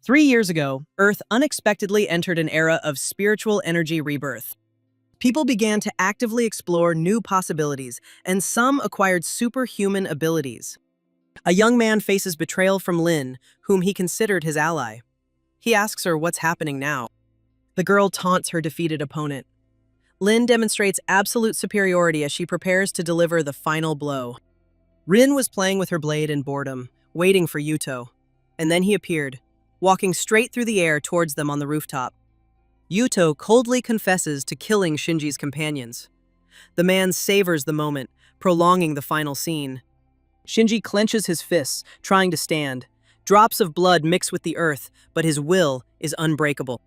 3 years ago, Earth unexpectedly entered an era of spiritual energy rebirth. People began to actively explore new possibilities, and some acquired superhuman abilities. A young man faces betrayal from Lin, whom he considered his ally. He asks her what's happening now. The girl taunts her defeated opponent. Lin demonstrates absolute superiority as she prepares to deliver the final blow. Rin was playing with her blade in boredom, waiting for Yuto. And then he appeared, walking straight through the air towards them on the rooftop. Yuto coldly confesses to killing Shinji's companions. The man savors the moment, prolonging the final scene. Shinji clenches his fists, trying to stand. Drops of blood mix with the earth, but his will is unbreakable.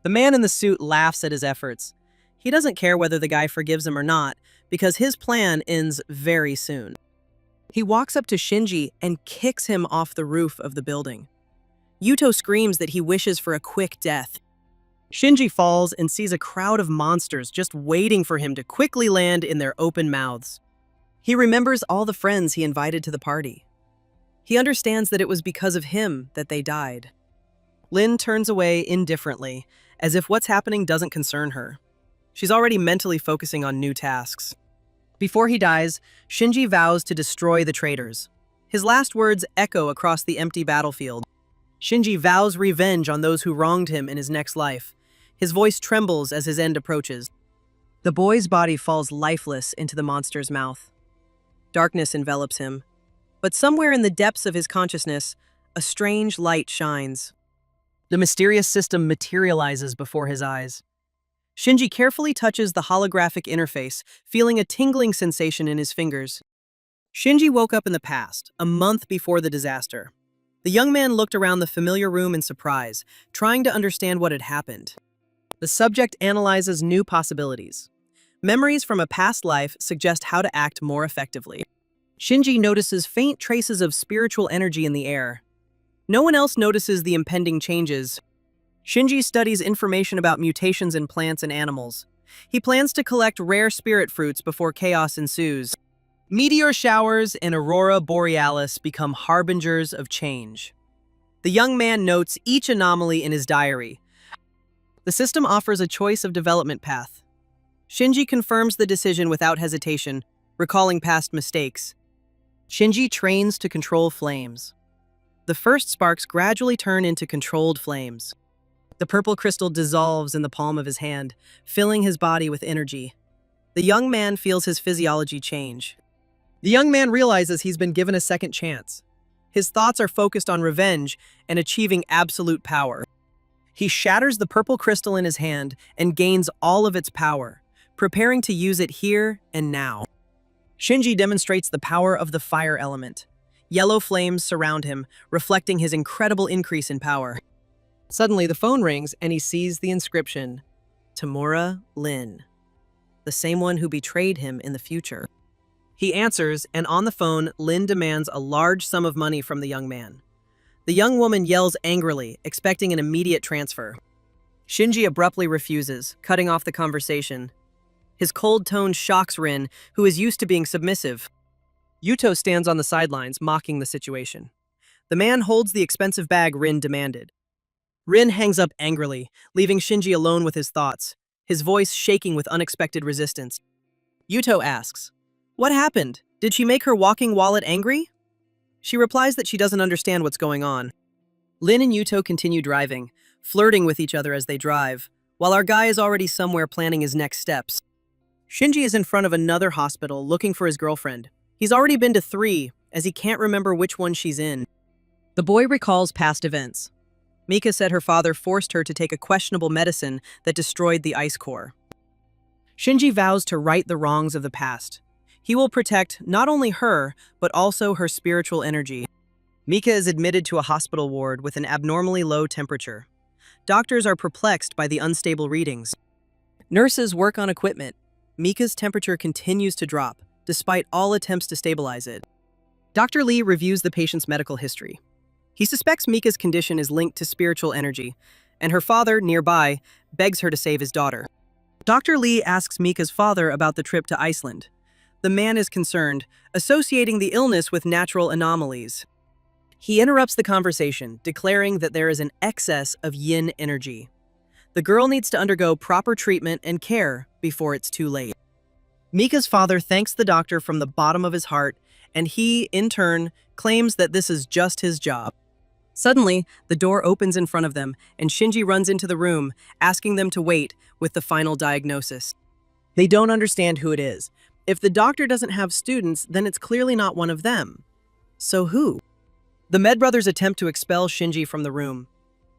The man in the suit laughs at his efforts. He doesn't care whether the guy forgives him or not, because his plan ends very soon. He walks up to Shinji and kicks him off the roof of the building. Yuto screams that he wishes for a quick death. Shinji falls and sees a crowd of monsters just waiting for him to quickly land in their open mouths. He remembers all the friends he invited to the party. He understands that it was because of him that they died. Lin turns away indifferently, as if what's happening doesn't concern her. She's already mentally focusing on new tasks. Before he dies, Shinji vows to destroy the traitors. His last words echo across the empty battlefield. Shinji vows revenge on those who wronged him in his next life. His voice trembles as his end approaches. The boy's body falls lifeless into the monster's mouth. Darkness envelops him, but somewhere in the depths of his consciousness, a strange light shines. The mysterious system materializes before his eyes. Shinji carefully touches the holographic interface, feeling a tingling sensation in his fingers. Shinji woke up in the past, a month before the disaster. The young man looked around the familiar room in surprise, trying to understand what had happened. The subject analyzes new possibilities. Memories from a past life suggest how to act more effectively. Shinji notices faint traces of spiritual energy in the air. No one else notices the impending changes. Shinji studies information about mutations in plants and animals. He plans to collect rare spirit fruits before chaos ensues. Meteor showers and aurora borealis become harbingers of change. The young man notes each anomaly in his diary. The system offers a choice of development path. Shinji confirms the decision without hesitation, recalling past mistakes. Shinji trains to control flames. The first sparks gradually turn into controlled flames. The purple crystal dissolves in the palm of his hand, filling his body with energy. The young man feels his physiology change. The young man realizes he's been given a second chance. His thoughts are focused on revenge and achieving absolute power. He shatters the purple crystal in his hand and gains all of its power, preparing to use it here and now. Shinji demonstrates the power of the fire element. Yellow flames surround him, reflecting his incredible increase in power. Suddenly, the phone rings and he sees the inscription, Tamura Lin, the same one who betrayed him in the future. He answers, and on the phone, Lin demands a large sum of money from the young man. The young woman yells angrily, expecting an immediate transfer. Shinji abruptly refuses, cutting off the conversation. His cold tone shocks Rin, who is used to being submissive. Yuto stands on the sidelines, mocking the situation. The man holds the expensive bag Rin demanded. Rin hangs up angrily, leaving Shinji alone with his thoughts, his voice shaking with unexpected resistance. Yuto asks, "What happened? Did she make her walking wallet angry?" She replies that she doesn't understand what's going on. Lin and Yuto continue driving, flirting with each other as they drive, while our guy is already somewhere planning his next steps. Shinji is in front of another hospital looking for his girlfriend. He's already been to 3, as he can't remember which one she's in. The boy recalls past events. Mika said her father forced her to take a questionable medicine that destroyed the ice core. Shinji vows to right the wrongs of the past. He will protect not only her, but also her spiritual energy. Mika is admitted to a hospital ward with an abnormally low temperature. Doctors are perplexed by the unstable readings. Nurses work on equipment. Mika's temperature continues to drop, despite all attempts to stabilize it. Dr. Lee reviews the patient's medical history. He suspects Mika's condition is linked to spiritual energy, and her father, nearby, begs her to save his daughter. Dr. Lee asks Mika's father about the trip to Iceland. The man is concerned, associating the illness with natural anomalies. He interrupts the conversation, declaring that there is an excess of yin energy. The girl needs to undergo proper treatment and care before it's too late. Mika's father thanks the doctor from the bottom of his heart, and he, in turn, claims that this is just his job. Suddenly, the door opens in front of them, and Shinji runs into the room, asking them to wait with the final diagnosis. They don't understand who it is. If the doctor doesn't have students, then it's clearly not one of them. So who? The Med brothers attempt to expel Shinji from the room.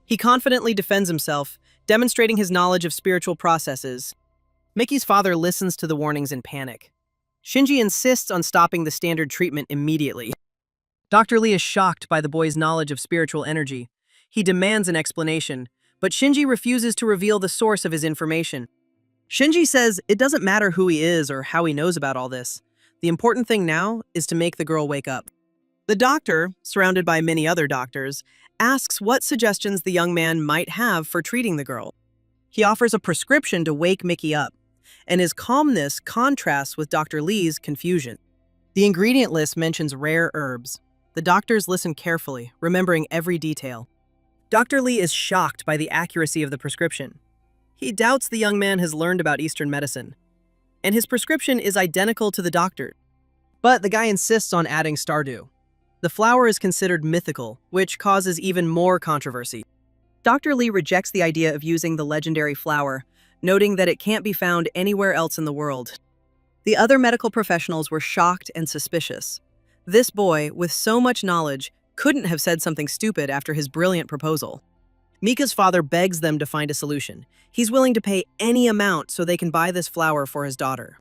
He confidently defends himself, demonstrating his knowledge of spiritual processes. Mickey's father listens to the warnings in panic. Shinji insists on stopping the standard treatment immediately. Dr. Lee is shocked by the boy's knowledge of spiritual energy. He demands an explanation, but Shinji refuses to reveal the source of his information. Shinji says it doesn't matter who he is or how he knows about all this. The important thing now is to make the girl wake up. The doctor, surrounded by many other doctors, asks what suggestions the young man might have for treating the girl. He offers a prescription to wake Mickey up, and his calmness contrasts with Dr. Lee's confusion. The ingredient list mentions rare herbs. The doctors listen carefully, remembering every detail. Dr. Lee is shocked by the accuracy of the prescription. He doubts the young man has learned about Eastern medicine, and his prescription is identical to the doctor. But the guy insists on adding Stardew. The flower is considered mythical, which causes even more controversy. Dr. Lee rejects the idea of using the legendary flower, noting that it can't be found anywhere else in the world. The other medical professionals were shocked and suspicious. This boy, with so much knowledge, couldn't have said something stupid after his brilliant proposal. Mika's father begs them to find a solution. He's willing to pay any amount so they can buy this flower for his daughter.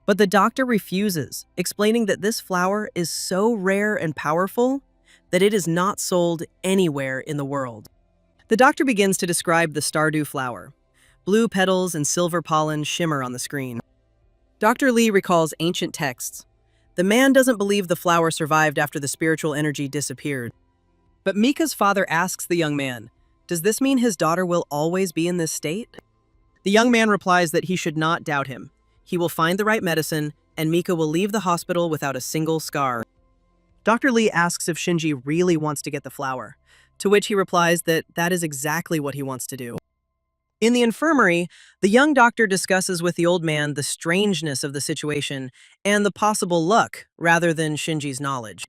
But the doctor refuses, explaining that this flower is so rare and powerful that it is not sold anywhere in the world. The doctor begins to describe the Stardew flower. Blue petals and silver pollen shimmer on the screen. Dr. Lee recalls ancient texts. The man doesn't believe the flower survived after the spiritual energy disappeared. But Mika's father asks the young man, does this mean his daughter will always be in this state? The young man replies that he should not doubt him. He will find the right medicine, and Mika will leave the hospital without a single scar. Dr. Lee asks if Shinji really wants to get the flower, to which he replies that that is exactly what he wants to do. In the infirmary, the young doctor discusses with the old man the strangeness of the situation and the possible luck rather than Shinji's knowledge.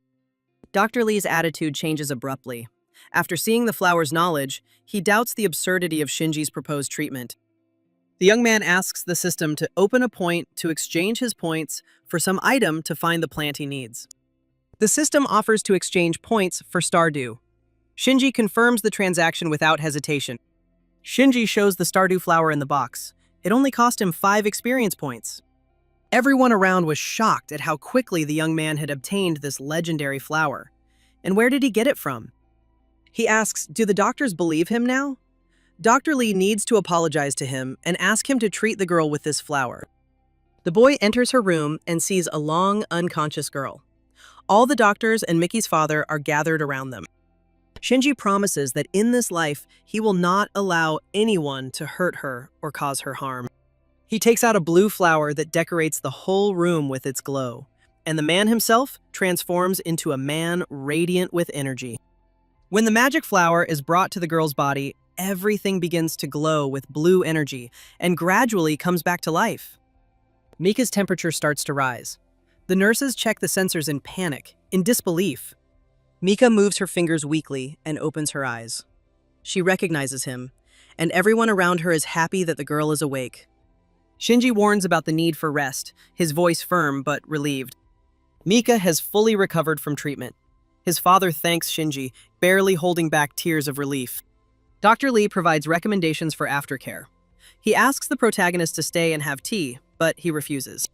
Dr. Lee's attitude changes abruptly. After seeing the flower's knowledge, he doubts the absurdity of Shinji's proposed treatment. The young man asks the system to open a point to exchange his points for some item to find the plant he needs. The system offers to exchange points for Stardew. Shinji confirms the transaction without hesitation. Shinji shows the Stardew flower in the box. It only cost him 5 experience points. Everyone around was shocked at how quickly the young man had obtained this legendary flower. And where did he get it from? He asks, do the doctors believe him now? Dr. Lee needs to apologize to him and ask him to treat the girl with this flower. The boy enters her room and sees a long, unconscious girl. All the doctors and Mickey's father are gathered around them. Shinji promises that in this life, he will not allow anyone to hurt her or cause her harm. He takes out a blue flower that decorates the whole room with its glow, and the man himself transforms into a man radiant with energy. When the magic flower is brought to the girl's body, everything begins to glow with blue energy and gradually comes back to life. Mika's temperature starts to rise. The nurses check the sensors in panic, in disbelief. Mika moves her fingers weakly and opens her eyes. She recognizes him, and everyone around her is happy that the girl is awake. Shinji warns about the need for rest, his voice firm but relieved. Mika has fully recovered from treatment. His father thanks Shinji, barely holding back tears of relief. Dr. Lee provides recommendations for aftercare. He asks the protagonist to stay and have tea, but he refuses.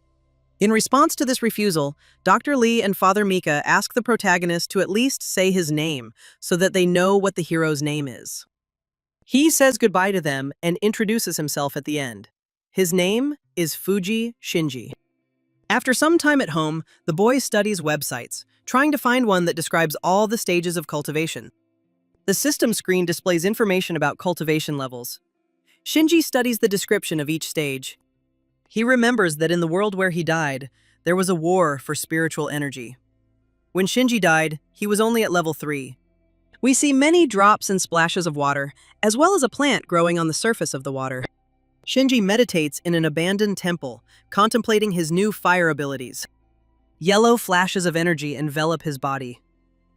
In response to this refusal, Dr. Lee and Father Mika ask the protagonist to at least say his name so that they know what the hero's name is. He says goodbye to them and introduces himself at the end. His name is Fuji Shinji. After some time at home, the boy studies websites, trying to find one that describes all the stages of cultivation. The system screen displays information about cultivation levels. Shinji studies the description of each stage. He remembers that in the world where he died, there was a war for spiritual energy. When Shinji died, he was only at level 3. We see many drops and splashes of water, as well as a plant growing on the surface of the water. Shinji meditates in an abandoned temple, contemplating his new fire abilities. Yellow flashes of energy envelop his body.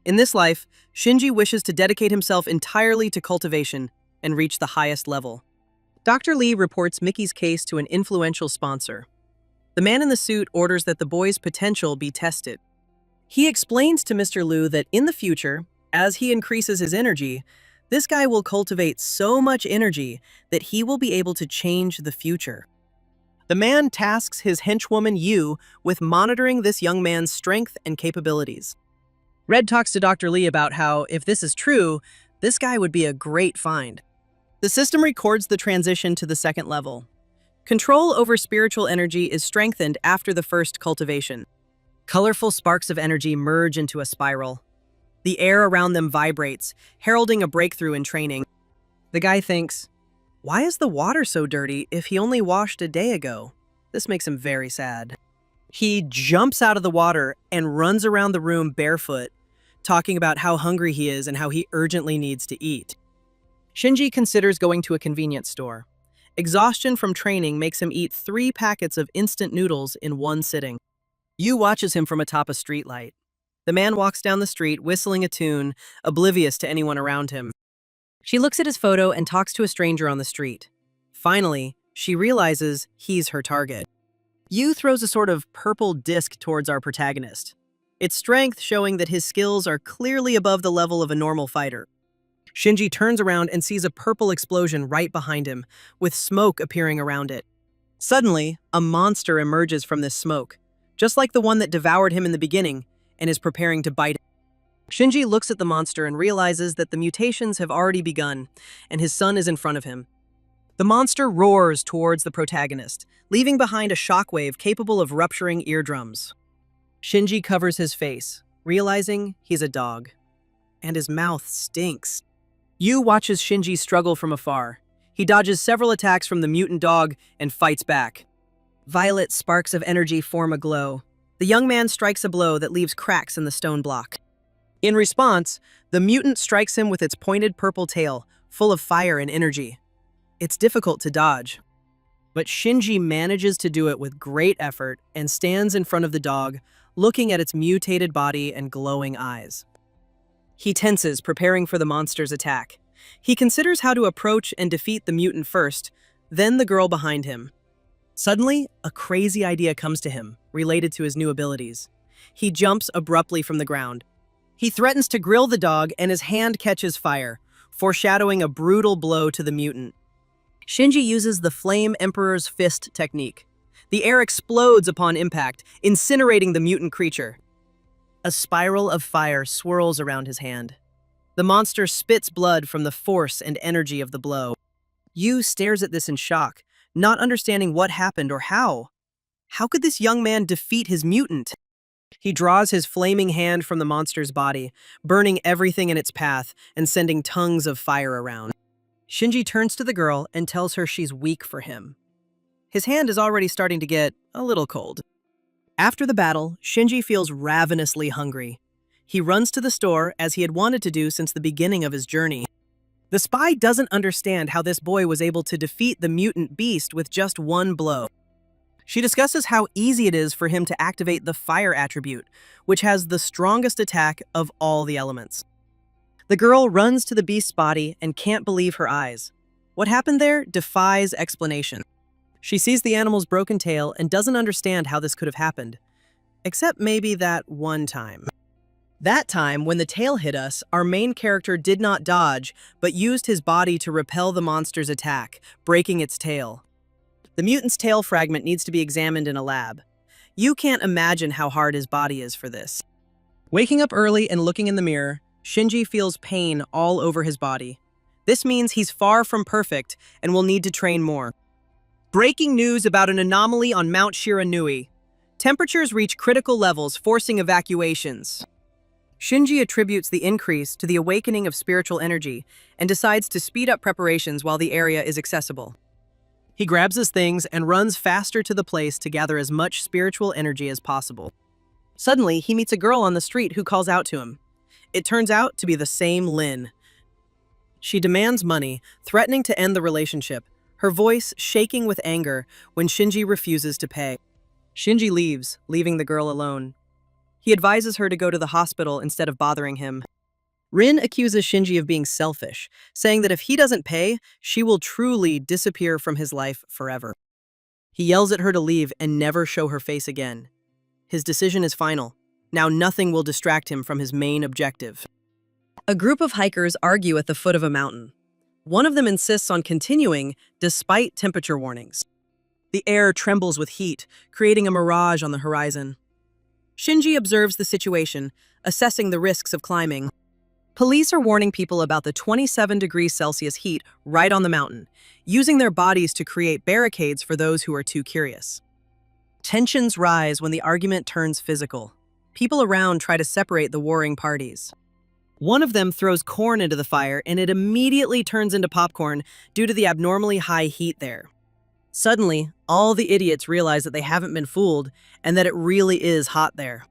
In this life, Shinji wishes to dedicate himself entirely to cultivation and reach the highest level. Dr. Lee reports Mickey's case to an influential sponsor. The man in the suit orders that the boy's potential be tested. He explains to Mr. Liu that in the future, as he increases his energy, this guy will cultivate so much energy that he will be able to change the future. The man tasks his henchwoman Yu with monitoring this young man's strength and capabilities. Red talks to Dr. Lee about how, if this is true, this guy would be a great find. The system records the transition to the second level. Control over spiritual energy is strengthened after the first cultivation. Colorful sparks of energy merge into a spiral. The air around them vibrates, heralding a breakthrough in training. The guy thinks, why is the water so dirty if he only washed a day ago? This makes him very sad. He jumps out of the water and runs around the room barefoot, talking about how hungry he is and how he urgently needs to eat. Shinji considers going to a convenience store. Exhaustion from training makes him eat 3 packets of instant noodles in one sitting. Yu watches him from atop a streetlight. The man walks down the street whistling a tune, oblivious to anyone around him. She looks at his photo and talks to a stranger on the street. Finally, she realizes he's her target. Yu throws a sort of purple disc towards our protagonist, its strength showing that his skills are clearly above the level of a normal fighter. Shinji turns around and sees a purple explosion right behind him, with smoke appearing around it. Suddenly, a monster emerges from this smoke, just like the one that devoured him in the beginning, and is preparing to bite him. Shinji looks at the monster and realizes that the mutations have already begun, and his son is in front of him. The monster roars towards the protagonist, leaving behind a shockwave capable of rupturing eardrums. Shinji covers his face, realizing he's a dog. And his mouth stinks. Yu watches Shinji struggle from afar. He dodges several attacks from the mutant dog and fights back. Violet sparks of energy form a glow. The young man strikes a blow that leaves cracks in the stone block. In response, the mutant strikes him with its pointed purple tail, full of fire and energy. It's difficult to dodge, but Shinji manages to do it with great effort and stands in front of the dog, looking at its mutated body and glowing eyes. He tenses, preparing for the monster's attack. He considers how to approach and defeat the mutant first, then the girl behind him. Suddenly, a crazy idea comes to him, related to his new abilities. He jumps abruptly from the ground. He threatens to grill the dog, and his hand catches fire, foreshadowing a brutal blow to the mutant. Shinji uses the Flame Emperor's Fist technique. The air explodes upon impact, incinerating the mutant creature. A spiral of fire swirls around his hand. The monster spits blood from the force and energy of the blow. Yu stares at this in shock, not understanding what happened or how. How could this young man defeat his mutant? He draws his flaming hand from the monster's body, burning everything in its path and sending tongues of fire around. Shinji turns to the girl and tells her she's weak for him. His hand is already starting to get a little cold. After the battle, Shinji feels ravenously hungry. He runs to the store as he had wanted to do since the beginning of his journey. The spy doesn't understand how this boy was able to defeat the mutant beast with just one blow. She discusses how easy it is for him to activate the fire attribute, which has the strongest attack of all the elements. The girl runs to the beast's body and can't believe her eyes. What happened there defies explanation. She sees the animal's broken tail and doesn't understand how this could have happened. Except maybe that one time. That time, when the tail hit us, our main character did not dodge, but used his body to repel the monster's attack, breaking its tail. The mutant's tail fragment needs to be examined in a lab. You can't imagine how hard his body is for this. Waking up early and looking in the mirror, Shinji feels pain all over his body. This means he's far from perfect and will need to train more. Breaking news about an anomaly on Mount Shiranui. Temperatures reach critical levels, forcing evacuations. Shinji attributes the increase to the awakening of spiritual energy and decides to speed up preparations while the area is accessible. He grabs his things and runs faster to the place to gather as much spiritual energy as possible. Suddenly, he meets a girl on the street who calls out to him. It turns out to be the same Lin. She demands money, threatening to end the relationship, her voice shaking with anger when Shinji refuses to pay. Shinji leaves, leaving the girl alone. He advises her to go to the hospital instead of bothering him. Rin accuses Shinji of being selfish, saying that if he doesn't pay, she will truly disappear from his life forever. He yells at her to leave and never show her face again. His decision is final. Now nothing will distract him from his main objective. A group of hikers argue at the foot of a mountain. One of them insists on continuing despite temperature warnings. The air trembles with heat, creating a mirage on the horizon. Shinji observes the situation, assessing the risks of climbing. Police are warning people about the 27 degrees Celsius heat right on the mountain, using their bodies to create barricades for those who are too curious. Tensions rise when the argument turns physical. People around try to separate the warring parties. One of them throws corn into the fire, and it immediately turns into popcorn due to the abnormally high heat there. Suddenly, all the idiots realize that they haven't been fooled and that it really is hot there.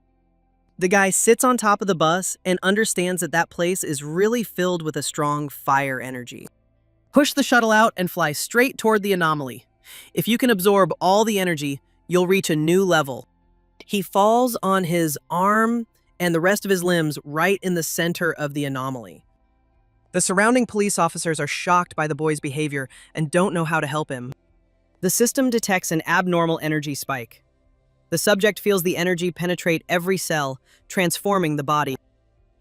The guy sits on top of the bus and understands that that place is really filled with a strong fire energy. Push the shuttle out and fly straight toward the anomaly. If you can absorb all the energy, you'll reach a new level. He falls on his arm and the rest of his limbs right in the center of the anomaly. The surrounding police officers are shocked by the boy's behavior and don't know how to help him. The system detects an abnormal energy spike. The subject feels the energy penetrate every cell, transforming the body.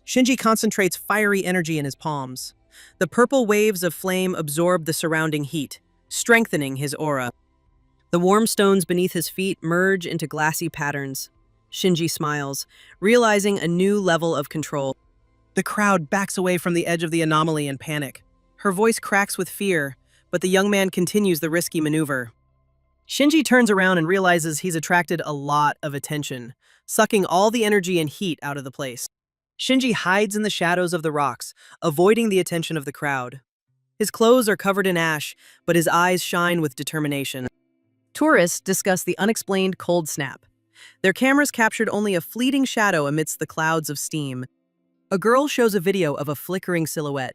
Shinji concentrates fiery energy in his palms. The purple waves of flame absorb the surrounding heat, strengthening his aura. The warm stones beneath his feet merge into glassy patterns. Shinji smiles, realizing a new level of control. The crowd backs away from the edge of the anomaly in panic. Her voice cracks with fear, but the young man continues the risky maneuver. Shinji turns around and realizes he's attracted a lot of attention, sucking all the energy and heat out of the place. Shinji hides in the shadows of the rocks, avoiding the attention of the crowd. His clothes are covered in ash, but his eyes shine with determination. Tourists discuss the unexplained cold snap. Their cameras captured only a fleeting shadow amidst the clouds of steam. A girl shows a video of a flickering silhouette.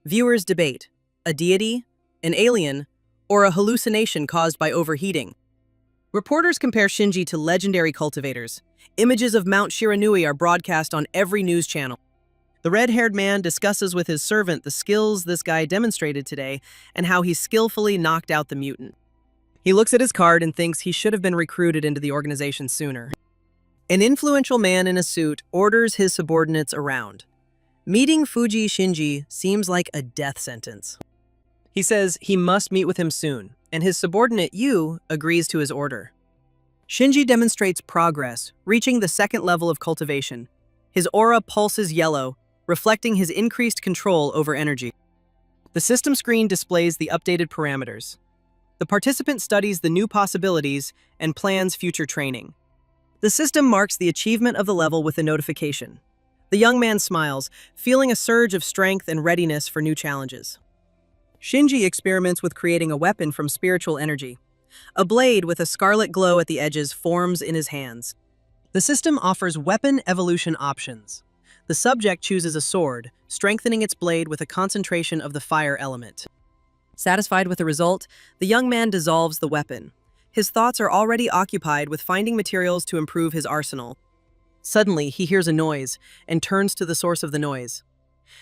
Viewers debate: a deity, an alien, or a hallucination caused by overheating. Reporters compare Shinji to legendary cultivators. Images of Mount Shiranui are broadcast on every news channel. The red-haired man discusses with his servant the skills this guy demonstrated today and how he skillfully knocked out the mutant. He looks at his card and thinks he should have been recruited into the organization sooner. An influential man in a suit orders his subordinates around. Meeting Fuji Shinji seems like a death sentence. He says he must meet with him soon, and his subordinate Yu agrees to his order. Shinji demonstrates progress, reaching the second level of cultivation. His aura pulses yellow, reflecting his increased control over energy. The system screen displays the updated parameters. The participant studies the new possibilities and plans future training. The system marks the achievement of the level with a notification. The young man smiles, feeling a surge of strength and readiness for new challenges. Shinji experiments with creating a weapon from spiritual energy. A blade with a scarlet glow at the edges forms in his hands. The system offers weapon evolution options. The subject chooses a sword, strengthening its blade with a concentration of the fire element. Satisfied with the result, the young man dissolves the weapon. His thoughts are already occupied with finding materials to improve his arsenal. Suddenly, he hears a noise and turns to the source of the noise.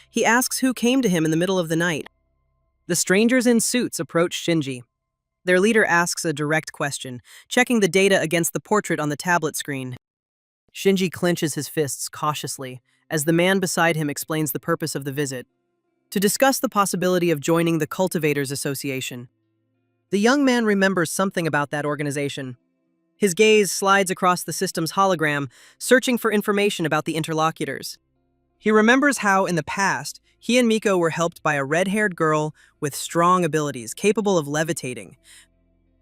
He asks who came to him in the middle of the night. The strangers in suits approach Shinji. Their leader asks a direct question, checking the data against the portrait on the tablet screen. Shinji clenches his fists cautiously as the man beside him explains the purpose of the visit. To discuss the possibility of joining the Cultivators Association. The young man remembers something about that organization. His gaze slides across the system's hologram, searching for information about the interlocutors. He remembers how, in the past, he and Miko were helped by a red-haired girl with strong abilities, capable of levitating.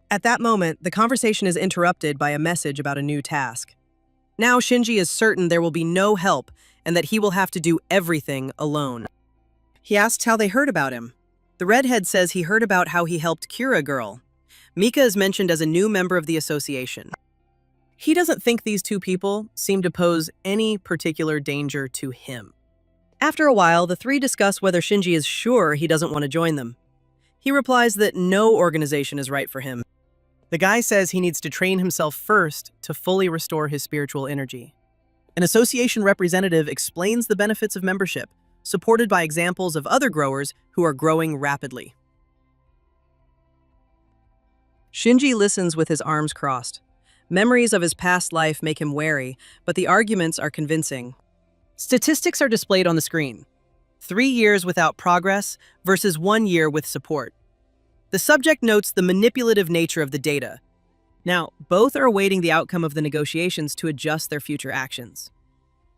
At that moment, the conversation is interrupted by a message about a new task. Now Shinji is certain there will be no help and that he will have to do everything alone. He asks how they heard about him. The redhead says he heard about how he helped cure a girl. Mika is mentioned as a new member of the association. He doesn't think these two people seem to pose any particular danger to him. After a while, the three discuss whether Shinji is sure he doesn't want to join them. He replies that no organization is right for him. The guy says he needs to train himself first to fully restore his spiritual energy. An association representative explains the benefits of membership, supported by examples of other growers who are growing rapidly. Shinji listens with his arms crossed. Memories of his past life make him wary, but the arguments are convincing. Statistics are displayed on the screen. 3 years without progress versus 1 year with support. The subject notes the manipulative nature of the data. Now, both are awaiting the outcome of the negotiations to adjust their future actions.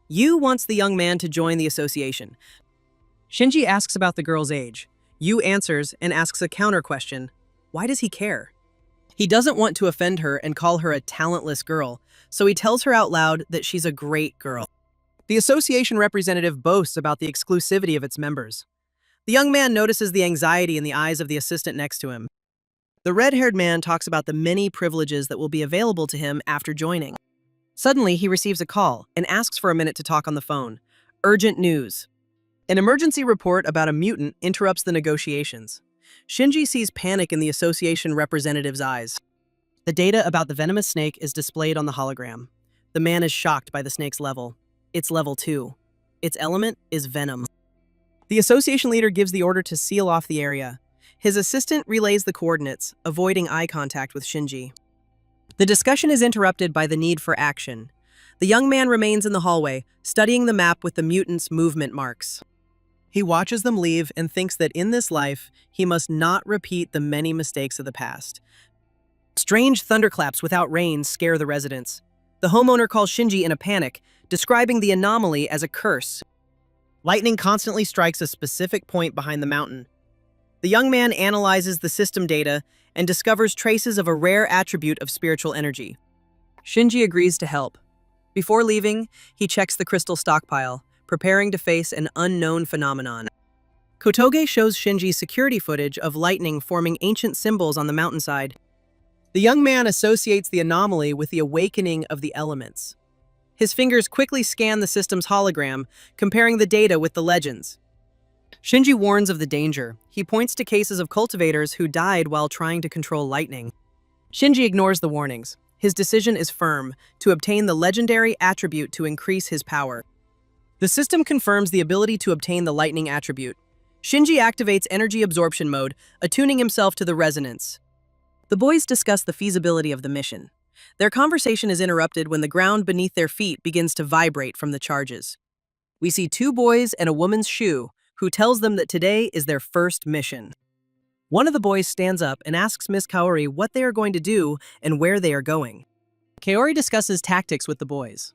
Yu wants the young man to join the association. Shinji asks about the girl's age. Yu answers and asks a counter question. Why does he care? He doesn't want to offend her and call her a talentless girl, so he tells her out loud that she's a great girl. The association representative boasts about the exclusivity of its members. The young man notices the anxiety in the eyes of the assistant next to him. The red-haired man talks about the many privileges that will be available to him after joining. Suddenly, he receives a call and asks for a minute to talk on the phone. Urgent news. An emergency report about a mutant interrupts the negotiations. Shinji sees panic in the association representative's eyes. The data about the venomous snake is displayed on the hologram. The man is shocked by the snake's level. It's level 2. Its element is venom. The association leader gives the order to seal off the area. His assistant relays the coordinates, avoiding eye contact with Shinji. The discussion is interrupted by the need for action. The young man remains in the hallway, studying the map with the mutants' movement marks. He watches them leave and thinks that in this life, he must not repeat the many mistakes of the past. Strange thunderclaps without rain scare the residents. The homeowner calls Shinji in a panic, describing the anomaly as a curse. Lightning constantly strikes a specific point behind the mountain. The young man analyzes the system data and discovers traces of a rare attribute of spiritual energy. Shinji agrees to help. Before leaving, he checks the crystal stockpile, preparing to face an unknown phenomenon. Kotoge shows Shinji security footage of lightning forming ancient symbols on the mountainside. The young man associates the anomaly with the awakening of the elements. His fingers quickly scan the system's hologram, comparing the data with the legends. Shinji warns of the danger. He points to cases of cultivators who died while trying to control lightning. Shinji ignores the warnings. His decision is firm, to obtain the legendary attribute to increase his power. The system confirms the ability to obtain the lightning attribute. Shinji activates energy absorption mode, attuning himself to the resonance. The boys discuss the feasibility of the mission. Their conversation is interrupted when the ground beneath their feet begins to vibrate from the charges. We see 2 boys and a woman's shoe, who tells them that today is their first mission. One of the boys stands up and asks Miss Kaori what they are going to do and where they are going. Kaori discusses tactics with the boys.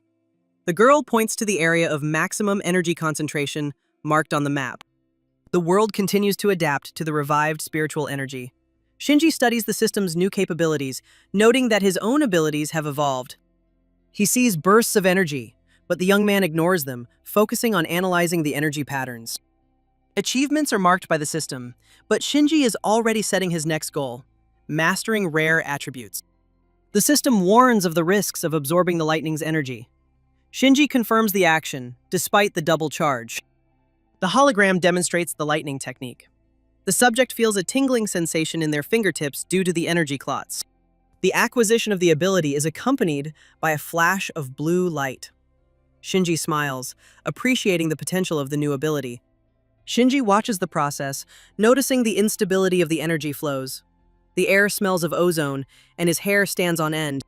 The girl points to the area of maximum energy concentration marked on the map. The world continues to adapt to the revived spiritual energy. Shinji studies the system's new capabilities, noting that his own abilities have evolved. He sees bursts of energy, but the young man ignores them, focusing on analyzing the energy patterns. Achievements are marked by the system, but Shinji is already setting his next goal, mastering rare attributes. The system warns of the risks of absorbing the lightning's energy. Shinji confirms the action, despite the double charge. The hologram demonstrates the lightning technique. The subject feels a tingling sensation in their fingertips due to the energy clots. The acquisition of the ability is accompanied by a flash of blue light. Shinji smiles, appreciating the potential of the new ability. Shinji watches the process, noticing the instability of the energy flows. The air smells of ozone, and his hair stands on end.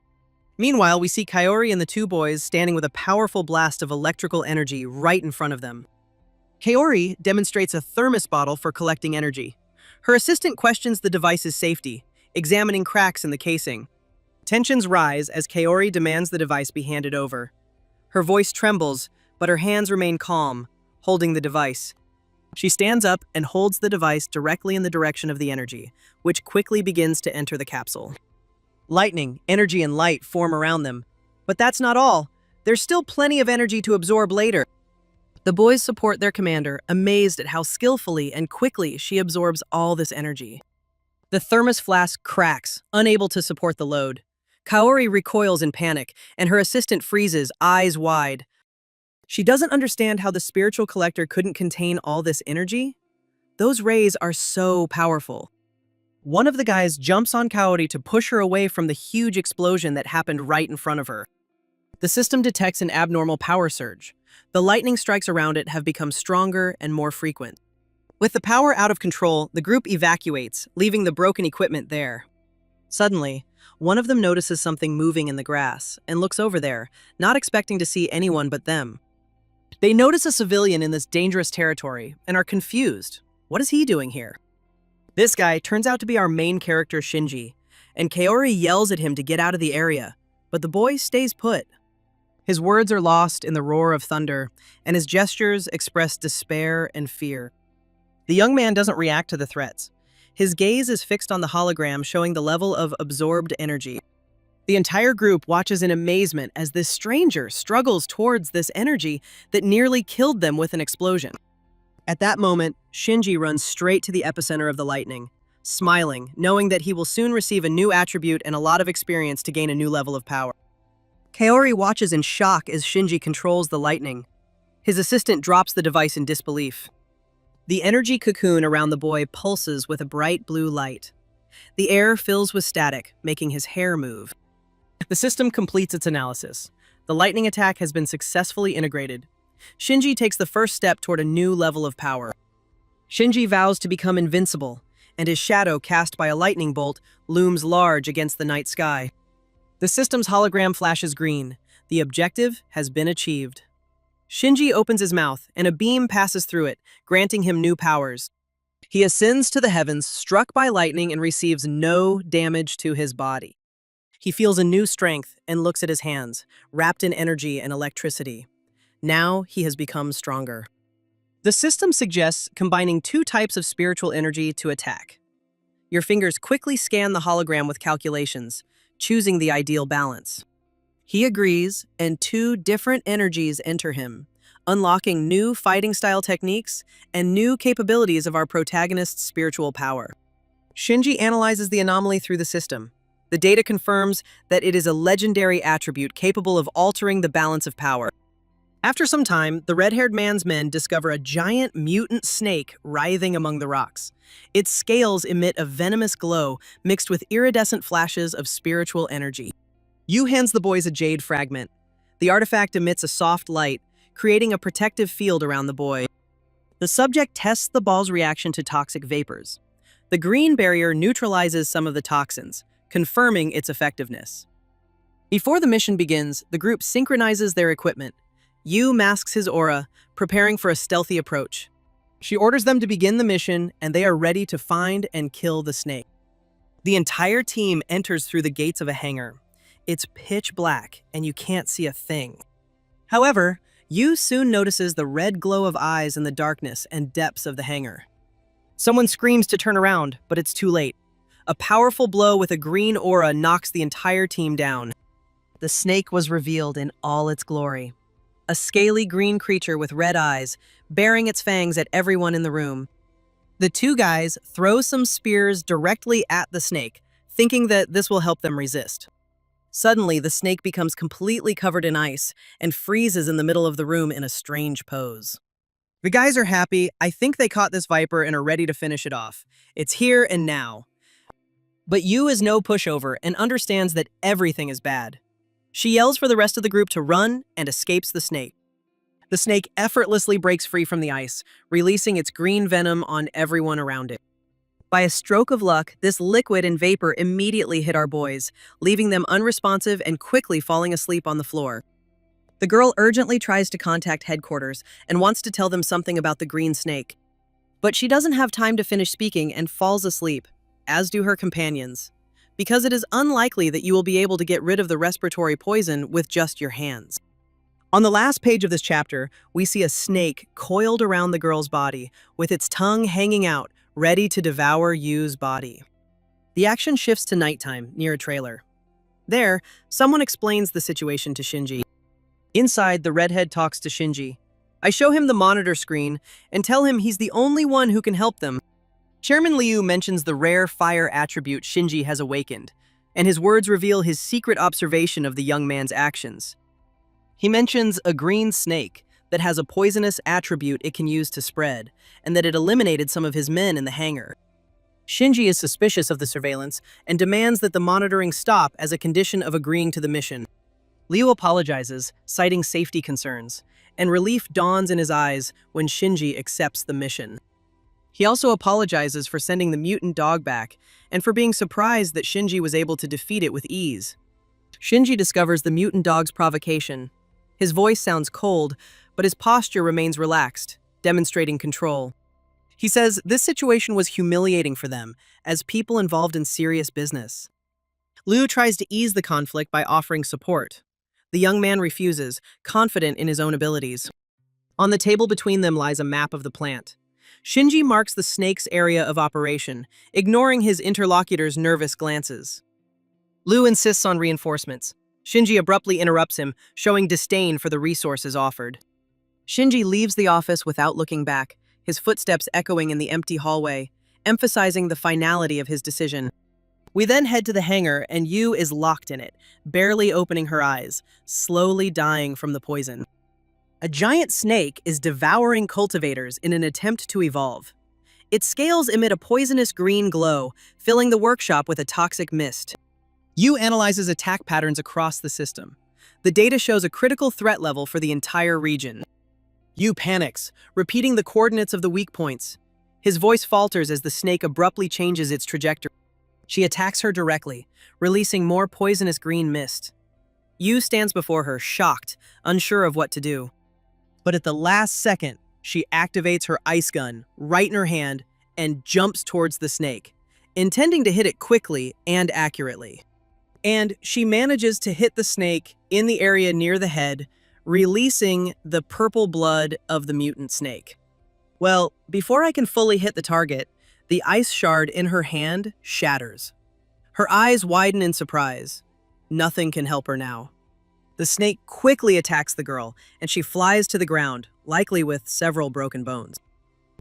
Meanwhile, we see Kaori and the 2 boys standing with a powerful blast of electrical energy right in front of them. Kaori demonstrates a thermos bottle for collecting energy. Her assistant questions the device's safety, examining cracks in the casing. Tensions rise as Kaori demands the device be handed over. Her voice trembles, but her hands remain calm, holding the device. She stands up and holds the device directly in the direction of the energy, which quickly begins to enter the capsule. Lightning, energy, and light form around them. But that's not all. There's still plenty of energy to absorb later. The boys support their commander, amazed at how skillfully and quickly she absorbs all this energy. The thermos flask cracks, unable to support the load. Kaori recoils in panic, and her assistant freezes, eyes wide. She doesn't understand how the spiritual collector couldn't contain all this energy. Those rays are so powerful. One of the guys jumps on Kaori to push her away from the huge explosion that happened right in front of her. The system detects an abnormal power surge. The lightning strikes around it have become stronger and more frequent. With the power out of control, the group evacuates, leaving the broken equipment there. Suddenly, one of them notices something moving in the grass and looks over there, not expecting to see anyone but them. They notice a civilian in this dangerous territory and are confused. What is he doing here? This guy turns out to be our main character Shinji, and Kaori yells at him to get out of the area, but the boy stays put. His words are lost in the roar of thunder, and his gestures express despair and fear. The young man doesn't react to the threats. His gaze is fixed on the hologram, showing the level of absorbed energy. The entire group watches in amazement as this stranger struggles towards this energy that nearly killed them with an explosion. At that moment, Shinji runs straight to the epicenter of the lightning, smiling, knowing that he will soon receive a new attribute and a lot of experience to gain a new level of power. Kaori watches in shock as Shinji controls the lightning. His assistant drops the device in disbelief. The energy cocoon around the boy pulses with a bright blue light. The air fills with static, making his hair move. The system completes its analysis. The lightning attack has been successfully integrated. Shinji takes the first step toward a new level of power. Shinji vows to become invincible, and his shadow cast by a lightning bolt looms large against the night sky. The system's hologram flashes green. The objective has been achieved. Shinji opens his mouth, and a beam passes through it, granting him new powers. He ascends to the heavens, struck by lightning, and receives no damage to his body. He feels a new strength and looks at his hands, wrapped in energy and electricity. Now he has become stronger. The system suggests combining two types of spiritual energy to attack. Your fingers quickly scan the hologram with calculations, choosing the ideal balance. He agrees, and two different energies enter him, unlocking new fighting style techniques and new capabilities of our protagonist's spiritual power. Shinji analyzes the anomaly through the system. The data confirms that it is a legendary attribute capable of altering the balance of power. After some time, the red-haired man's men discover a giant mutant snake writhing among the rocks. Its scales emit a venomous glow mixed with iridescent flashes of spiritual energy. Yu hands the boys a jade fragment. The artifact emits a soft light, creating a protective field around the boy. The subject tests the ball's reaction to toxic vapors. The green barrier neutralizes some of the toxins, confirming its effectiveness. Before the mission begins, the group synchronizes their equipment. Yu masks his aura, preparing for a stealthy approach. She orders them to begin the mission, and they are ready to find and kill the snake. The entire team enters through the gates of a hangar. It's pitch black, and you can't see a thing. However, Yu soon notices the red glow of eyes in the darkness and depths of the hangar. Someone screams to turn around, but it's too late. A powerful blow with a green aura knocks the entire team down. The snake was revealed in all its glory. A scaly green creature with red eyes, baring its fangs at everyone in the room. The two guys throw some spears directly at the snake, thinking that this will help them resist. Suddenly, the snake becomes completely covered in ice and freezes in the middle of the room in a strange pose. The guys are happy. I think they caught this viper and are ready to finish it off. It's here and now. But Yu is no pushover and understands that everything is bad. She yells for the rest of the group to run and escapes the snake. The snake effortlessly breaks free from the ice, releasing its green venom on everyone around it. By a stroke of luck, this liquid and vapor immediately hit our boys, leaving them unresponsive and quickly falling asleep on the floor. The girl urgently tries to contact headquarters and wants to tell them something about the green snake. But she doesn't have time to finish speaking and falls asleep, as do her companions, because it is unlikely that you will be able to get rid of the respiratory poison with just your hands. On the last page of this chapter, we see a snake coiled around the girl's body, with its tongue hanging out, ready to devour Yu's body. The action shifts to nighttime, near a trailer. There, someone explains the situation to Shinji. Inside, the redhead talks to Shinji. I show him the monitor screen and tell him he's the only one who can help them. Chairman Liu mentions the rare fire attribute Shinji has awakened, and his words reveal his secret observation of the young man's actions. He mentions a green snake, that has a poisonous attribute it can use to spread, and that it eliminated some of his men in the hangar. Shinji is suspicious of the surveillance and demands that the monitoring stop as a condition of agreeing to the mission. Liu apologizes, citing safety concerns, and relief dawns in his eyes when Shinji accepts the mission. He also apologizes for sending the mutant dog back and for being surprised that Shinji was able to defeat it with ease. Shinji discovers the mutant dog's provocation. His voice sounds cold, but his posture remains relaxed, demonstrating control. He says this situation was humiliating for them, as people involved in serious business. Liu tries to ease the conflict by offering support. The young man refuses, confident in his own abilities. On the table between them lies a map of the plant. Shinji marks the snake's area of operation, ignoring his interlocutor's nervous glances. Liu insists on reinforcements. Shinji abruptly interrupts him, showing disdain for the resources offered. Shinji leaves the office without looking back, his footsteps echoing in the empty hallway, emphasizing the finality of his decision. We then head to the hangar, and Yu is locked in it, barely opening her eyes, slowly dying from the poison. A giant snake is devouring cultivators in an attempt to evolve. Its scales emit a poisonous green glow, filling the workshop with a toxic mist. Yu analyzes attack patterns across the system. The data shows a critical threat level for the entire region. Yu panics, repeating the coordinates of the weak points. His voice falters as the snake abruptly changes its trajectory. She attacks her directly, releasing more poisonous green mist. Yu stands before her, shocked, unsure of what to do. But at the last second, she activates her ice gun, right in her hand, and jumps towards the snake, intending to hit it quickly and accurately. And she manages to hit the snake in the area near the head, releasing the purple blood of the mutant snake. Well, before I can fully hit the target, the ice shard in her hand shatters. Her eyes widen in surprise. Nothing can help her now. The snake quickly attacks the girl, and she flies to the ground, likely with several broken bones.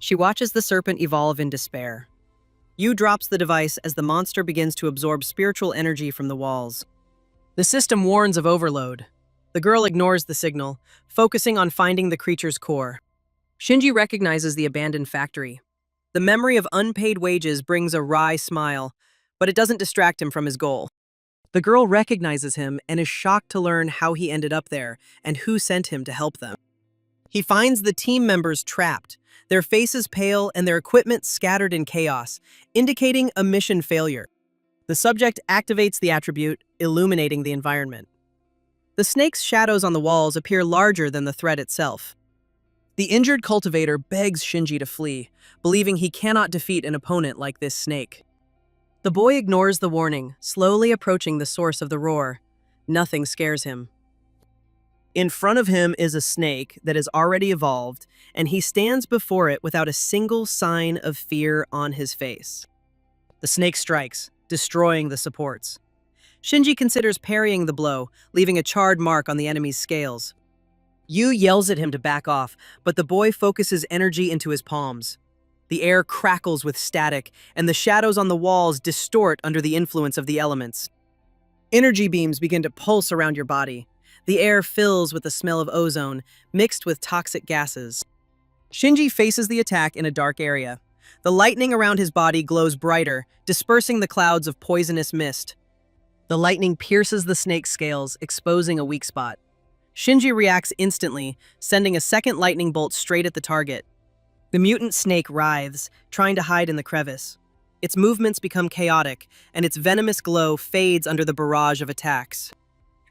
She watches the serpent evolve in despair. Yu drops the device as the monster begins to absorb spiritual energy from the walls. The system warns of overload. The girl ignores the signal, focusing on finding the creature's core. Shinji recognizes the abandoned factory. The memory of unpaid wages brings a wry smile, but it doesn't distract him from his goal. The girl recognizes him and is shocked to learn how he ended up there and who sent him to help them. He finds the team members trapped, their faces pale and their equipment scattered in chaos, indicating a mission failure. The subject activates the attribute, illuminating the environment. The snake's shadows on the walls appear larger than the threat itself. The injured cultivator begs Shinji to flee, believing he cannot defeat an opponent like this snake. The boy ignores the warning, slowly approaching the source of the roar. Nothing scares him. In front of him is a snake that has already evolved, and he stands before it without a single sign of fear on his face. The snake strikes, destroying the supports. Shinji considers parrying the blow, leaving a charred mark on the enemy's scales. Yu yells at him to back off, but the boy focuses energy into his palms. The air crackles with static, and the shadows on the walls distort under the influence of the elements. Energy beams begin to pulse around your body. The air fills with the smell of ozone, mixed with toxic gases. Shinji faces the attack in a dark area. The lightning around his body glows brighter, dispersing the clouds of poisonous mist. The lightning pierces the snake's scales, exposing a weak spot. Shinji reacts instantly, sending a second lightning bolt straight at the target. The mutant snake writhes, trying to hide in the crevice. Its movements become chaotic, and its venomous glow fades under the barrage of attacks.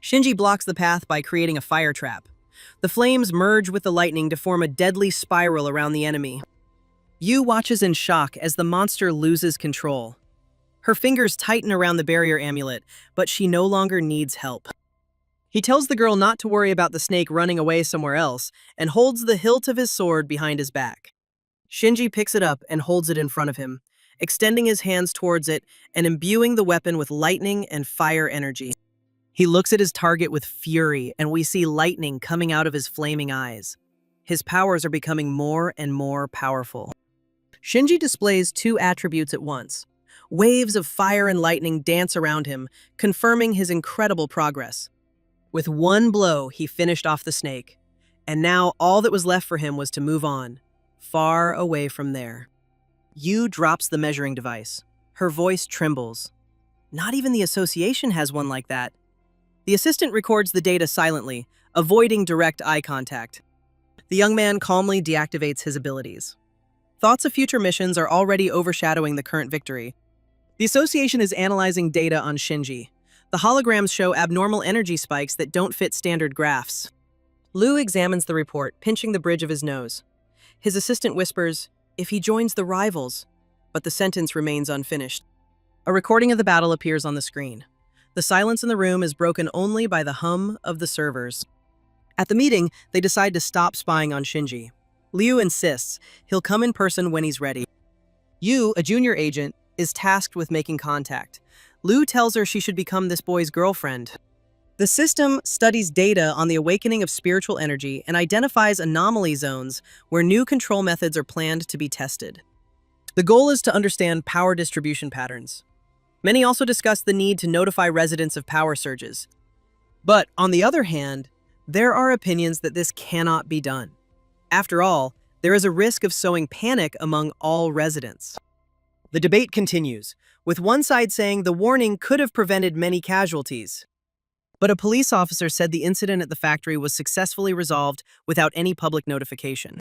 Shinji blocks the path by creating a fire trap. The flames merge with the lightning to form a deadly spiral around the enemy. Yu watches in shock as the monster loses control. Her fingers tighten around the barrier amulet, but she no longer needs help. He tells the girl not to worry about the snake running away somewhere else and holds the hilt of his sword behind his back. Shinji picks it up and holds it in front of him, extending his hands towards it and imbuing the weapon with lightning and fire energy. He looks at his target with fury, and we see lightning coming out of his flaming eyes. His powers are becoming more and more powerful. Shinji displays two attributes at once. Waves of fire and lightning dance around him, confirming his incredible progress. With one blow, he finished off the snake. And now all that was left for him was to move on, far away from there. Yu drops the measuring device. Her voice trembles. Not even the association has one like that. The assistant records the data silently, avoiding direct eye contact. The young man calmly deactivates his abilities. Thoughts of future missions are already overshadowing the current victory. The association is analyzing data on Shinji. The holograms show abnormal energy spikes that don't fit standard graphs. Liu examines the report, pinching the bridge of his nose. His assistant whispers, "If he joins the rivals," but the sentence remains unfinished. A recording of the battle appears on the screen. The silence in the room is broken only by the hum of the servers. At the meeting, they decide to stop spying on Shinji. Liu insists he'll come in person when he's ready. Yu, a junior agent, is tasked with making contact. Liu tells her she should become this boy's girlfriend. The system studies data on the awakening of spiritual energy and identifies anomaly zones where new control methods are planned to be tested. The goal is to understand power distribution patterns. Many also discuss the need to notify residents of power surges. But on the other hand, there are opinions that this cannot be done. After all, there is a risk of sowing panic among all residents. The debate continues, with one side saying the warning could have prevented many casualties. But a police officer said the incident at the factory was successfully resolved without any public notification.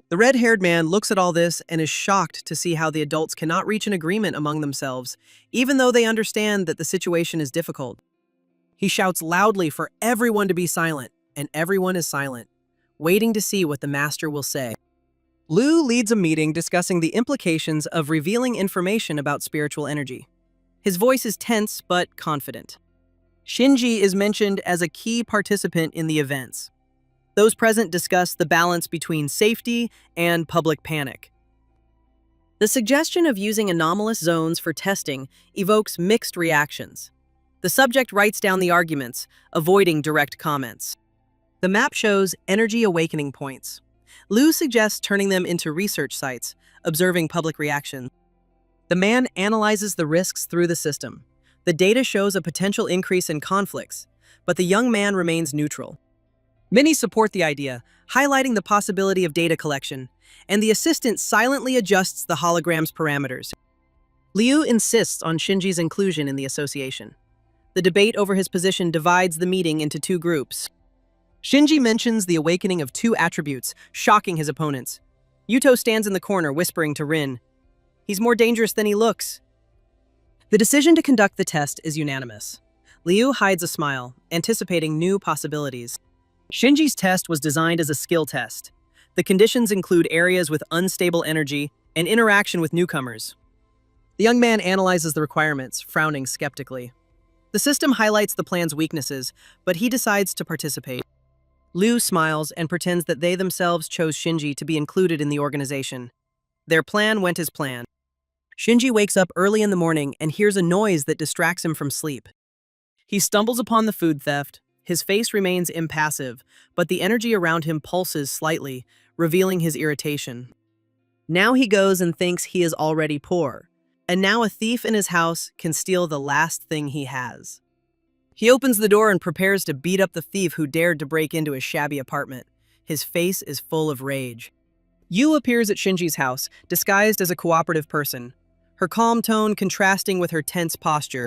The red-haired man looks at all this and is shocked to see how the adults cannot reach an agreement among themselves, even though they understand that the situation is difficult. He shouts loudly for everyone to be silent, and everyone is silent, waiting to see what the master will say. Liu leads a meeting discussing the implications of revealing information about spiritual energy. His voice is tense but confident. Shinji is mentioned as a key participant in the events. Those present discuss the balance between safety and public panic. The suggestion of using anomalous zones for testing evokes mixed reactions. The subject writes down the arguments, avoiding direct comments. The map shows energy awakening points. Liu suggests turning them into research sites, observing public reaction. The man analyzes the risks through the system. The data shows a potential increase in conflicts, but the young man remains neutral. Many support the idea, highlighting the possibility of data collection, and the assistant silently adjusts the hologram's parameters. Liu insists on Shinji's inclusion in the association. The debate over his position divides the meeting into two groups. Shinji mentions the awakening of two attributes, shocking his opponents. Yuto stands in the corner, whispering to Rin, "He's more dangerous than he looks." The decision to conduct the test is unanimous. Liu hides a smile, anticipating new possibilities. Shinji's test was designed as a skill test. The conditions include areas with unstable energy and interaction with newcomers. The young man analyzes the requirements, frowning skeptically. The system highlights the plan's weaknesses, but he decides to participate. Liu smiles and pretends that they themselves chose Shinji to be included in the organization. Their plan went as planned. Shinji wakes up early in the morning and hears a noise that distracts him from sleep. He stumbles upon the food theft. His face remains impassive, but the energy around him pulses slightly, revealing his irritation. Now he goes and thinks he is already poor, and now a thief in his house can steal the last thing he has. He opens the door and prepares to beat up the thief who dared to break into his shabby apartment. His face is full of rage. Yu appears at Shinji's house, disguised as a cooperative person, her calm tone contrasting with her tense posture.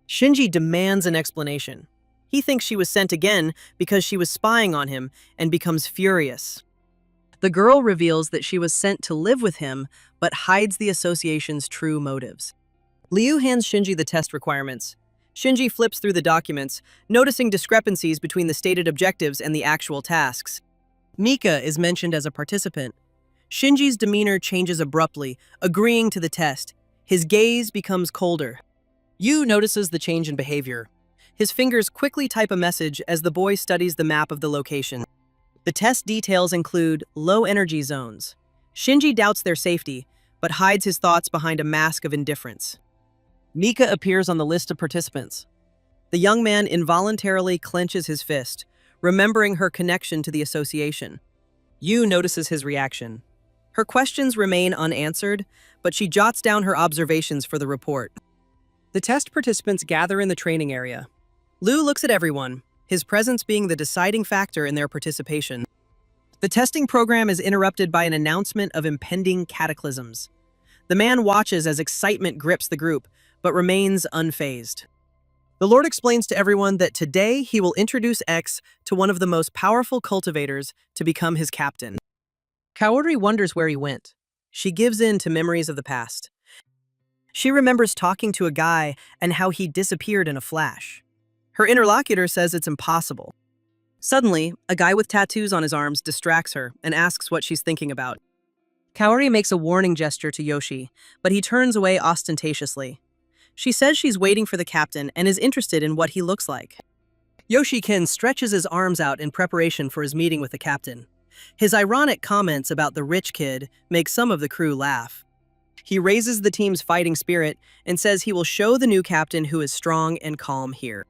Shinji demands an explanation. He thinks she was sent again because she was spying on him and becomes furious. The girl reveals that she was sent to live with him, but hides the association's true motives. Liu hands Shinji the test requirements. Shinji flips through the documents, noticing discrepancies between the stated objectives and the actual tasks. Mika is mentioned as a participant. Shinji's demeanor changes abruptly, agreeing to the test. His gaze becomes colder. Yu notices the change in behavior. His fingers quickly type a message as the boy studies the map of the location. The test details include low energy zones. Shinji doubts their safety, but hides his thoughts behind a mask of indifference. Mika appears on the list of participants. The young man involuntarily clenches his fist, remembering her connection to the association. Yu notices his reaction. Her questions remain unanswered, but she jots down her observations for the report. The test participants gather in the training area. Liu looks at everyone, his presence being the deciding factor in their participation. The testing program is interrupted by an announcement of impending cataclysms. The man watches as excitement grips the group, but remains unfazed. The Lord explains to everyone that today he will introduce X to one of the most powerful cultivators to become his captain. Kaori wonders where he went. She gives in to memories of the past. She remembers talking to a guy and how he disappeared in a flash. Her interlocutor says it's impossible. Suddenly, a guy with tattoos on his arms distracts her and asks what she's thinking about. Kaori makes a warning gesture to Yoshi, but he turns away ostentatiously. She says she's waiting for the captain and is interested in what he looks like. Yoshi-kin stretches his arms out in preparation for his meeting with the captain. His ironic comments about the rich kid make some of the crew laugh. He raises the team's fighting spirit and says he will show the new captain who is strong and calm here.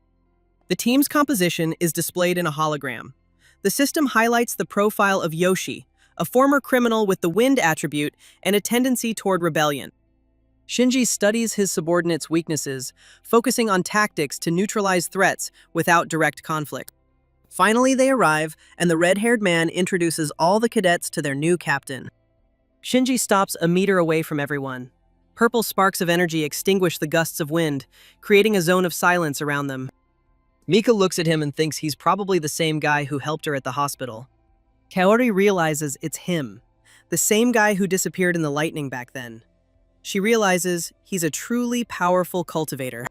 The team's composition is displayed in a hologram. The system highlights the profile of Yoshi, a former criminal with the wind attribute and a tendency toward rebellion. Shinji studies his subordinates' weaknesses, focusing on tactics to neutralize threats without direct conflict. Finally, they arrive, and the red-haired man introduces all the cadets to their new captain. Shinji stops a meter away from everyone. Purple sparks of energy extinguish the gusts of wind, creating a zone of silence around them. Mika looks at him and thinks he's probably the same guy who helped her at the hospital. Kaori realizes it's him, the same guy who disappeared in the lightning back then. She realizes he's a truly powerful cultivator.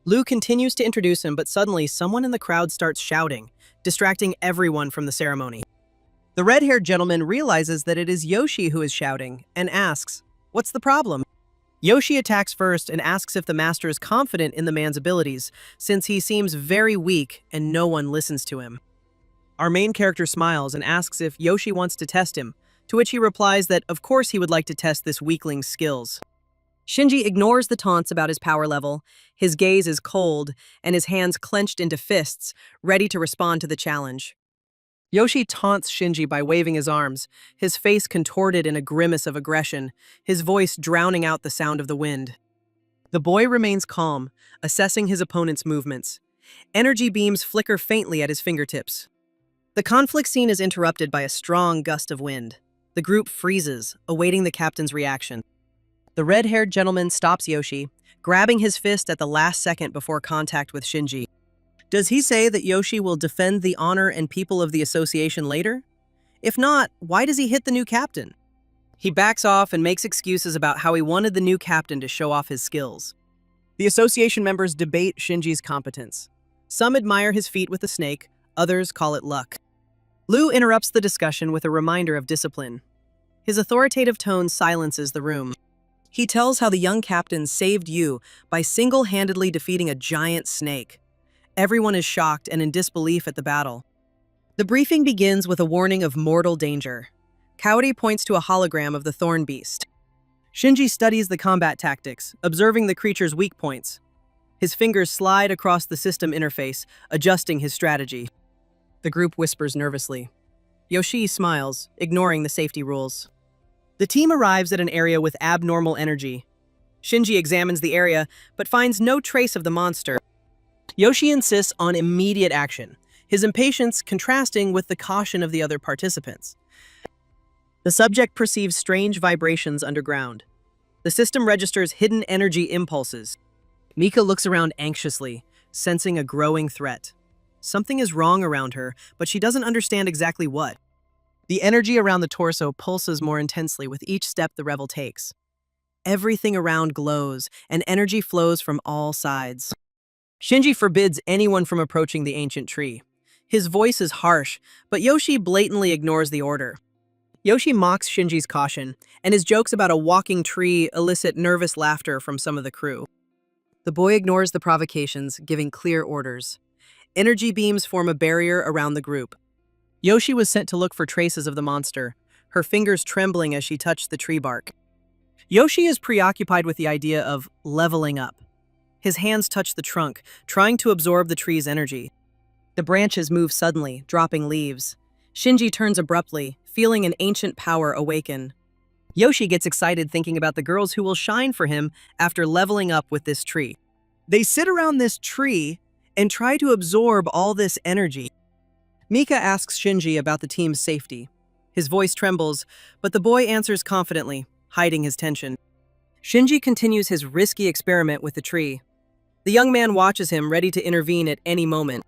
Lu continues to introduce him, but suddenly someone in the crowd starts shouting, distracting everyone from the ceremony. The red-haired gentleman realizes that it is Yoshi who is shouting and asks, "What's the problem?" Yoshi attacks first and asks if the master is confident in the man's abilities, since he seems very weak and no one listens to him. Our main character smiles and asks if Yoshi wants to test him, to which he replies that of course he would like to test this weakling's skills. Shinji ignores the taunts about his power level. His gaze is cold, and his hands clenched into fists, ready to respond to the challenge. Yoshi taunts Shinji by waving his arms, his face contorted in a grimace of aggression, his voice drowning out the sound of the wind. The boy remains calm, assessing his opponent's movements. Energy beams flicker faintly at his fingertips. The conflict scene is interrupted by a strong gust of wind. The group freezes, awaiting the captain's reaction. The red-haired gentleman stops Yoshi, grabbing his fist at the last second before contact with Shinji. Does he say that Yoshi will defend the honor and people of the association later? If not, why does he hit the new captain? He backs off and makes excuses about how he wanted the new captain to show off his skills. The association members debate Shinji's competence. Some admire his feat with the snake, others call it luck. Lu interrupts the discussion with a reminder of discipline. His authoritative tone silences the room. He tells how the young captain saved Yu by single-handedly defeating a giant snake. Everyone is shocked and in disbelief at the battle. The briefing begins with a warning of mortal danger. Kaori points to a hologram of the thorn beast. Shinji studies the combat tactics, observing the creature's weak points. His fingers slide across the system interface, adjusting his strategy. The group whispers nervously. Yoshi smiles, ignoring the safety rules. The team arrives at an area with abnormal energy. Shinji examines the area, but finds no trace of the monster. Yoshi insists on immediate action, his impatience contrasting with the caution of the other participants. The subject perceives strange vibrations underground. The system registers hidden energy impulses. Mika looks around anxiously, sensing a growing threat. Something is wrong around her, but she doesn't understand exactly what. The energy around the torso pulses more intensely with each step the rebel takes. Everything around glows, and energy flows from all sides. Shinji forbids anyone from approaching the ancient tree. His voice is harsh, but Yoshi blatantly ignores the order. Yoshi mocks Shinji's caution, and his jokes about a walking tree elicit nervous laughter from some of the crew. The boy ignores the provocations, giving clear orders. Energy beams form a barrier around the group. Yoshi was sent to look for traces of the monster, her fingers trembling as she touched the tree bark. Yoshi is preoccupied with the idea of leveling up. His hands touch the trunk, trying to absorb the tree's energy. The branches move suddenly, dropping leaves. Shinji turns abruptly, feeling an ancient power awaken. Yoshi gets excited thinking about the girls who will shine for him after leveling up with this tree. They sit around this tree and try to absorb all this energy. Mika asks Shinji about the team's safety. His voice trembles, but the boy answers confidently, hiding his tension. Shinji continues his risky experiment with the tree. The young man watches him, ready to intervene at any moment.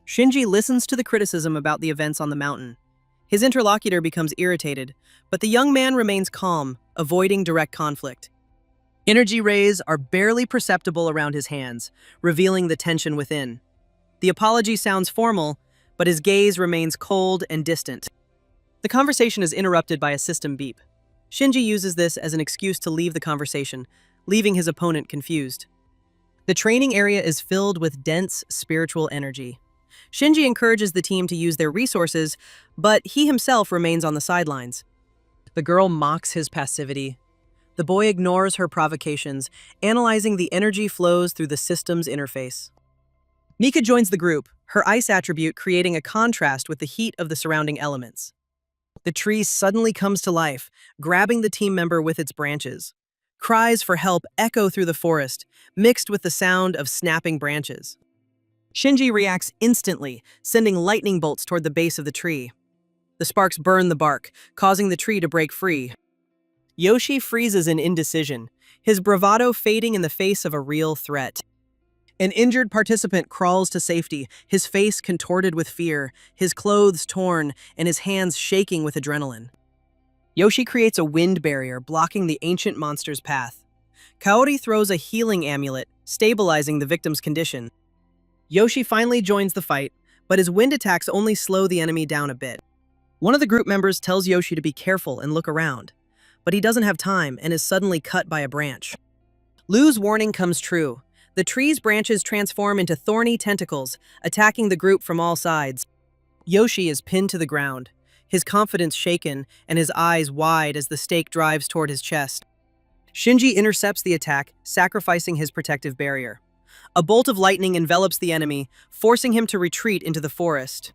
Shinji listens to the criticism about the events on the mountain. His interlocutor becomes irritated, but the young man remains calm, avoiding direct conflict. Energy rays are barely perceptible around his hands, revealing the tension within. The apology sounds formal, but his gaze remains cold and distant. The conversation is interrupted by a system beep. Shinji uses this as an excuse to leave the conversation, leaving his opponent confused. The training area is filled with dense spiritual energy. Shinji encourages the team to use their resources, but he himself remains on the sidelines. The girl mocks his passivity. The boy ignores her provocations, analyzing the energy flows through the system's interface. Mika joins the group, her ice attribute creating a contrast with the heat of the surrounding elements. The tree suddenly comes to life, grabbing the team member with its branches. Cries for help echo through the forest, mixed with the sound of snapping branches. Shinji reacts instantly, sending lightning bolts toward the base of the tree. The sparks burn the bark, causing the tree to break free. Yoshi freezes in indecision, his bravado fading in the face of a real threat. An injured participant crawls to safety, his face contorted with fear, his clothes torn, and his hands shaking with adrenaline. Yoshi creates a wind barrier, blocking the ancient monster's path. Kaori throws a healing amulet, stabilizing the victim's condition. Yoshi finally joins the fight, but his wind attacks only slow the enemy down a bit. One of the group members tells Yoshi to be careful and look around, but he doesn't have time and is suddenly cut by a branch. Lu's warning comes true. The tree's branches transform into thorny tentacles, attacking the group from all sides. Yoshi is pinned to the ground, his confidence shaken and his eyes wide as the stake drives toward his chest. Shinji intercepts the attack, sacrificing his protective barrier. A bolt of lightning envelops the enemy, forcing him to retreat into the forest.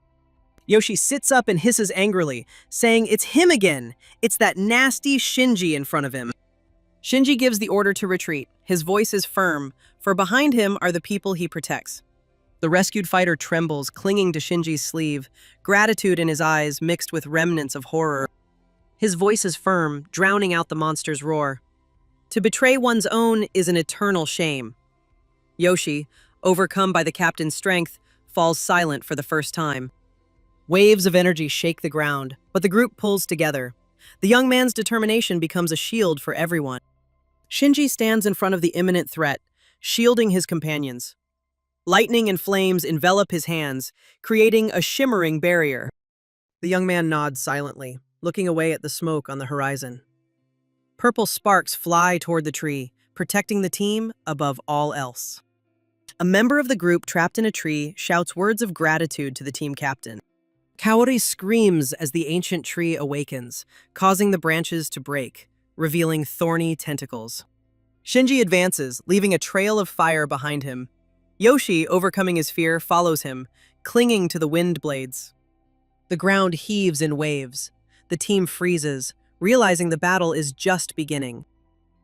Yoshi sits up and hisses angrily, saying it's him again. It's that nasty Shinji in front of him. Shinji gives the order to retreat. His voice is firm, for behind him are the people he protects. The rescued fighter trembles, clinging to Shinji's sleeve, gratitude in his eyes mixed with remnants of horror. His voice is firm, drowning out the monster's roar. To betray one's own is an eternal shame. Yoshi, overcome by the captain's strength, falls silent for the first time. Waves of energy shake the ground, but the group pulls together. The young man's determination becomes a shield for everyone. Shinji stands in front of the imminent threat, shielding his companions. Lightning and flames envelop his hands, creating a shimmering barrier. The young man nods silently, looking away at the smoke on the horizon. Purple sparks fly toward the tree, protecting the team above all else. A member of the group trapped in a tree shouts words of gratitude to the team captain. Kaori screams as the ancient tree awakens, causing the branches to break, revealing thorny tentacles. Shinji advances, leaving a trail of fire behind him. Yoshi, overcoming his fear, follows him, clinging to the wind blades. The ground heaves in waves. The team freezes, realizing the battle is just beginning.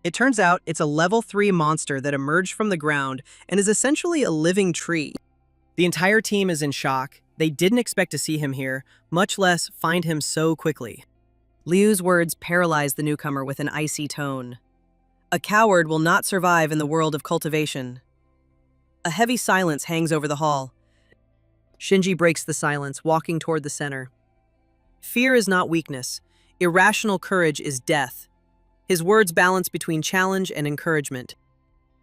It turns out it's a level 3 monster that emerged from the ground and is essentially a living tree. The entire team is in shock. They didn't expect to see him here, much less find him so quickly. Liu's words paralyze the newcomer with an icy tone. A coward will not survive in the world of cultivation. A heavy silence hangs over the hall. Shinji breaks the silence, walking toward the center. Fear is not weakness. Irrational courage is death. His words balance between challenge and encouragement.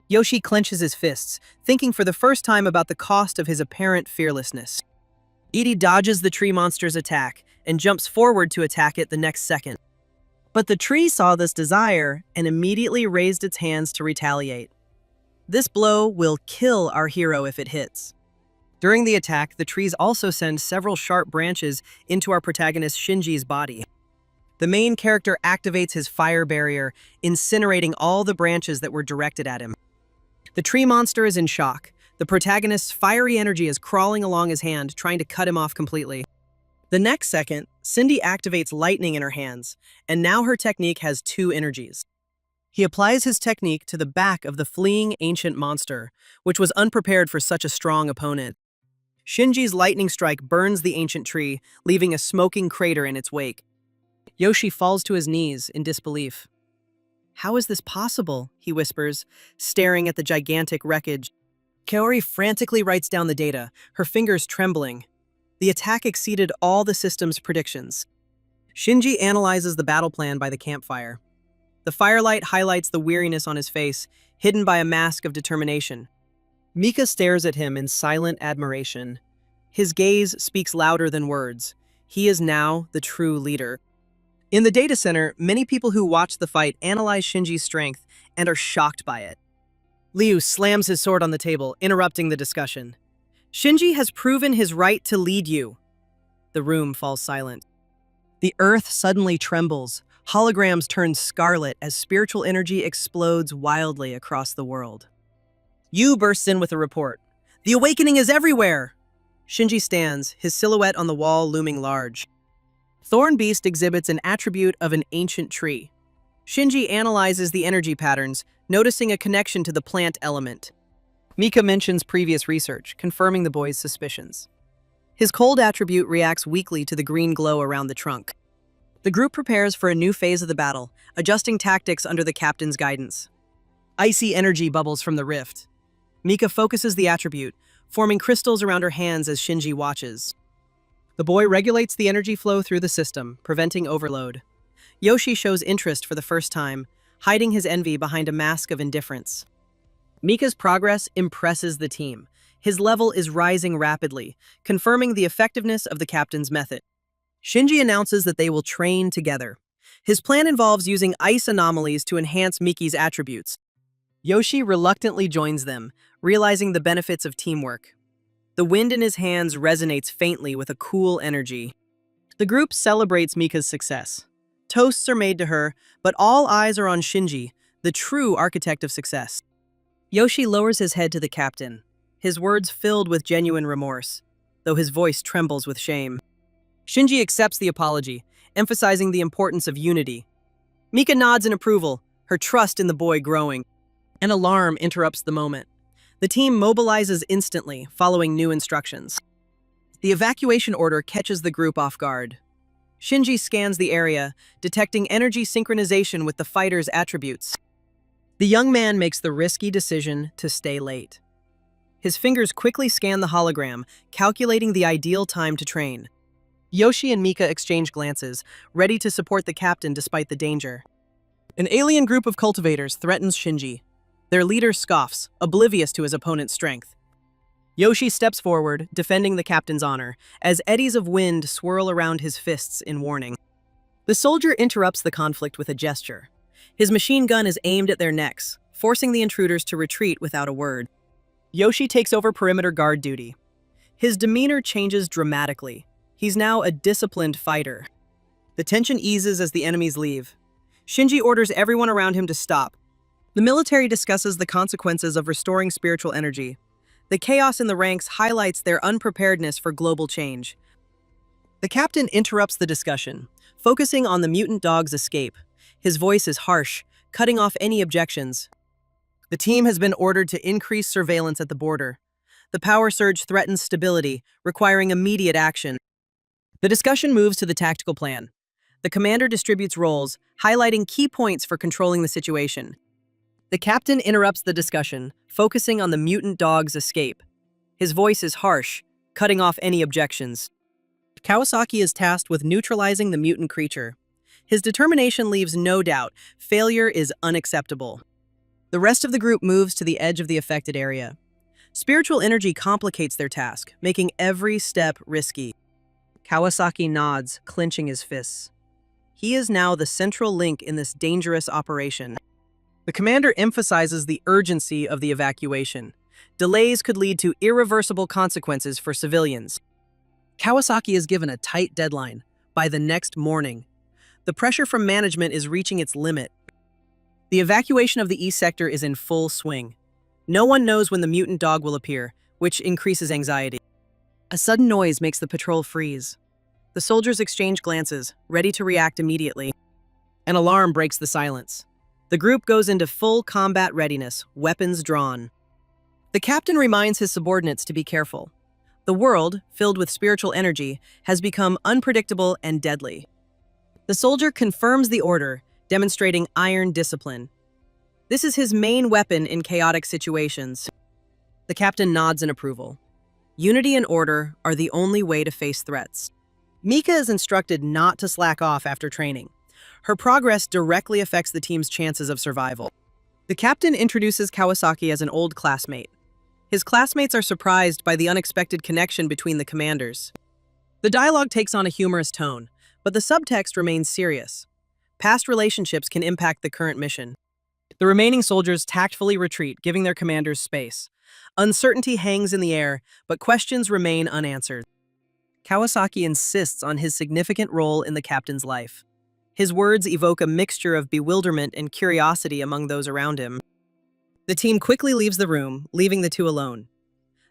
Yoshi clenches his fists, thinking for the first time about the cost of his apparent fearlessness. Edie dodges the tree monster's attack and jumps forward to attack it the next second. But the tree saw this desire and immediately raised its hands to retaliate. This blow will kill our hero if it hits. During the attack, the trees also send several sharp branches into our protagonist Shinji's body. The main character activates his fire barrier, incinerating all the branches that were directed at him. The tree monster is in shock. The protagonist's fiery energy is crawling along his hand, trying to cut him off completely. The next second, Cindy activates lightning in her hands, and now her technique has 2 energies. He applies his technique to the back of the fleeing ancient monster, which was unprepared for such a strong opponent. Shinji's lightning strike burns the ancient tree, leaving a smoking crater in its wake. Yoshi falls to his knees in disbelief. "How is this possible?" he whispers, staring at the gigantic wreckage. Kaori frantically writes down the data, her fingers trembling. The attack exceeded all the system's predictions. Shinji analyzes the battle plan by the campfire. The firelight highlights the weariness on his face, hidden by a mask of determination. Mika stares at him in silent admiration. His gaze speaks louder than words. He is now the true leader. In the data center, many people who watch the fight analyze Shinji's strength and are shocked by it. Liu slams his sword on the table, interrupting the discussion. "Shinji has proven his right to lead you." The room falls silent. The earth suddenly trembles. Holograms turn scarlet as spiritual energy explodes wildly across the world. Yu bursts in with a report. "The awakening is everywhere!" Shinji stands, his silhouette on the wall looming large. Thorn Beast exhibits an attribute of an ancient tree. Shinji analyzes the energy patterns, noticing a connection to the plant element. Mika mentions previous research, confirming the boy's suspicions. His cold attribute reacts weakly to the green glow around the trunk. The group prepares for a new phase of the battle, adjusting tactics under the captain's guidance. Icy energy bubbles from the rift. Mika focuses the attribute, forming crystals around her hands as Shinji watches. The boy regulates the energy flow through the system, preventing overload. Yoshi shows interest for the first time, hiding his envy behind a mask of indifference. Mika's progress impresses the team. His level is rising rapidly, confirming the effectiveness of the captain's method. Shinji announces that they will train together. His plan involves using ice anomalies to enhance Miki's attributes. Yoshi reluctantly joins them, realizing the benefits of teamwork. The wind in his hands resonates faintly with a cool energy. The group celebrates Mika's success. Toasts are made to her, but all eyes are on Shinji, the true architect of success. Yoshi lowers his head to the captain, his words filled with genuine remorse, though his voice trembles with shame. Shinji accepts the apology, emphasizing the importance of unity. Mika nods in approval, her trust in the boy growing. An alarm interrupts the moment. The team mobilizes instantly, following new instructions. The evacuation order catches the group off guard. Shinji scans the area, detecting energy synchronization with the fighter's attributes. The young man makes the risky decision to stay late. His fingers quickly scan the hologram, calculating the ideal time to train. Yoshi and Mika exchange glances, ready to support the captain despite the danger. An alien group of cultivators threatens Shinji. Their leader scoffs, oblivious to his opponent's strength. Yoshi steps forward, defending the captain's honor, as eddies of wind swirl around his fists in warning. The soldier interrupts the conflict with a gesture. His machine gun is aimed at their necks, forcing the intruders to retreat without a word. Yoshi takes over perimeter guard duty. His demeanor changes dramatically. He's now a disciplined fighter. The tension eases as the enemies leave. Shinji orders everyone around him to stop. The military discusses the consequences of restoring spiritual energy. The chaos in the ranks highlights their unpreparedness for global change. The captain interrupts the discussion, focusing on the mutant dog's escape. His voice is harsh, cutting off any objections. The team has been ordered to increase surveillance at the border. The power surge threatens stability, requiring immediate action. The discussion moves to the tactical plan. The commander distributes roles, highlighting key points for controlling the situation. The captain interrupts the discussion, focusing on the mutant dog's escape. His voice is harsh, cutting off any objections. Kawasaki is tasked with neutralizing the mutant creature. His determination leaves no doubt. Failure is unacceptable. The rest of the group moves to the edge of the affected area. Spiritual energy complicates their task, making every step risky. Kawasaki nods, clenching his fists. He is now the central link in this dangerous operation. The commander emphasizes the urgency of the evacuation. Delays could lead to irreversible consequences for civilians. Kawasaki is given a tight deadline, by the next morning. The pressure from management is reaching its limit. The evacuation of the East sector is in full swing. No one knows when the mutant dog will appear, which increases anxiety. A sudden noise makes the patrol freeze. The soldiers exchange glances, ready to react immediately. An alarm breaks the silence. The group goes into full combat readiness, weapons drawn. The captain reminds his subordinates to be careful. The world, filled with spiritual energy, has become unpredictable and deadly. The soldier confirms the order, demonstrating iron discipline. This is his main weapon in chaotic situations. The captain nods in approval. Unity and order are the only way to face threats. Mika is instructed not to slack off after training. Her progress directly affects the team's chances of survival. The captain introduces Kawasaki as an old classmate. His classmates are surprised by the unexpected connection between the commanders. The dialogue takes on a humorous tone, but the subtext remains serious. Past relationships can impact the current mission. The remaining soldiers tactfully retreat, giving their commanders space. Uncertainty hangs in the air, but questions remain unanswered. Kawasaki insists on his significant role in the captain's life. His words evoke a mixture of bewilderment and curiosity among those around him. The team quickly leaves the room, leaving the two alone.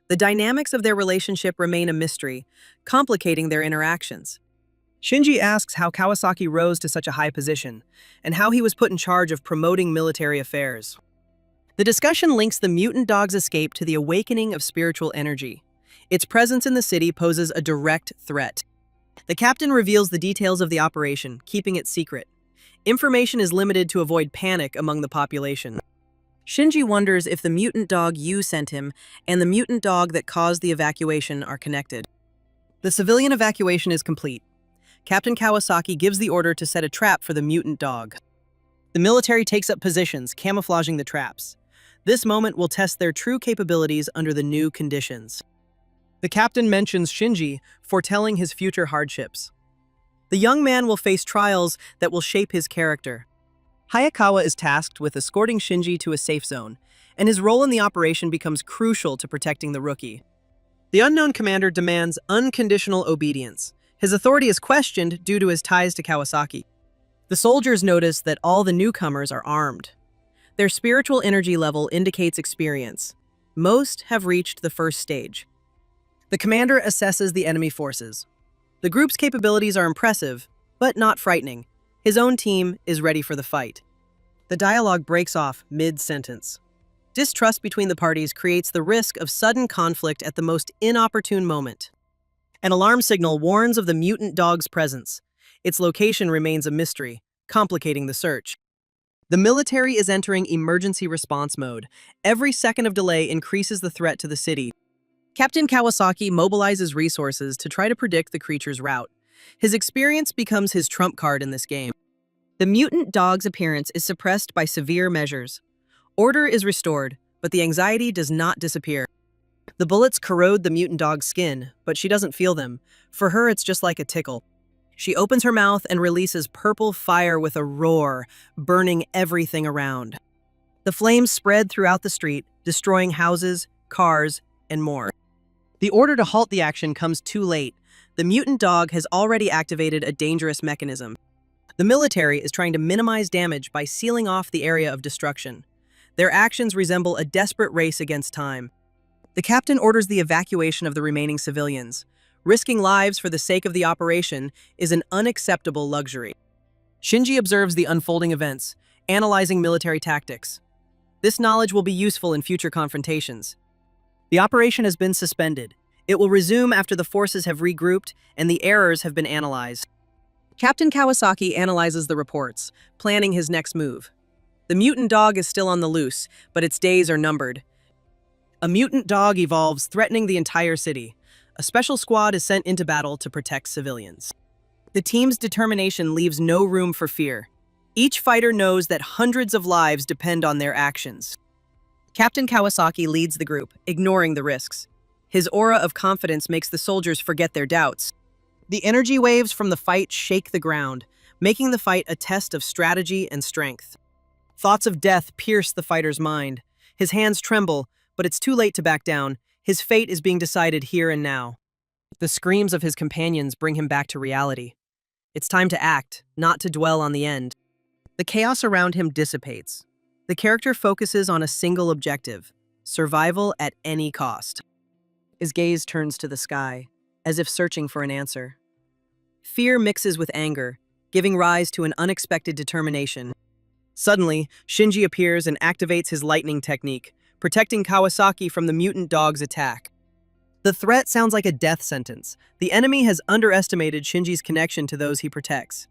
The dynamics of their relationship remain a mystery, complicating their interactions. Shinji asks how Kawasaki rose to such a high position, and how he was put in charge of promoting military affairs. The discussion links the mutant dog's escape to the awakening of spiritual energy. Its presence in the city poses a direct threat. The captain reveals the details of the operation, keeping it secret. Information is limited to avoid panic among the population. Shinji wonders if the mutant dog Yu sent him and the mutant dog that caused the evacuation are connected. The civilian evacuation is complete. Captain Kawasaki gives the order to set a trap for the mutant dog. The military takes up positions, camouflaging the traps. This moment will test their true capabilities under the new conditions. The captain mentions Shinji, foretelling his future hardships. The young man will face trials that will shape his character. Hayakawa is tasked with escorting Shinji to a safe zone, and his role in the operation becomes crucial to protecting the rookie. The unknown commander demands unconditional obedience. His authority is questioned due to his ties to Kawasaki. The soldiers notice that all the newcomers are armed. Their spiritual energy level indicates experience. Most have reached the first stage. The commander assesses the enemy forces. The group's capabilities are impressive, but not frightening. His own team is ready for the fight. The dialogue breaks off mid-sentence. Distrust between the parties creates the risk of sudden conflict at the most inopportune moment. An alarm signal warns of the mutant dog's presence. Its location remains a mystery, complicating the search. The military is entering emergency response mode. Every second of delay increases the threat to the city. Captain Kawasaki mobilizes resources to try to predict the creature's route. His experience becomes his trump card in this game. The mutant dog's appearance is suppressed by severe measures. Order is restored, but the anxiety does not disappear. The bullets corrode the mutant dog's skin, but she doesn't feel them. For her, it's just like a tickle. She opens her mouth and releases purple fire with a roar, burning everything around. The flames spread throughout the street, destroying houses, cars, and more. The order to halt the action comes too late. The mutant dog has already activated a dangerous mechanism. The military is trying to minimize damage by sealing off the area of destruction. Their actions resemble a desperate race against time. The captain orders the evacuation of the remaining civilians. Risking lives for the sake of the operation is an unacceptable luxury. Shinji observes the unfolding events, analyzing military tactics. This knowledge will be useful in future confrontations. The operation has been suspended. It will resume after the forces have regrouped and the errors have been analyzed. Captain Kawasaki analyzes the reports, planning his next move. The mutant dog is still on the loose, but its days are numbered. A mutant dog evolves, threatening the entire city. A special squad is sent into battle to protect civilians. The team's determination leaves no room for fear. Each fighter knows that hundreds of lives depend on their actions. Captain Kawasaki leads the group, ignoring the risks. His aura of confidence makes the soldiers forget their doubts. The energy waves from the fight shake the ground, making the fight a test of strategy and strength. Thoughts of death pierce the fighter's mind. His hands tremble, but it's too late to back down. His fate is being decided here and now. The screams of his companions bring him back to reality. It's time to act, not to dwell on the end. The chaos around him dissipates. The character focuses on a single objective: survival at any cost. His gaze turns to the sky, as if searching for an answer. Fear mixes with anger, giving rise to an unexpected determination. Suddenly, Shinji appears and activates his lightning technique, protecting Kawasaki from the mutant dog's attack. The threat sounds like a death sentence. The enemy has underestimated Shinji's connection to those he protects.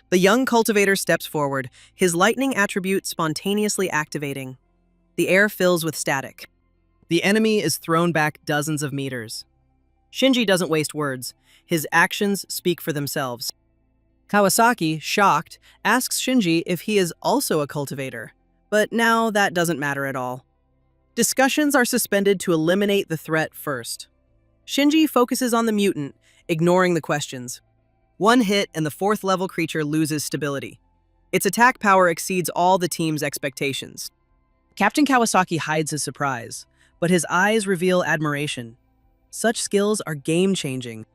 The young cultivator steps forward, his lightning attribute spontaneously activating. The air fills with static. The enemy is thrown back dozens of meters. Shinji doesn't waste words. His actions speak for themselves. Kawasaki, shocked, asks Shinji if he is also a cultivator, but now that doesn't matter at all. Discussions are suspended to eliminate the threat first. Shinji focuses on the mutant, ignoring the questions. One hit and the 4th level creature loses stability. Its attack power exceeds all the team's expectations. Captain Kawasaki hides his surprise, but his eyes reveal admiration. Such skills are game-changing.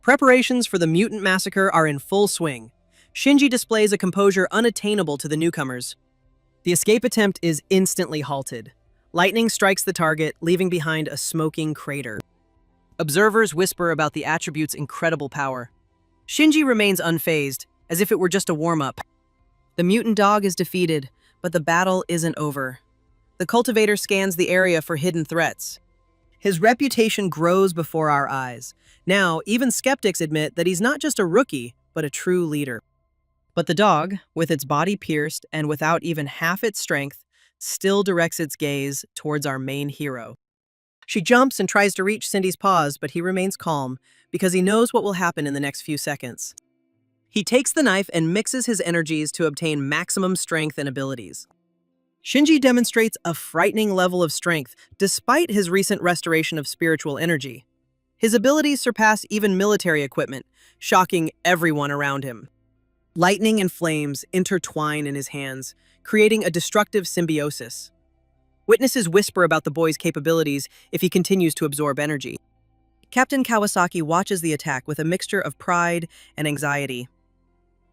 Preparations for the mutant massacre are in full swing. Shinji displays a composure unattainable to the newcomers. The escape attempt is instantly halted. Lightning strikes the target, leaving behind a smoking crater. Observers whisper about the attribute's incredible power. Shinji remains unfazed, as if it were just a warm-up. The mutant dog is defeated, but the battle isn't over. The cultivator scans the area for hidden threats. His reputation grows before our eyes. Now, even skeptics admit that he's not just a rookie, but a true leader. But the dog, with its body pierced and without even half its strength, still directs its gaze towards our main hero. She jumps and tries to reach Cindy's paws, but he remains calm because he knows what will happen in the next few seconds. He takes the knife and mixes his energies to obtain maximum strength and abilities. Shinji demonstrates a frightening level of strength despite his recent restoration of spiritual energy. His abilities surpass even military equipment, shocking everyone around him. Lightning and flames intertwine in his hands, creating a destructive symbiosis. Witnesses whisper about the boy's capabilities if he continues to absorb energy. Captain Kawasaki watches the attack with a mixture of pride and anxiety.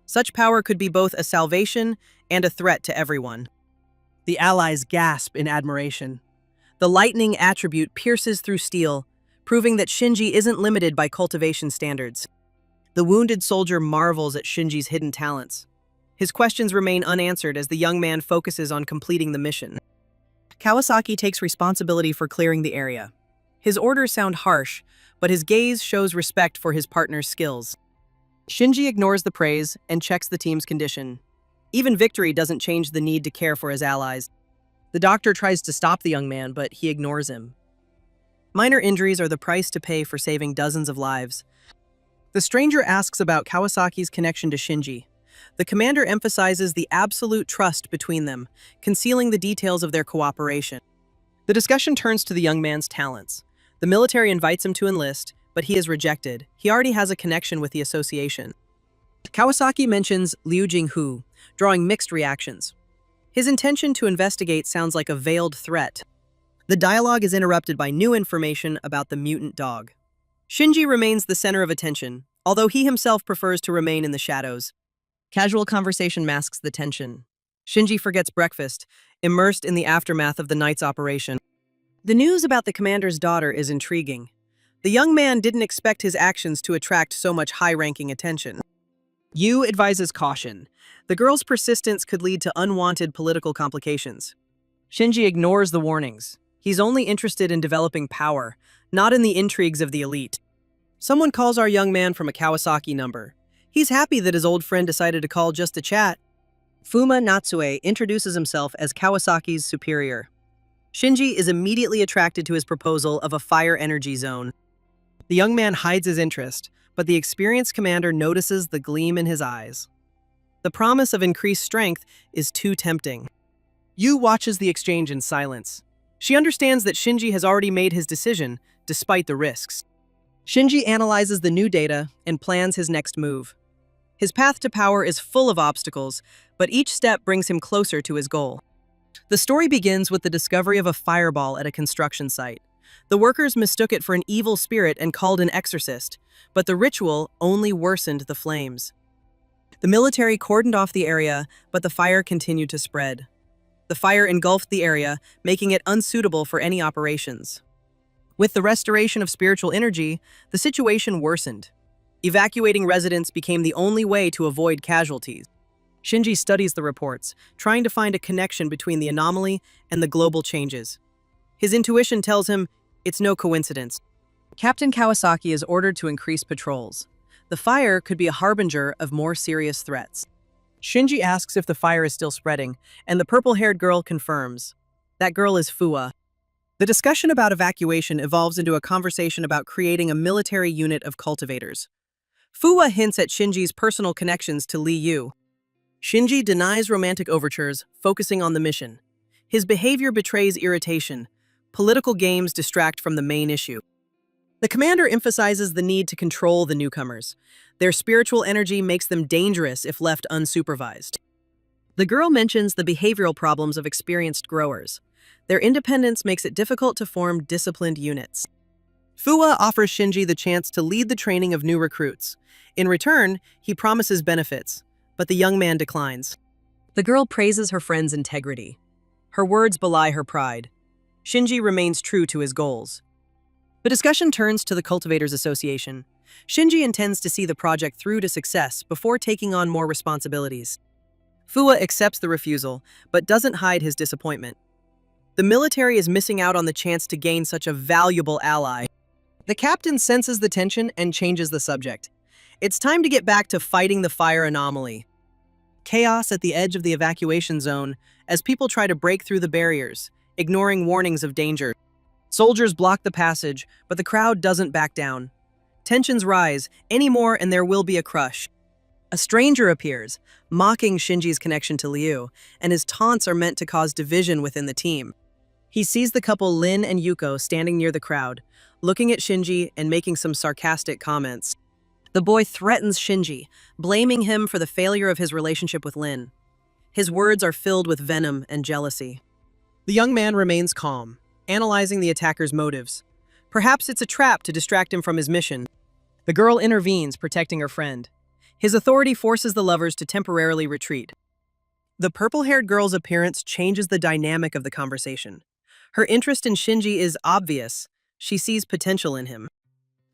Such power could be both a salvation and a threat to everyone. The allies gasp in admiration. The lightning attribute pierces through steel, proving that Shinji isn't limited by cultivation standards. The wounded soldier marvels at Shinji's hidden talents. His questions remain unanswered as the young man focuses on completing the mission. Kawasaki takes responsibility for clearing the area. His orders sound harsh, but his gaze shows respect for his partner's skills. Shinji ignores the praise and checks the team's condition. Even victory doesn't change the need to care for his allies. The doctor tries to stop the young man, but he ignores him. Minor injuries are the price to pay for saving dozens of lives. The stranger asks about Kawasaki's connection to Shinji. The commander emphasizes the absolute trust between them, concealing the details of their cooperation. The discussion turns to the young man's talents. The military invites him to enlist, but he is rejected. He already has a connection with the association. Kawasaki mentions Liu Jinghu, drawing mixed reactions. His intention to investigate sounds like a veiled threat. The dialogue is interrupted by new information about the mutant dog. Shinji remains the center of attention, although he himself prefers to remain in the shadows. Casual conversation masks the tension. Shinji forgets breakfast, immersed in the aftermath of the night's operation. The news about the commander's daughter is intriguing. The young man didn't expect his actions to attract so much high-ranking attention. Yu advises caution. The girl's persistence could lead to unwanted political complications. Shinji ignores the warnings. He's only interested in developing power, not in the intrigues of the elite. Someone calls our young man from a Kawasaki number. He's happy that his old friend decided to call just to chat. Fuma Natsue introduces himself as Kawasaki's superior. Shinji is immediately attracted to his proposal of a fire energy zone. The young man hides his interest, but the experienced commander notices the gleam in his eyes. The promise of increased strength is too tempting. Yu watches the exchange in silence. She understands that Shinji has already made his decision, despite the risks. Shinji analyzes the new data and plans his next move. His path to power is full of obstacles, but each step brings him closer to his goal. The story begins with the discovery of a fireball at a construction site. The workers mistook it for an evil spirit and called an exorcist, but the ritual only worsened the flames. The military cordoned off the area, but the fire continued to spread. The fire engulfed the area, making it unsuitable for any operations. With the restoration of spiritual energy, the situation worsened. Evacuating residents became the only way to avoid casualties. Shinji studies the reports, trying to find a connection between the anomaly and the global changes. His intuition tells him it's no coincidence. Captain Kawasaki is ordered to increase patrols. The fire could be a harbinger of more serious threats. Shinji asks if the fire is still spreading, and the purple-haired girl confirms. That girl is Fua. The discussion about evacuation evolves into a conversation about creating a military unit of cultivators. Fua hints at Shinji's personal connections to Li Yu. Shinji denies romantic overtures, focusing on the mission. His behavior betrays irritation. Political games distract from the main issue. The commander emphasizes the need to control the newcomers. Their spiritual energy makes them dangerous if left unsupervised. The girl mentions the behavioral problems of experienced growers. Their independence makes it difficult to form disciplined units. Fua offers Shinji the chance to lead the training of new recruits. In return, he promises benefits, but the young man declines. The girl praises her friend's integrity. Her words belie her pride. Shinji remains true to his goals. The discussion turns to the Cultivators Association. Shinji intends to see the project through to success before taking on more responsibilities. Fua accepts the refusal, but doesn't hide his disappointment. The military is missing out on the chance to gain such a valuable ally. The captain senses the tension and changes the subject. It's time to get back to fighting the fire anomaly. Chaos at the edge of the evacuation zone as people try to break through the barriers, ignoring warnings of danger. Soldiers block the passage, but the crowd doesn't back down. Tensions rise, any more and there will be a crush. A stranger appears, mocking Shinji's connection to Liu, and his taunts are meant to cause division within the team. He sees the couple Lin and Yuko standing near the crowd, looking at Shinji and making some sarcastic comments. The boy threatens Shinji, blaming him for the failure of his relationship with Lin. His words are filled with venom and jealousy. The young man remains calm, analyzing the attacker's motives. Perhaps it's a trap to distract him from his mission. The girl intervenes, protecting her friend. His authority forces the lovers to temporarily retreat. The purple-haired girl's appearance changes the dynamic of the conversation. Her interest in Shinji is obvious. She sees potential in him.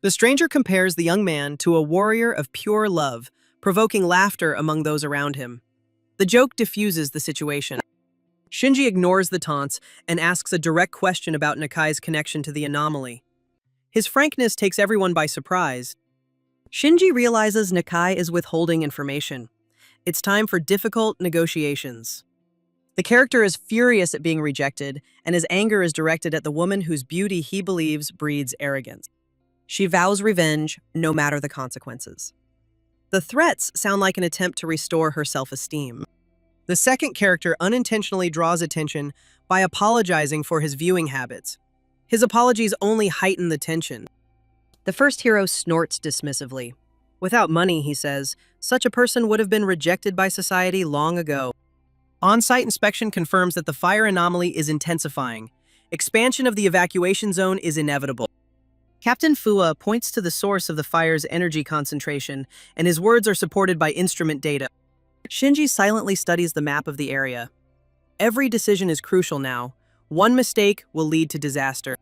The stranger compares the young man to a warrior of pure love, provoking laughter among those around him. The joke diffuses the situation. Shinji ignores the taunts and asks a direct question about Nakai's connection to the anomaly. His frankness takes everyone by surprise. Shinji realizes Nakai is withholding information. It's time for difficult negotiations. The character is furious at being rejected, and his anger is directed at the woman whose beauty he believes breeds arrogance. She vows revenge, no matter the consequences. The threats sound like an attempt to restore her self-esteem. The second character unintentionally draws attention by apologizing for his viewing habits. His apologies only heighten the tension. The first hero snorts dismissively. Without money, he says, such a person would have been rejected by society long ago. On-site inspection confirms that the fire anomaly is intensifying. Expansion of the evacuation zone is inevitable. Captain Fua points to the source of the fire's energy concentration, and his words are supported by instrument data. Shinji silently studies the map of the area. Every decision is crucial now. One mistake will lead to disaster.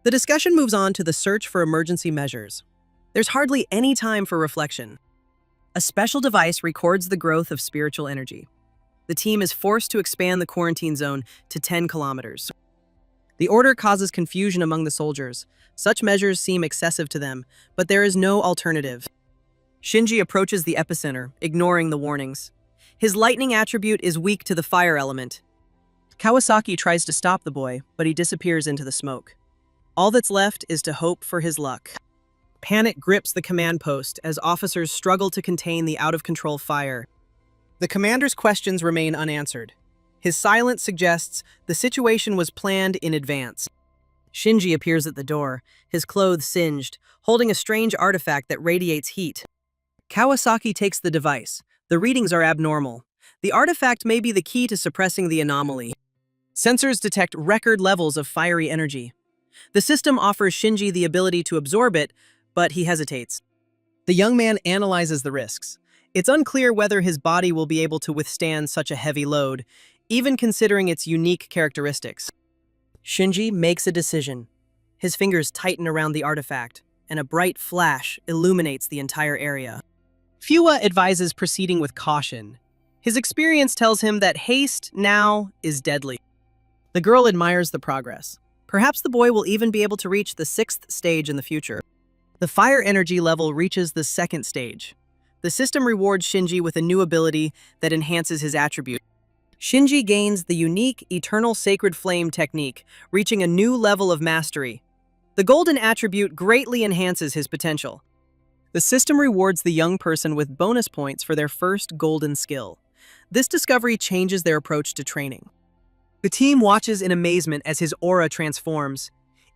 The discussion moves on to the search for emergency measures. There's hardly any time for reflection. A special device records the growth of spiritual energy. The team is forced to expand the quarantine zone to 10 kilometers. The order causes confusion among the soldiers. Such measures seem excessive to them, but there is no alternative. Shinji approaches the epicenter, ignoring the warnings. His lightning attribute is weak to the fire element. Kawasaki tries to stop the boy, but he disappears into the smoke. All that's left is to hope for his luck. Panic grips the command post as officers struggle to contain the out-of-control fire. The commander's questions remain unanswered. His silence suggests the situation was planned in advance. Shinji appears at the door, his clothes singed, holding a strange artifact that radiates heat. Kawasaki takes the device. The readings are abnormal. The artifact may be the key to suppressing the anomaly. Sensors detect record levels of fiery energy. The system offers Shinji the ability to absorb it, but he hesitates. The young man analyzes the risks. It's unclear whether his body will be able to withstand such a heavy load, even considering its unique characteristics. Shinji makes a decision. His fingers tighten around the artifact, and a bright flash illuminates the entire area. Fua advises proceeding with caution. His experience tells him that haste now is deadly. The girl admires the progress. Perhaps the boy will even be able to reach the 6th stage in the future. The fire energy level reaches the second stage. The system rewards Shinji with a new ability that enhances his attribute. Shinji gains the unique Eternal Sacred Flame technique, reaching a new level of mastery. The golden attribute greatly enhances his potential. The system rewards the young person with bonus points for their first golden skill. This discovery changes their approach to training. The team watches in amazement as his aura transforms.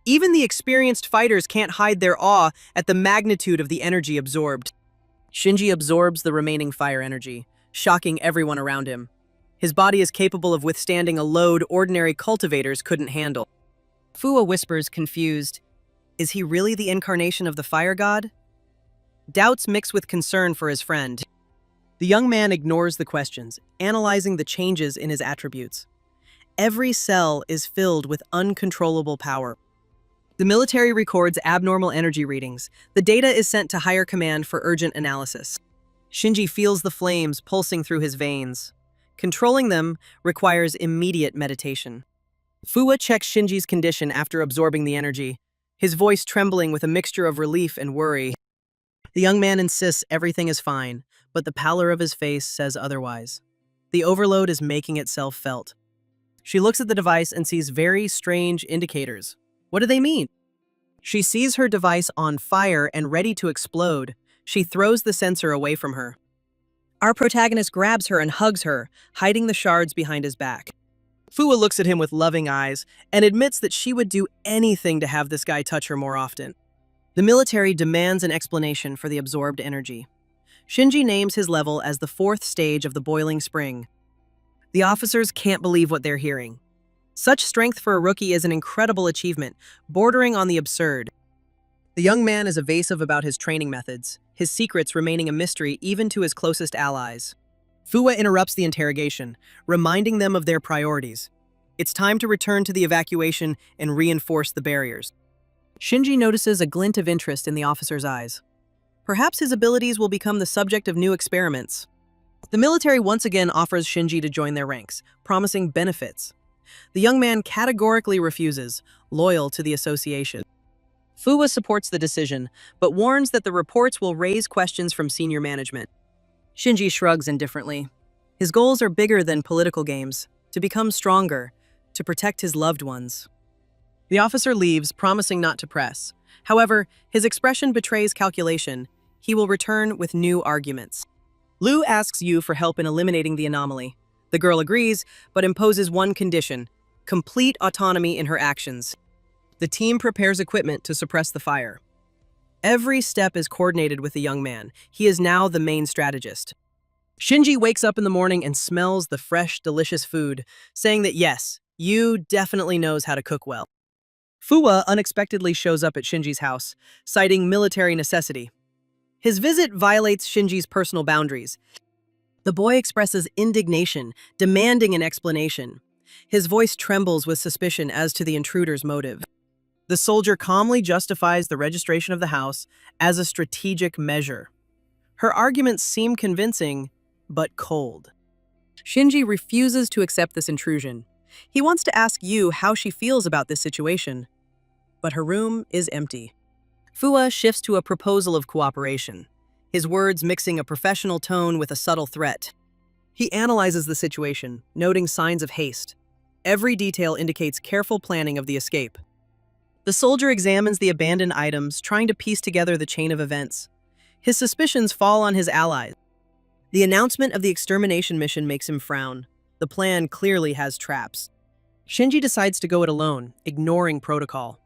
Even the experienced fighters can't hide their awe at the magnitude of the energy absorbed. Shinji absorbs the remaining fire energy, shocking everyone around him. His body is capable of withstanding a load ordinary cultivators couldn't handle. Fua whispers, confused, "Is he really the incarnation of the fire god?" Doubts mix with concern for his friend. The young man ignores the questions, analyzing the changes in his attributes. Every cell is filled with uncontrollable power. The military records abnormal energy readings. The data is sent to higher command for urgent analysis. Shinji feels the flames pulsing through his veins. Controlling them requires immediate meditation. Fua checks Shinji's condition after absorbing the energy, his voice trembling with a mixture of relief and worry. The young man insists everything is fine, but the pallor of his face says otherwise. The overload is making itself felt. She looks at the device and sees very strange indicators. What do they mean? She sees her device on fire and ready to explode. She throws the sensor away from her. Our protagonist grabs her and hugs her, hiding the shards behind his back. Fua looks at him with loving eyes and admits that she would do anything to have this guy touch her more often. The military demands an explanation for the absorbed energy. Shinji names his level as the 4th stage of the boiling spring. The officers can't believe what they're hearing. Such strength for a rookie is an incredible achievement, bordering on the absurd. The young man is evasive about his training methods, his secrets remaining a mystery even to his closest allies. Fua interrupts the interrogation, reminding them of their priorities. It's time to return to the evacuation and reinforce the barriers. Shinji notices a glint of interest in the officer's eyes. Perhaps his abilities will become the subject of new experiments. The military once again offers Shinji to join their ranks, promising benefits. The young man categorically refuses, loyal to the association. Fua supports the decision, but warns that the reports will raise questions from senior management. Shinji shrugs indifferently. His goals are bigger than political games, to become stronger, to protect his loved ones. The officer leaves, promising not to press. However, his expression betrays calculation. He will return with new arguments. Lu asks Yu for help in eliminating the anomaly. The girl agrees, but imposes one condition: complete autonomy in her actions. The team prepares equipment to suppress the fire. Every step is coordinated with the young man. He is now the main strategist. Shinji wakes up in the morning and smells the fresh, delicious food, saying that yes, Yu definitely knows how to cook well. Fua unexpectedly shows up at Shinji's house, citing military necessity. His visit violates Shinji's personal boundaries. The boy expresses indignation, demanding an explanation. His voice trembles with suspicion as to the intruder's motive. The soldier calmly justifies the registration of the house as a strategic measure. Her arguments seem convincing, but cold. Shinji refuses to accept this intrusion. He wants to ask Yu how she feels about this situation, but her room is empty. Fua shifts to a proposal of cooperation, his words mixing a professional tone with a subtle threat. He analyzes the situation, noting signs of haste. Every detail indicates careful planning of the escape. The soldier examines the abandoned items, trying to piece together the chain of events. His suspicions fall on his allies. The announcement of the extermination mission makes him frown. The plan clearly has traps. Shinji decides to go it alone, ignoring protocol.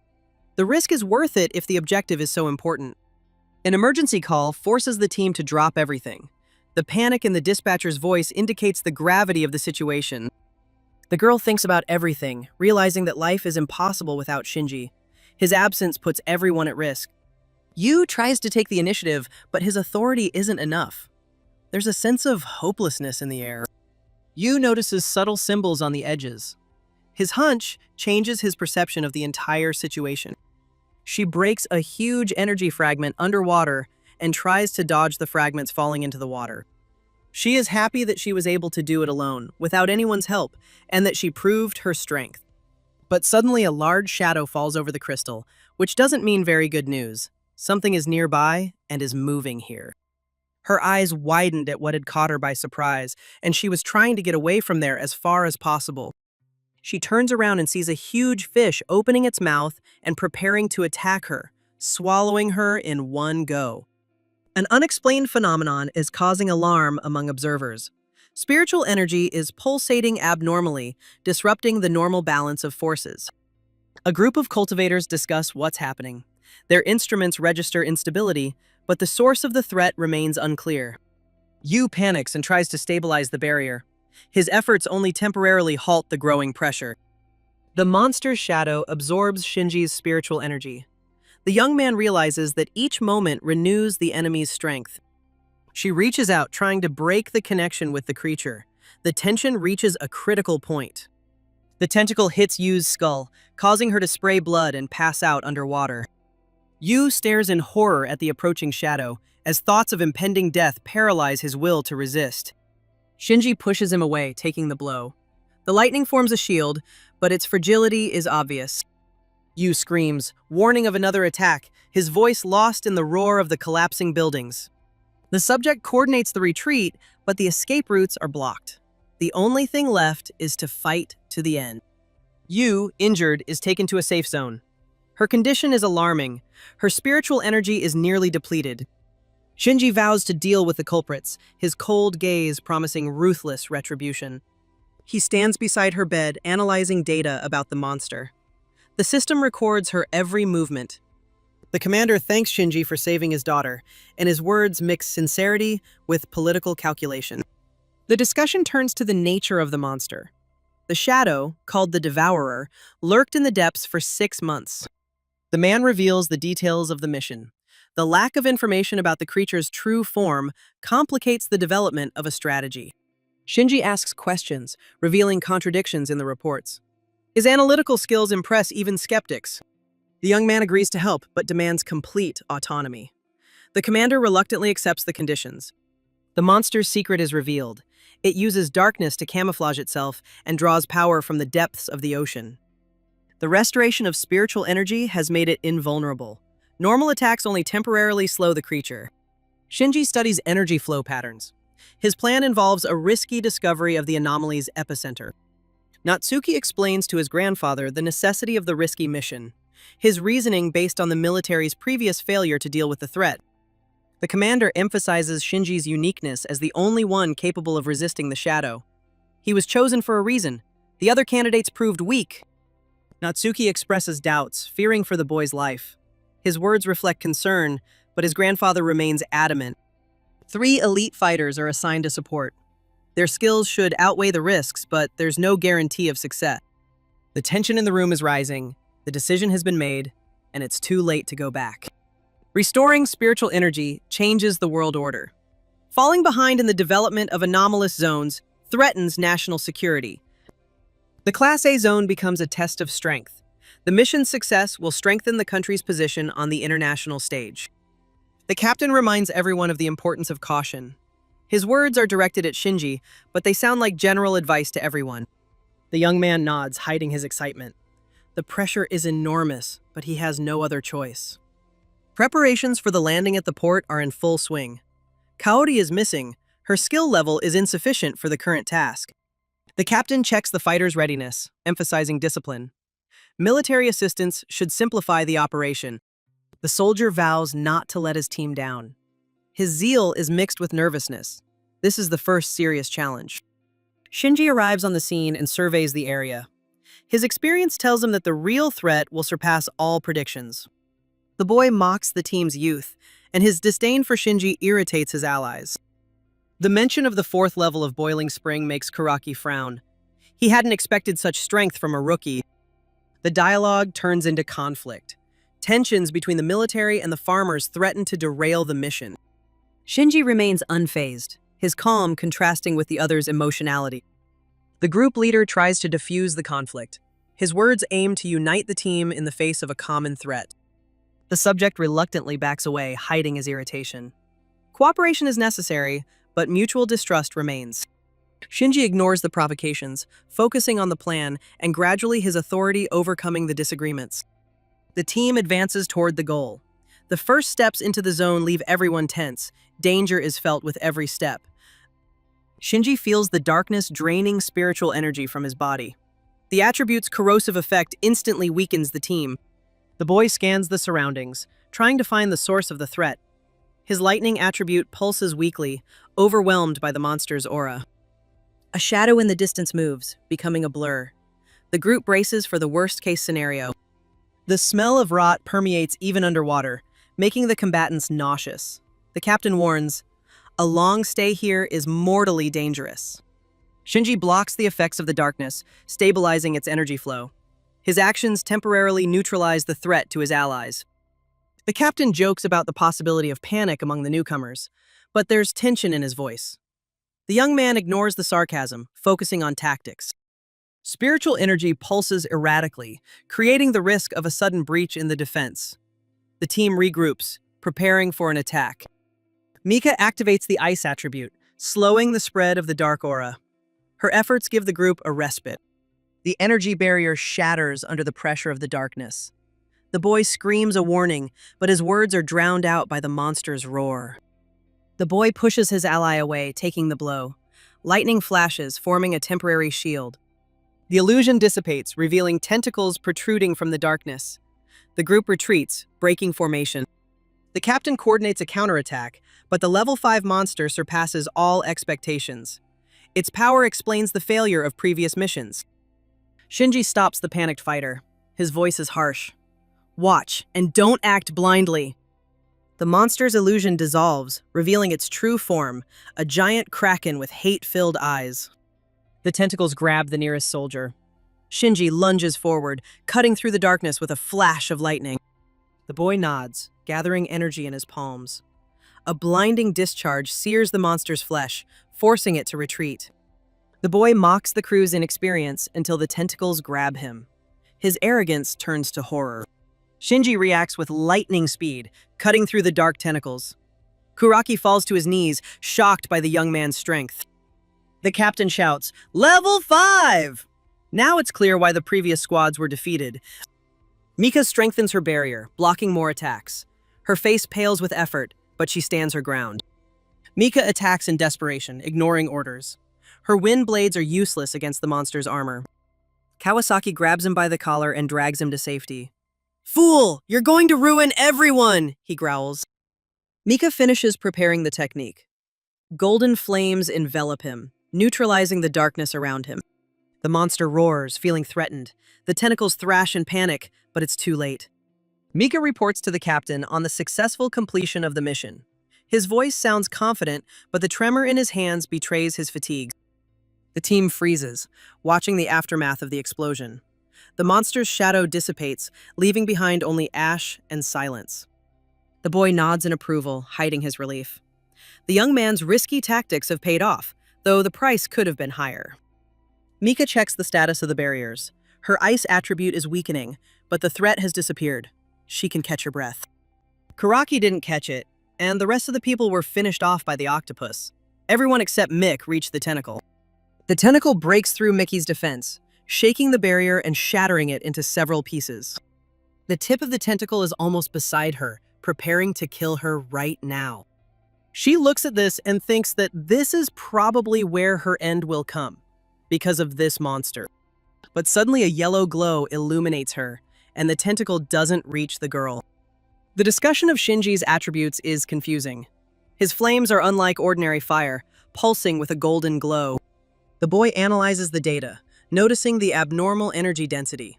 The risk is worth it if the objective is so important. An emergency call forces the team to drop everything. The panic in the dispatcher's voice indicates the gravity of the situation. The girl thinks about everything, realizing that life is impossible without Shinji. His absence puts everyone at risk. Yu tries to take the initiative, but his authority isn't enough. There's a sense of hopelessness in the air. Yu notices subtle symbols on the edges. His hunch changes his perception of the entire situation. She breaks a huge energy fragment underwater and tries to dodge the fragments falling into the water. She is happy that she was able to do it alone, without anyone's help, and that she proved her strength. But suddenly a large shadow falls over the crystal, which doesn't mean very good news. Something is nearby and is moving here. Her eyes widened at what had caught her by surprise, and she was trying to get away from there as far as possible. She turns around and sees a huge fish opening its mouth and preparing to attack her, swallowing her in one go. An unexplained phenomenon is causing alarm among observers. Spiritual energy is pulsating abnormally, disrupting the normal balance of forces. A group of cultivators discuss what's happening. Their instruments register instability, but the source of the threat remains unclear. Yu panics and tries to stabilize the barrier. His efforts only temporarily halt the growing pressure. The monster's shadow absorbs Shinji's spiritual energy. The young man realizes that each moment renews the enemy's strength. She reaches out, trying to break the connection with the creature. The tension reaches a critical point. The tentacle hits Yu's skull, causing her to spray blood and pass out underwater. Yu stares in horror at the approaching shadow, as thoughts of impending death paralyze his will to resist. Shinji pushes him away, taking the blow. The lightning forms a shield, but its fragility is obvious. Yu screams, warning of another attack, his voice lost in the roar of the collapsing buildings. The subject coordinates the retreat, but the escape routes are blocked. The only thing left is to fight to the end. Yu, injured, is taken to a safe zone. Her condition is alarming. Her spiritual energy is nearly depleted. Shinji vows to deal with the culprits, his cold gaze promising ruthless retribution. He stands beside her bed, analyzing data about the monster. The system records her every movement. The commander thanks Shinji for saving his daughter, and his words mix sincerity with political calculation. The discussion turns to the nature of the monster. The shadow, called the Devourer, lurked in the depths for 6 months. The man reveals the details of the mission. The lack of information about the creature's true form complicates the development of a strategy. Shinji asks questions, revealing contradictions in the reports. His analytical skills impress even skeptics. The young man agrees to help, but demands complete autonomy. The commander reluctantly accepts the conditions. The monster's secret is revealed. It uses darkness to camouflage itself and draws power from the depths of the ocean. The restoration of spiritual energy has made it invulnerable. Normal attacks only temporarily slow the creature. Shinji studies energy flow patterns. His plan involves a risky discovery of the anomaly's epicenter. Natsuki explains to his grandfather the necessity of the risky mission, his reasoning based on the military's previous failure to deal with the threat. The commander emphasizes Shinji's uniqueness as the only one capable of resisting the shadow. He was chosen for a reason. The other candidates proved weak. Natsuki expresses doubts, fearing for the boy's life. His words reflect concern, but his grandfather remains adamant. 3 elite fighters are assigned to support. Their skills should outweigh the risks, but there's no guarantee of success. The tension in the room is rising, the decision has been made, and it's too late to go back. Restoring spiritual energy changes the world order. Falling behind in the development of anomalous zones threatens national security. The Class A zone becomes a test of strength. The mission's success will strengthen the country's position on the international stage. The captain reminds everyone of the importance of caution. His words are directed at Shinji, but they sound like general advice to everyone. The young man nods, hiding his excitement. The pressure is enormous, but he has no other choice. Preparations for the landing at the port are in full swing. Kaori is missing. Her skill level is insufficient for the current task. The captain checks the fighter's readiness, emphasizing discipline. Military assistance should simplify the operation. The soldier vows not to let his team down. His zeal is mixed with nervousness. This is the first serious challenge. Shinji arrives on the scene and surveys the area. His experience tells him that the real threat will surpass all predictions. The boy mocks the team's youth, and his disdain for Shinji irritates his allies. The mention of the 4th level of Boiling Spring makes Kuraki frown. He hadn't expected such strength from a rookie. The dialogue turns into conflict. Tensions between the military and the farmers threaten to derail the mission. Shinji remains unfazed, his calm contrasting with the others' emotionality. The group leader tries to defuse the conflict. His words aim to unite the team in the face of a common threat. The subject reluctantly backs away, hiding his irritation. Cooperation is necessary, but mutual distrust remains. Shinji ignores the provocations, focusing on the plan and gradually his authority overcoming the disagreements. The team advances toward the goal. The first steps into the zone leave everyone tense. Danger is felt with every step. Shinji feels the darkness draining spiritual energy from his body. The attribute's corrosive effect instantly weakens the team. The boy scans the surroundings, trying to find the source of the threat. His lightning attribute pulses weakly, overwhelmed by the monster's aura. A shadow in the distance moves, becoming a blur. The group braces for the worst-case scenario. The smell of rot permeates even underwater, making the combatants nauseous. The captain warns, "A long stay here is mortally dangerous." Shinji blocks the effects of the darkness, stabilizing its energy flow. His actions temporarily neutralize the threat to his allies. The captain jokes about the possibility of panic among the newcomers, but there's tension in his voice. The young man ignores the sarcasm, focusing on tactics. Spiritual energy pulses erratically, creating the risk of a sudden breach in the defense. The team regroups, preparing for an attack. Mika activates the ice attribute, slowing the spread of the dark aura. Her efforts give the group a respite. The energy barrier shatters under the pressure of the darkness. The boy screams a warning, but his words are drowned out by the monster's roar. The boy pushes his ally away, taking the blow. Lightning flashes, forming a temporary shield. The illusion dissipates, revealing tentacles protruding from the darkness. The group retreats, breaking formation. The captain coordinates a counterattack, but the level 5 monster surpasses all expectations. Its power explains the failure of previous missions. Shinji stops the panicked fighter. His voice is harsh. "Watch, and don't act blindly." The monster's illusion dissolves, revealing its true form, a giant kraken with hate-filled eyes. The tentacles grab the nearest soldier. Shinji lunges forward, cutting through the darkness with a flash of lightning. The boy nods, gathering energy in his palms. A blinding discharge sears the monster's flesh, forcing it to retreat. The boy mocks the crew's inexperience until the tentacles grab him. His arrogance turns to horror. Shinji reacts with lightning speed, cutting through the dark tentacles. Kuraki falls to his knees, shocked by the young man's strength. The captain shouts, "Level 5!" Now it's clear why the previous squads were defeated. Mika strengthens her barrier, blocking more attacks. Her face pales with effort, but she stands her ground. Mika attacks in desperation, ignoring orders. Her wind blades are useless against the monster's armor. Kawasaki grabs him by the collar and drags him to safety. "Fool! You're going to ruin everyone!" he growls. Mika finishes preparing the technique. Golden flames envelop him, neutralizing the darkness around him. The monster roars, feeling threatened. The tentacles thrash in panic, but it's too late. Mika reports to the captain on the successful completion of the mission. His voice sounds confident, but the tremor in his hands betrays his fatigue. The team freezes, watching the aftermath of the explosion. The monster's shadow dissipates, leaving behind only ash and silence. The boy nods in approval, hiding his relief. The young man's risky tactics have paid off, though the price could have been higher. Mika checks the status of the barriers. Her ice attribute is weakening, but the threat has disappeared. She can catch her breath. Kuraki didn't catch it, and the rest of the people were finished off by the octopus. Everyone except Mick reached the tentacle. The tentacle breaks through Mickey's defense, shaking the barrier and shattering it into several pieces. The tip of the tentacle is almost beside her, preparing to kill her right now. She looks at this and thinks that this is probably where her end will come, because of this monster. But suddenly a yellow glow illuminates her, and the tentacle doesn't reach the girl. The discussion of Shinji's attributes is confusing. His flames are unlike ordinary fire, pulsing with a golden glow. The boy analyzes the data, noticing the abnormal energy density.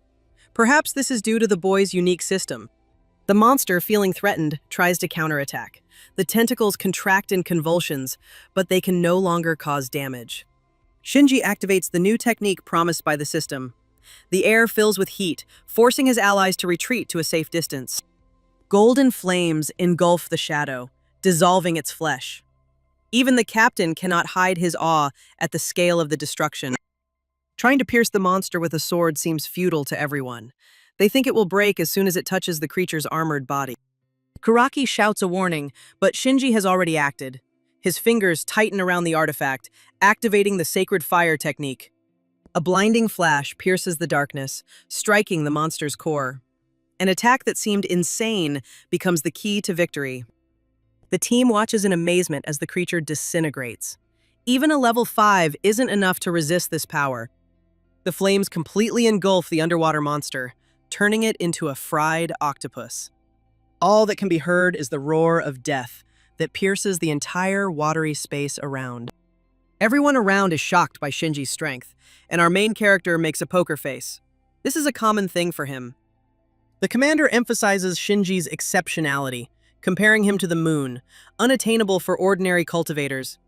Perhaps this is due to the boy's unique system. The monster, feeling threatened, tries to counterattack. The tentacles contract in convulsions, but they can no longer cause damage. Shinji activates the new technique promised by the system. The air fills with heat, forcing his allies to retreat to a safe distance. Golden flames engulf the shadow, dissolving its flesh. Even the captain cannot hide his awe at the scale of the destruction. Trying to pierce the monster with a sword seems futile to everyone. They think it will break as soon as it touches the creature's armored body. Kuraki shouts a warning, but Shinji has already acted. His fingers tighten around the artifact, activating the sacred fire technique. A blinding flash pierces the darkness, striking the monster's core. An attack that seemed insane becomes the key to victory. The team watches in amazement as the creature disintegrates. Even a level 5 isn't enough to resist this power. The flames completely engulf the underwater monster, turning it into a fried octopus. All that can be heard is the roar of death that pierces the entire watery space around. Everyone around is shocked by Shinji's strength, and our main character makes a poker face. This is a common thing for him. The commander emphasizes Shinji's exceptionality, comparing him to the moon, unattainable for ordinary cultivators.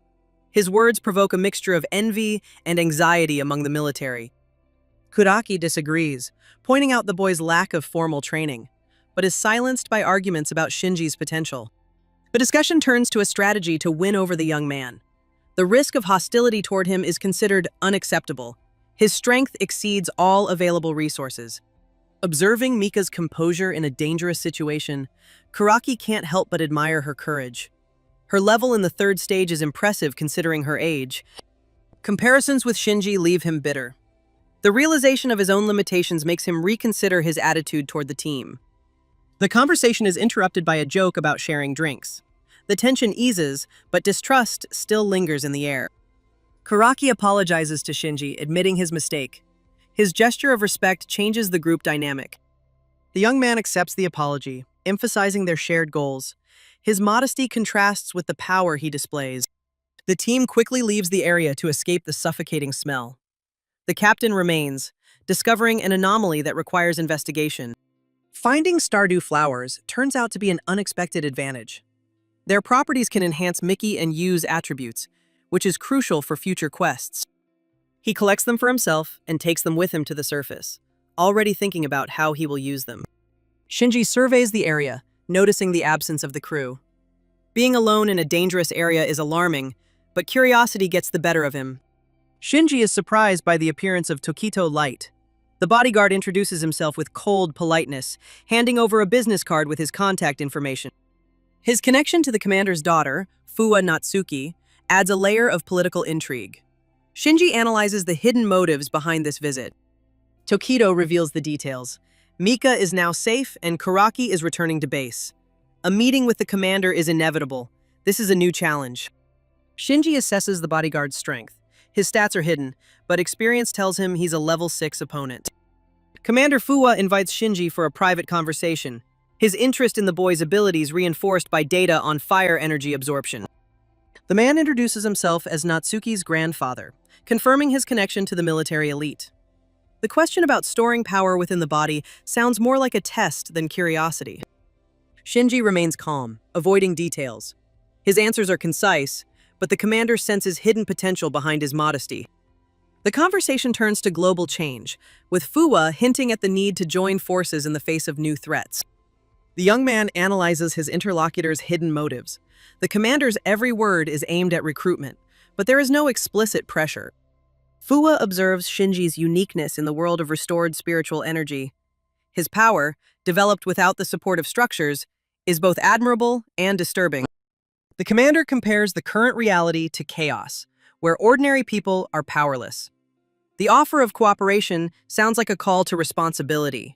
His words provoke a mixture of envy and anxiety among the military. Kuraki disagrees, pointing out the boy's lack of formal training, but is silenced by arguments about Shinji's potential. The discussion turns to a strategy to win over the young man. The risk of hostility toward him is considered unacceptable. His strength exceeds all available resources. Observing Mika's composure in a dangerous situation, Kuraki can't help but admire her courage. Her level in the 3rd stage is impressive considering her age. Comparisons with Shinji leave him bitter. The realization of his own limitations makes him reconsider his attitude toward the team. The conversation is interrupted by a joke about sharing drinks. The tension eases, but distrust still lingers in the air. Kuraki apologizes to Shinji, admitting his mistake. His gesture of respect changes the group dynamic. The young man accepts the apology, emphasizing their shared goals. His modesty contrasts with the power he displays. The team quickly leaves the area to escape the suffocating smell. The captain remains, discovering an anomaly that requires investigation. Finding Stardew flowers turns out to be an unexpected advantage. Their properties can enhance Mickey and Yu's attributes, which is crucial for future quests. He collects them for himself and takes them with him to the surface, already thinking about how he will use them. Shinji surveys the area, noticing the absence of the crew. Being alone in a dangerous area is alarming, but curiosity gets the better of him. Shinji is surprised by the appearance of Tokito Light. The bodyguard introduces himself with cold politeness, handing over a business card with his contact information. His connection to the commander's daughter, Fuwa Natsuki, adds a layer of political intrigue. Shinji analyzes the hidden motives behind this visit. Tokito reveals the details. Mika is now safe and Kuraki is returning to base. A meeting with the commander is inevitable. This is a new challenge. Shinji assesses the bodyguard's strength. His stats are hidden, but experience tells him he's a level 6 opponent. Commander Fuwa invites Shinji for a private conversation, his interest in the boy's abilities reinforced by data on fire energy absorption. The man introduces himself as Natsuki's grandfather, confirming his connection to the military elite. The question about storing power within the body sounds more like a test than curiosity. Shinji remains calm, avoiding details. His answers are concise, but the commander senses hidden potential behind his modesty. The conversation turns to global change, with Fuwa hinting at the need to join forces in the face of new threats. The young man analyzes his interlocutor's hidden motives. The commander's every word is aimed at recruitment, but there is no explicit pressure. Fuwa observes Shinji's uniqueness in the world of restored spiritual energy. His power, developed without the support of structures, is both admirable and disturbing. The commander compares the current reality to chaos, where ordinary people are powerless. The offer of cooperation sounds like a call to responsibility.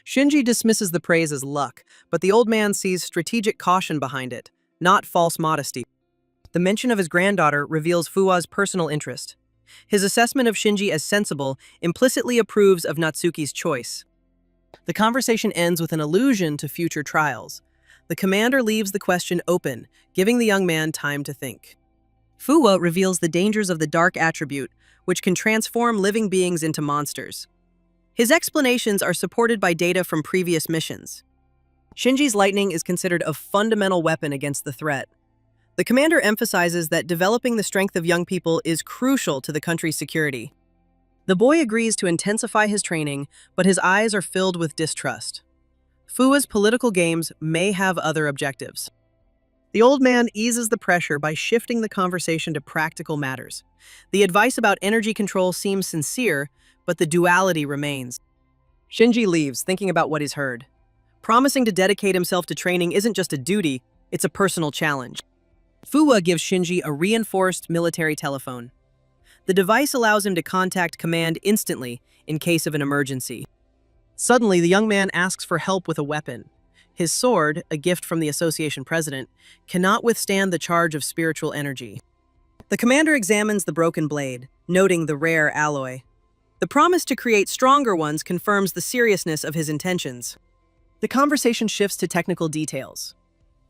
Shinji dismisses the praise as luck, but the old man sees strategic caution behind it, not false modesty. The mention of his granddaughter reveals Fuwa's personal interest. His assessment of Shinji as sensible implicitly approves of Natsuki's choice. The conversation ends with an allusion to future trials. The commander leaves the question open, giving the young man time to think. Fuwa reveals the dangers of the dark attribute, which can transform living beings into monsters. His explanations are supported by data from previous missions. Shinji's lightning is considered a fundamental weapon against the threat. The commander emphasizes that developing the strength of young people is crucial to the country's security. The boy agrees to intensify his training, but his eyes are filled with distrust. Fuwa's political games may have other objectives. The old man eases the pressure by shifting the conversation to practical matters. The advice about energy control seems sincere, but the duality remains. Shinji leaves, thinking about what he's heard. Promising to dedicate himself to training isn't just a duty, it's a personal challenge. Fuwa gives Shinji a reinforced military telephone. The device allows him to contact command instantly in case of an emergency. Suddenly, the young man asks for help with a weapon. His sword, a gift from the association president, cannot withstand the charge of spiritual energy. The commander examines the broken blade, noting the rare alloy. The promise to create stronger ones confirms the seriousness of his intentions. The conversation shifts to technical details.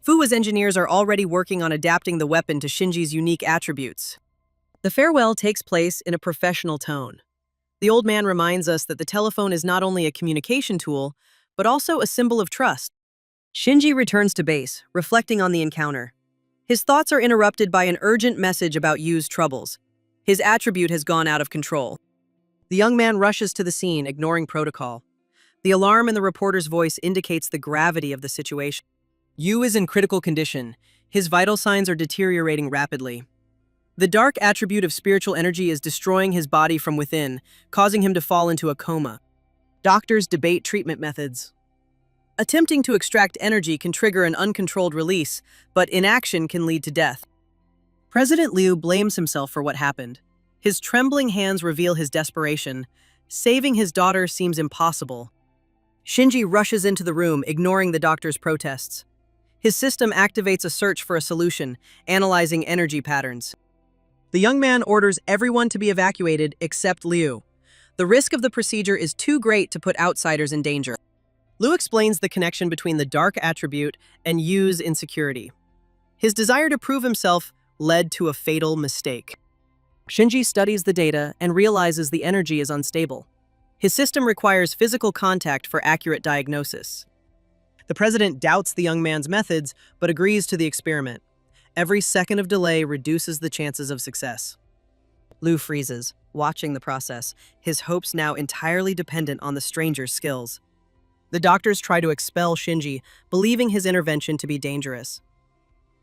Fuwa's engineers are already working on adapting the weapon to Shinji's unique attributes. The farewell takes place in a professional tone. The old man reminds us that the telephone is not only a communication tool, but also a symbol of trust. Shinji returns to base, reflecting on the encounter. His thoughts are interrupted by an urgent message about Yu's troubles. His attribute has gone out of control. The young man rushes to the scene, ignoring protocol. The alarm in the reporter's voice indicates the gravity of the situation. Yu is in critical condition. His vital signs are deteriorating rapidly. The dark attribute of spiritual energy is destroying his body from within, causing him to fall into a coma. Doctors debate treatment methods. Attempting to extract energy can trigger an uncontrolled release, but inaction can lead to death. President Liu blames himself for what happened. His trembling hands reveal his desperation. Saving his daughter seems impossible. Shinji rushes into the room, ignoring the doctor's protests. His system activates a search for a solution, analyzing energy patterns. The young man orders everyone to be evacuated except Liu. The risk of the procedure is too great to put outsiders in danger. Liu explains the connection between the dark attribute and Yu's insecurity. His desire to prove himself led to a fatal mistake. Shinji studies the data and realizes the energy is unstable. His system requires physical contact for accurate diagnosis. The president doubts the young man's methods, but agrees to the experiment. Every second of delay reduces the chances of success. Liu freezes, watching the process, his hopes now entirely dependent on the stranger's skills. The doctors try to expel Shinji, believing his intervention to be dangerous.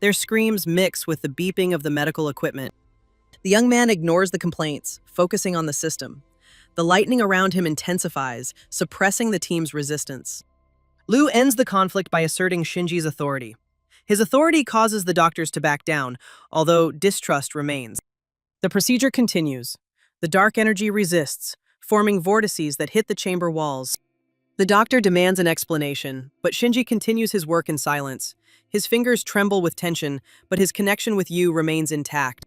Their screams mix with the beeping of the medical equipment. The young man ignores the complaints, focusing on the system. The lightning around him intensifies, suppressing the team's resistance. Liu ends the conflict by asserting Shinji's authority. His authority causes the doctors to back down, although distrust remains. The procedure continues. The dark energy resists, forming vortices that hit the chamber walls. The doctor demands an explanation, but Shinji continues his work in silence. His fingers tremble with tension, but his connection with Yu remains intact.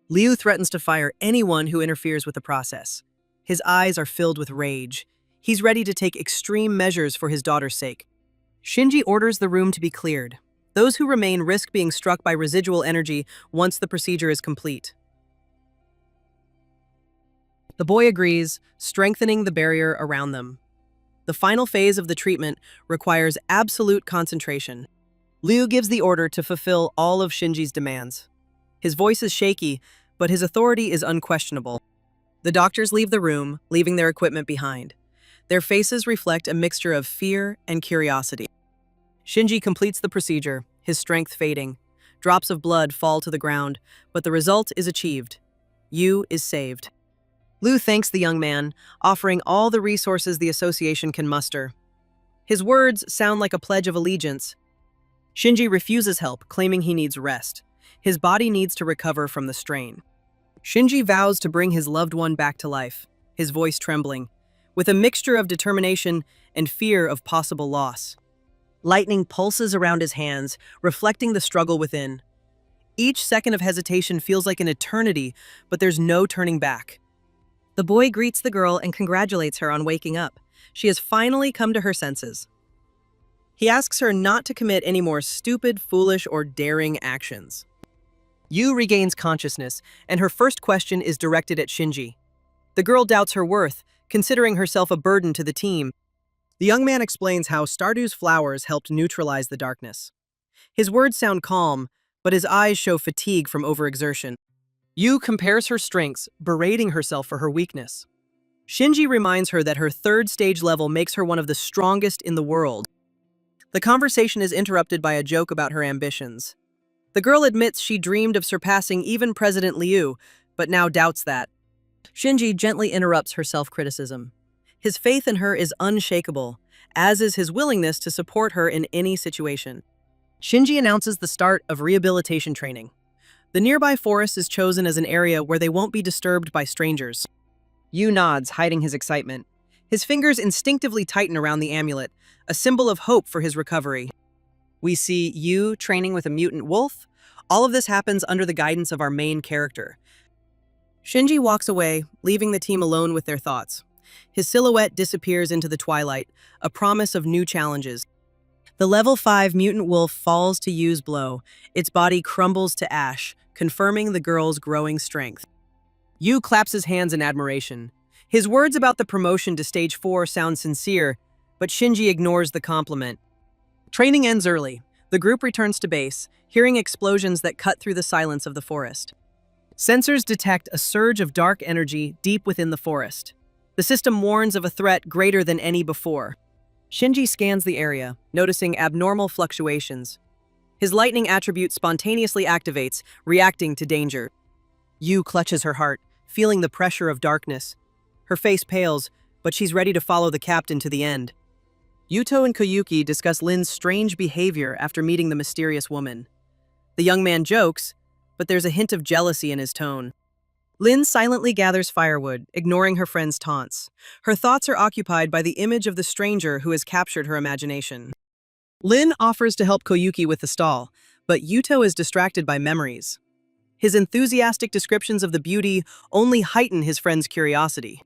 Liu threatens to fire anyone who interferes with the process. His eyes are filled with rage. He's ready to take extreme measures for his daughter's sake. Shinji orders the room to be cleared. Those who remain risk being struck by residual energy once the procedure is complete. The boy agrees, strengthening the barrier around them. The final phase of the treatment requires absolute concentration. Liu gives the order to fulfill all of Shinji's demands. His voice is shaky, but his authority is unquestionable. The doctors leave the room, leaving their equipment behind. Their faces reflect a mixture of fear and curiosity. Shinji completes the procedure, his strength fading. Drops of blood fall to the ground, but the result is achieved. Yu is saved. Liu thanks the young man, offering all the resources the association can muster. His words sound like a pledge of allegiance. Shinji refuses help, claiming he needs rest. His body needs to recover from the strain. Shinji vows to bring his loved one back to life, his voice trembling, with a mixture of determination and fear of possible loss. Lightning pulses around his hands, reflecting the struggle within. Each second of hesitation feels like an eternity, but there's no turning back. The boy greets the girl and congratulates her on waking up. She has finally come to her senses. He asks her not to commit any more stupid, foolish, or daring actions. Yu regains consciousness, and her first question is directed at Shinji. The girl doubts her worth, considering herself a burden to the team. The young man explains how Stardew's flowers helped neutralize the darkness. His words sound calm, but his eyes show fatigue from overexertion. Yu compares her strengths, berating herself for her weakness. Shinji reminds her that her third stage level makes her one of the strongest in the world. The conversation is interrupted by a joke about her ambitions. The girl admits she dreamed of surpassing even President Liu, but now doubts that. Shinji gently interrupts her self-criticism. His faith in her is unshakable, as is his willingness to support her in any situation. Shinji announces the start of rehabilitation training. The nearby forest is chosen as an area where they won't be disturbed by strangers. Yu nods, hiding his excitement. His fingers instinctively tighten around the amulet, a symbol of hope for his recovery. We see Yu training with a mutant wolf. All of this happens under the guidance of our main character. Shinji walks away, leaving the team alone with their thoughts. His silhouette disappears into the twilight, a promise of new challenges. The level 5 mutant wolf falls to Yu's blow. Its body crumbles to ash, confirming the girl's growing strength. Yu claps his hands in admiration. His words about the promotion to Stage 4 sound sincere, but Shinji ignores the compliment. Training ends early. The group returns to base, hearing explosions that cut through the silence of the forest. Sensors detect a surge of dark energy deep within the forest. The system warns of a threat greater than any before. Shinji scans the area, noticing abnormal fluctuations. His lightning attribute spontaneously activates, reacting to danger. Yu clutches her heart, feeling the pressure of darkness. Her face pales, but she's ready to follow the captain to the end. Yuto and Koyuki discuss Lin's strange behavior after meeting the mysterious woman. The young man jokes, but there's a hint of jealousy in his tone. Lin silently gathers firewood, ignoring her friend's taunts. Her thoughts are occupied by the image of the stranger who has captured her imagination. Lin offers to help Koyuki with the stall, but Yuto is distracted by memories. His enthusiastic descriptions of the beauty only heighten his friend's curiosity.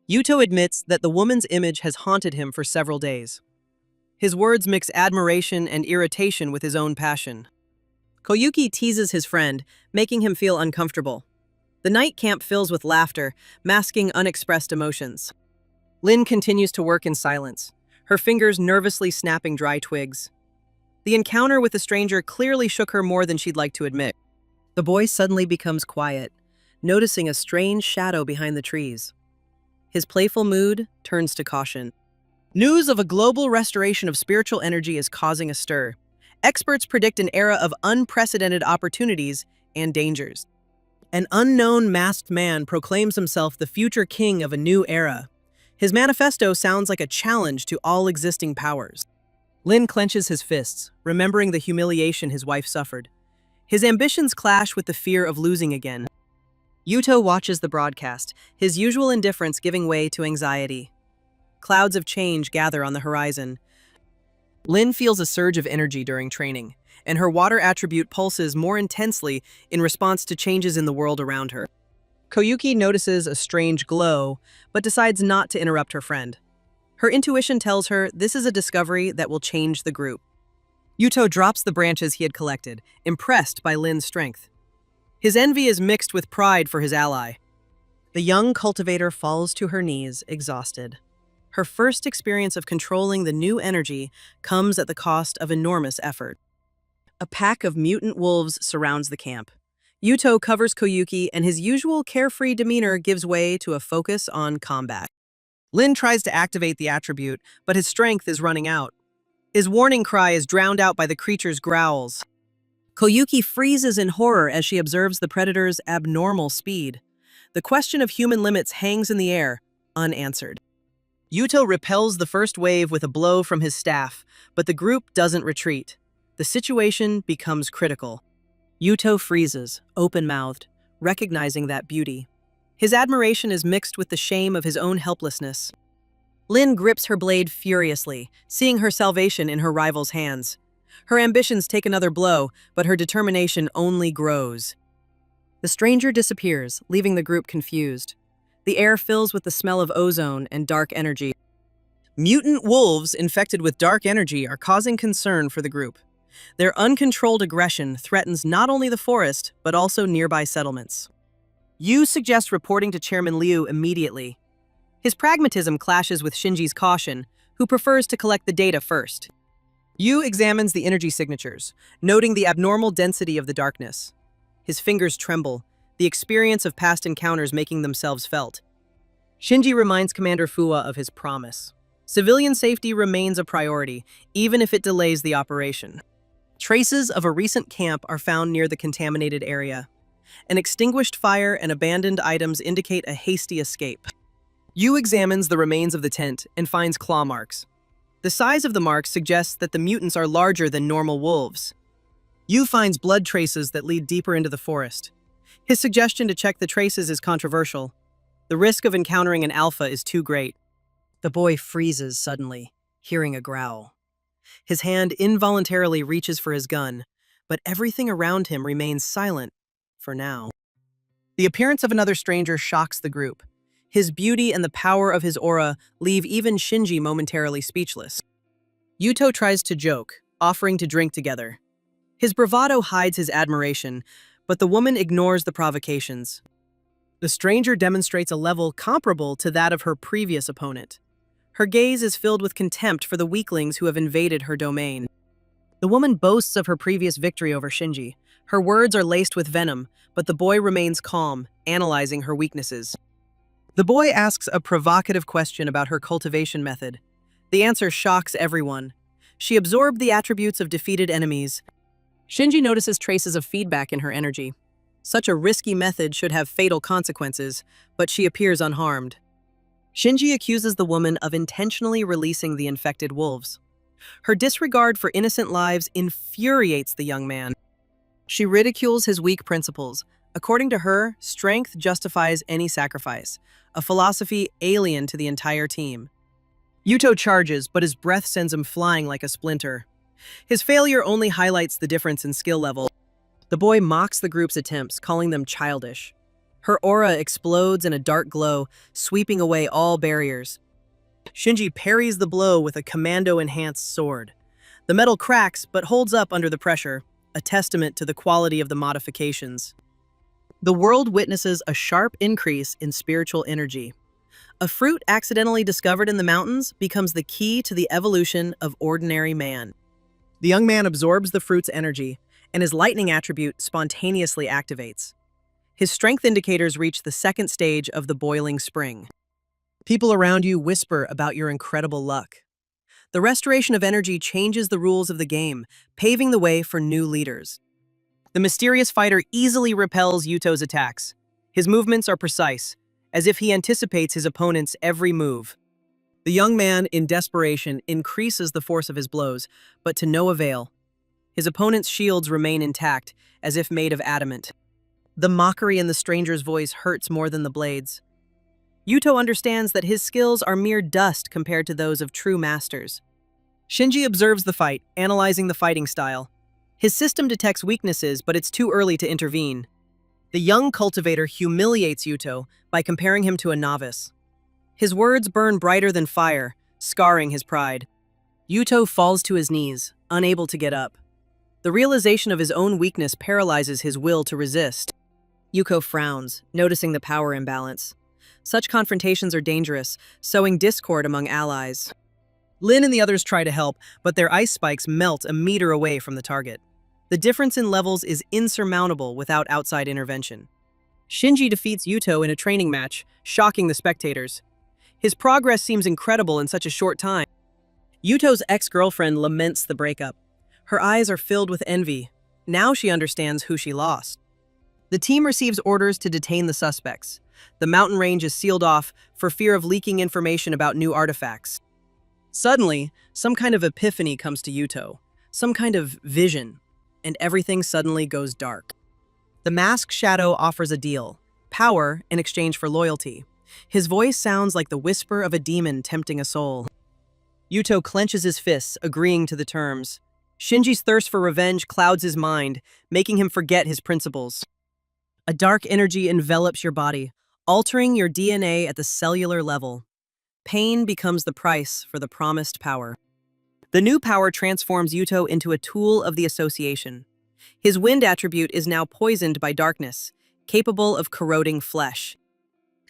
Yuto admits that the woman's image has haunted him for several days. His words mix admiration and irritation with his own passion. Koyuki teases his friend, making him feel uncomfortable. The night camp fills with laughter, masking unexpressed emotions. Lin continues to work in silence, her fingers nervously snapping dry twigs. The encounter with the stranger clearly shook her more than she'd like to admit. The boy suddenly becomes quiet, noticing a strange shadow behind the trees. His playful mood turns to caution. News of a global restoration of spiritual energy is causing a stir. Experts predict an era of unprecedented opportunities and dangers. An unknown masked man proclaims himself the future king of a new era. His manifesto sounds like a challenge to all existing powers. Lin clenches his fists, remembering the humiliation his wife suffered. His ambitions clash with the fear of losing again. Yuto watches the broadcast, his usual indifference giving way to anxiety. Clouds of change gather on the horizon. Lin feels a surge of energy during training, and her water attribute pulses more intensely in response to changes in the world around her. Koyuki notices a strange glow, but decides not to interrupt her friend. Her intuition tells her this is a discovery that will change the group. Yuto drops the branches he had collected, impressed by Lin's strength. His envy is mixed with pride for his ally. The young cultivator falls to her knees, exhausted. Her first experience of controlling the new energy comes at the cost of enormous effort. A pack of mutant wolves surrounds the camp. Yuto covers Koyuki, and his usual carefree demeanor gives way to a focus on combat. Lin tries to activate the attribute, but his strength is running out. His warning cry is drowned out by the creature's growls. Koyuki freezes in horror as she observes the predator's abnormal speed. The question of human limits hangs in the air, unanswered. Yuto repels the first wave with a blow from his staff, but the group doesn't retreat. The situation becomes critical. Yuto freezes, open-mouthed, recognizing that beauty. His admiration is mixed with the shame of his own helplessness. Lin grips her blade furiously, seeing her salvation in her rival's hands. Her ambitions take another blow, but her determination only grows. The stranger disappears, leaving the group confused. The air fills with the smell of ozone and dark energy. Mutant wolves infected with dark energy are causing concern for the group. Their uncontrolled aggression threatens not only the forest, but also nearby settlements. Yu suggests reporting to Chairman Liu immediately. His pragmatism clashes with Shinji's caution, who prefers to collect the data first. Yu examines the energy signatures, noting the abnormal density of the darkness. His fingers tremble, the experience of past encounters making themselves felt. Shinji reminds Commander Fuwa of his promise. Civilian safety remains a priority, even if it delays the operation. Traces of a recent camp are found near the contaminated area. An extinguished fire and abandoned items indicate a hasty escape. Yu examines the remains of the tent and finds claw marks. The size of the marks suggests that the mutants are larger than normal wolves. Yu finds blood traces that lead deeper into the forest. His suggestion to check the traces is controversial. The risk of encountering an alpha is too great. The boy freezes suddenly, hearing a growl. His hand involuntarily reaches for his gun, but everything around him remains silent, for now. The appearance of another stranger shocks the group. His beauty and the power of his aura leave even Shinji momentarily speechless. Yuto tries to joke, offering to drink together. His bravado hides his admiration, but the woman ignores the provocations. The stranger demonstrates a level comparable to that of her previous opponent. Her gaze is filled with contempt for the weaklings who have invaded her domain. The woman boasts of her previous victory over Shinji. Her words are laced with venom, but the boy remains calm, analyzing her weaknesses. The boy asks a provocative question about her cultivation method. The answer shocks everyone. She absorbed the attributes of defeated enemies. Shinji notices traces of feedback in her energy. Such a risky method should have fatal consequences, but she appears unharmed. Shinji accuses the woman of intentionally releasing the infected wolves. Her disregard for innocent lives infuriates the young man. She ridicules his weak principles. According to her, strength justifies any sacrifice, a philosophy alien to the entire team. Yuto charges, but his breath sends him flying like a splinter. His failure only highlights the difference in skill level. The boy mocks the group's attempts, calling them childish. Her aura explodes in a dark glow, sweeping away all barriers. Shinji parries the blow with a commando-enhanced sword. The metal cracks, but holds up under the pressure, a testament to the quality of the modifications. The world witnesses a sharp increase in spiritual energy. A fruit accidentally discovered in the mountains becomes the key to the evolution of ordinary man. The young man absorbs the fruit's energy, and his lightning attribute spontaneously activates. His strength indicators reach the second stage of the boiling spring. People around you whisper about your incredible luck. The restoration of energy changes the rules of the game, paving the way for new leaders. The mysterious fighter easily repels Yuto's attacks. His movements are precise, as if he anticipates his opponent's every move. The young man, in desperation, increases the force of his blows, but to no avail. His opponent's shields remain intact, as if made of adamant. The mockery in the stranger's voice hurts more than the blades. Yuto understands that his skills are mere dust compared to those of true masters. Shinji observes the fight, analyzing the fighting style. His system detects weaknesses, but it's too early to intervene. The young cultivator humiliates Yuto by comparing him to a novice. His words burn brighter than fire, scarring his pride. Yuto falls to his knees, unable to get up. The realization of his own weakness paralyzes his will to resist. Yuko frowns, noticing the power imbalance. Such confrontations are dangerous, sowing discord among allies. Lin and the others try to help, but their ice spikes melt a meter away from the target. The difference in levels is insurmountable without outside intervention. Shinji defeats Yuto in a training match, shocking the spectators. His progress seems incredible in such a short time. Yuto's ex-girlfriend laments the breakup. Her eyes are filled with envy. Now she understands who she lost. The team receives orders to detain the suspects. The mountain range is sealed off for fear of leaking information about new artifacts. Suddenly, some kind of epiphany comes to Yuto, some kind of vision, and everything suddenly goes dark. The masked shadow offers a deal, power in exchange for loyalty. His voice sounds like the whisper of a demon tempting a soul. Yuto clenches his fists, agreeing to the terms. Shinji's thirst for revenge clouds his mind, making him forget his principles. A dark energy envelops your body, altering your DNA at the cellular level. Pain becomes the price for the promised power. The new power transforms Yuto into a tool of the association. His wind attribute is now poisoned by darkness, capable of corroding flesh.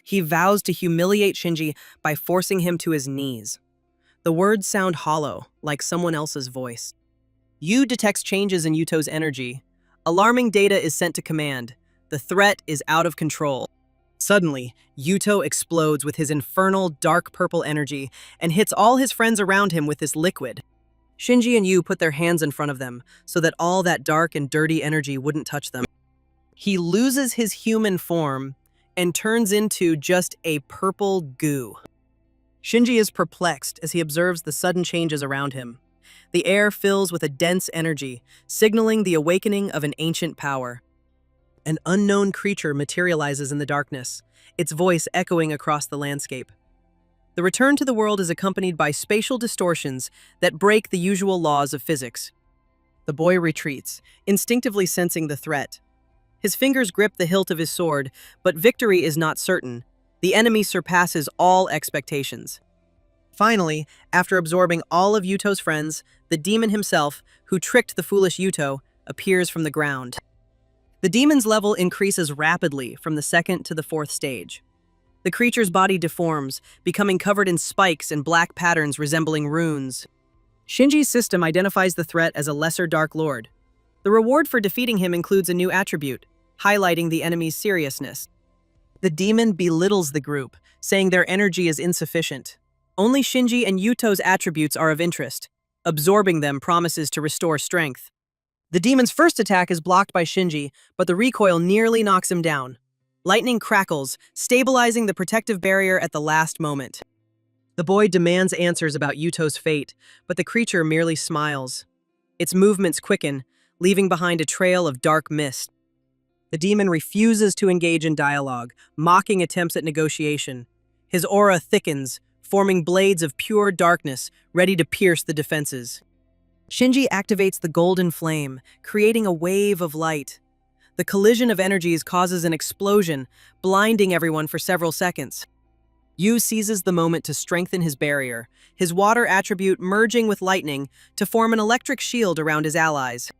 He vows to humiliate Shinji by forcing him to his knees. The words sound hollow, like someone else's voice. Yu detects changes in Yuto's energy. Alarming data is sent to command. The threat is out of control. Suddenly, Yuto explodes with his infernal dark purple energy and hits all his friends around him with this liquid. Shinji and Yu put their hands in front of them so that all that dark and dirty energy wouldn't touch them. He loses his human form and turns into just a purple goo. Shinji is perplexed as he observes the sudden changes around him. The air fills with a dense energy, signaling the awakening of an ancient power. An unknown creature materializes in the darkness, its voice echoing across the landscape. The return to the world is accompanied by spatial distortions that break the usual laws of physics. The boy retreats, instinctively sensing the threat. His fingers grip the hilt of his sword, but victory is not certain. The enemy surpasses all expectations. Finally, after absorbing all of Yuto's friends, the demon himself, who tricked the foolish Yuto, appears from the ground. The demon's level increases rapidly from the second to the fourth stage. The creature's body deforms, becoming covered in spikes and black patterns resembling runes. Shinji's system identifies the threat as a lesser Dark Lord. The reward for defeating him includes a new attribute, highlighting the enemy's seriousness. The demon belittles the group, saying their energy is insufficient. Only Shinji and Yuto's attributes are of interest. Absorbing them promises to restore strength. The demon's first attack is blocked by Shinji, but the recoil nearly knocks him down. Lightning crackles, stabilizing the protective barrier at the last moment. The boy demands answers about Yuto's fate, but the creature merely smiles. Its movements quicken, leaving behind a trail of dark mist. The demon refuses to engage in dialogue, mocking attempts at negotiation. His aura thickens, forming blades of pure darkness, ready to pierce the defenses. Shinji activates the golden flame, creating a wave of light. The collision of energies causes an explosion, blinding everyone for several seconds. Yu seizes the moment to strengthen his barrier, his water attribute merging with lightning to form an electric shield around his allies.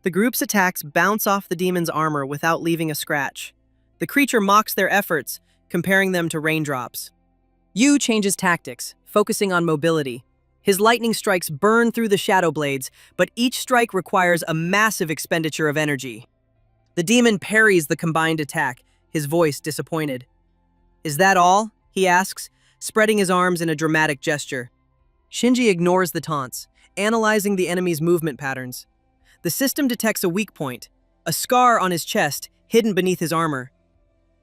The group's attacks bounce off the demon's armor without leaving a scratch. The creature mocks their efforts, comparing them to raindrops. Yu changes tactics, focusing on mobility. His lightning strikes burn through the shadow blades, but each strike requires a massive expenditure of energy. The demon parries the combined attack, his voice disappointed. "Is that all?" he asks, spreading his arms in a dramatic gesture. Shinji ignores the taunts, analyzing the enemy's movement patterns. The system detects a weak point, a scar on his chest hidden beneath his armor.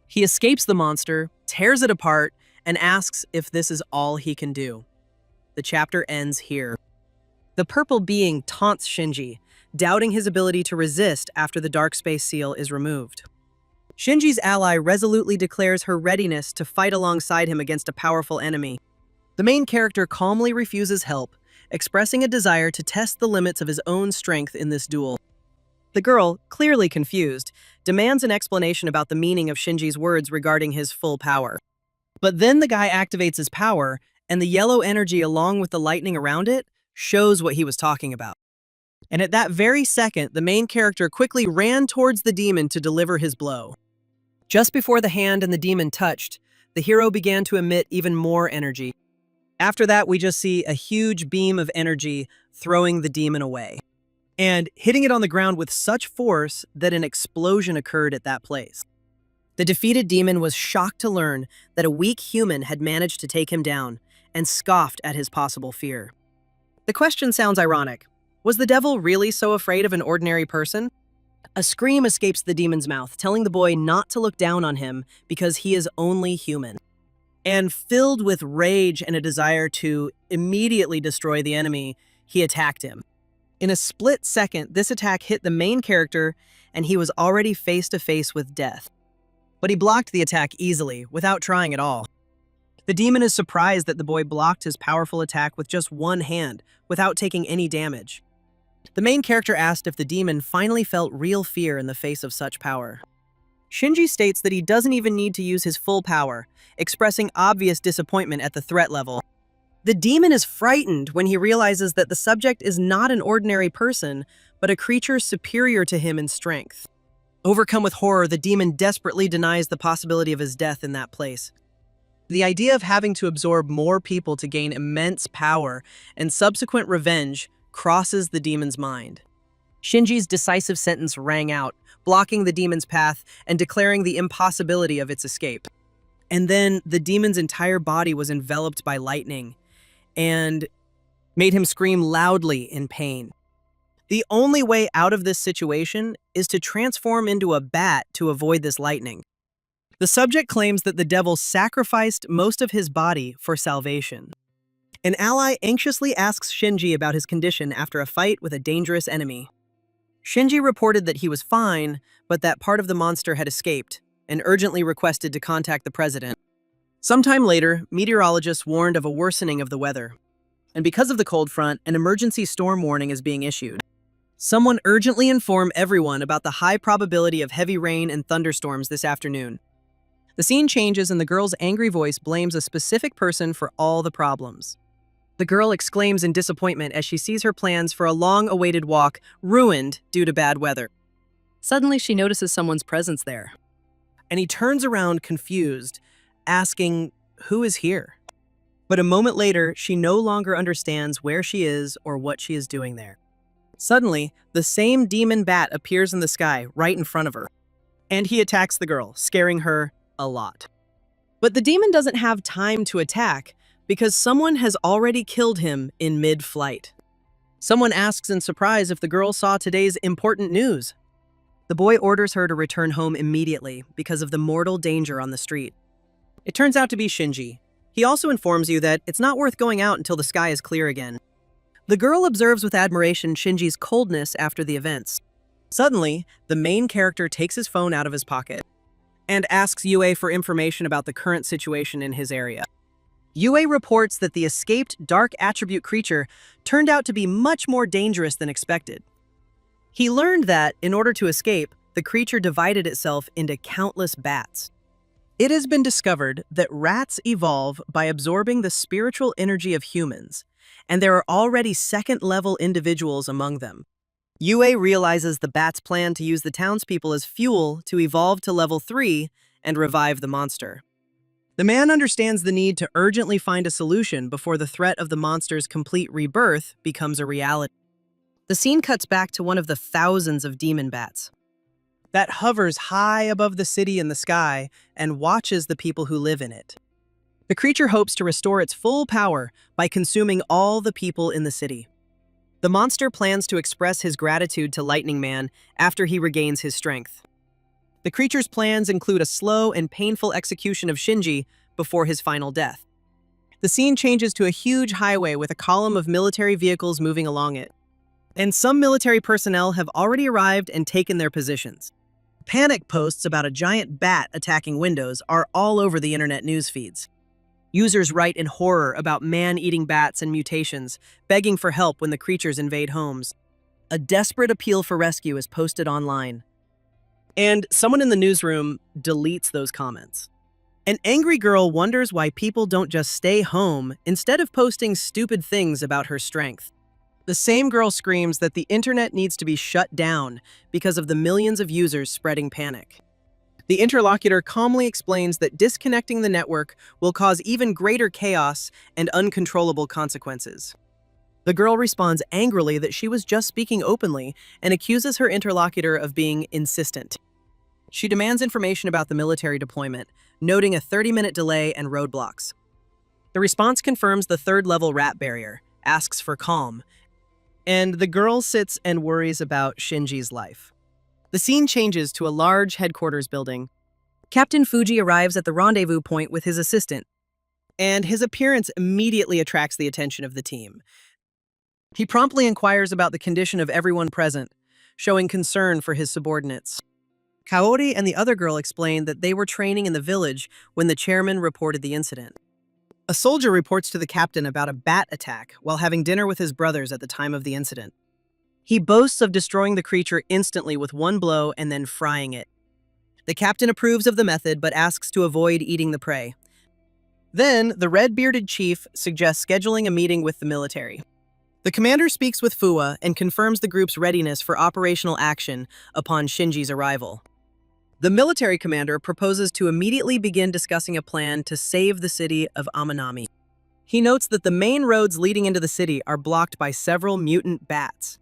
He escapes the monster, tears it apart, and asks if this is all he can do. The chapter ends here. The purple being taunts Shinji, doubting his ability to resist after the dark space seal is removed. Shinji's ally resolutely declares her readiness to fight alongside him against a powerful enemy. The main character calmly refuses help, expressing a desire to test the limits of his own strength in this duel. The girl, clearly confused, demands an explanation about the meaning of Shinji's words regarding his full power. But then the guy activates his power, and the yellow energy along with the lightning around it shows what he was talking about. And at that very second, the main character quickly ran towards the demon to deliver his blow. Just before the hand and the demon touched, the hero began to emit even more energy. After that, we just see a huge beam of energy throwing the demon away, and hitting it on the ground with such force that an explosion occurred at that place. The defeated demon was shocked to learn that a weak human had managed to take him down, and scoffed at his possible fear. The question sounds ironic. Was the devil really so afraid of an ordinary person? A scream escapes the demon's mouth, telling the boy not to look down on him because he is only human. And filled with rage and a desire to immediately destroy the enemy, he attacked him. In a split second, this attack hit the main character, and he was already face to face with death. But he blocked the attack easily, without trying at all. The demon is surprised that the boy blocked his powerful attack with just one hand, without taking any damage. The main character asked if the demon finally felt real fear in the face of such power. Shinji states that he doesn't even need to use his full power, expressing obvious disappointment at the threat level. The demon is frightened when he realizes that the subject is not an ordinary person, but a creature superior to him in strength. Overcome with horror, the demon desperately denies the possibility of his death in that place. The idea of having to absorb more people to gain immense power and subsequent revenge crosses the demon's mind. Shinji's decisive sentence rang out, blocking the demon's path and declaring the impossibility of its escape. And then the demon's entire body was enveloped by lightning and made him scream loudly in pain. The only way out of this situation is to transform into a bat to avoid this lightning. The subject claims that the devil sacrificed most of his body for salvation. An ally anxiously asks Shinji about his condition after a fight with a dangerous enemy. Shinji reported that he was fine, but that part of the monster had escaped, and urgently requested to contact the president. Sometime later, meteorologists warned of a worsening of the weather. And because of the cold front, an emergency storm warning is being issued. Someone urgently inform everyone about the high probability of heavy rain and thunderstorms this afternoon. The scene changes and the girl's angry voice blames a specific person for all the problems. The girl exclaims in disappointment as she sees her plans for a long-awaited walk ruined due to bad weather. Suddenly, she notices someone's presence there. And he turns around confused, asking, "Who is here?" But a moment later, she no longer understands where she is or what she is doing there. Suddenly, the same demon bat appears in the sky right in front of her. And he attacks the girl, scaring her a lot. But the demon doesn't have time to attack because someone has already killed him in mid-flight. Someone asks in surprise if the girl saw today's important news. The boy orders her to return home immediately because of the mortal danger on the street. It turns out to be Shinji. He also informs you that it's not worth going out until the sky is clear again. The girl observes with admiration Shinji's coldness after the events. Suddenly, the main character takes his phone out of his pocket and asks Yue for information about the current situation in his area. Yue reports that the escaped dark attribute creature turned out to be much more dangerous than expected. He learned that, in order to escape, the creature divided itself into countless bats. It has been discovered that rats evolve by absorbing the spiritual energy of humans, and there are already second-level individuals among them. Yue realizes the bats plan to use the townspeople as fuel to evolve to level 3 and revive the monster. The man understands the need to urgently find a solution before the threat of the monster's complete rebirth becomes a reality. The scene cuts back to one of the thousands of demon bats that hovers high above the city in the sky and watches the people who live in it. The creature hopes to restore its full power by consuming all the people in the city. The monster plans to express his gratitude to Lightning Man after he regains his strength. The creature's plans include a slow and painful execution of Shinji before his final death. The scene changes to a huge highway with a column of military vehicles moving along it. And some military personnel have already arrived and taken their positions. Panic posts about a giant bat attacking windows are all over the internet news feeds. Users write in horror about man-eating bats and mutations, begging for help when the creatures invade homes. A desperate appeal for rescue is posted online. And someone in the newsroom deletes those comments. An angry girl wonders why people don't just stay home instead of posting stupid things about her strength. The same girl screams that the internet needs to be shut down because of the millions of users spreading panic. The interlocutor calmly explains that disconnecting the network will cause even greater chaos and uncontrollable consequences. The girl responds angrily that she was just speaking openly and accuses her interlocutor of being insistent. She demands information about the military deployment, noting a 30-minute delay and roadblocks. The response confirms the third-level rat barrier, asks for calm, and the girl sits and worries about Shinji's life. The scene changes to a large headquarters building. Captain Fuji arrives at the rendezvous point with his assistant, and his appearance immediately attracts the attention of the team. He promptly inquires about the condition of everyone present, showing concern for his subordinates. Kaori and the other girl explain that they were training in the village when the chairman reported the incident. A soldier reports to the captain about a bat attack while having dinner with his brothers at the time of the incident. He boasts of destroying the creature instantly with one blow and then frying it. The captain approves of the method but asks to avoid eating the prey. Then, the red-bearded chief suggests scheduling a meeting with the military. The commander speaks with Fuwa and confirms the group's readiness for operational action upon Shinji's arrival. The military commander proposes to immediately begin discussing a plan to save the city of Amanami. He notes that the main roads leading into the city are blocked by several mutant bats.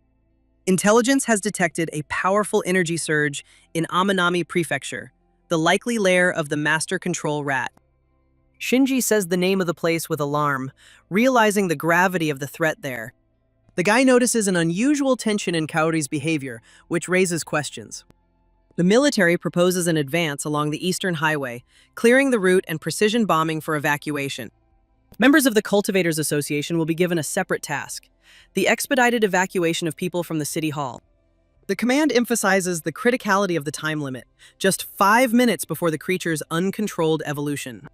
Intelligence has detected a powerful energy surge in Amanami Prefecture, the likely lair of the Master Control Rat. Shinji says the name of the place with alarm, realizing the gravity of the threat there. The guy notices an unusual tension in Kaori's behavior, which raises questions. The military proposes an advance along the Eastern Highway, clearing the route and precision bombing for evacuation. Members of the Cultivators Association will be given a separate task: the expedited evacuation of people from the City Hall. The command emphasizes the criticality of the time limit, just 5 minutes before the creature's uncontrolled evolution.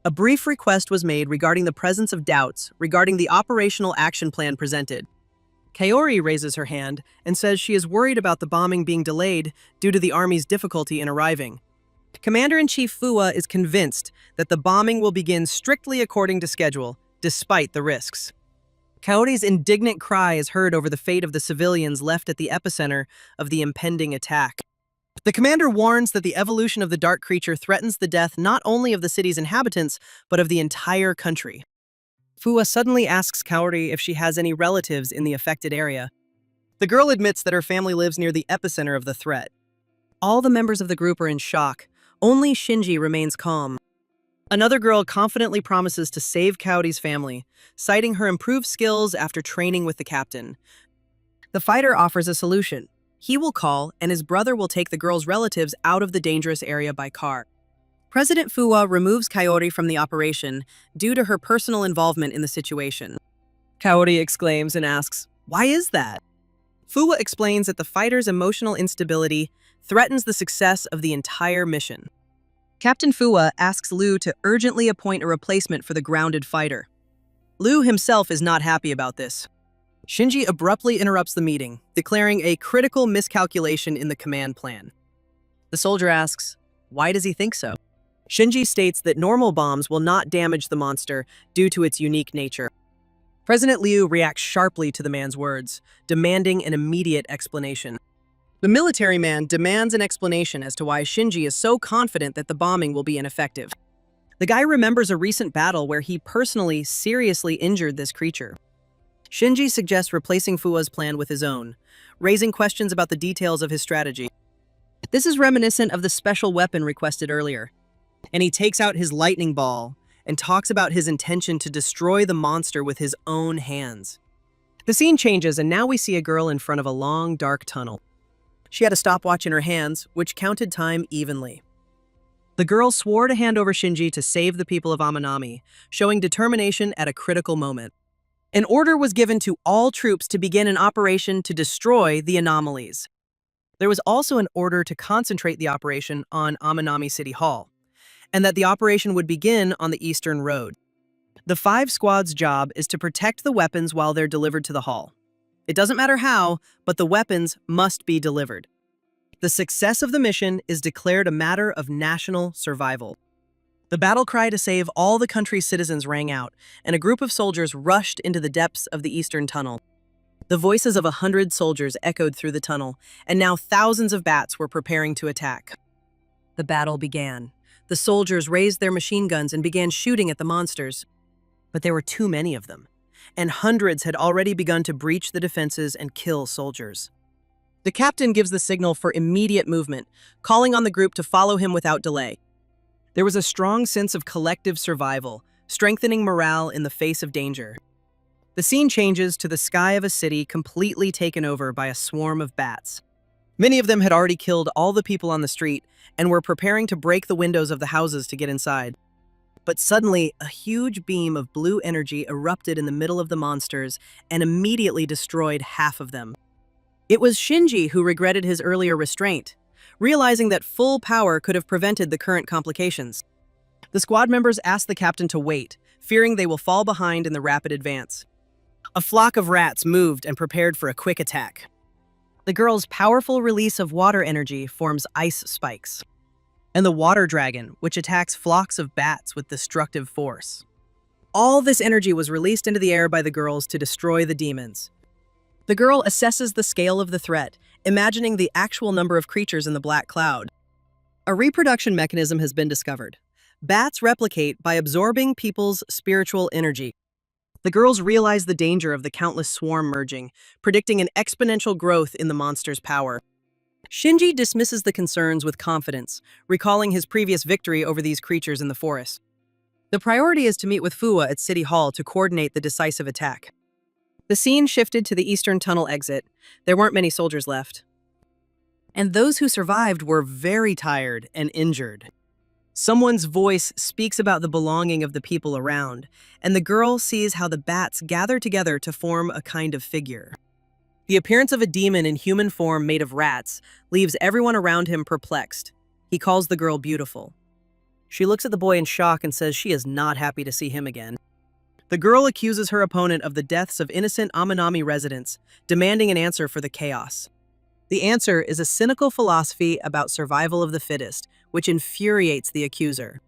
A brief request was made regarding the presence of doubts regarding the operational action plan presented. Kaori raises her hand and says she is worried about the bombing being delayed due to the army's difficulty in arriving. Commander-in-Chief Fua is convinced that the bombing will begin strictly according to schedule, despite the risks. Kaori's indignant cry is heard over the fate of the civilians left at the epicenter of the impending attack. The commander warns that the evolution of the dark creature threatens the death not only of the city's inhabitants, but of the entire country. Fua suddenly asks Kaori if she has any relatives in the affected area. The girl admits that her family lives near the epicenter of the threat. All the members of the group are in shock. Only Shinji remains calm. Another girl confidently promises to save Kaori's family, citing her improved skills after training with the captain. The fighter offers a solution. He will call, and his brother will take the girl's relatives out of the dangerous area by car. President Fua removes Kaori from the operation due to her personal involvement in the situation. Kaori exclaims and asks, "Why is that?" Fua explains that the fighter's emotional instability threatens the success of the entire mission. Captain Fua asks Liu to urgently appoint a replacement for the grounded fighter. Liu himself is not happy about this. Shinji abruptly interrupts the meeting, declaring a critical miscalculation in the command plan. The soldier asks, why does he think so? Shinji states that normal bombs will not damage the monster due to its unique nature. President Liu reacts sharply to the man's words, demanding an immediate explanation. The military man demands an explanation as to why Shinji is so confident that the bombing will be ineffective. The guy remembers a recent battle where he personally seriously injured this creature. Shinji suggests replacing Fua's plan with his own, raising questions about the details of his strategy. This is reminiscent of the special weapon requested earlier, and he takes out his lightning ball and talks about his intention to destroy the monster with his own hands. The scene changes, and now we see a girl in front of a long, dark tunnel. She had a stopwatch in her hands, which counted time evenly. The girl swore to hand over Shinji to save the people of Amanami, showing determination at a critical moment. An order was given to all troops to begin an operation to destroy the anomalies. There was also an order to concentrate the operation on Amanami City Hall, and that the operation would begin on the Eastern Road. The 5 squads' job is to protect the weapons while they're delivered to the hall. It doesn't matter how, but the weapons must be delivered. The success of the mission is declared a matter of national survival. The battle cry to save all the country's citizens rang out, and a group of soldiers rushed into the depths of the eastern tunnel. The voices of 100 soldiers echoed through the tunnel, and now thousands of bats were preparing to attack. The battle began. The soldiers raised their machine guns and began shooting at the monsters. But there were too many of them, and hundreds had already begun to breach the defenses and kill soldiers. The captain gives the signal for immediate movement, calling on the group to follow him without delay. There was a strong sense of collective survival, strengthening morale in the face of danger. The scene changes to the sky of a city completely taken over by a swarm of bats. Many of them had already killed all the people on the street and were preparing to break the windows of the houses to get inside. But suddenly, a huge beam of blue energy erupted in the middle of the monsters and immediately destroyed half of them. It was Shinji who regretted his earlier restraint, realizing that full power could have prevented the current complications. The squad members asked the captain to wait, fearing they will fall behind in the rapid advance. A flock of rats moved and prepared for a quick attack. The girl's powerful release of water energy forms ice spikes, and the water dragon, which attacks flocks of bats with destructive force. All this energy was released into the air by the girls to destroy the demons. The girl assesses the scale of the threat, imagining the actual number of creatures in the black cloud. A reproduction mechanism has been discovered. Bats replicate by absorbing people's spiritual energy. The girls realize the danger of the countless swarm merging, predicting an exponential growth in the monster's power. Shinji dismisses the concerns with confidence, recalling his previous victory over these creatures in the forest. The priority is to meet with Fua at City Hall to coordinate the decisive attack. The scene shifted to the eastern tunnel exit. There weren't many soldiers left, and those who survived were very tired and injured. Someone's voice speaks about the belonging of the people around, and the girl sees how the bats gather together to form a kind of figure. The appearance of a demon in human form made of rats leaves everyone around him perplexed. He calls the girl beautiful. She looks at the boy in shock and says she is not happy to see him again. The girl accuses her opponent of the deaths of innocent Amanami residents, demanding an answer for the chaos. The answer is a cynical philosophy about survival of the fittest, which infuriates the accuser.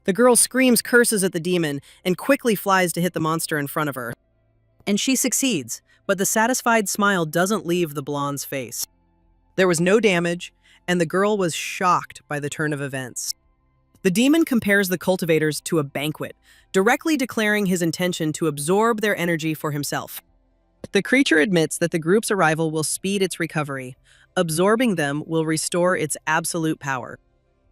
The girl screams curses at the demon and quickly flies to hit the monster in front of her. And she succeeds, but the satisfied smile doesn't leave the blonde's face. There was no damage, and the girl was shocked by the turn of events. The demon compares the cultivators to a banquet, directly declaring his intention to absorb their energy for himself. The creature admits that the group's arrival will speed its recovery. Absorbing them will restore its absolute power.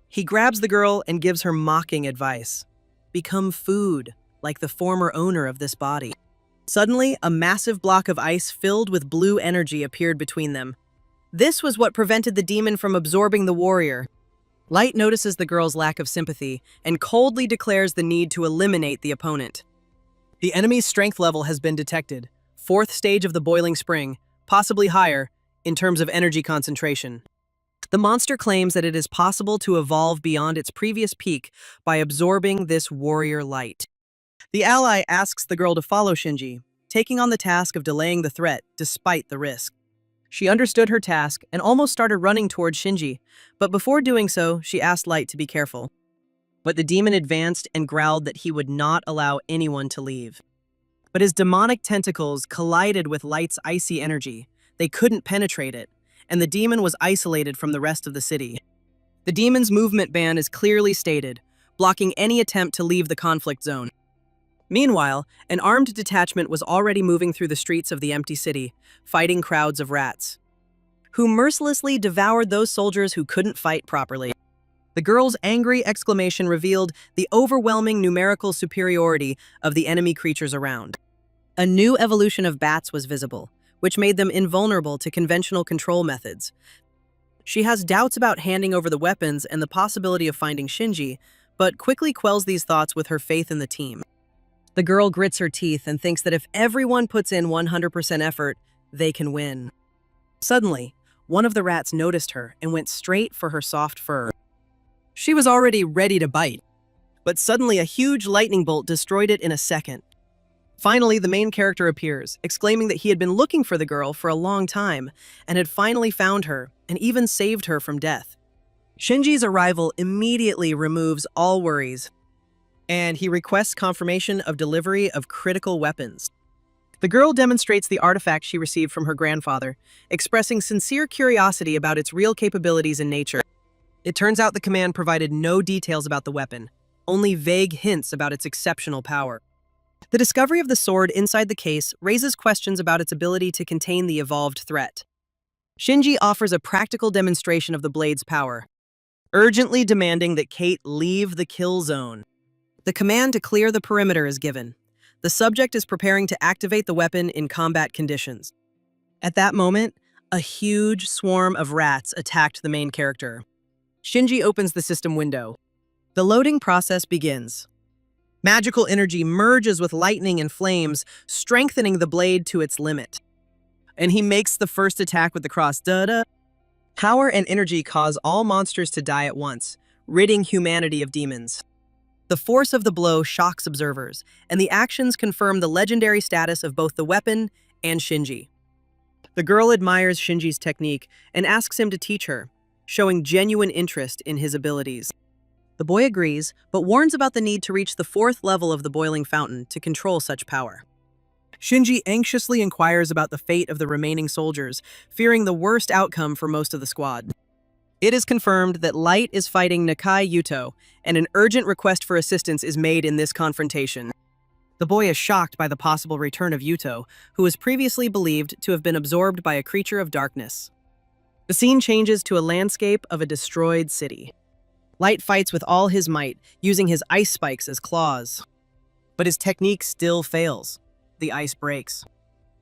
He grabs the girl and gives her mocking advice. Become food, like the former owner of this body. Suddenly, a massive block of ice filled with blue energy appeared between them. This was what prevented the demon from absorbing the warrior. Light notices the girl's lack of sympathy and coldly declares the need to eliminate the opponent. The enemy's strength level has been detected. 4th stage of the boiling spring, possibly higher, in terms of energy concentration. The monster claims that it is possible to evolve beyond its previous peak by absorbing this warrior light. The ally asks the girl to follow Shinji, taking on the task of delaying the threat despite the risk. She understood her task and almost started running towards Shinji, but before doing so, she asked Light to be careful. But the demon advanced and growled that he would not allow anyone to leave. But his demonic tentacles collided with Light's icy energy. They couldn't penetrate it, and the demon was isolated from the rest of the city. The demon's movement ban is clearly stated, blocking any attempt to leave the conflict zone. Meanwhile, an armed detachment was already moving through the streets of the empty city, fighting crowds of rats, who mercilessly devoured those soldiers who couldn't fight properly. The girl's angry exclamation revealed the overwhelming numerical superiority of the enemy creatures around. A new evolution of bats was visible, which made them invulnerable to conventional control methods. She has doubts about handing over the weapons and the possibility of finding Shinji, but quickly quells these thoughts with her faith in the team. The girl grits her teeth and thinks that if everyone puts in 100% effort, they can win. Suddenly, one of the rats noticed her and went straight for her soft fur. She was already ready to bite, but suddenly a huge lightning bolt destroyed it in a second. Finally, the main character appears, exclaiming that he had been looking for the girl for a long time and had finally found her and even saved her from death. Shinji's arrival immediately removes all worries, and he requests confirmation of delivery of critical weapons. The girl demonstrates the artifact she received from her grandfather, expressing sincere curiosity about its real capabilities and nature. It turns out the command provided no details about the weapon, only vague hints about its exceptional power. The discovery of the sword inside the case raises questions about its ability to contain the evolved threat. Shinji offers a practical demonstration of the blade's power, urgently demanding that Kate leave the kill zone. The command to clear the perimeter is given. The subject is preparing to activate the weapon in combat conditions. At that moment, a huge swarm of rats attacked the main character. Shinji opens the system window. The loading process begins. Magical energy merges with lightning and flames, strengthening the blade to its limit. And he makes the first attack with the cross. Da-da. Power and energy cause all monsters to die at once, ridding humanity of demons. The force of the blow shocks observers, and the actions confirm the legendary status of both the weapon and Shinji. The girl admires Shinji's technique and asks him to teach her, showing genuine interest in his abilities. The boy agrees, but warns about the need to reach the 4th level of the boiling fountain to control such power. Shinji anxiously inquires about the fate of the remaining soldiers, fearing the worst outcome for most of the squad. It is confirmed that Light is fighting Nakai Yuto, and an urgent request for assistance is made in this confrontation. The boy is shocked by the possible return of Yuto, who was previously believed to have been absorbed by a creature of darkness. The scene changes to a landscape of a destroyed city. Light fights with all his might, using his ice spikes as claws. But his technique still fails. The ice breaks.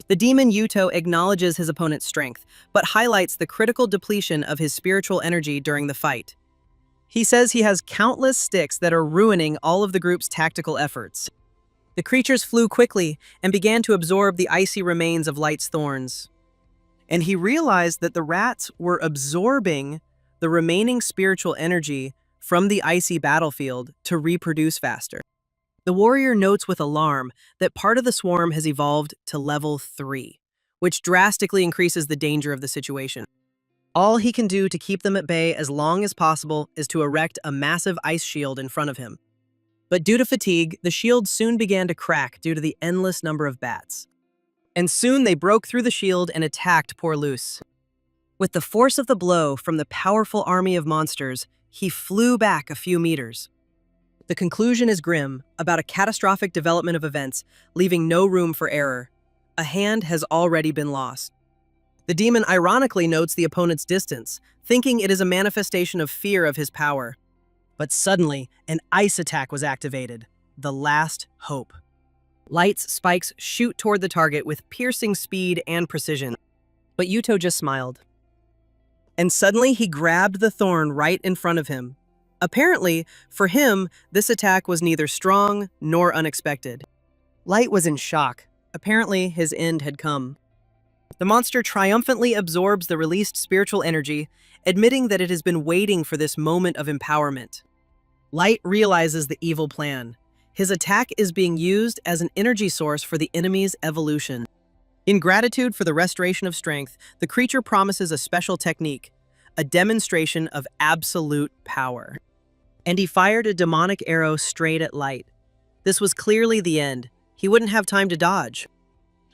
The demon Yuto acknowledges his opponent's strength, but highlights the critical depletion of his spiritual energy during the fight. He says he has countless sticks that are ruining all of the group's tactical efforts. The creatures flew quickly and began to absorb the icy remains of Light's thorns. And he realized that the rats were absorbing the remaining spiritual energy from the icy battlefield to reproduce faster. The warrior notes with alarm that part of the swarm has evolved to level 3, which drastically increases the danger of the situation. All he can do to keep them at bay as long as possible is to erect a massive ice shield in front of him. But due to fatigue, the shield soon began to crack due to the endless number of bats. And soon they broke through the shield and attacked poor Luce. With the force of the blow from the powerful army of monsters, he flew back a few meters. The conclusion is grim, about a catastrophic development of events, leaving no room for error. A hand has already been lost. The demon ironically notes the opponent's distance, thinking it is a manifestation of fear of his power. But suddenly, an ice attack was activated, the last hope. Light's spikes shoot toward the target with piercing speed and precision. But Yuto just smiled. And suddenly he grabbed the thorn right in front of him. Apparently, for him, this attack was neither strong nor unexpected. Light was in shock. Apparently, his end had come. The monster triumphantly absorbs the released spiritual energy, admitting that it has been waiting for this moment of empowerment. Light realizes the evil plan. His attack is being used as an energy source for the enemy's evolution. In gratitude for the restoration of strength, the creature promises a special technique, a demonstration of absolute power. And he fired a demonic arrow straight at Light. This was clearly the end. He wouldn't have time to dodge.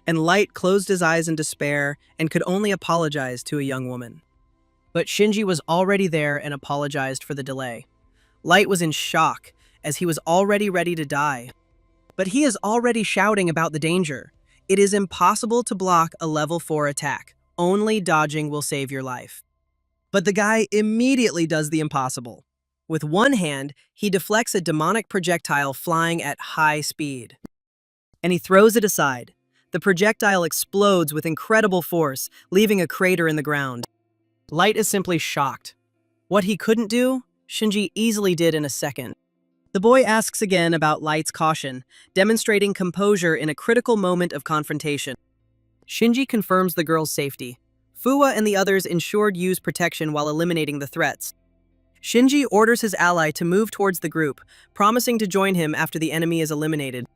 And Light closed his eyes in despair and could only apologize to a young woman. But Shinji was already there and apologized for the delay. Light was in shock, as he was already ready to die. But he is already shouting about the danger. It is impossible to block a level 4 attack. Only dodging will save your life. But the guy immediately does the impossible. With one hand, he deflects a demonic projectile flying at high speed. And he throws it aside. The projectile explodes with incredible force, leaving a crater in the ground. Light is simply shocked. What he couldn't do, Shinji easily did in a second. The boy asks again about Light's caution, demonstrating composure in a critical moment of confrontation. Shinji confirms the girl's safety. Fuwa and the others ensured Yu's protection while eliminating the threats. Shinji orders his ally to move towards the group, promising to join him after the enemy is eliminated.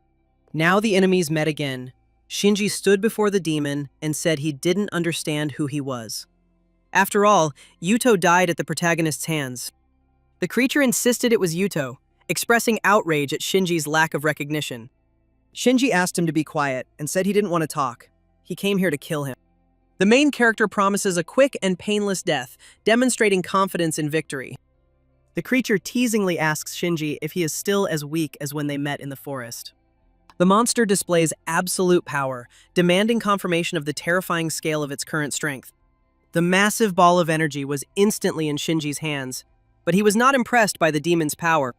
Now the enemies met again. Shinji stood before the demon and said he didn't understand who he was. After all, Yuto died at the protagonist's hands. The creature insisted it was Yuto, expressing outrage at Shinji's lack of recognition. Shinji asked him to be quiet and said he didn't want to talk. He came here to kill him. The main character promises a quick and painless death, demonstrating confidence in victory. The creature teasingly asks Shinji if he is still as weak as when they met in the forest. The monster displays absolute power, demanding confirmation of the terrifying scale of its current strength. The massive ball of energy was instantly in Shinji's hands, but he was not impressed by the demon's power.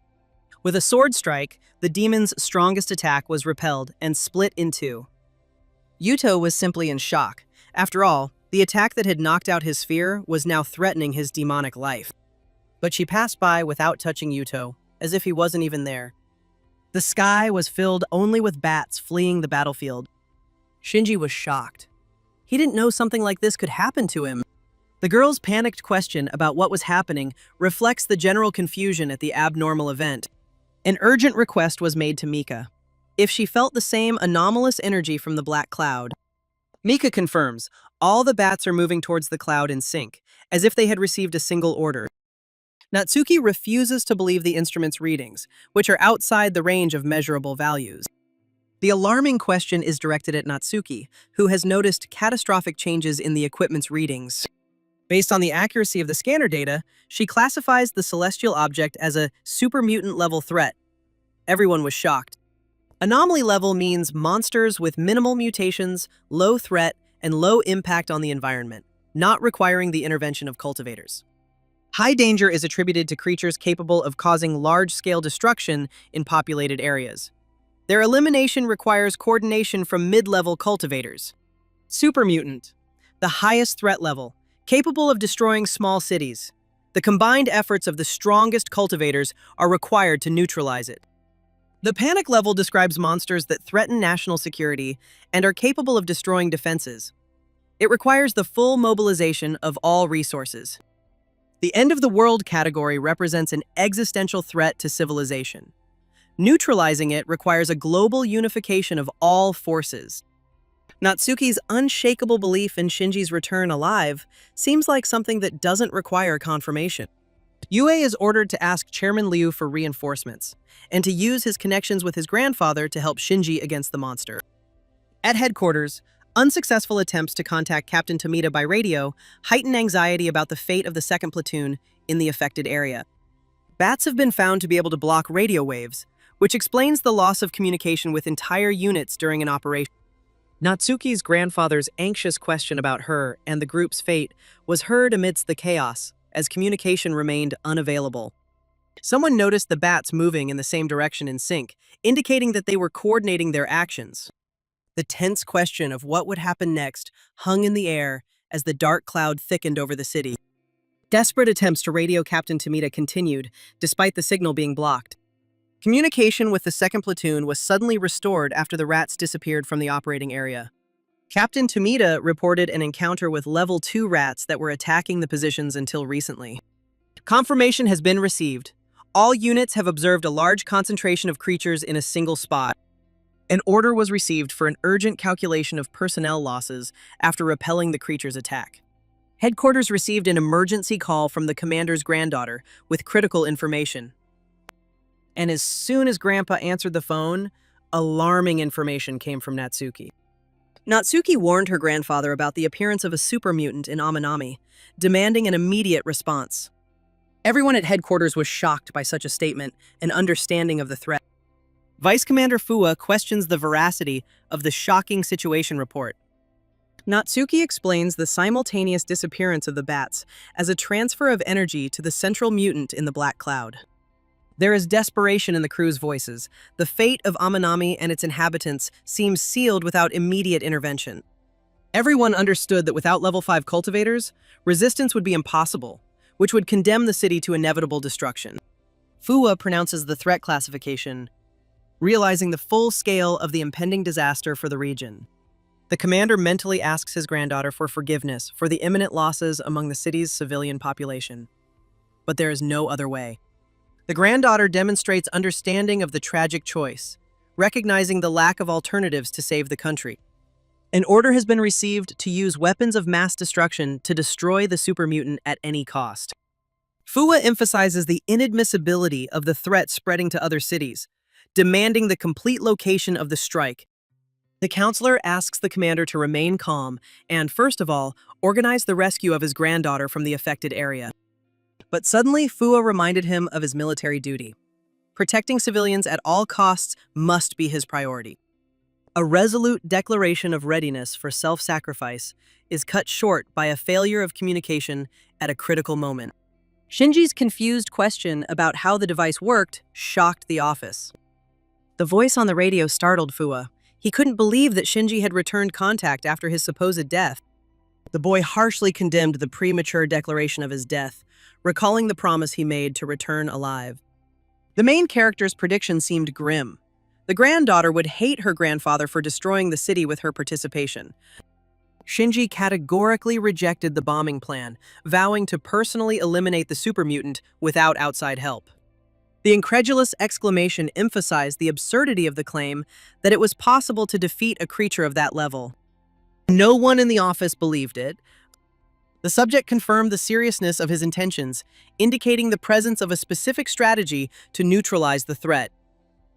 With a sword strike, the demon's strongest attack was repelled and split in two. Yuto was simply in shock. After all, the attack that had knocked out his sphere was now threatening his demonic life. But she passed by without touching Yuto, as if he wasn't even there. The sky was filled only with bats fleeing the battlefield. Shinji was shocked. He didn't know something like this could happen to him. The girl's panicked question about what was happening reflects the general confusion at the abnormal event. An urgent request was made to Mika, if she felt the same anomalous energy from the black cloud. Mika confirms, all the bats are moving towards the cloud in sync, as if they had received a single order. Natsuki refuses to believe the instrument's readings, which are outside the range of measurable values. The alarming question is directed at Natsuki, who has noticed catastrophic changes in the equipment's readings. Based on the accuracy of the scanner data, she classifies the celestial object as a super mutant level threat. Everyone was shocked. Anomaly level means monsters with minimal mutations, low threat, and low impact on the environment, not requiring the intervention of cultivators. High danger is attributed to creatures capable of causing large-scale destruction in populated areas. Their elimination requires coordination from mid-level cultivators. Super mutant, the highest threat level, capable of destroying small cities. The combined efforts of the strongest cultivators are required to neutralize it. The panic level describes monsters that threaten national security and are capable of destroying defenses. It requires the full mobilization of all resources. The end of the world category represents an existential threat to civilization. Neutralizing it requires a global unification of all forces. Natsuki's unshakable belief in Shinji's return alive seems like something that doesn't require confirmation. Yue is ordered to ask Chairman Liu for reinforcements, and to use his connections with his grandfather to help Shinji against the monster. At headquarters, unsuccessful attempts to contact Captain Tomita by radio heighten anxiety about the fate of the 2nd Platoon in the affected area. Bats have been found to be able to block radio waves, which explains the loss of communication with entire units during an operation. Natsuki's grandfather's anxious question about her and the group's fate was heard amidst the chaos, as communication remained unavailable. Someone noticed the bats moving in the same direction in sync, indicating that they were coordinating their actions. The tense question of what would happen next hung in the air as the dark cloud thickened over the city. Desperate attempts to radio Captain Tomita continued, despite the signal being blocked. Communication with the 2nd Platoon was suddenly restored after the rats disappeared from the operating area. Captain Tomita reported an encounter with Level 2 rats that were attacking the positions until recently. Confirmation has been received. All units have observed a large concentration of creatures in a single spot. An order was received for an urgent calculation of personnel losses after repelling the creature's attack. Headquarters received an emergency call from the commander's granddaughter with critical information. And as soon as Grandpa answered the phone, alarming information came from Natsuki. Natsuki warned her grandfather about the appearance of a super mutant in Amanami, demanding an immediate response. Everyone at headquarters was shocked by such a statement and understanding of the threat. Vice Commander Fua questions the veracity of the shocking situation report. Natsuki explains the simultaneous disappearance of the bats as a transfer of energy to the central mutant in the black cloud. There is desperation in the crew's voices. The fate of Amanami and its inhabitants seems sealed without immediate intervention. Everyone understood that without Level 5 cultivators, resistance would be impossible, which would condemn the city to inevitable destruction. Fua pronounces the threat classification, realizing the full scale of the impending disaster for the region. The commander mentally asks his granddaughter for forgiveness for the imminent losses among the city's civilian population. But there is no other way. The granddaughter demonstrates understanding of the tragic choice, recognizing the lack of alternatives to save the country. An order has been received to use weapons of mass destruction to destroy the super mutant at any cost. Fua emphasizes the inadmissibility of the threat spreading to other cities, demanding the complete location of the strike. The counselor asks the commander to remain calm and, first of all, organize the rescue of his granddaughter from the affected area. But suddenly, Fua reminded him of his military duty. Protecting civilians at all costs must be his priority. A resolute declaration of readiness for self-sacrifice is cut short by a failure of communication at a critical moment. Shinji's confused question about how the device worked shocked the office. The voice on the radio startled Fua. He couldn't believe that Shinji had returned contact after his supposed death. The boy harshly condemned the premature declaration of his death, recalling the promise he made to return alive. The main character's prediction seemed grim. The granddaughter would hate her grandfather for destroying the city with her participation. Shinji categorically rejected the bombing plan, vowing to personally eliminate the super mutant without outside help. The incredulous exclamation emphasized the absurdity of the claim that it was possible to defeat a creature of that level. No one in the office believed it. The subject confirmed the seriousness of his intentions, indicating the presence of a specific strategy to neutralize the threat.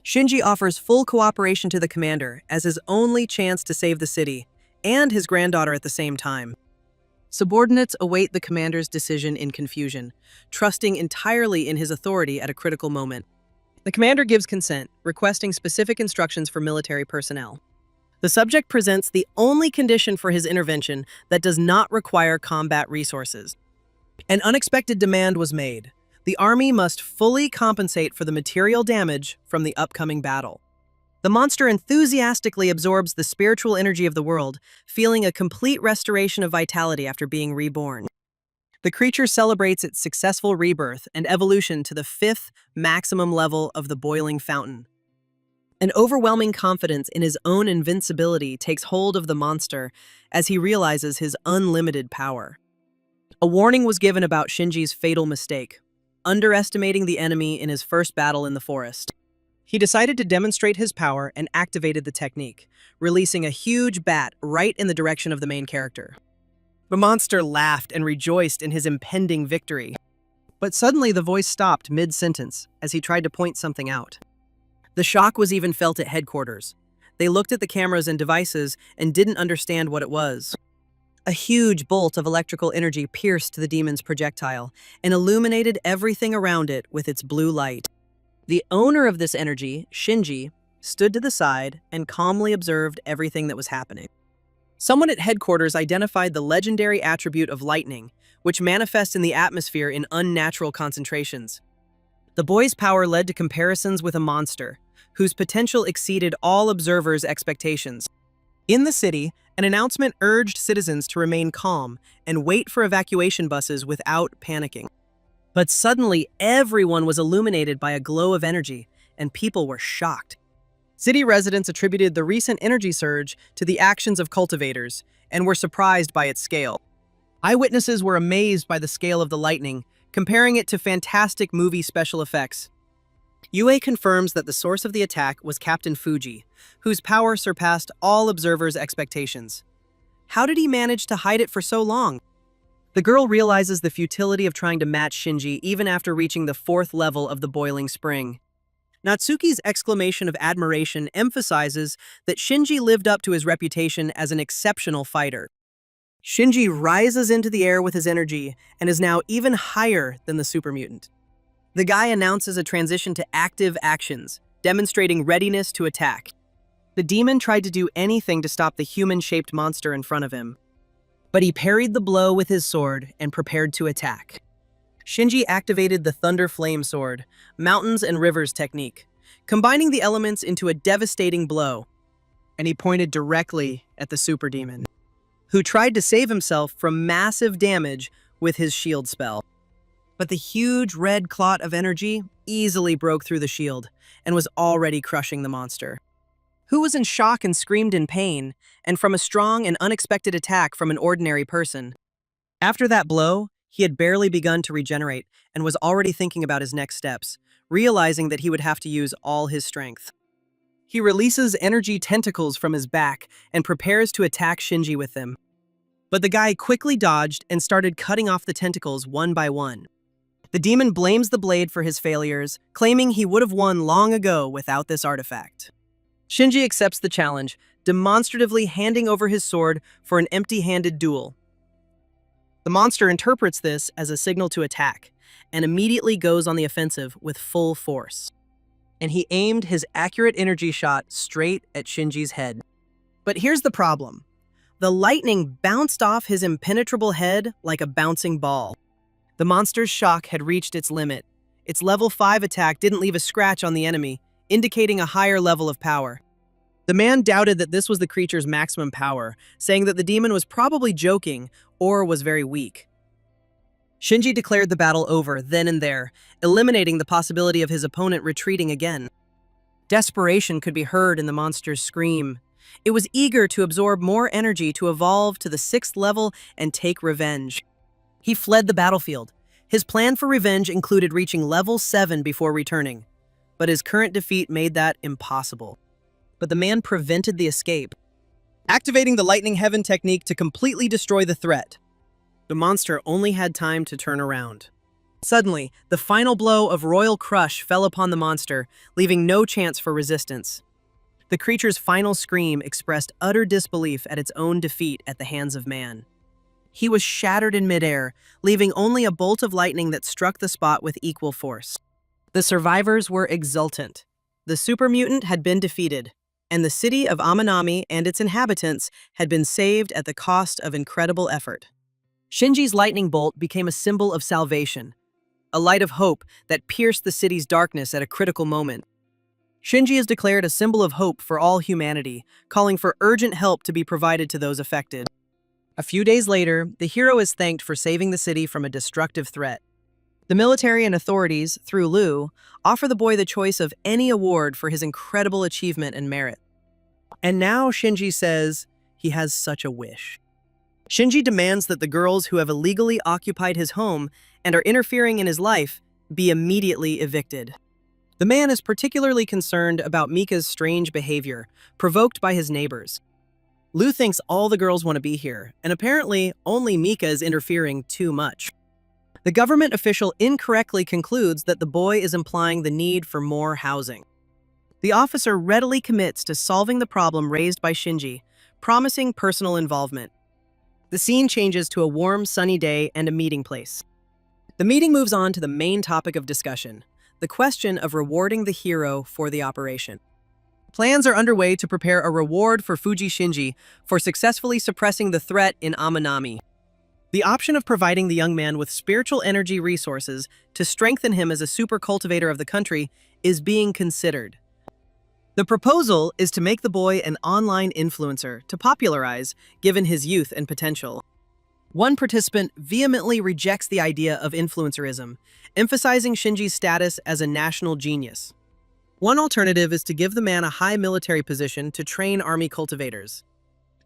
Shinji offers full cooperation to the commander as his only chance to save the city, and his granddaughter at the same time. Subordinates await the commander's decision in confusion, trusting entirely in his authority at a critical moment. The commander gives consent, requesting specific instructions for military personnel. The subject presents the only condition for his intervention that does not require combat resources. An unexpected demand was made. The army must fully compensate for the material damage from the upcoming battle. The monster enthusiastically absorbs the spiritual energy of the world, feeling a complete restoration of vitality after being reborn. The creature celebrates its successful rebirth and evolution to the 5th maximum level of the boiling fountain. An overwhelming confidence in his own invincibility takes hold of the monster as he realizes his unlimited power. A warning was given about Shinji's fatal mistake, underestimating the enemy in his first battle in the forest. He decided to demonstrate his power and activated the technique, releasing a huge bat right in the direction of the main character. The monster laughed and rejoiced in his impending victory. But suddenly the voice stopped mid-sentence as he tried to point something out. The shock was even felt at headquarters. They looked at the cameras and devices and didn't understand what it was. A huge bolt of electrical energy pierced the demon's projectile and illuminated everything around it with its blue light. The owner of this energy, Shinji, stood to the side and calmly observed everything that was happening. Someone at headquarters identified the legendary attribute of lightning, which manifests in the atmosphere in unnatural concentrations. The boy's power led to comparisons with a monster, whose potential exceeded all observers' expectations. In the city, an announcement urged citizens to remain calm and wait for evacuation buses without panicking. But suddenly, everyone was illuminated by a glow of energy, and people were shocked. City residents attributed the recent energy surge to the actions of cultivators and were surprised by its scale. Eyewitnesses were amazed by the scale of the lightning, comparing it to fantastic movie special effects. UA confirms that the source of the attack was Captain Fuji, whose power surpassed all observers' expectations. How did he manage to hide it for so long? The girl realizes the futility of trying to match Shinji even after reaching the 4th level of the boiling spring. Natsuki's exclamation of admiration emphasizes that Shinji lived up to his reputation as an exceptional fighter. Shinji rises into the air with his energy and is now even higher than the super mutant. The guy announces a transition to active actions, demonstrating readiness to attack. The demon tried to do anything to stop the human-shaped monster in front of him, but he parried the blow with his sword and prepared to attack. Shinji activated the Thunder Flame Sword, Mountains and Rivers technique, combining the elements into a devastating blow, and he pointed directly at the super demon, who tried to save himself from massive damage with his shield spell. But the huge red clot of energy easily broke through the shield and was already crushing the monster, who was in shock and screamed in pain, and from a strong and unexpected attack from an ordinary person. After that blow, he had barely begun to regenerate and was already thinking about his next steps, realizing that he would have to use all his strength. He releases energy tentacles from his back and prepares to attack Shinji with them. But the guy quickly dodged and started cutting off the tentacles one by one. The demon blames the blade for his failures, claiming he would have won long ago without this artifact. Shinji accepts the challenge, demonstratively handing over his sword for an empty-handed duel. The monster interprets this as a signal to attack, and immediately goes on the offensive with full force. And he aimed his accurate energy shot straight at Shinji's head. But here's the problem. The lightning bounced off his impenetrable head like a bouncing ball. The monster's shock had reached its limit. Its level 5 attack didn't leave a scratch on the enemy, indicating a higher level of power. The man doubted that this was the creature's maximum power, saying that the demon was probably joking or was very weak. Shinji declared the battle over then and there, eliminating the possibility of his opponent retreating again. Desperation could be heard in the monster's scream. It was eager to absorb more energy to evolve to the 6th level and take revenge. He fled the battlefield. His plan for revenge included reaching level 7 before returning, but his current defeat made that impossible. But the man prevented the escape, activating the Lightning Heaven technique to completely destroy the threat. The monster only had time to turn around. Suddenly, the final blow of Royal Crush fell upon the monster, leaving no chance for resistance. The creature's final scream expressed utter disbelief at its own defeat at the hands of man. He was shattered in midair, leaving only a bolt of lightning that struck the spot with equal force. The survivors were exultant. The super mutant had been defeated, and the city of Amanami and its inhabitants had been saved at the cost of incredible effort. Shinji's lightning bolt became a symbol of salvation, a light of hope that pierced the city's darkness at a critical moment. Shinji is declared a symbol of hope for all humanity, calling for urgent help to be provided to those affected. A few days later, the hero is thanked for saving the city from a destructive threat. The military and authorities, through Liu, offer the boy the choice of any award for his incredible achievement and merit. And now Shinji says he has such a wish. Shinji demands that the girls who have illegally occupied his home and are interfering in his life be immediately evicted. The man is particularly concerned about Mika's strange behavior, provoked by his neighbors. Lu thinks all the girls want to be here, and apparently only Mika is interfering too much. The government official incorrectly concludes that the boy is implying the need for more housing. The officer readily commits to solving the problem raised by Shinji, promising personal involvement. The scene changes to a warm, sunny day and a meeting place. The meeting moves on to the main topic of discussion, the question of rewarding the hero for the operation. Plans are underway to prepare a reward for Fuji Shinji for successfully suppressing the threat in Amanami. The option of providing the young man with spiritual energy resources to strengthen him as a super cultivator of the country is being considered. The proposal is to make the boy an online influencer to popularize, given his youth and potential. One participant vehemently rejects the idea of influencerism, emphasizing Shinji's status as a national genius. One alternative is to give the man a high military position to train army cultivators.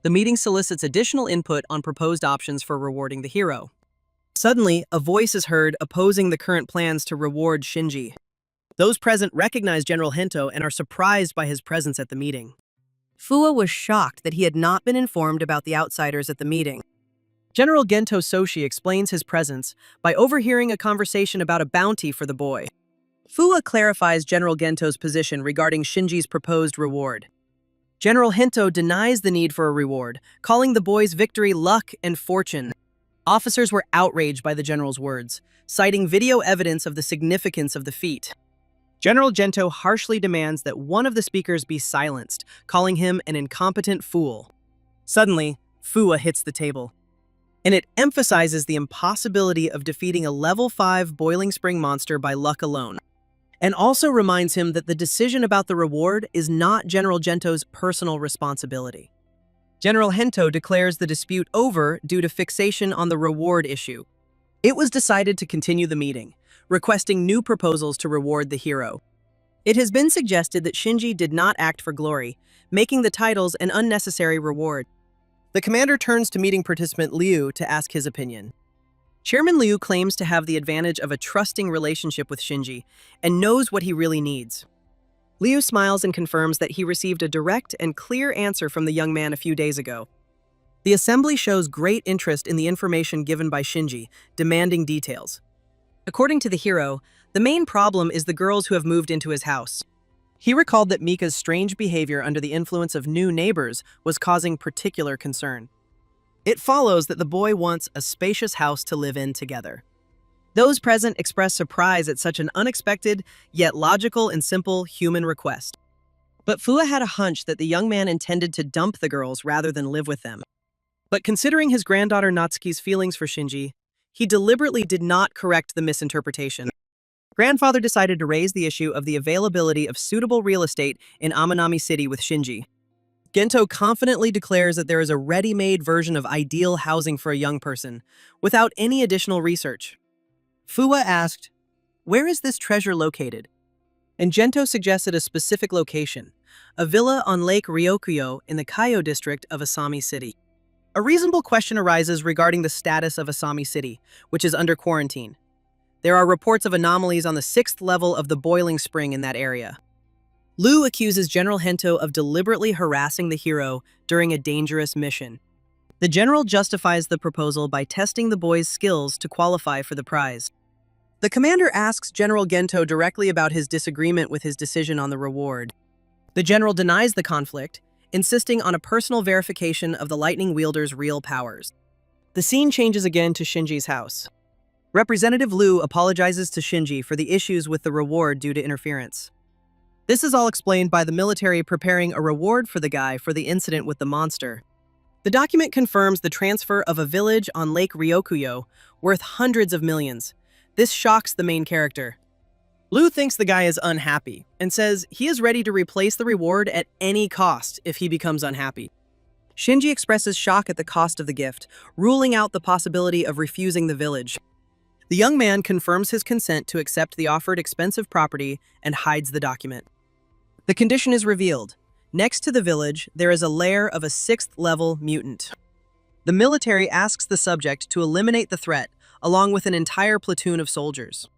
The meeting solicits additional input on proposed options for rewarding the hero. Suddenly, a voice is heard opposing the current plans to reward Shinji. Those present recognize General Hento and are surprised by his presence at the meeting. Fua was shocked that he had not been informed about the outsiders at the meeting. General Gento Soshi explains his presence by overhearing a conversation about a bounty for the boy. Fua clarifies General Gento's position regarding Shinji's proposed reward. General Hento denies the need for a reward, calling the boy's victory luck and fortune. Officers were outraged by the general's words, citing video evidence of the significance of the feat. General Gento harshly demands that one of the speakers be silenced, calling him an incompetent fool. Suddenly, Fua hits the table, and it emphasizes the impossibility of defeating a level 5 boiling spring monster by luck alone, and also reminds him that the decision about the reward is not General Gento's personal responsibility. General Hento declares the dispute over due to fixation on the reward issue. It was decided to continue the meeting, requesting new proposals to reward the hero. It has been suggested that Shinji did not act for glory, making the titles an unnecessary reward. The commander turns to meeting participant Liu to ask his opinion. Chairman Liu claims to have the advantage of a trusting relationship with Shinji and knows what he really needs. Liu smiles and confirms that he received a direct and clear answer from the young man a few days ago. The assembly shows great interest in the information given by Shinji, demanding details. According to the hero, the main problem is the girls who have moved into his house. He recalled that Mika's strange behavior under the influence of new neighbors was causing particular concern. It follows that the boy wants a spacious house to live in together. Those present express surprise at such an unexpected, yet logical and simple human request. But Fua had a hunch that the young man intended to dump the girls rather than live with them. But considering his granddaughter Natsuki's feelings for Shinji, he deliberately did not correct the misinterpretation. Grandfather decided to raise the issue of the availability of suitable real estate in Amanami City with Shinji. Gento confidently declares that there is a ready-made version of ideal housing for a young person, without any additional research. Fua asked, "Where is this treasure located?" And Gento suggested a specific location, a villa on Lake Ryokuyo in the Kaio district of Asami City. A reasonable question arises regarding the status of Asami City, which is under quarantine. There are reports of anomalies on the 6th level of the boiling spring in that area. Lu accuses General Hento of deliberately harassing the hero during a dangerous mission. The general justifies the proposal by testing the boy's skills to qualify for the prize. The commander asks General Gento directly about his disagreement with his decision on the reward. The general denies the conflict, insisting on a personal verification of the lightning wielder's real powers. The scene changes again to Shinji's house. Representative Lu apologizes to Shinji for the issues with the reward due to interference. This is all explained by the military preparing a reward for the guy for the incident with the monster. The document confirms the transfer of a village on Lake Ryokuyo, worth hundreds of millions. This shocks the main character. Lu thinks the guy is unhappy and says he is ready to replace the reward at any cost if he becomes unhappy. Shinji expresses shock at the cost of the gift, ruling out the possibility of refusing the village. The young man confirms his consent to accept the offered expensive property and hides the document. The condition is revealed. Next to the village, there is a lair of a 6th level mutant. The military asks the subject to eliminate the threat, along with an entire platoon of soldiers.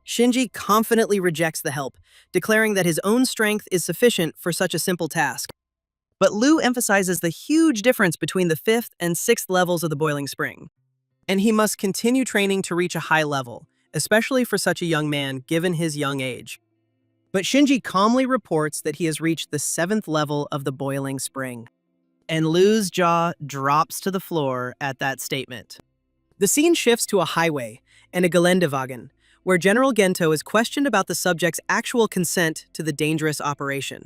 Shinji confidently rejects the help, declaring that his own strength is sufficient for such a simple task. But Liu emphasizes the huge difference between the 5th and 6th levels of the boiling spring. And he must continue training to reach a high level, especially for such a young man given his young age. But Shinji calmly reports that he has reached the 7th level of the boiling spring. And Liu's jaw drops to the floor at that statement. The scene shifts to a highway and a Geländewagen, where General Gento is questioned about the subject's actual consent to the dangerous operation.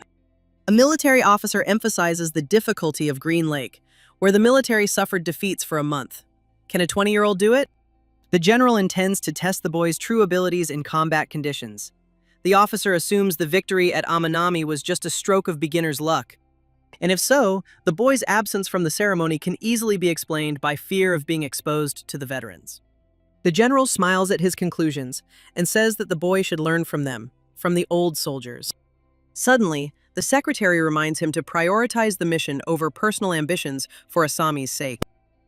A military officer emphasizes the difficulty of Green Lake, where the military suffered defeats for a month. Can a 20-year-old do it? The general intends to test the boy's true abilities in combat conditions. The officer assumes the victory at Amanami was just a stroke of beginner's luck. And if so, the boy's absence from the ceremony can easily be explained by fear of being exposed to the veterans. The general smiles at his conclusions and says that the boy should learn from them, from the old soldiers. Suddenly, the secretary reminds him to prioritize the mission over personal ambitions for Asami's sake.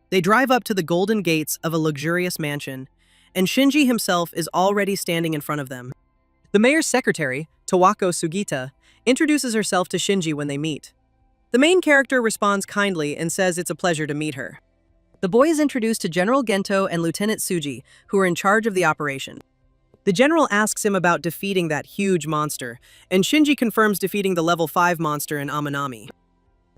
They drive up to the golden gates of a luxurious mansion, and Shinji himself is already standing in front of them. The mayor's secretary, Tawako Sugita, introduces herself to Shinji when they meet. The main character responds kindly and says it's a pleasure to meet her. The boy is introduced to General Gento and Lieutenant Tsuji, who are in charge of the operation. The general asks him about defeating that huge monster, and Shinji confirms defeating the level 5 monster in Amanami.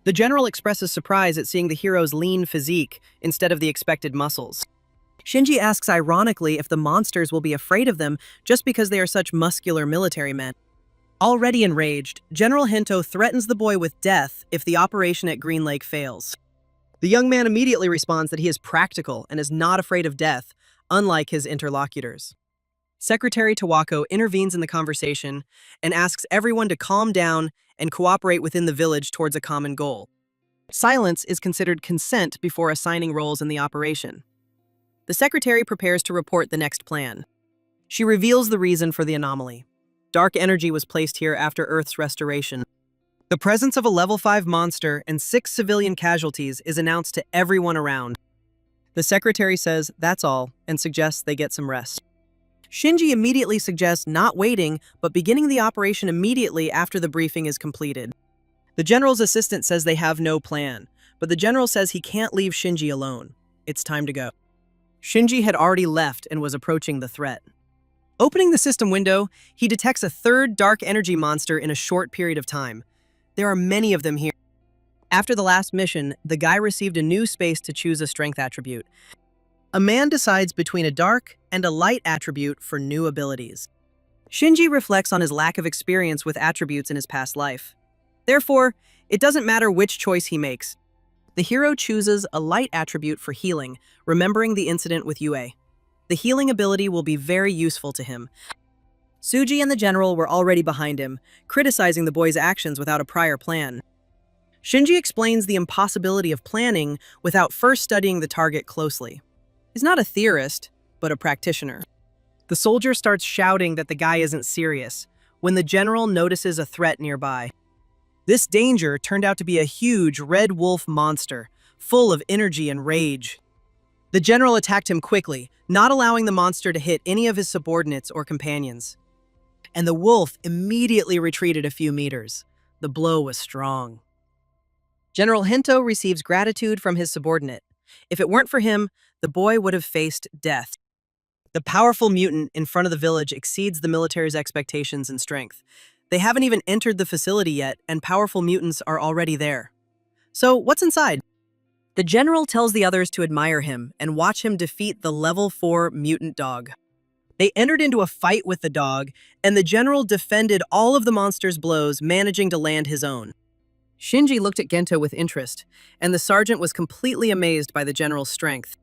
The general expresses surprise at seeing the hero's lean physique instead of the expected muscles. Shinji asks ironically if the monsters will be afraid of them just because they are such muscular military men. Already enraged, General Gento threatens the boy with death if the operation at Green Lake fails. The young man immediately responds that he is practical and is not afraid of death, unlike his interlocutors. Secretary Tawako intervenes in the conversation and asks everyone to calm down and cooperate within the village towards a common goal. Silence is considered consent before assigning roles in the operation. The secretary prepares to report the next plan. She reveals the reason for the anomaly. Dark energy was placed here after Earth's restoration. The presence of a level 5 monster and 6 civilian casualties is announced to everyone around. The secretary says that's all and suggests they get some rest. Shinji immediately suggests not waiting, but beginning the operation immediately after the briefing is completed. The general's assistant says they have no plan, but the general says he can't leave Shinji alone. It's time to go. Shinji had already left and was approaching the threat. Opening the system window, he detects a third dark energy monster in a short period of time. There are many of them here. After the last mission, the guy received a new space to choose a strength attribute. A man decides between a dark and a light attribute for new abilities. Shinji reflects on his lack of experience with attributes in his past life. Therefore, it doesn't matter which choice he makes. The hero chooses a light attribute for healing, remembering the incident with Yue. The healing ability will be very useful to him. Tsuji and the general were already behind him, criticizing the boy's actions without a prior plan. Shinji explains the impossibility of planning without first studying the target closely. He's not a theorist, but a practitioner. The soldier starts shouting that the guy isn't serious, when the general notices a threat nearby. This danger turned out to be a huge red wolf monster, full of energy and rage. The general attacked him quickly, not allowing the monster to hit any of his subordinates or companions. And the wolf immediately retreated a few meters. The blow was strong. General Gento receives gratitude from his subordinate. If it weren't for him, the boy would have faced death. The powerful mutant in front of the village exceeds the military's expectations in strength. They haven't even entered the facility yet, and powerful mutants are already there. So, what's inside? The general tells the others to admire him and watch him defeat the level 4 mutant dog. They entered into a fight with the dog, and the general defended all of the monster's blows, managing to land his own. Shinji looked at Gento with interest, and the sergeant was completely amazed by the general's strength.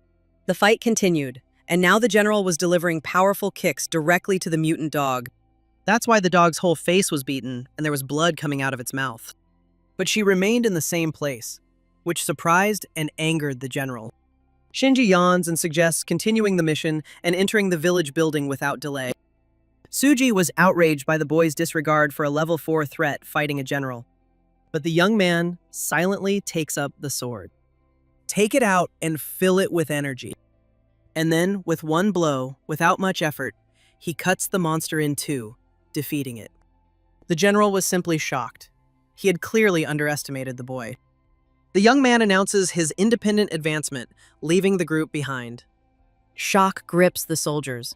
The fight continued, and now the general was delivering powerful kicks directly to the mutant dog. That's why the dog's whole face was beaten, and there was blood coming out of its mouth. But she remained in the same place, which surprised and angered the general. Shinji yawns and suggests continuing the mission and entering the village building without delay. Tsuji was outraged by the boy's disregard for a level 4 threat fighting a general. But the young man silently takes up the sword. Take it out and fill it with energy. And then, with one blow, without much effort, he cuts the monster in two, defeating it. The general was simply shocked. He had clearly underestimated the boy. The young man announces his independent advancement, leaving the group behind. Shock grips the soldiers.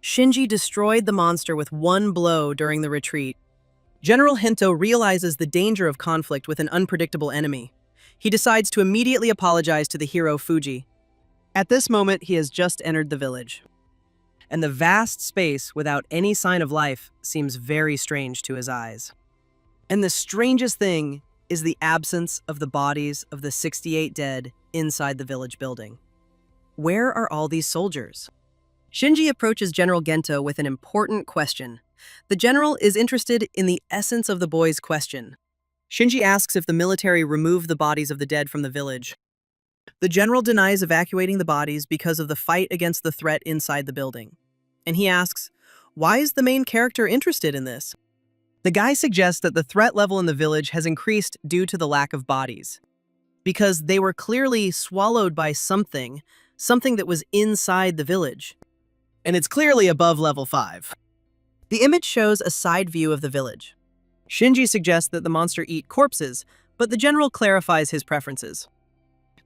Shinji destroyed the monster with one blow during the retreat. General Hento realizes the danger of conflict with an unpredictable enemy. He decides to immediately apologize to the hero Fuji. At this moment, he has just entered the village. And the vast space without any sign of life seems very strange to his eyes. And the strangest thing is the absence of the bodies of the 68 dead inside the village building. Where are all these soldiers? Shinji approaches General Gento with an important question. The general is interested in the essence of the boy's question. Shinji asks if the military removed the bodies of the dead from the village. The general denies evacuating the bodies because of the fight against the threat inside the building. And he asks, why is the main character interested in this? The guy suggests that the threat level in the village has increased due to the lack of bodies, because they were clearly swallowed by something that was inside the village. And it's clearly above level 5. The image shows a side view of the village. Shinji suggests that the monster eat corpses, but the general clarifies his preferences.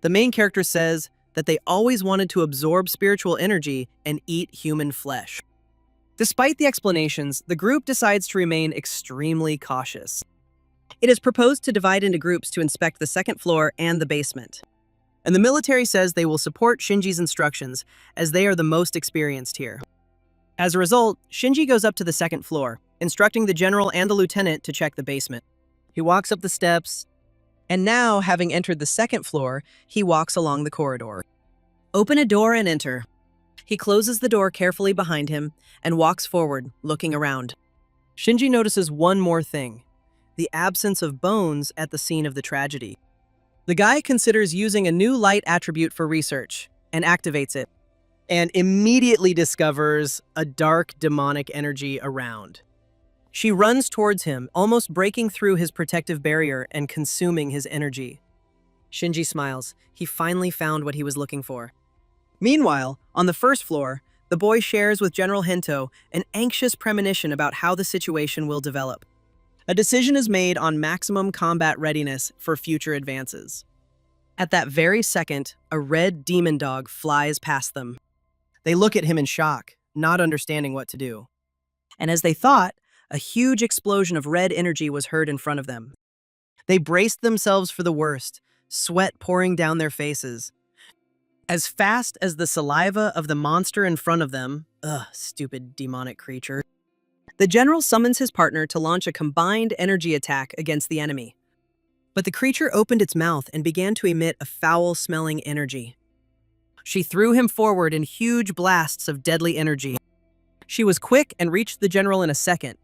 The main character says that they always wanted to absorb spiritual energy and eat human flesh. Despite the explanations, the group decides to remain extremely cautious. It is proposed to divide into groups to inspect the second floor and the basement. And the military says they will support Shinji's instructions, as they are the most experienced here. As a result, Shinji goes up to the second floor, instructing the general and the lieutenant to check the basement. He walks up the steps, and now, having entered the second floor, he walks along the corridor. Open a door and enter. He closes the door carefully behind him and walks forward, looking around. Shinji notices one more thing: the absence of bones at the scene of the tragedy. The guy considers using a new light attribute for research and activates it, and immediately discovers a dark demonic energy around. She runs towards him, almost breaking through his protective barrier and consuming his energy. Shinji smiles. He finally found what he was looking for. Meanwhile, on the first floor, the boy shares with General Hento an anxious premonition about how the situation will develop. A decision is made on maximum combat readiness for future advances. At that very second, a red demon dog flies past them. They look at him in shock, not understanding what to do. And as they thought, a huge explosion of red energy was heard in front of them. They braced themselves for the worst, sweat pouring down their faces. As fast as the saliva of the monster in front of them, stupid demonic creature, the general summons his partner to launch a combined energy attack against the enemy. But the creature opened its mouth and began to emit a foul-smelling energy. She threw him forward in huge blasts of deadly energy. She was quick and reached the general in a second,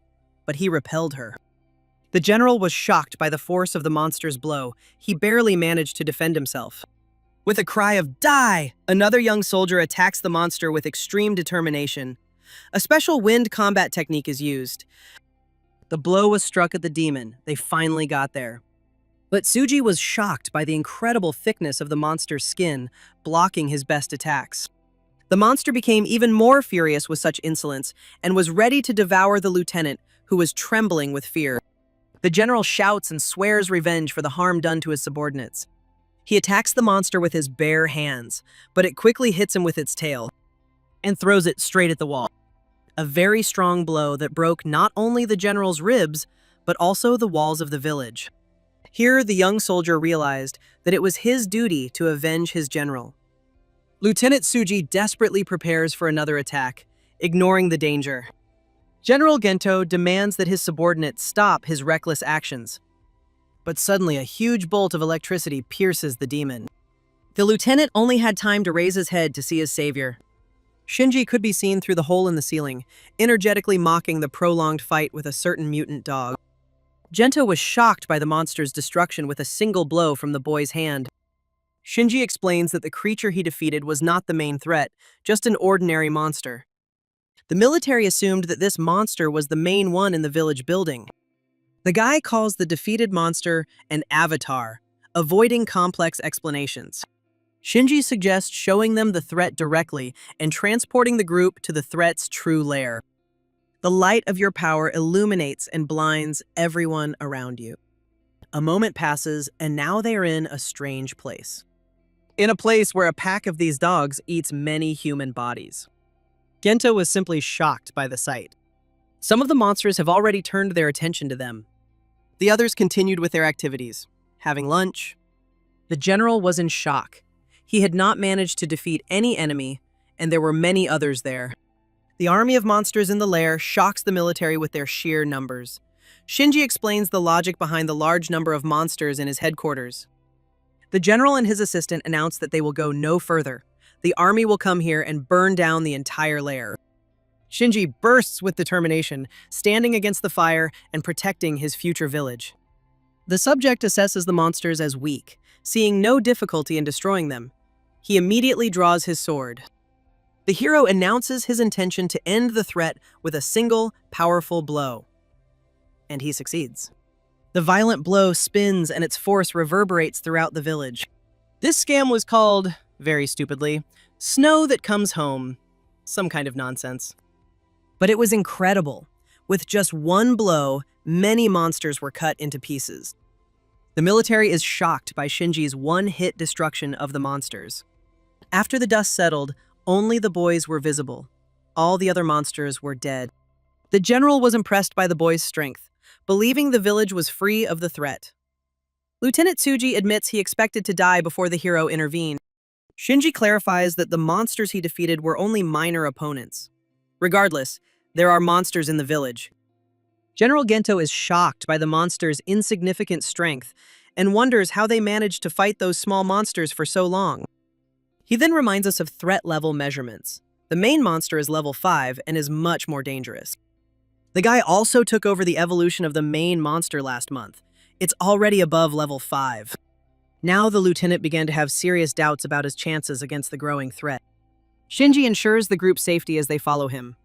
but he repelled her. The general was shocked by the force of the monster's blow. He barely managed to defend himself. With a cry of "Die!" another young soldier attacks the monster with extreme determination. A special wind combat technique is used. The blow was struck at the demon. They finally got there. But Tsuji was shocked by the incredible thickness of the monster's skin, blocking his best attacks. The monster became even more furious with such insolence and was ready to devour the lieutenant, who was trembling with fear. The general shouts and swears revenge for the harm done to his subordinates. He attacks the monster with his bare hands, but it quickly hits him with its tail and throws it straight at the wall. A very strong blow that broke not only the general's ribs, but also the walls of the village. Here, the young soldier realized that it was his duty to avenge his general. Lieutenant Tsuji desperately prepares for another attack, ignoring the danger. General Gento demands that his subordinate stop his reckless actions. But suddenly a huge bolt of electricity pierces the demon. The lieutenant only had time to raise his head to see his savior. Shinji could be seen through the hole in the ceiling, energetically mocking the prolonged fight with a certain mutant dog. Gento was shocked by the monster's destruction with a single blow from the boy's hand. Shinji explains that the creature he defeated was not the main threat, just an ordinary monster. The military assumed that this monster was the main one in the village building. The guy calls the defeated monster an avatar, avoiding complex explanations. Shinji suggests showing them the threat directly and transporting the group to the threat's true lair. The light of your power illuminates and blinds everyone around you. A moment passes, and now they are in a strange place. In a place where a pack of these dogs eats many human bodies. Gento was simply shocked by the sight. Some of the monsters have already turned their attention to them. The others continued with their activities, having lunch. The general was in shock. He had not managed to defeat any enemy, and there were many others there. The army of monsters in the lair shocks the military with their sheer numbers. Shinji explains the logic behind the large number of monsters in his headquarters. The general and his assistant announce that they will go no further. The army will come here and burn down the entire lair. Shinji bursts with determination, standing against the fire and protecting his future village. The subject assesses the monsters as weak, seeing no difficulty in destroying them. He immediately draws his sword. The hero announces his intention to end the threat with a single, powerful blow. And he succeeds. The violent blow spins and its force reverberates throughout the village. This scam was called, very stupidly, Snow That Comes Home. Some kind of nonsense. But it was incredible. With just one blow, many monsters were cut into pieces. The military is shocked by Shinji's one-hit destruction of the monsters. After the dust settled, only the boys were visible. All the other monsters were dead. The general was impressed by the boys' strength, believing the village was free of the threat. Lieutenant Tsuji admits he expected to die before the hero intervened. Shinji clarifies that the monsters he defeated were only minor opponents. Regardless, there are monsters in the village. General Gento is shocked by the monsters' insignificant strength and wonders how they managed to fight those small monsters for so long. He then reminds us of threat level measurements. The main monster is level 5 and is much more dangerous. The guy also took over the evolution of the main monster last month. It's already above level 5. Now the lieutenant began to have serious doubts about his chances against the growing threat. Shinji ensures the group's safety as they follow him,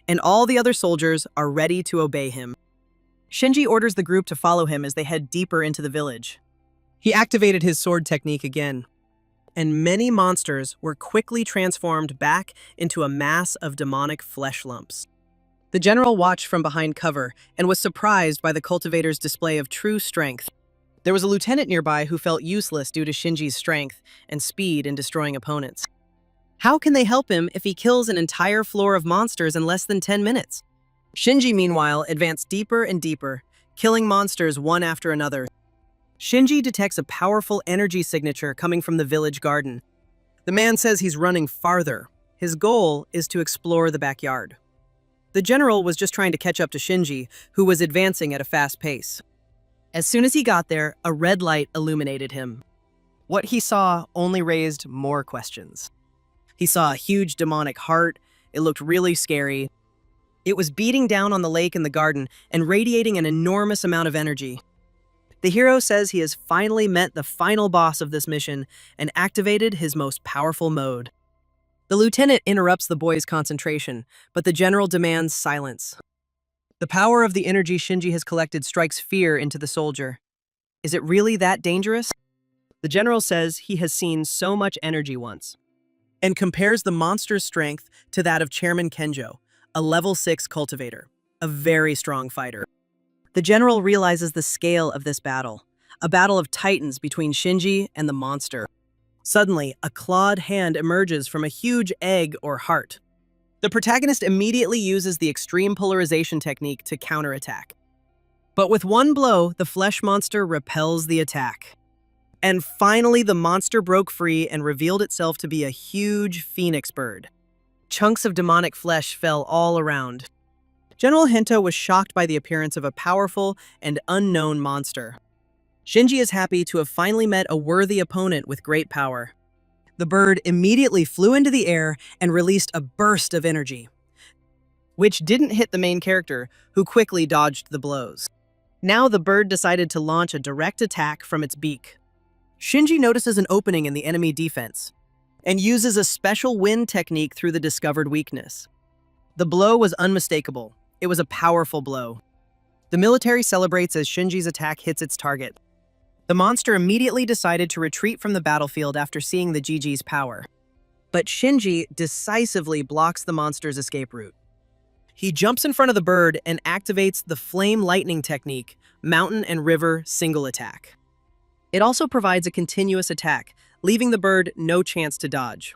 and all the other soldiers are ready to obey him. Shinji orders the group to follow him as they head deeper into the village. He activated his sword technique again, and many monsters were quickly transformed back into a mass of demonic flesh lumps. The general watched from behind cover and was surprised by the cultivator's display of true strength. There was a lieutenant nearby who felt useless due to Shinji's strength and speed in destroying opponents. How can they help him if he kills an entire floor of monsters in less than 10 minutes? Shinji, meanwhile, advanced deeper and deeper, killing monsters one after another. Shinji detects a powerful energy signature coming from the village garden. The man says he's running farther. His goal is to explore the backyard. The general was just trying to catch up to Shinji, who was advancing at a fast pace. As soon as he got there, a red light illuminated him. What he saw only raised more questions. He saw a huge demonic heart. It looked really scary. It was beating down on the lake in the garden and radiating an enormous amount of energy. The hero says he has finally met the final boss of this mission and activated his most powerful mode. The lieutenant interrupts the boy's concentration, but the general demands silence. The power of the energy Shinji has collected strikes fear into the soldier. Is it really that dangerous? The general says he has seen so much energy once, and compares the monster's strength to that of Chairman Kenjo, a level 6 cultivator, a very strong fighter. The general realizes the scale of this battle, a battle of titans between Shinji and the monster. Suddenly, a clawed hand emerges from a huge egg or heart. The protagonist immediately uses the extreme polarization technique to counterattack. But with one blow, the flesh monster repels the attack. And finally, the monster broke free and revealed itself to be a huge phoenix bird. Chunks of demonic flesh fell all around. General Hento was shocked by the appearance of a powerful and unknown monster. Shinji is happy to have finally met a worthy opponent with great power. The bird immediately flew into the air and released a burst of energy, which didn't hit the main character, who quickly dodged the blows. Now the bird decided to launch a direct attack from its beak. Shinji notices an opening in the enemy defense and uses a special wind technique through the discovered weakness. The blow was unmistakable. It was a powerful blow. The military celebrates as Shinji's attack hits its target. The monster immediately decided to retreat from the battlefield after seeing the GG's power. But Shinji decisively blocks the monster's escape route. He jumps in front of the bird and activates the flame lightning technique, mountain and river single attack. It also provides a continuous attack, leaving the bird no chance to dodge.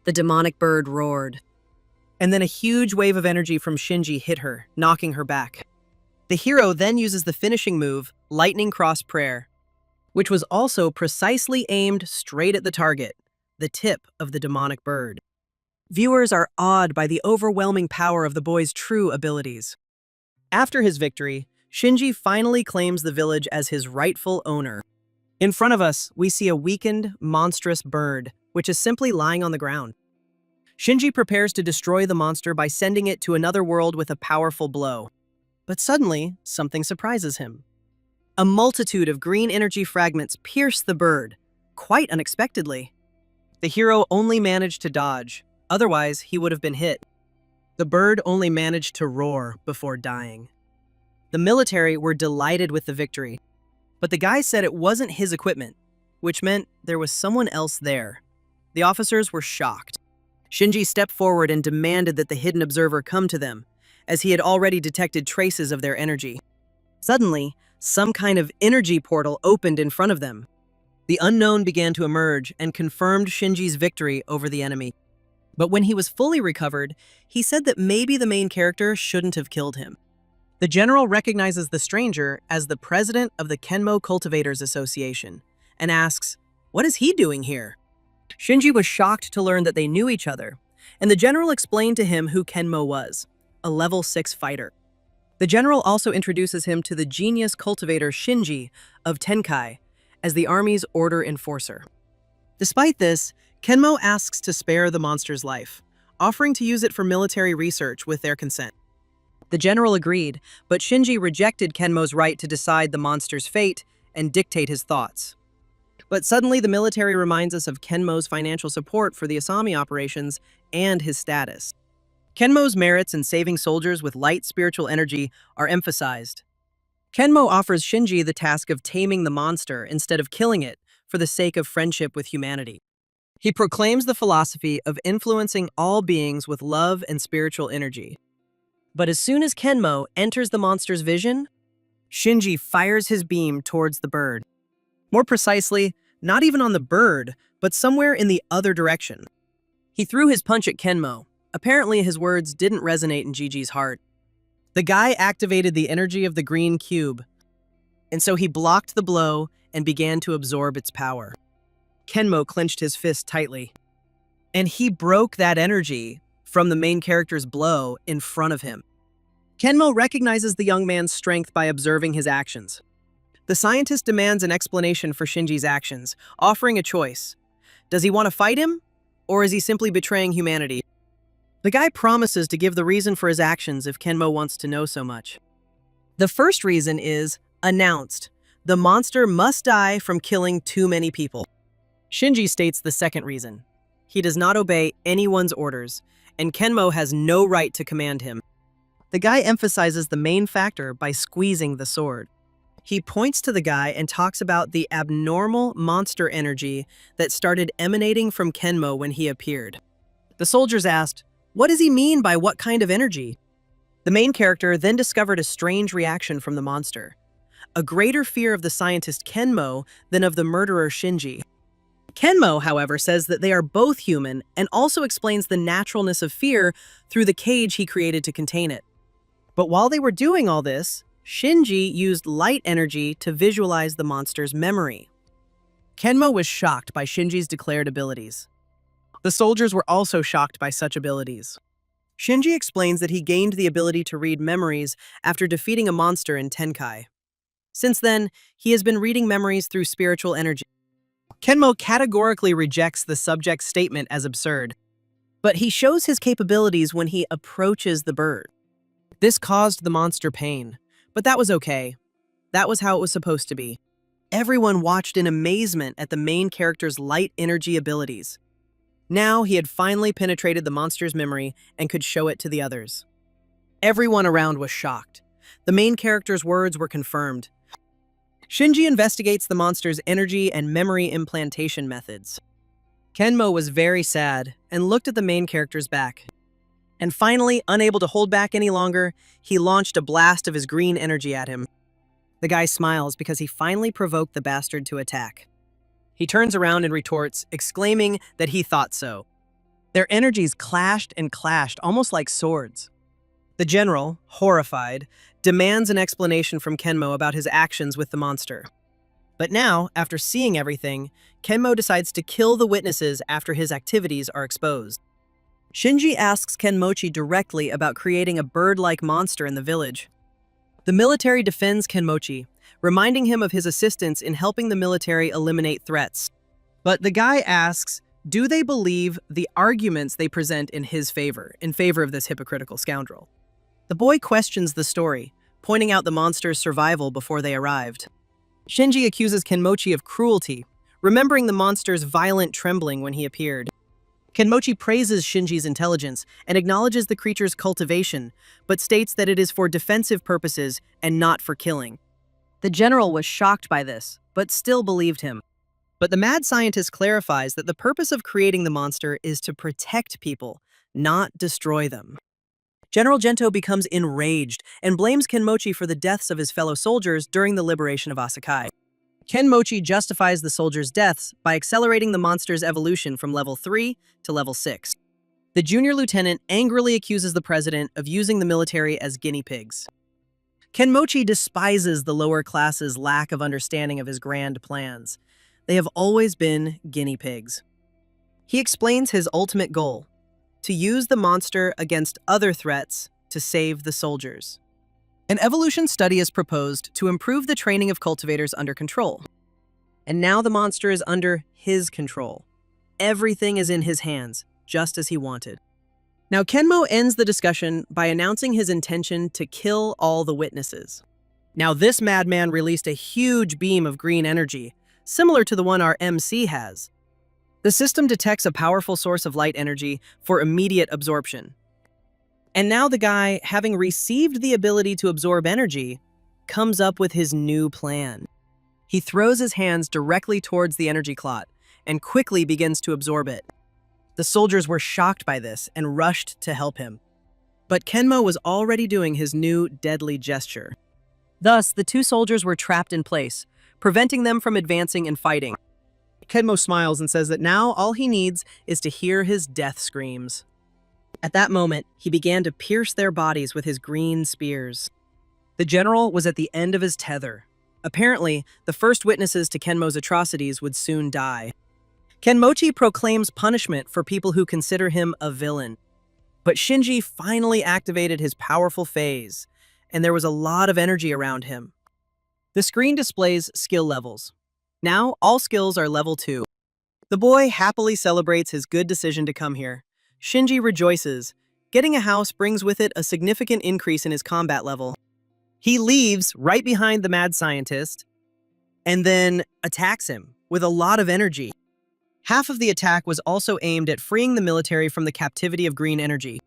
The demonic bird roared. And then a huge wave of energy from Shinji hit her, knocking her back. The hero then uses the finishing move, Lightning Cross Prayer, which was also precisely aimed straight at the target, the tip of the demonic bird. Viewers are awed by the overwhelming power of the boy's true abilities. After his victory, Shinji finally claims the village as his rightful owner. In front of us, we see a weakened, monstrous bird, which is simply lying on the ground. Shinji prepares to destroy the monster by sending it to another world with a powerful blow. But suddenly, something surprises him. A multitude of green energy fragments pierce the bird, quite unexpectedly. The hero only managed to dodge, otherwise he would have been hit. The bird only managed to roar before dying. The military were delighted with the victory, but the guy said it wasn't his equipment, which meant there was someone else there. The officers were shocked. Shinji stepped forward and demanded that the hidden observer come to them, as he had already detected traces of their energy. Suddenly, some kind of energy portal opened in front of them. The unknown began to emerge and confirmed Shinji's victory over the enemy. But when he was fully recovered, he said that maybe the main character shouldn't have killed him. The general recognizes the stranger as the president of the Kenmo Cultivators Association and asks, "What is he doing here?" Shinji was shocked to learn that they knew each other, and the general explained to him who Kenmo was, a level 6 fighter. The general also introduces him to the genius cultivator Shinji of Tenkai as the army's order enforcer. Despite this, Kenmo asks to spare the monster's life, offering to use it for military research with their consent. The general agreed, but Shinji rejected Kenmo's right to decide the monster's fate and dictate his thoughts. But suddenly the military reminds us of Kenmo's financial support for the Asami operations and his status. Kenmo's merits in saving soldiers with light spiritual energy are emphasized. Kenmo offers Shinji the task of taming the monster instead of killing it for the sake of friendship with humanity. He proclaims the philosophy of influencing all beings with love and spiritual energy. But as soon as Kenmo enters the monster's vision, Shinji fires his beam towards the bird. More precisely, not even on the bird, but somewhere in the other direction. He threw his punch at Kenmo. Apparently, his words didn't resonate in Gigi's heart. The guy activated the energy of the green cube, and so he blocked the blow and began to absorb its power. Kenmo clenched his fist tightly, and he broke that energy from the main character's blow in front of him. Kenmo recognizes the young man's strength by observing his actions. The scientist demands an explanation for Shinji's actions, offering a choice. Does he want to fight him, or is he simply betraying humanity? The guy promises to give the reason for his actions if Kenmo wants to know so much. The first reason is announced. The monster must die from killing too many people. Shinji states the second reason. He does not obey anyone's orders, and Kenmo has no right to command him. The guy emphasizes the main factor by squeezing the sword. He points to the guy and talks about the abnormal monster energy that started emanating from Kenmo when he appeared. The soldiers asked, "What does he mean by what kind of energy?" The main character then discovered a strange reaction from the monster. A greater fear of the scientist Kenmo than of the murderer Shinji. Kenmo, however, says that they are both human and also explains the naturalness of fear through the cage he created to contain it. But while they were doing all this, Shinji used light energy to visualize the monster's memory. Kenmo was shocked by Shinji's declared abilities. The soldiers were also shocked by such abilities. Shinji explains that he gained the ability to read memories after defeating a monster in Tenkai. Since then, he has been reading memories through spiritual energy. Kenmo categorically rejects the subject's statement as absurd, but he shows his capabilities when he approaches the bird. This caused the monster pain, but that was okay. That was how it was supposed to be. Everyone watched in amazement at the main character's light energy abilities. Now he had finally penetrated the monster's memory and could show it to the others. Everyone around was shocked. The main character's words were confirmed. Shinji investigates the monster's energy and memory implantation methods. Kenmo was very sad and looked at the main character's back. And finally, unable to hold back any longer, he launched a blast of his green energy at him. The guy smiles because he finally provoked the bastard to attack. He turns around and retorts, exclaiming that he thought so. Their energies clashed and clashed, almost like swords. The general, horrified, demands an explanation from Kenmo about his actions with the monster. But now, after seeing everything, Kenmo decides to kill the witnesses after his activities are exposed. Shinji asks Kenmochi directly about creating a bird-like monster in the village. The military defends Kenmochi, reminding him of his assistance in helping the military eliminate threats. But the guy asks, do they believe the arguments they present in his favor, in favor of this hypocritical scoundrel? The boy questions the story, pointing out the monster's survival before they arrived. Shinji accuses Kenmochi of cruelty, remembering the monster's violent trembling when he appeared. Kenmochi praises Shinji's intelligence and acknowledges the creature's cultivation, but states that it is for defensive purposes and not for killing. The general was shocked by this, but still believed him. But the mad scientist clarifies that the purpose of creating the monster is to protect people, not destroy them. General Gento becomes enraged and blames Kenmochi for the deaths of his fellow soldiers during the liberation of Asakai. Kenmochi justifies the soldiers' deaths by accelerating the monster's evolution from level 3 to level 6. The junior lieutenant angrily accuses the president of using the military as guinea pigs. Kenmochi despises the lower class's lack of understanding of his grand plans. They have always been guinea pigs. He explains his ultimate goal: to use the monster against other threats to save the soldiers. An evolution study is proposed to improve the training of cultivators under control. And now the monster is under his control. Everything is in his hands, just as he wanted. Now Kenmo ends the discussion by announcing his intention to kill all the witnesses. Now this madman released a huge beam of green energy, similar to the one our MC has. The system detects a powerful source of light energy for immediate absorption. And now the guy, having received the ability to absorb energy, comes up with his new plan. He throws his hands directly towards the energy clot and quickly begins to absorb it. The soldiers were shocked by this and rushed to help him. But Kenmo was already doing his new deadly gesture. Thus, the two soldiers were trapped in place, preventing them from advancing and fighting. Kenmo smiles and says that now all he needs is to hear his death screams. At that moment, he began to pierce their bodies with his green spears. The general was at the end of his tether. Apparently, the first witnesses to Kenmo's atrocities would soon die. Kenmochi proclaims punishment for people who consider him a villain. But Shinji finally activated his powerful phase, and there was a lot of energy around him. The screen displays skill levels. Now, all skills are level 2. The boy happily celebrates his good decision to come here. Shinji rejoices. Getting a house brings with it a significant increase in his combat level. He leaves right behind the mad scientist and then attacks him with a lot of energy. Half of the attack was also aimed at freeing the military from the captivity of green energy.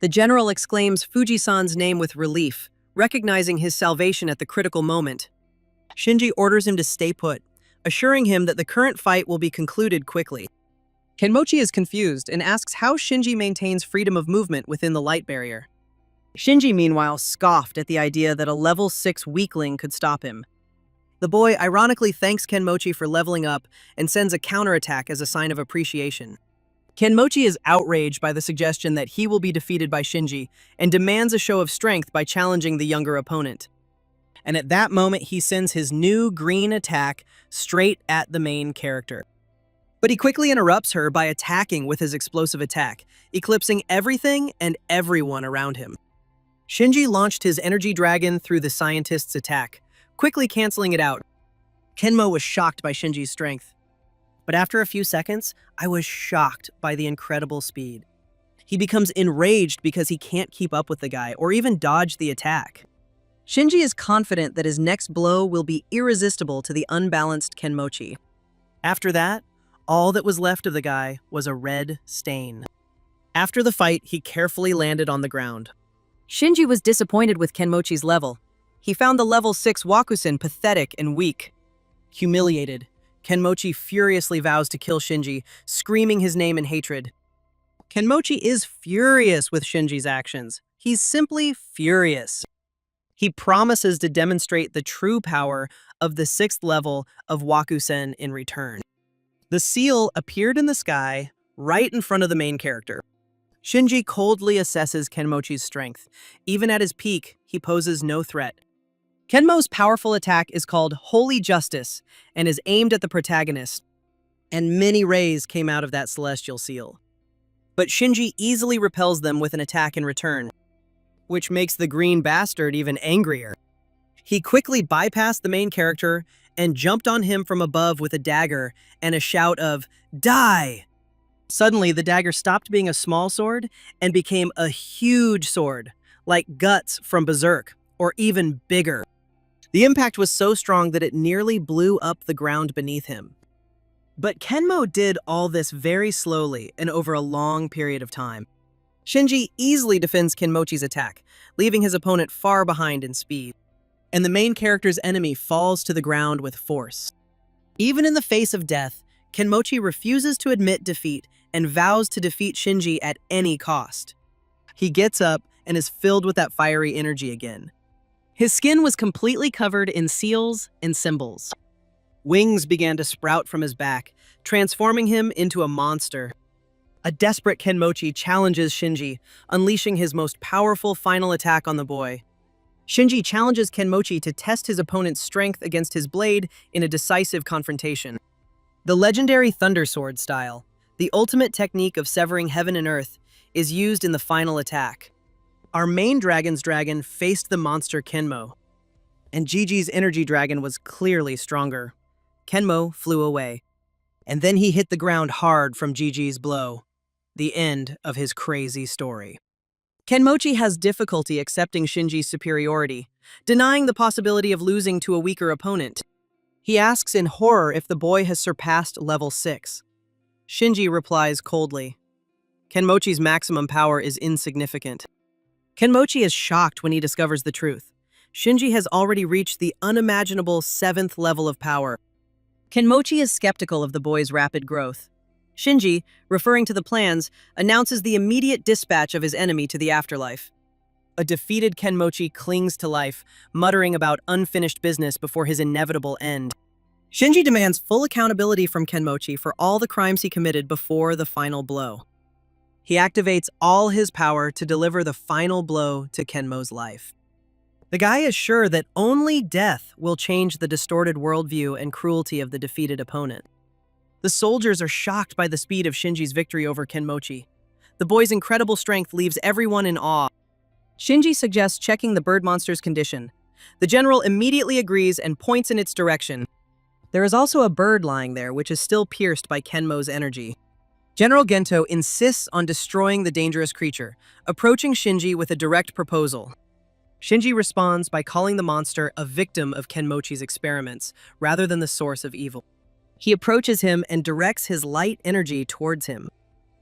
The general exclaims Fuji-san's name with relief, recognizing his salvation at the critical moment. Shinji orders him to stay put, assuring him that the current fight will be concluded quickly. Kenmochi is confused and asks how Shinji maintains freedom of movement within the light barrier. Shinji, meanwhile, scoffed at the idea that a level 6 weakling could stop him. The boy ironically thanks Kenmochi for leveling up and sends a counterattack as a sign of appreciation. Kenmochi is outraged by the suggestion that he will be defeated by Shinji and demands a show of strength by challenging the younger opponent. And at that moment, he sends his new green attack straight at the main character. But he quickly interrupts her by attacking with his explosive attack, eclipsing everything and everyone around him. Shinji launched his energy dragon through the scientist's attack, quickly canceling it out. Kenmo was shocked by Shinji's strength. But after a few seconds, I was shocked by the incredible speed. He becomes enraged because he can't keep up with the guy or even dodge the attack. Shinji is confident that his next blow will be irresistible to the unbalanced Kenmochi. After that, all that was left of the guy was a red stain. After the fight, he carefully landed on the ground. Shinji was disappointed with Kenmochi's level. He found the level 6 Wakusen pathetic and weak. Humiliated, Kenmochi furiously vows to kill Shinji, screaming his name in hatred. Kenmochi is furious with Shinji's actions. He's simply furious. He promises to demonstrate the true power of the 6th level of Wakusen in return. The seal appeared in the sky, right in front of the main character. Shinji coldly assesses Kenmochi's strength. Even at his peak, he poses no threat. Kenmo's powerful attack is called Holy Justice and is aimed at the protagonist, and many rays came out of that celestial seal. But Shinji easily repels them with an attack in return, which makes the green bastard even angrier. He quickly bypassed the main character and jumped on him from above with a dagger and a shout of, "Die!" Suddenly, the dagger stopped being a small sword and became a huge sword, like Guts from Berserk, or even bigger. The impact was so strong that it nearly blew up the ground beneath him. But Kenmo did all this very slowly and over a long period of time. Shinji easily defends Kenmochi's attack, leaving his opponent far behind in speed. And the main character's enemy falls to the ground with force. Even in the face of death, Kenmochi refuses to admit defeat and vows to defeat Shinji at any cost. He gets up and is filled with that fiery energy again. His skin was completely covered in seals and symbols. Wings began to sprout from his back, transforming him into a monster. A desperate Kenmochi challenges Shinji, unleashing his most powerful final attack on the boy. Shinji challenges Kenmochi to test his opponent's strength against his blade in a decisive confrontation. The legendary Thunder Sword style, the ultimate technique of severing heaven and earth, is used in the final attack. Our main dragon's dragon faced the monster Kenmo, and Gigi's energy dragon was clearly stronger. Kenmo flew away, and then he hit the ground hard from Gigi's blow. The end of his crazy story. Kenmochi has difficulty accepting Shinji's superiority, denying the possibility of losing to a weaker opponent. He asks in horror if the boy has surpassed level 6. Shinji replies coldly. Kenmochi's maximum power is insignificant. Kenmochi is shocked when he discovers the truth. Shinji has already reached the unimaginable 7th level of power. Kenmochi is skeptical of the boy's rapid growth. Shinji, referring to the plans, announces the immediate dispatch of his enemy to the afterlife. A defeated Kenmochi clings to life, muttering about unfinished business before his inevitable end. Shinji demands full accountability from Kenmochi for all the crimes he committed before the final blow. He activates all his power to deliver the final blow to Kenmo's life. The guy is sure that only death will change the distorted worldview and cruelty of the defeated opponent. The soldiers are shocked by the speed of Shinji's victory over Kenmochi. The boy's incredible strength leaves everyone in awe. Shinji suggests checking the bird monster's condition. The general immediately agrees and points in its direction. There is also a bird lying there, which is still pierced by Kenmo's energy. General Gento insists on destroying the dangerous creature, approaching Shinji with a direct proposal. Shinji responds by calling the monster a victim of Kenmochi's experiments, rather than the source of evil. He approaches him and directs his light energy towards him.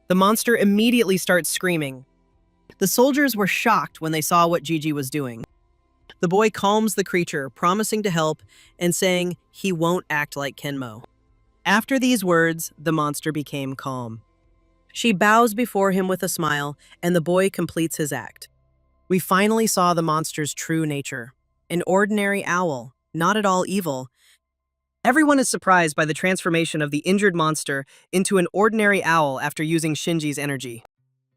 The monster immediately starts screaming. The soldiers were shocked when they saw what Gigi was doing. The boy calms the creature, promising to help and saying he won't act like Kenmo. After these words, the monster became calm. She bows before him with a smile, and the boy completes his act. We finally saw the monster's true nature. An ordinary owl, not at all evil. Everyone is surprised by the transformation of the injured monster into an ordinary owl after using Shinji's energy.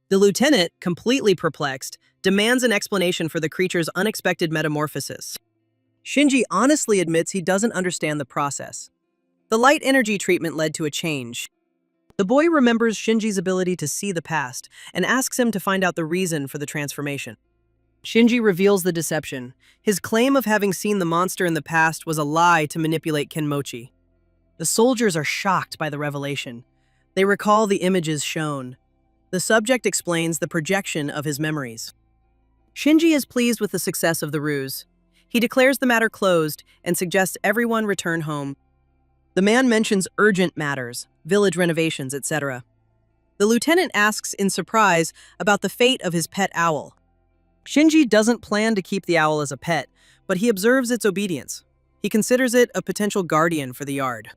The lieutenant, completely perplexed, demands an explanation for the creature's unexpected metamorphosis. Shinji honestly admits he doesn't understand the process. The light energy treatment led to a change. The boy remembers Shinji's ability to see the past and asks him to find out the reason for the transformation. Shinji reveals the deception. His claim of having seen the monster in the past was a lie to manipulate Kenmochi. The soldiers are shocked by the revelation. They recall the images shown. The subject explains the projection of his memories. Shinji is pleased with the success of the ruse. He declares the matter closed and suggests everyone return home. The man mentions urgent matters, village renovations, etc. The lieutenant asks in surprise about the fate of his pet owl. Shinji doesn't plan to keep the owl as a pet, but he observes its obedience. He considers it a potential guardian for the yard.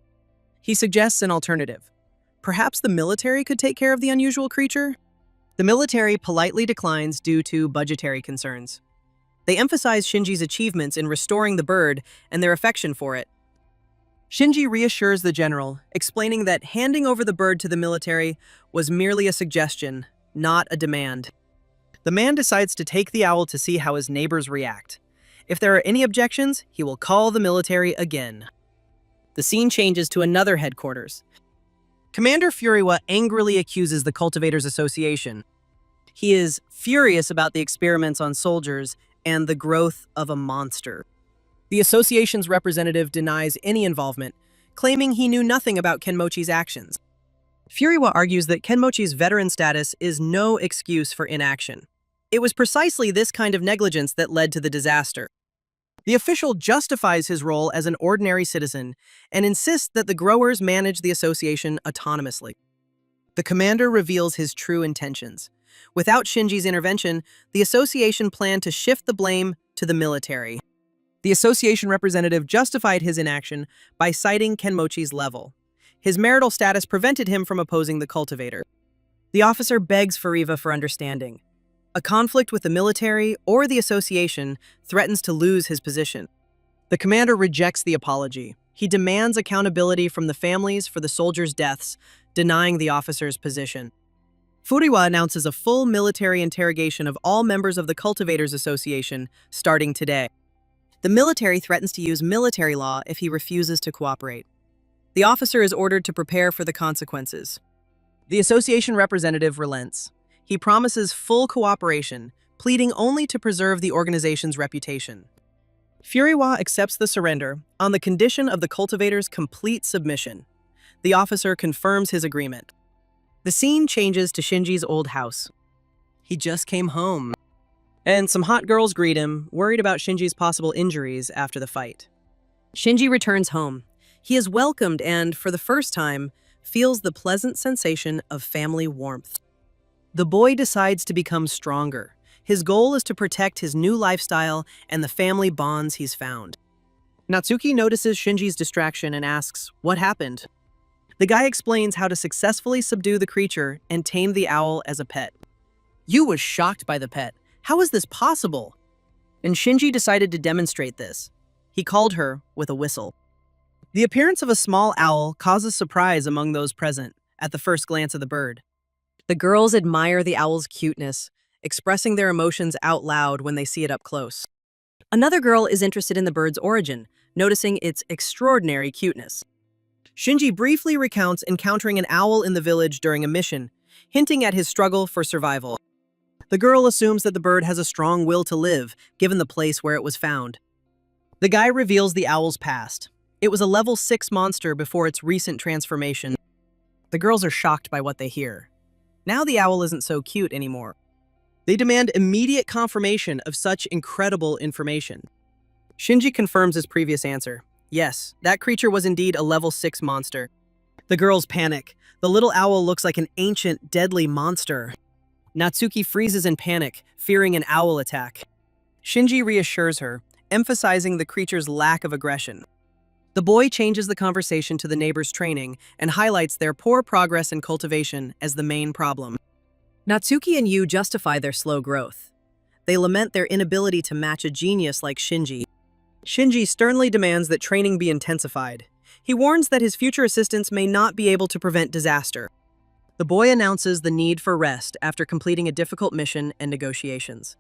He suggests an alternative. Perhaps the military could take care of the unusual creature? The military politely declines due to budgetary concerns. They emphasize Shinji's achievements in restoring the bird and their affection for it. Shinji reassures the general, explaining that handing over the bird to the military was merely a suggestion, not a demand. The man decides to take the owl to see how his neighbors react. If there are any objections, he will call the military again. The scene changes to another headquarters. Commander Furiwa angrily accuses the Cultivators Association. He is furious about the experiments on soldiers and the growth of a monster. The association's representative denies any involvement, claiming he knew nothing about Kenmochi's actions. Furiwa argues that Kenmochi's veteran status is no excuse for inaction. It was precisely this kind of negligence that led to the disaster. The official justifies his role as an ordinary citizen and insists that the growers manage the association autonomously. The commander reveals his true intentions. Without Shinji's intervention, the association planned to shift the blame to the military. The association representative justified his inaction by citing Kenmochi's level. His marital status prevented him from opposing the cultivator. The officer begs Furiwa for understanding. A conflict with the military or the association threatens to lose his position. The commander rejects the apology. He demands accountability from the families for the soldiers' deaths, denying the officer's position. Furiwa announces a full military interrogation of all members of the Cultivators Association starting today. The military threatens to use military law if he refuses to cooperate. The officer is ordered to prepare for the consequences. The association representative relents. He promises full cooperation, pleading only to preserve the organization's reputation. Furiwa accepts the surrender on the condition of the cultivators' complete submission. The officer confirms his agreement. The scene changes to Shinji's old house. He just came home. And some hot girls greet him, worried about Shinji's possible injuries after the fight. Shinji returns home. He is welcomed and, for the first time, feels the pleasant sensation of family warmth. The boy decides to become stronger. His goal is to protect his new lifestyle and the family bonds he's found. Natsuki notices Shinji's distraction and asks, "What happened?" The guy explains how to successfully subdue the creature and tame the owl as a pet. Yu was shocked by the pet. How is this possible? And Shinji decided to demonstrate this. He called her with a whistle. The appearance of a small owl causes surprise among those present at the first glance of the bird. The girls admire the owl's cuteness, expressing their emotions out loud when they see it up close. Another girl is interested in the bird's origin, noticing its extraordinary cuteness. Shinji briefly recounts encountering an owl in the village during a mission, hinting at his struggle for survival. The girl assumes that the bird has a strong will to live, given the place where it was found. The guy reveals the owl's past. It was a level 6 monster before its recent transformation. The girls are shocked by what they hear. Now the owl isn't so cute anymore. They demand immediate confirmation of such incredible information. Shinji confirms his previous answer. Yes, that creature was indeed a level 6 monster. The girls panic. The little owl looks like an ancient, deadly monster. Natsuki freezes in panic, fearing an owl attack. Shinji reassures her, emphasizing the creature's lack of aggression. The boy changes the conversation to the neighbors' training and highlights their poor progress in cultivation as the main problem. Natsuki and Yu justify their slow growth. They lament their inability to match a genius like Shinji. Shinji sternly demands that training be intensified. He warns that his future assistants may not be able to prevent disaster. The boy announces the need for rest after completing a difficult mission and negotiations.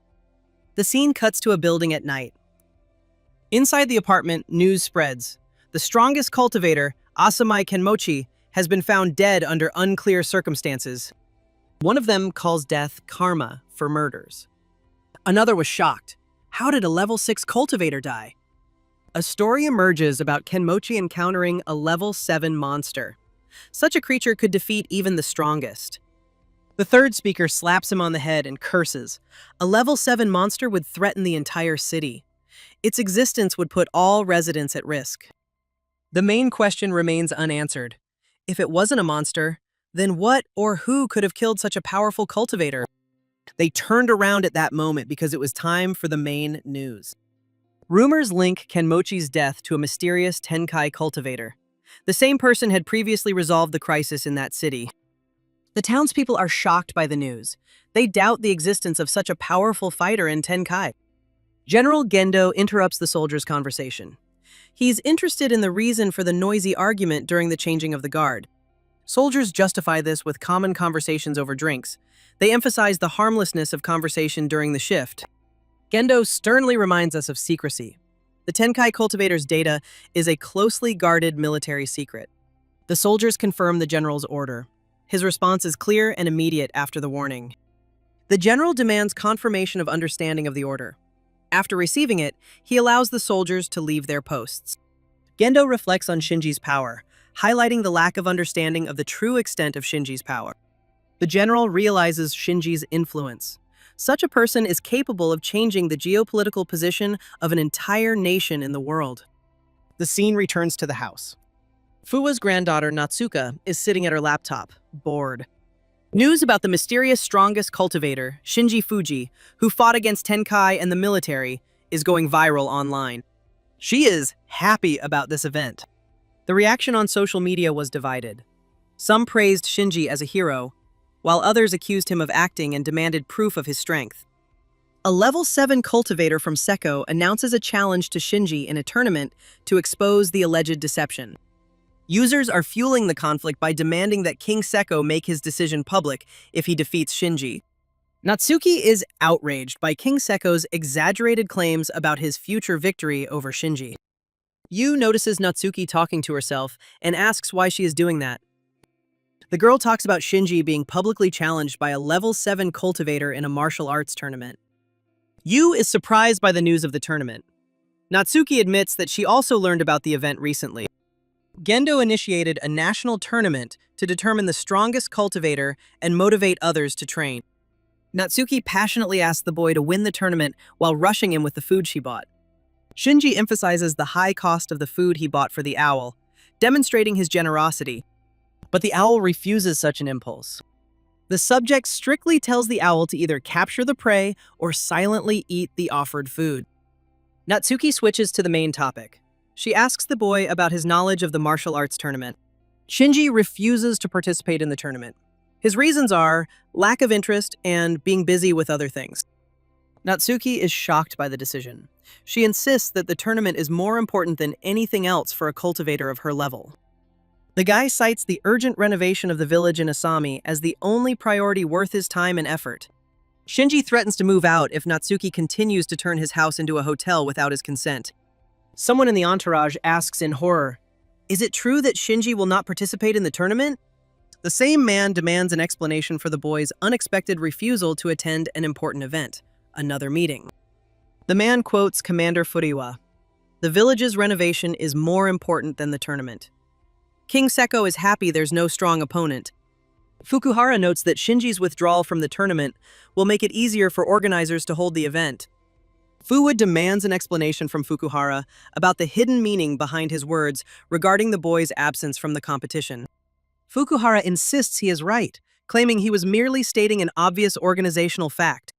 The scene cuts to a building at night. Inside the apartment, news spreads. The strongest cultivator, Asuma Kenmochi, has been found dead under unclear circumstances. One of them calls death karma for murders. Another was shocked. How did a level 6 cultivator die? A story emerges about Kenmochi encountering a level 7 monster. Such a creature could defeat even the strongest. The third speaker slaps him on the head and curses. A level 7 monster would threaten the entire city. Its existence would put all residents at risk. The main question remains unanswered. If it wasn't a monster, then what or who could have killed such a powerful cultivator? They turned around at that moment because it was time for the main news. Rumors link Kenmochi's death to a mysterious Tenkai cultivator. The same person had previously resolved the crisis in that city. The townspeople are shocked by the news. They doubt the existence of such a powerful fighter in Tenkai. General Gendo interrupts the soldiers' conversation. He's interested in the reason for the noisy argument during the changing of the guard. Soldiers justify this with common conversations over drinks. They emphasize the harmlessness of conversation during the shift. Gendo sternly reminds us of secrecy. The Tenkai cultivator's data is a closely guarded military secret. The soldiers confirm the general's order. His response is clear and immediate after the warning. The general demands confirmation of understanding of the order. After receiving it, he allows the soldiers to leave their posts. Gendo reflects on Shinji's power, highlighting the lack of understanding of the true extent of Shinji's power. The general realizes Shinji's influence. Such a person is capable of changing the geopolitical position of an entire nation in the world. The scene returns to the house. Fuwa's granddaughter, Natsuka, is sitting at her laptop, bored. News about the mysterious strongest cultivator, Shinji Fuji, who fought against Tenkai and the military, is going viral online. She is happy about this event. The reaction on social media was divided. Some praised Shinji as a hero, while others accused him of acting and demanded proof of his strength. A level 7 cultivator from Sekko announces a challenge to Shinji in a tournament to expose the alleged deception. Users are fueling the conflict by demanding that King Sekko make his decision public if he defeats Shinji. Natsuki is outraged by King Sekko's exaggerated claims about his future victory over Shinji. Yu notices Natsuki talking to herself and asks why she is doing that. The girl talks about Shinji being publicly challenged by a level 7 cultivator in a martial arts tournament. Yu is surprised by the news of the tournament. Natsuki admits that she also learned about the event recently. Gendo initiated a national tournament to determine the strongest cultivator and motivate others to train. Natsuki passionately asks the boy to win the tournament while rushing him with the food she bought. Shinji emphasizes the high cost of the food he bought for the owl, demonstrating his generosity. But the owl refuses such an impulse. The subject strictly tells the owl to either capture the prey or silently eat the offered food. Natsuki switches to the main topic. She asks the boy about his knowledge of the martial arts tournament. Shinji refuses to participate in the tournament. His reasons are lack of interest and being busy with other things. Natsuki is shocked by the decision. She insists that the tournament is more important than anything else for a cultivator of her level. The guy cites the urgent renovation of the village in Asami as the only priority worth his time and effort. Shinji threatens to move out if Natsuki continues to turn his house into a hotel without his consent. Someone in the entourage asks in horror, "Is it true that Shinji will not participate in the tournament?" The same man demands an explanation for the boy's unexpected refusal to attend an important event, another meeting. The man quotes Commander Furiwa. "The village's renovation is more important than the tournament. King Sekko is happy there's no strong opponent." Fukuhara notes that Shinji's withdrawal from the tournament will make it easier for organizers to hold the event. Fuwa demands an explanation from Fukuhara about the hidden meaning behind his words regarding the boy's absence from the competition. Fukuhara insists he is right, claiming he was merely stating an obvious organizational fact.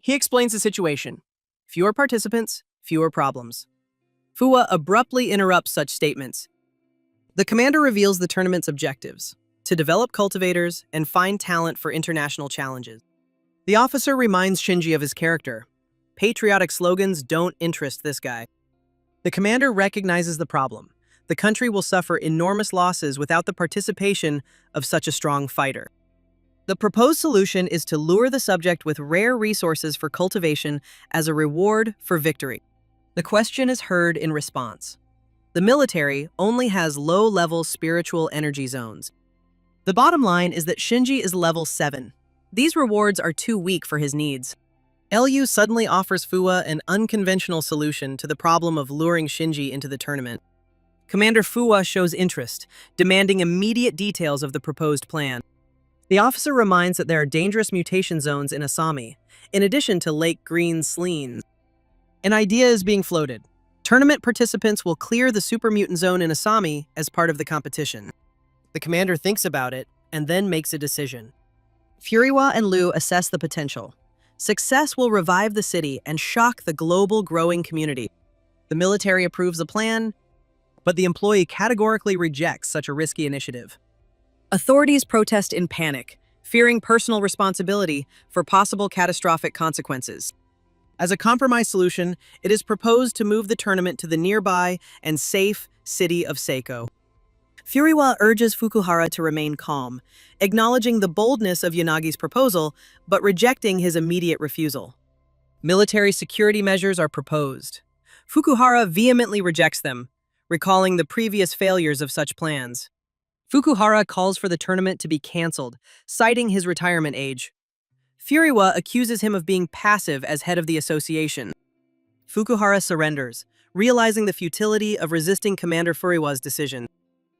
He explains the situation. Fewer participants, fewer problems. Fuwa abruptly interrupts such statements. The commander reveals the tournament's objectives: to develop cultivators and find talent for international challenges. The officer reminds Shinji of his character. Patriotic slogans don't interest this guy. The commander recognizes the problem. The country will suffer enormous losses without the participation of such a strong fighter. The proposed solution is to lure the subject with rare resources for cultivation as a reward for victory. The question is heard in response. The military only has low-level spiritual energy zones. The bottom line is that Shinji is level 7. These rewards are too weak for his needs. Lu suddenly offers Fuwa an unconventional solution to the problem of luring Shinji into the tournament. Commander Fuwa shows interest, demanding immediate details of the proposed plan. The officer reminds that there are dangerous mutation zones in Asami, in addition to Lake Green Sleens. An idea is being floated. Tournament participants will clear the super mutant zone in Asami as part of the competition. The commander thinks about it and then makes a decision. Furiwa and Lu assess the potential. Success will revive the city and shock the global growing community. The military approves a plan, but the employee categorically rejects such a risky initiative. Authorities protest in panic, fearing personal responsibility for possible catastrophic consequences. As a compromise solution, it is proposed to move the tournament to the nearby and safe city of Seiko. Furiwa urges Fukuhara to remain calm, acknowledging the boldness of Yanagi's proposal, but rejecting his immediate refusal. Military security measures are proposed. Fukuhara vehemently rejects them, recalling the previous failures of such plans. Fukuhara calls for the tournament to be cancelled, citing his retirement age. Furiwa accuses him of being passive as head of the association. Fukuhara surrenders, realizing the futility of resisting Commander Furiwa's decision.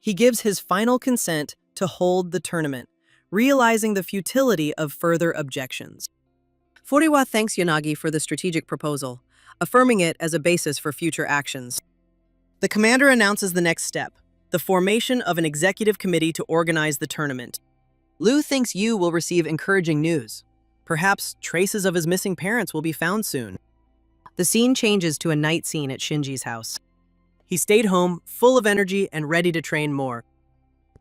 He gives his final consent to hold the tournament, realizing the futility of further objections. Furiwa thanks Yanagi for the strategic proposal, affirming it as a basis for future actions. The commander announces the next step, the formation of an executive committee to organize the tournament. Liu thinks Yu will receive encouraging news. Perhaps traces of his missing parents will be found soon. The scene changes to a night scene at Shinji's house. He stayed home, full of energy and ready to train more.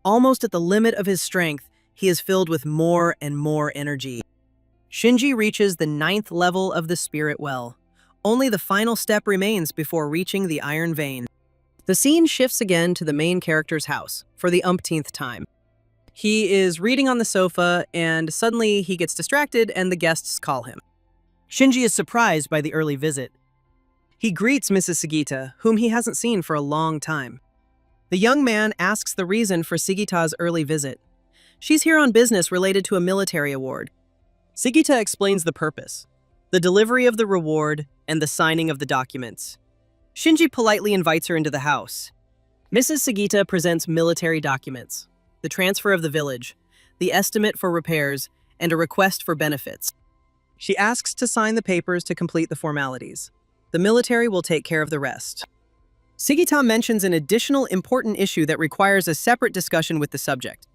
Almost at the limit of his strength, he is filled with more and more energy. Shinji reaches the 9th level of the Spirit Well. Only the final step remains before reaching the Iron Vein. The scene shifts again to the main character's house, for the umpteenth time. He is reading on the sofa, and suddenly he gets distracted and the guests call him. Shinji is surprised by the early visit. He greets Mrs. Sugita, whom he hasn't seen for a long time. The young man asks the reason for Sugita's early visit. She's here on business related to a military award. Sugita explains the purpose, the delivery of the reward, and the signing of the documents. Shinji politely invites her into the house. Mrs. Sugita presents military documents, the transfer of the village, the estimate for repairs, and a request for benefits. She asks to sign the papers to complete the formalities. The military will take care of the rest. Sugita mentions an additional important issue that requires a separate discussion with the subject.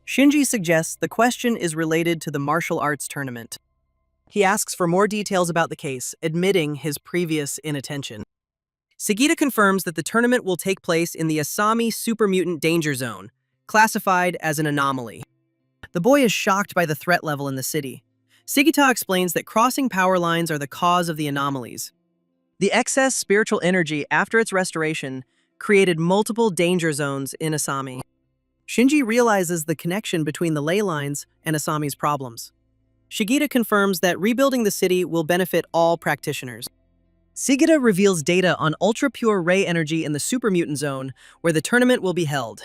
Shinji suggests the question is related to the martial arts tournament. He asks for more details about the case, admitting his previous inattention. Sugita confirms that the tournament will take place in the Asami Super Mutant Danger Zone, classified as an anomaly. The boy is shocked by the threat level in the city. Sugita explains that crossing power lines are the cause of the anomalies. The excess spiritual energy after its restoration created multiple danger zones in Asami. Shinji realizes the connection between the ley lines and Asami's problems. Sugita confirms that rebuilding the city will benefit all practitioners. Sugita reveals data on ultra-pure ray energy in the Super Mutant Zone, where the tournament will be held.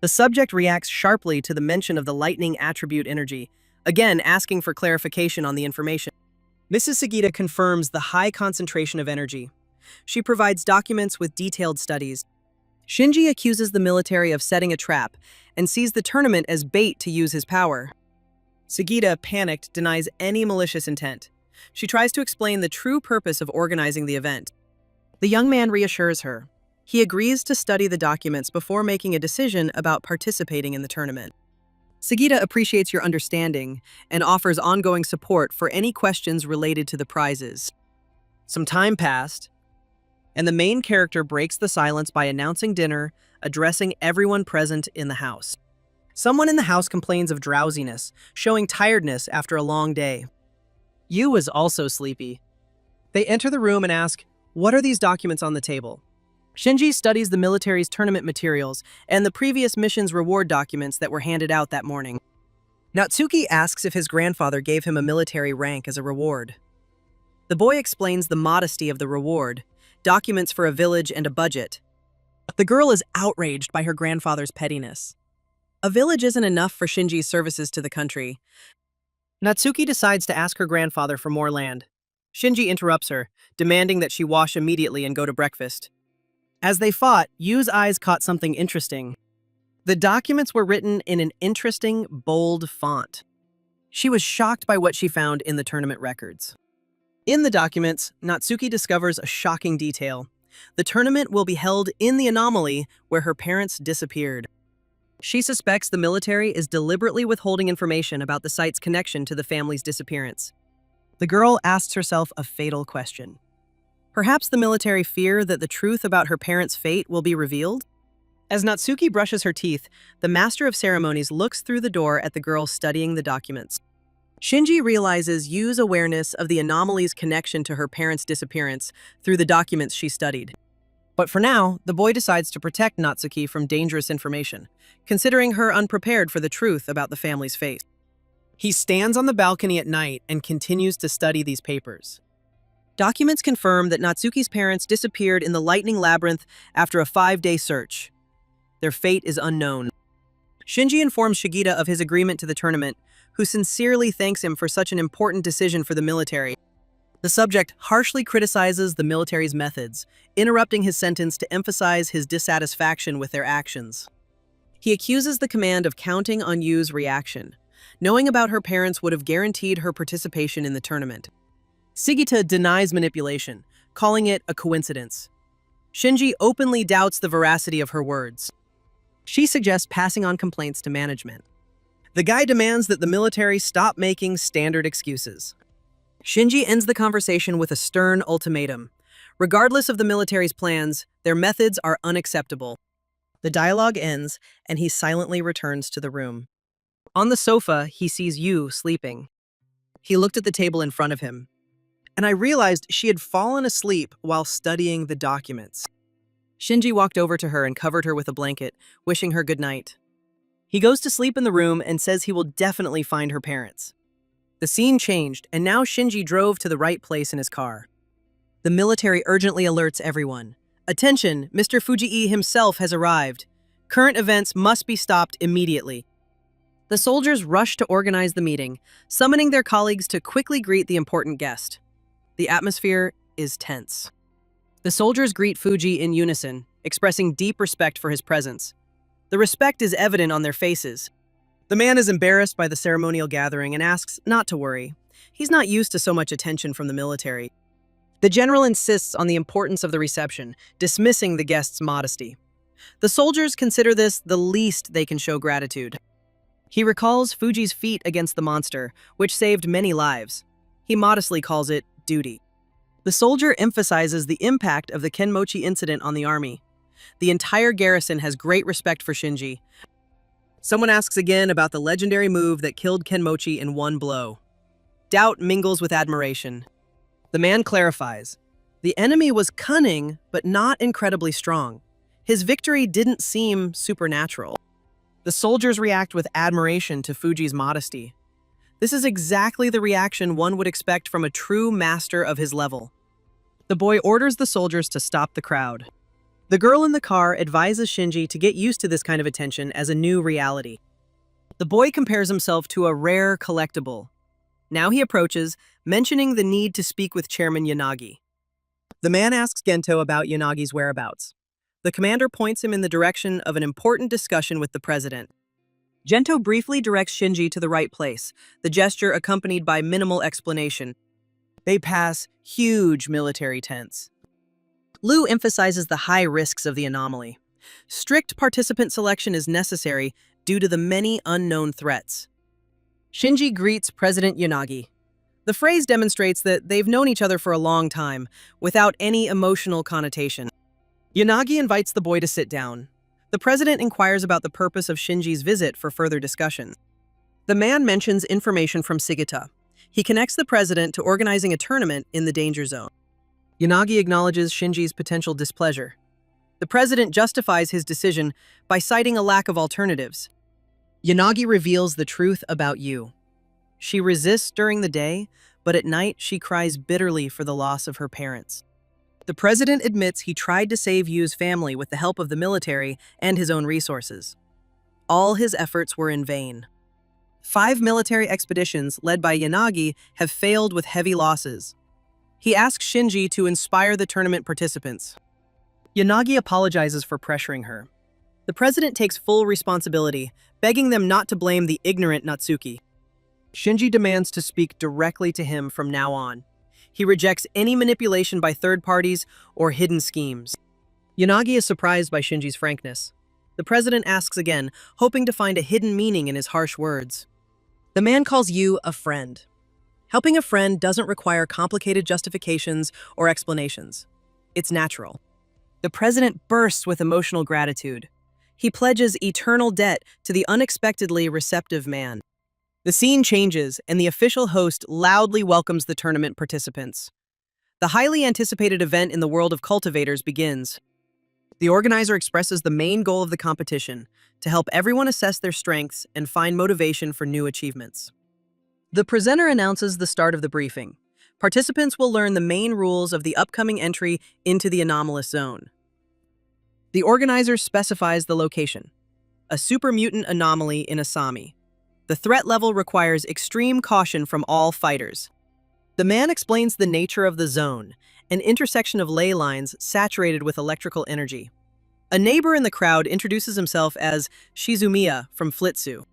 The subject reacts sharply to the mention of the lightning attribute energy, again asking for clarification on the information. Mrs. Sugita confirms the high concentration of energy. She provides documents with detailed studies. Shinji accuses the military of setting a trap and sees the tournament as bait to use his power. Sugita, panicked, denies any malicious intent. She tries to explain the true purpose of organizing the event. The young man reassures her. He agrees to study the documents before making a decision about participating in the tournament. Sugita appreciates your understanding and offers ongoing support for any questions related to the prizes. Some time passed, and the main character breaks the silence by announcing dinner, addressing everyone present in the house. Someone in the house complains of drowsiness, showing tiredness after a long day. Yu is also sleepy. They enter the room and ask, "What are these documents on the table?" Shinji studies the military's tournament materials and the previous mission's reward documents that were handed out that morning. Natsuki asks if his grandfather gave him a military rank as a reward. The boy explains the modesty of the reward, documents for a village and a budget. The girl is outraged by her grandfather's pettiness. A village isn't enough for Shinji's services to the country. Natsuki decides to ask her grandfather for more land. Shinji interrupts her, demanding that she wash immediately and go to breakfast. As they fought, Yu's eyes caught something interesting. The documents were written in an interesting, bold font. She was shocked by what she found in the tournament records. In the documents, Natsuki discovers a shocking detail. The tournament will be held in the anomaly where her parents disappeared. She suspects the military is deliberately withholding information about the site's connection to the family's disappearance. The girl asks herself a fatal question. Perhaps the military fear that the truth about her parents' fate will be revealed? As Natsuki brushes her teeth, the master of ceremonies looks through the door at the girl studying the documents. Shinji realizes Yu's awareness of the anomaly's connection to her parents' disappearance through the documents she studied. But for now, the boy decides to protect Natsuki from dangerous information, considering her unprepared for the truth about the family's fate. He stands on the balcony at night and continues to study these papers. Documents confirm that Natsuki's parents disappeared in the Lightning Labyrinth after a 5-day search. Their fate is unknown. Shinji informs Shigeta of his agreement to the tournament, who sincerely thanks him for such an important decision for the military. The subject harshly criticizes the military's methods, interrupting his sentence to emphasize his dissatisfaction with their actions. He accuses the command of counting on Yu's reaction. Knowing about her parents would have guaranteed her participation in the tournament. Shigeta denies manipulation, calling it a coincidence. Shinji openly doubts the veracity of her words. She suggests passing on complaints to management. The guy demands that the military stop making standard excuses. Shinji ends the conversation with a stern ultimatum. Regardless of the military's plans, their methods are unacceptable. The dialogue ends, and he silently returns to the room. On the sofa, he sees Yu sleeping. He looked at the table in front of him, and I realized she had fallen asleep while studying the documents. Shinji walked over to her and covered her with a blanket, wishing her good night. He goes to sleep in the room and says he will definitely find her parents. The scene changed, and now Shinji drove to the right place in his car. The military urgently alerts everyone. Attention, Mr. Fujii himself has arrived. Current events must be stopped immediately. The soldiers rush to organize the meeting, summoning their colleagues to quickly greet the important guest. The atmosphere is tense. The soldiers greet Fuji in unison, expressing deep respect for his presence. The respect is evident on their faces. The man is embarrassed by the ceremonial gathering and asks not to worry. He's not used to so much attention from the military. The general insists on the importance of the reception, dismissing the guest's modesty. The soldiers consider this the least they can show gratitude. He recalls Fuji's feat against the monster, which saved many lives. He modestly calls it duty. The soldier emphasizes the impact of the Kenmochi incident on the army. The entire garrison has great respect for Shinji. Someone asks again about the legendary move that killed Kenmochi in one blow. Doubt mingles with admiration. The man clarifies. The enemy was cunning, but not incredibly strong. His victory didn't seem supernatural. The soldiers react with admiration to Fuji's modesty. This is exactly the reaction one would expect from a true master of his level. The boy orders the soldiers to stop the crowd. The girl in the car advises Shinji to get used to this kind of attention as a new reality. The boy compares himself to a rare collectible. Now he approaches, mentioning the need to speak with Chairman Yanagi. The man asks Gento about Yanagi's whereabouts. The commander points him in the direction of an important discussion with the president. Gento briefly directs Shinji to the right place, the gesture accompanied by minimal explanation. They pass huge military tents. Liu emphasizes the high risks of the anomaly. Strict participant selection is necessary due to the many unknown threats. Shinji greets President Yanagi. The phrase demonstrates that they've known each other for a long time, without any emotional connotation. Yanagi invites the boy to sit down. The president inquires about the purpose of Shinji's visit for further discussion. The man mentions information from Shigeta. He connects the president to organizing a tournament in the danger zone. Yanagi acknowledges Shinji's potential displeasure. The president justifies his decision by citing a lack of alternatives. Yanagi reveals the truth about Yu. She resists during the day, but at night she cries bitterly for the loss of her parents. The president admits he tried to save Yu's family with the help of the military and his own resources. All his efforts were in vain. 5 military expeditions led by Yanagi have failed with heavy losses. He asks Shinji to inspire the tournament participants. Yanagi apologizes for pressuring her. The president takes full responsibility, begging them not to blame the ignorant Natsuki. Shinji demands to speak directly to him from now on. He rejects any manipulation by third parties or hidden schemes. Yanagi is surprised by Shinji's frankness. The president asks again, hoping to find a hidden meaning in his harsh words. The man calls Yu a friend. Helping a friend doesn't require complicated justifications or explanations. It's natural. The president bursts with emotional gratitude. He pledges eternal debt to the unexpectedly receptive man. The scene changes, and the official host loudly welcomes the tournament participants. The highly anticipated event in the world of cultivators begins. The organizer expresses the main goal of the competition, to help everyone assess their strengths and find motivation for new achievements. The presenter announces the start of the briefing. Participants will learn the main rules of the upcoming entry into the anomalous zone. The organizer specifies the location: a super mutant anomaly in Asami. The threat level requires extreme caution from all fighters. The man explains the nature of the zone, an intersection of ley lines saturated with electrical energy. A neighbor in the crowd introduces himself as Shizumiya from Flitsu.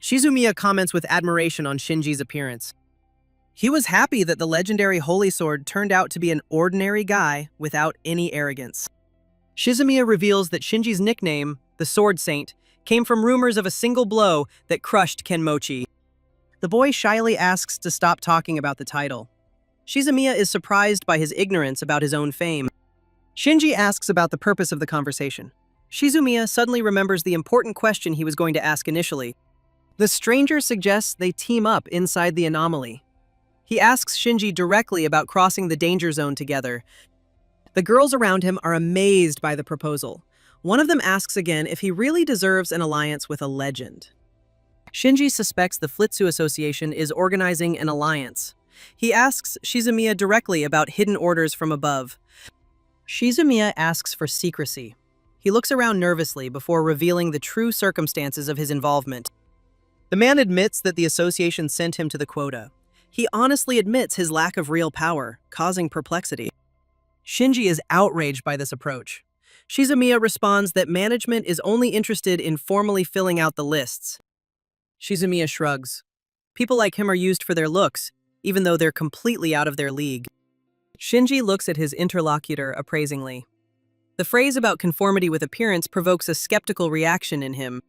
Shizumiya comments with admiration on Shinji's appearance. He was happy that the legendary Holy Sword turned out to be an ordinary guy without any arrogance. Shizumiya reveals that Shinji's nickname, the Sword Saint, came from rumors of a single blow that crushed Kenmochi. The boy shyly asks to stop talking about the title. Shizumiya is surprised by his ignorance about his own fame. Shinji asks about the purpose of the conversation. Shizumiya suddenly remembers the important question he was going to ask initially. The stranger suggests they team up inside the anomaly. He asks Shinji directly about crossing the danger zone together. The girls around him are amazed by the proposal. One of them asks again if he really deserves an alliance with a legend. Shinji suspects the Flitsu Association is organizing an alliance. He asks Shizumiya directly about hidden orders from above. Shizumiya asks for secrecy. He looks around nervously before revealing the true circumstances of his involvement. The man admits that the association sent him to the quota. He honestly admits his lack of real power, causing perplexity. Shinji is outraged by this approach. Shizumiya responds that management is only interested in formally filling out the lists. Shizumiya shrugs. People like him are used for their looks, even though they're completely out of their league. Shinji looks at his interlocutor appraisingly. The phrase about conformity with appearance provokes a skeptical reaction in him.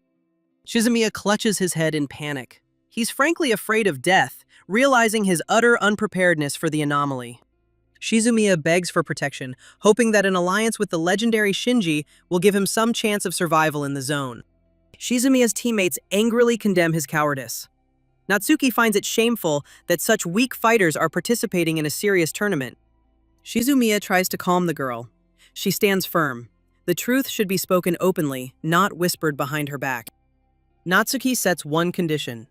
Shizumiya clutches his head in panic. He's frankly afraid of death, realizing his utter unpreparedness for the anomaly. Shizumiya begs for protection, hoping that an alliance with the legendary Shinji will give him some chance of survival in the zone. Shizumiya's teammates angrily condemn his cowardice. Natsuki finds it shameful that such weak fighters are participating in a serious tournament. Shizumiya tries to calm the girl. She stands firm. The truth should be spoken openly, not whispered behind her back. Natsuki sets one condition.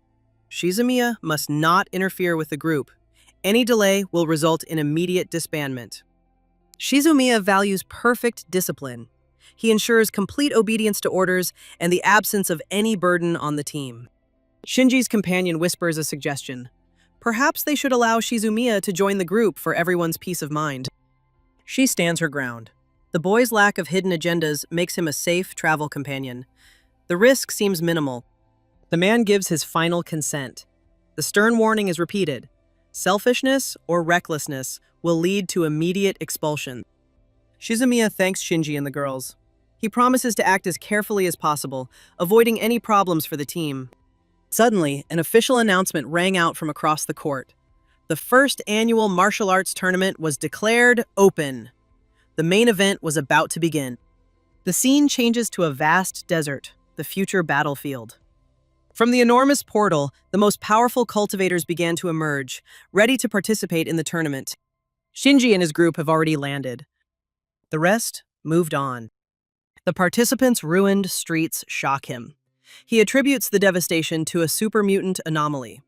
Shizumiya must not interfere with the group. Any delay will result in immediate disbandment. Shizumiya values perfect discipline. He ensures complete obedience to orders and the absence of any burden on the team. Shinji's companion whispers a suggestion. Perhaps they should allow Shizumiya to join the group for everyone's peace of mind. She stands her ground. The boy's lack of hidden agendas makes him a safe travel companion. The risk seems minimal. The man gives his final consent. The stern warning is repeated. Selfishness or recklessness will lead to immediate expulsion. Shizumiya thanks Shinji and the girls. He promises to act as carefully as possible, avoiding any problems for the team. Suddenly, an official announcement rang out from across the court. The first annual martial arts tournament was declared open. The main event was about to begin. The scene changes to a vast desert, the future battlefield. From the enormous portal, the most powerful cultivators began to emerge, ready to participate in the tournament. Shinji and his group have already landed. The rest moved on. The participants' ruined streets shock him. He attributes the devastation to a super mutant anomaly.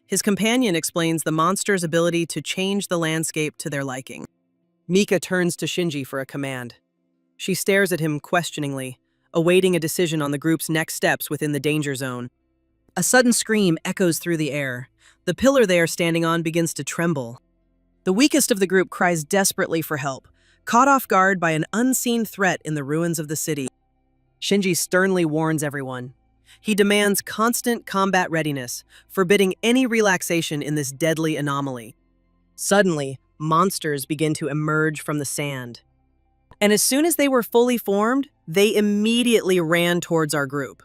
His companion explains the monster's ability to change the landscape to their liking. Mika turns to Shinji for a command. She stares at him questioningly, awaiting a decision on the group's next steps within the danger zone. A sudden scream echoes through the air. The pillar they are standing on begins to tremble. The weakest of the group cries desperately for help, caught off guard by an unseen threat in the ruins of the city. Shinji sternly warns everyone. He demands constant combat readiness, forbidding any relaxation in this deadly anomaly. Suddenly, monsters begin to emerge from the sand. And as soon as they were fully formed, they immediately ran towards our group.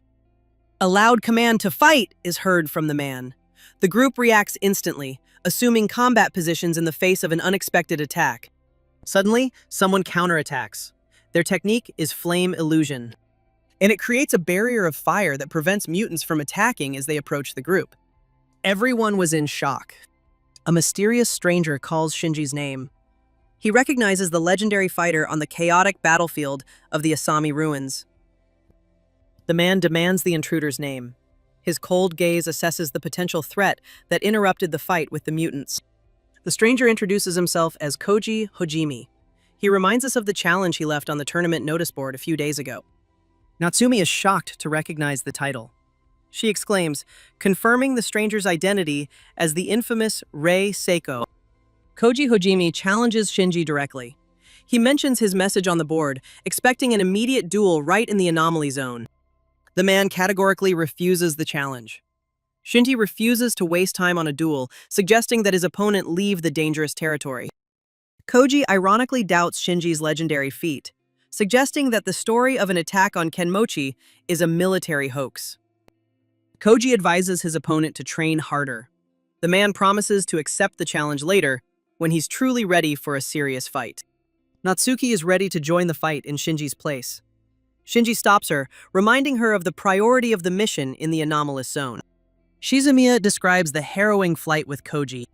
A loud command to fight is heard from the man. The group reacts instantly. assuming combat positions in the face of an unexpected attack. Suddenly, someone counterattacks. Their technique is flame illusion, and it creates a barrier of fire that prevents mutants from attacking as they approach the group. Everyone was in shock. A mysterious stranger calls Shinji's name. He recognizes the legendary fighter on the chaotic battlefield of the Asami ruins. The man demands the intruder's name. His cold gaze assesses the potential threat that interrupted the fight with the mutants. The stranger introduces himself as Koji Hojimi. He reminds us of the challenge he left on the tournament notice board a few days ago. Natsumi is shocked to recognize the title. She exclaims, confirming the stranger's identity as the infamous Rei Seiko. Koji Hojimi challenges Shinji directly. He mentions his message on the board, expecting an immediate duel right in the anomaly zone. The man categorically refuses the challenge. Shinji refuses to waste time on a duel, suggesting that his opponent leave the dangerous territory. Koji ironically doubts Shinji's legendary feat, suggesting that the story of an attack on Kenmochi is a military hoax. Koji advises his opponent to train harder. The man promises to accept the challenge later, when he's truly ready for a serious fight. Natsuki is ready to join the fight in Shinji's place. Shinji stops her, reminding her of the priority of the mission in the anomalous zone. Shizumiya describes the harrowing flight with Koji.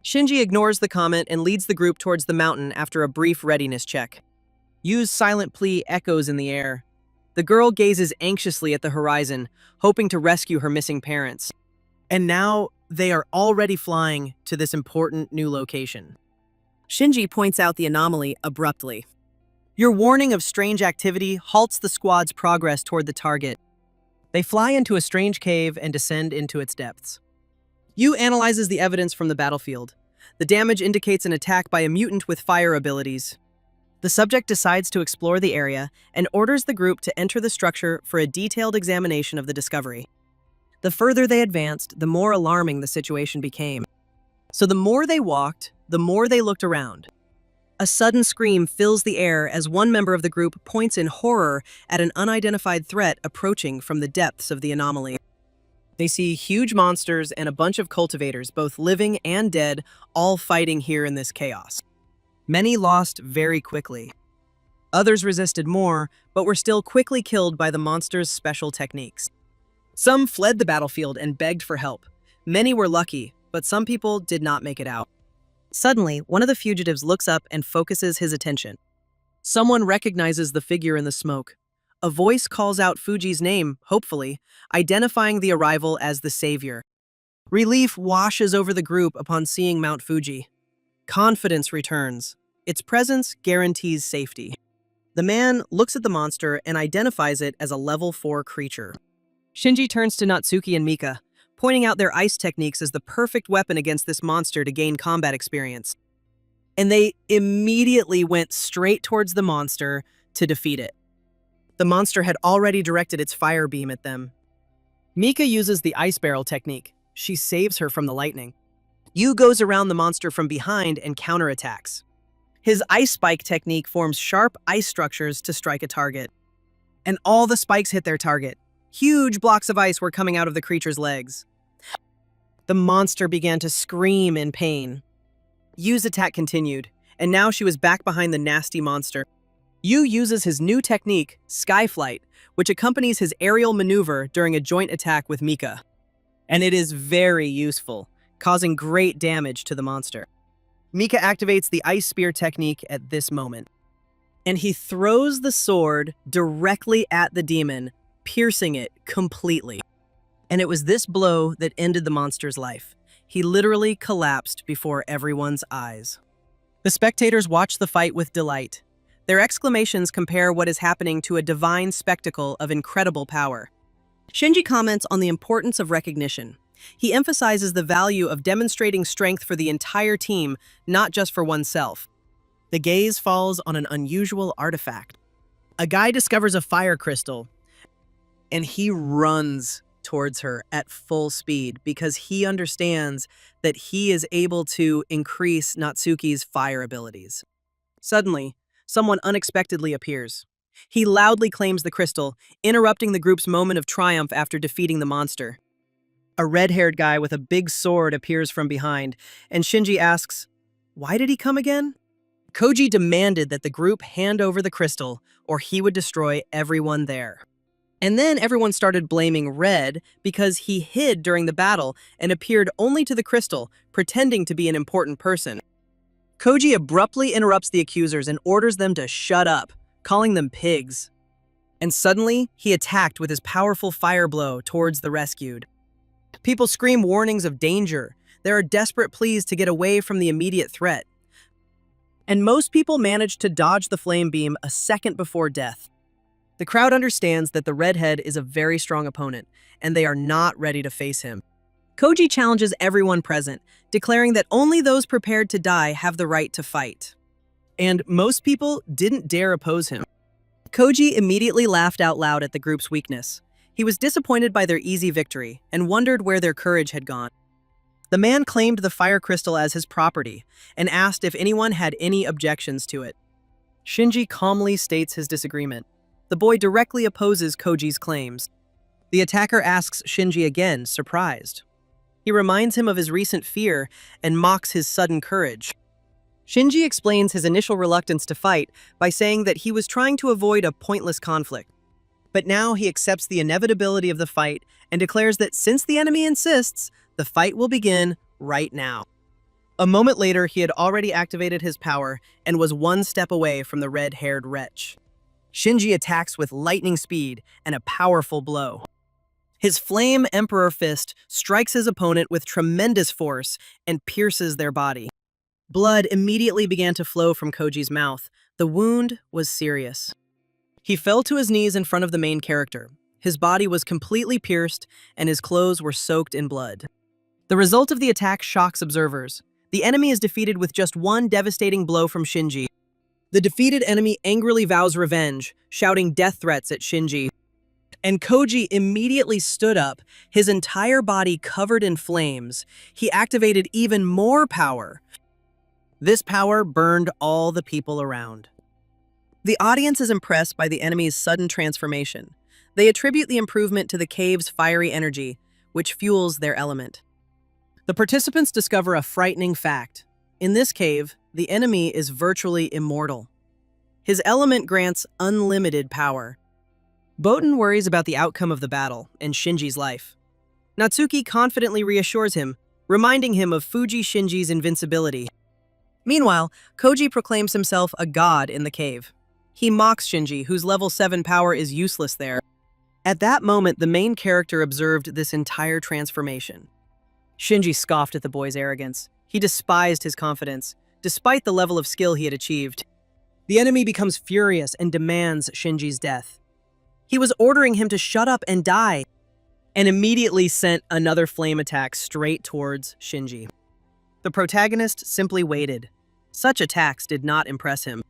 Shinji ignores the comment and leads the group towards the mountain after a brief readiness check. Yu's silent plea echoes in the air. The girl gazes anxiously at the horizon, hoping to rescue her missing parents. And now, they are already flying to this important new location. Shinji points out the anomaly abruptly. Your warning of strange activity halts the squad's progress toward the target. They fly into a strange cave and descend into its depths. Yu analyzes the evidence from the battlefield. The damage indicates an attack by a mutant with fire abilities. The subject decides to explore the area and orders the group to enter the structure for a detailed examination of the discovery. The further they advanced, the more alarming the situation became. So the more they walked, the more they looked around. A sudden scream fills the air as one member of the group points in horror at an unidentified threat approaching from the depths of the anomaly. They see huge monsters and a bunch of cultivators, both living and dead, all fighting here in this chaos. Many lost very quickly. Others resisted more, but were still quickly killed by the monster's special techniques. Some fled the battlefield and begged for help. Many were lucky, but some people did not make it out. Suddenly, one of the fugitives looks up and focuses his attention. Someone recognizes the figure in the smoke. A voice calls out Fuji's name, hopefully, identifying the arrival as the savior. Relief washes over the group upon seeing Mount Fuji. Confidence returns. Its presence guarantees safety. The man looks at the monster and identifies it as a level 4 creature. Shinji turns to Natsuki and Mika, pointing out their ice techniques as the perfect weapon against this monster to gain combat experience. And they immediately went straight towards the monster to defeat it. The monster had already directed its fire beam at them. Mika uses the ice barrel technique. She saves her from the lightning. Yu goes around the monster from behind and counterattacks. His ice spike technique forms sharp ice structures to strike a target. And all the spikes hit their target. Huge blocks of ice were coming out of the creature's legs. The monster began to scream in pain. Yu's attack continued, and now she was back behind the nasty monster. Yu uses his new technique, Skyflight, which accompanies his aerial maneuver during a joint attack with Mika. And it is very useful, causing great damage to the monster. Mika activates the ice spear technique at this moment, and he throws the sword directly at the demon, piercing it completely. And it was this blow that ended the monster's life. He literally collapsed before everyone's eyes. The spectators watch the fight with delight. Their exclamations compare what is happening to a divine spectacle of incredible power. Shinji comments on the importance of recognition. He emphasizes the value of demonstrating strength for the entire team, not just for oneself. The gaze falls on an unusual artifact. A guy discovers a fire crystal, and he runs towards her at full speed because he understands that he is able to increase Natsuki's fire abilities. Suddenly, someone unexpectedly appears. He loudly claims the crystal, interrupting the group's moment of triumph after defeating the monster. A red-haired guy with a big sword appears from behind, and Shinji asks, "Why did he come again?" Koji demanded that the group hand over the crystal, or he would destroy everyone there. And then everyone started blaming Red because he hid during the battle and appeared only to the crystal, pretending to be an important person. Koji abruptly interrupts the accusers and orders them to shut up, calling them pigs. And suddenly, he attacked with his powerful fire blow towards the rescued. People scream warnings of danger. There are desperate pleas to get away from the immediate threat. And most people manage to dodge the flame beam a second before death. The crowd understands that the redhead is a very strong opponent, and they are not ready to face him. Koji challenges everyone present, declaring that only those prepared to die have the right to fight. And most people didn't dare oppose him. Koji immediately laughed out loud at the group's weakness. He was disappointed by their easy victory and wondered where their courage had gone. The man claimed the fire crystal as his property and asked if anyone had any objections to it. Shinji calmly states his disagreement. The boy directly opposes Koji's claims. The attacker asks Shinji again, surprised. He reminds him of his recent fear and mocks his sudden courage. Shinji explains his initial reluctance to fight by saying that he was trying to avoid a pointless conflict. But now he accepts the inevitability of the fight and declares that since the enemy insists, the fight will begin right now. A moment later, he had already activated his power and was one step away from the red-haired wretch. Shinji attacks with lightning speed and a powerful blow. His Flame Emperor Fist strikes his opponent with tremendous force and pierces their body. Blood immediately began to flow from Koji's mouth. The wound was serious. He fell to his knees in front of the main character. His body was completely pierced, and his clothes were soaked in blood. The result of the attack shocks observers. The enemy is defeated with just one devastating blow from Shinji. The defeated enemy angrily vows revenge, shouting death threats at Shinji. And Koji immediately stood up, his entire body covered in flames. He activated even more power. This power burned all the people around. The audience is impressed by the enemy's sudden transformation. They attribute the improvement to the cave's fiery energy, which fuels their element. The participants discover a frightening fact. In this cave, the enemy is virtually immortal. His element grants unlimited power. Boten worries about the outcome of the battle and Shinji's life. Natsuki confidently reassures him, reminding him of Fuji Shinji's invincibility. Meanwhile, Koji proclaims himself a god in the cave. He mocks Shinji, whose level 7 power is useless there. At that moment, the main character observed this entire transformation. Shinji scoffed at the boy's arrogance. He despised his confidence, despite the level of skill he had achieved. The enemy becomes furious and demands Shinji's death. He was ordering him to shut up and die, and immediately sent another flame attack straight towards Shinji. The protagonist simply waited. Such attacks did not impress him.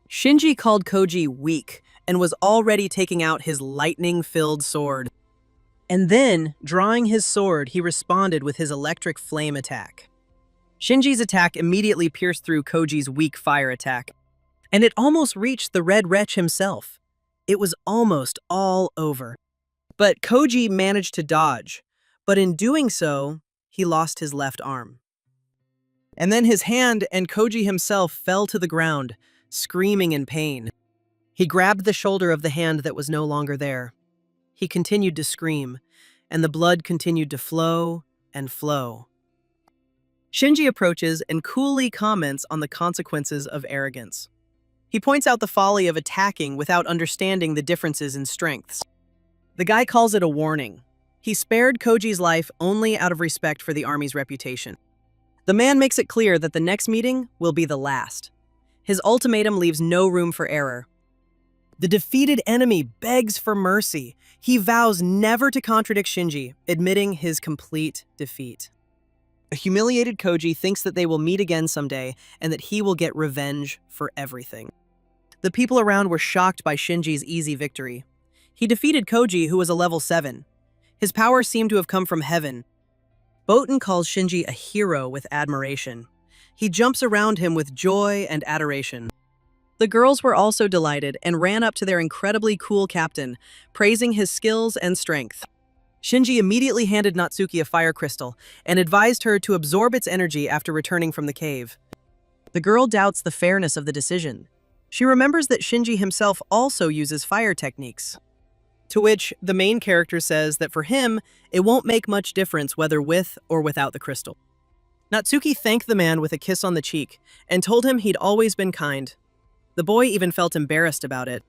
Shinji called Koji weak and was already taking out his lightning-filled sword. And then, drawing his sword, he responded with his electric flame attack. Shinji's attack immediately pierced through Koji's weak fire attack, and it almost reached the Red Wretch himself. It was almost all over. But Koji managed to dodge, but in doing so, he lost his left arm. And then his hand and Koji himself fell to the ground, screaming in pain. He grabbed the shoulder of the hand that was no longer there. He continued to scream, and the blood continued to flow and flow. Shinji approaches and coolly comments on the consequences of arrogance. He points out the folly of attacking without understanding the differences in strengths. The guy calls it a warning. He spared Koji's life only out of respect for the army's reputation. The man makes it clear that the next meeting will be the last. His ultimatum leaves no room for error. The defeated enemy begs for mercy. He vows never to contradict Shinji, admitting his complete defeat. A humiliated Koji thinks that they will meet again someday and that he will get revenge for everything. The people around were shocked by Shinji's easy victory. He defeated Koji, who was a level 7. His power seemed to have come from heaven. Boten calls Shinji a hero with admiration. He jumps around him with joy and adoration. The girls were also delighted and ran up to their incredibly cool captain, praising his skills and strength. Shinji immediately handed Natsuki a fire crystal and advised her to absorb its energy after returning from the cave. The girl doubts the fairness of the decision. She remembers that Shinji himself also uses fire techniques. To which the main character says that for him, it won't make much difference whether with or without the crystal. Natsuki thanked the man with a kiss on the cheek and told him he'd always been kind. The boy even felt embarrassed about it.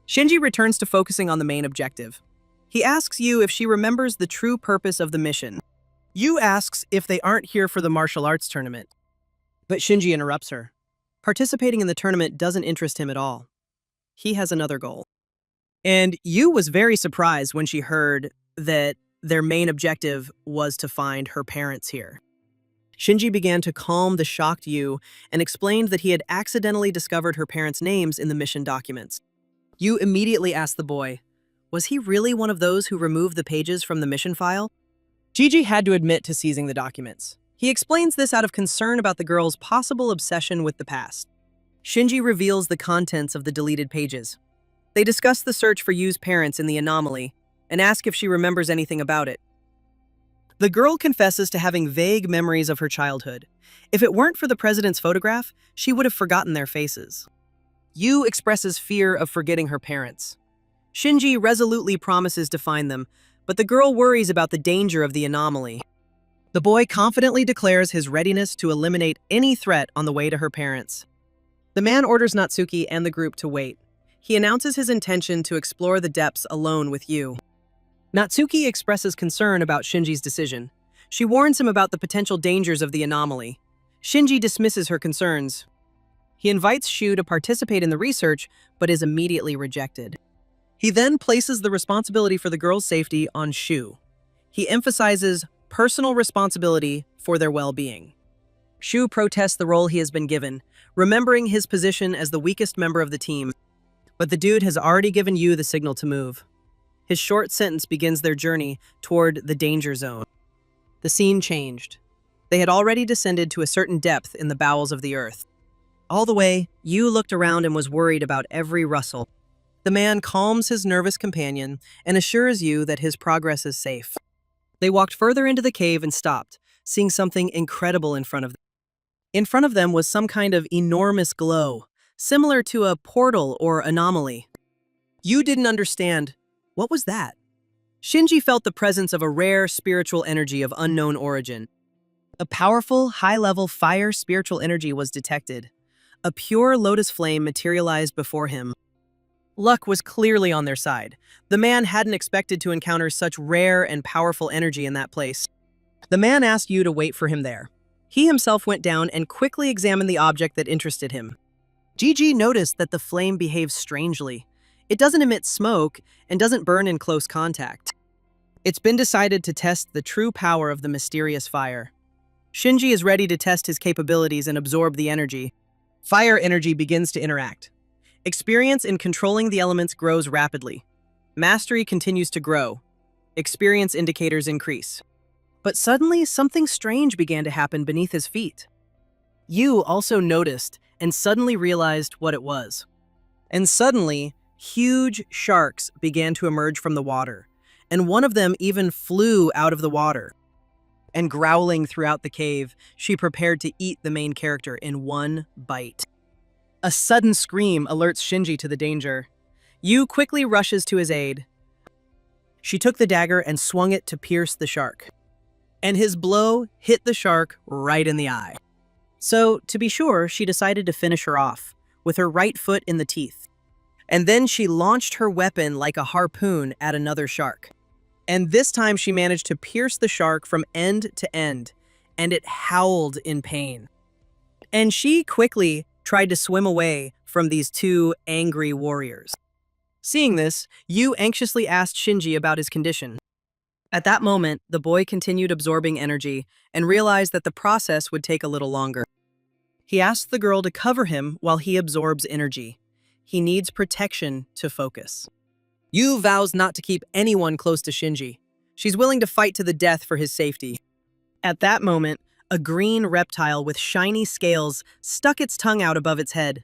Shinji returns to focusing on the main objective. He asks Yu if she remembers the true purpose of the mission. Yu asks if they aren't here for the martial arts tournament. But Shinji interrupts her. Participating in the tournament doesn't interest him at all. He has another goal. And Yu was very surprised when she heard that their main objective was to find her parents here. Shinji began to calm the shocked Yu and explained that he had accidentally discovered her parents' names in the mission documents. Yu immediately asked the boy, was he really one of those who removed the pages from the mission file? Gigi had to admit to seizing the documents. He explains this out of concern about the girl's possible obsession with the past. Shinji reveals the contents of the deleted pages. They discuss the search for Yu's parents in the anomaly and ask if she remembers anything about it. The girl confesses to having vague memories of her childhood. If it weren't for the president's photograph, she would have forgotten their faces. Yu expresses fear of forgetting her parents. Shinji resolutely promises to find them, but the girl worries about the danger of the anomaly. The boy confidently declares his readiness to eliminate any threat on the way to her parents. The man orders Natsuki and the group to wait. He announces his intention to explore the depths alone with Yu. Natsuki expresses concern about Shinji's decision. She warns him about the potential dangers of the anomaly. Shinji dismisses her concerns. He invites Shu to participate in the research, but is immediately rejected. He then places the responsibility for the girl's safety on Shu. He emphasizes personal responsibility for their well-being. Shu protests the role he has been given, remembering his position as the weakest member of the team. But the dude has already given Yu the signal to move. His short sentence begins their journey toward the danger zone. The scene changed. They had already descended to a certain depth in the bowels of the earth. All the way, Yu looked around and was worried about every rustle. The man calms his nervous companion and assures Yu that his progress is safe. They walked further into the cave and stopped, seeing something incredible in front of them. In front of them was some kind of enormous glow, similar to a portal or anomaly. Yu didn't understand. What was that? Shinji felt the presence of a rare spiritual energy of unknown origin. A powerful, high-level fire spiritual energy was detected. A pure lotus flame materialized before him. Luck was clearly on their side. The man hadn't expected to encounter such rare and powerful energy in that place. The man asked Yu to wait for him there. He himself went down and quickly examined the object that interested him. Gigi noticed that the flame behaves strangely. It doesn't emit smoke and doesn't burn in close contact. It's been decided to test the true power of the mysterious fire. Shinji is ready to test his capabilities and absorb the energy. Fire energy begins to interact. Experience in controlling the elements grows rapidly. Mastery continues to grow. Experience indicators increase. But suddenly, something strange began to happen beneath his feet. Yu also noticed and suddenly realized what it was. And suddenly, huge sharks began to emerge from the water, and one of them even flew out of the water. And growling throughout the cave, she prepared to eat the main character in one bite. A sudden scream alerts Shinji to the danger. Yu quickly rushes to his aid. She took the dagger and swung it to pierce the shark. And his blow hit the shark right in the eye. So, to be sure, she decided to finish her off, with her right foot in the teeth. And then she launched her weapon like a harpoon at another shark. And this time she managed to pierce the shark from end to end, and it howled in pain. And she quickly tried to swim away from these two angry warriors. Seeing this, Yu anxiously asked Shinji about his condition. At that moment, the boy continued absorbing energy and realized that the process would take a little longer. He asked the girl to cover him while he absorbs energy. He needs protection to focus. Yu vows not to keep anyone close to Shinji. She's willing to fight to the death for his safety. At that moment, a green reptile with shiny scales stuck its tongue out above its head.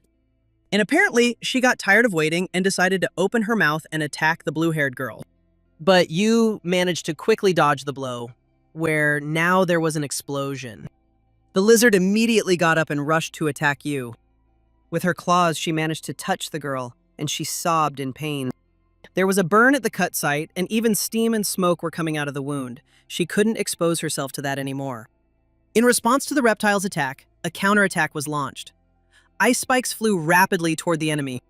And apparently, she got tired of waiting and decided to open her mouth and attack the blue-haired girl. But you managed to quickly dodge the blow, where now there was an explosion. The lizard immediately got up and rushed to attack you. With her claws, she managed to touch the girl, and she sobbed in pain. There was a burn at the cut site, and even steam and smoke were coming out of the wound. She couldn't expose herself to that anymore. In response to the reptile's attack, a counterattack was launched. Ice spikes flew rapidly toward the enemy.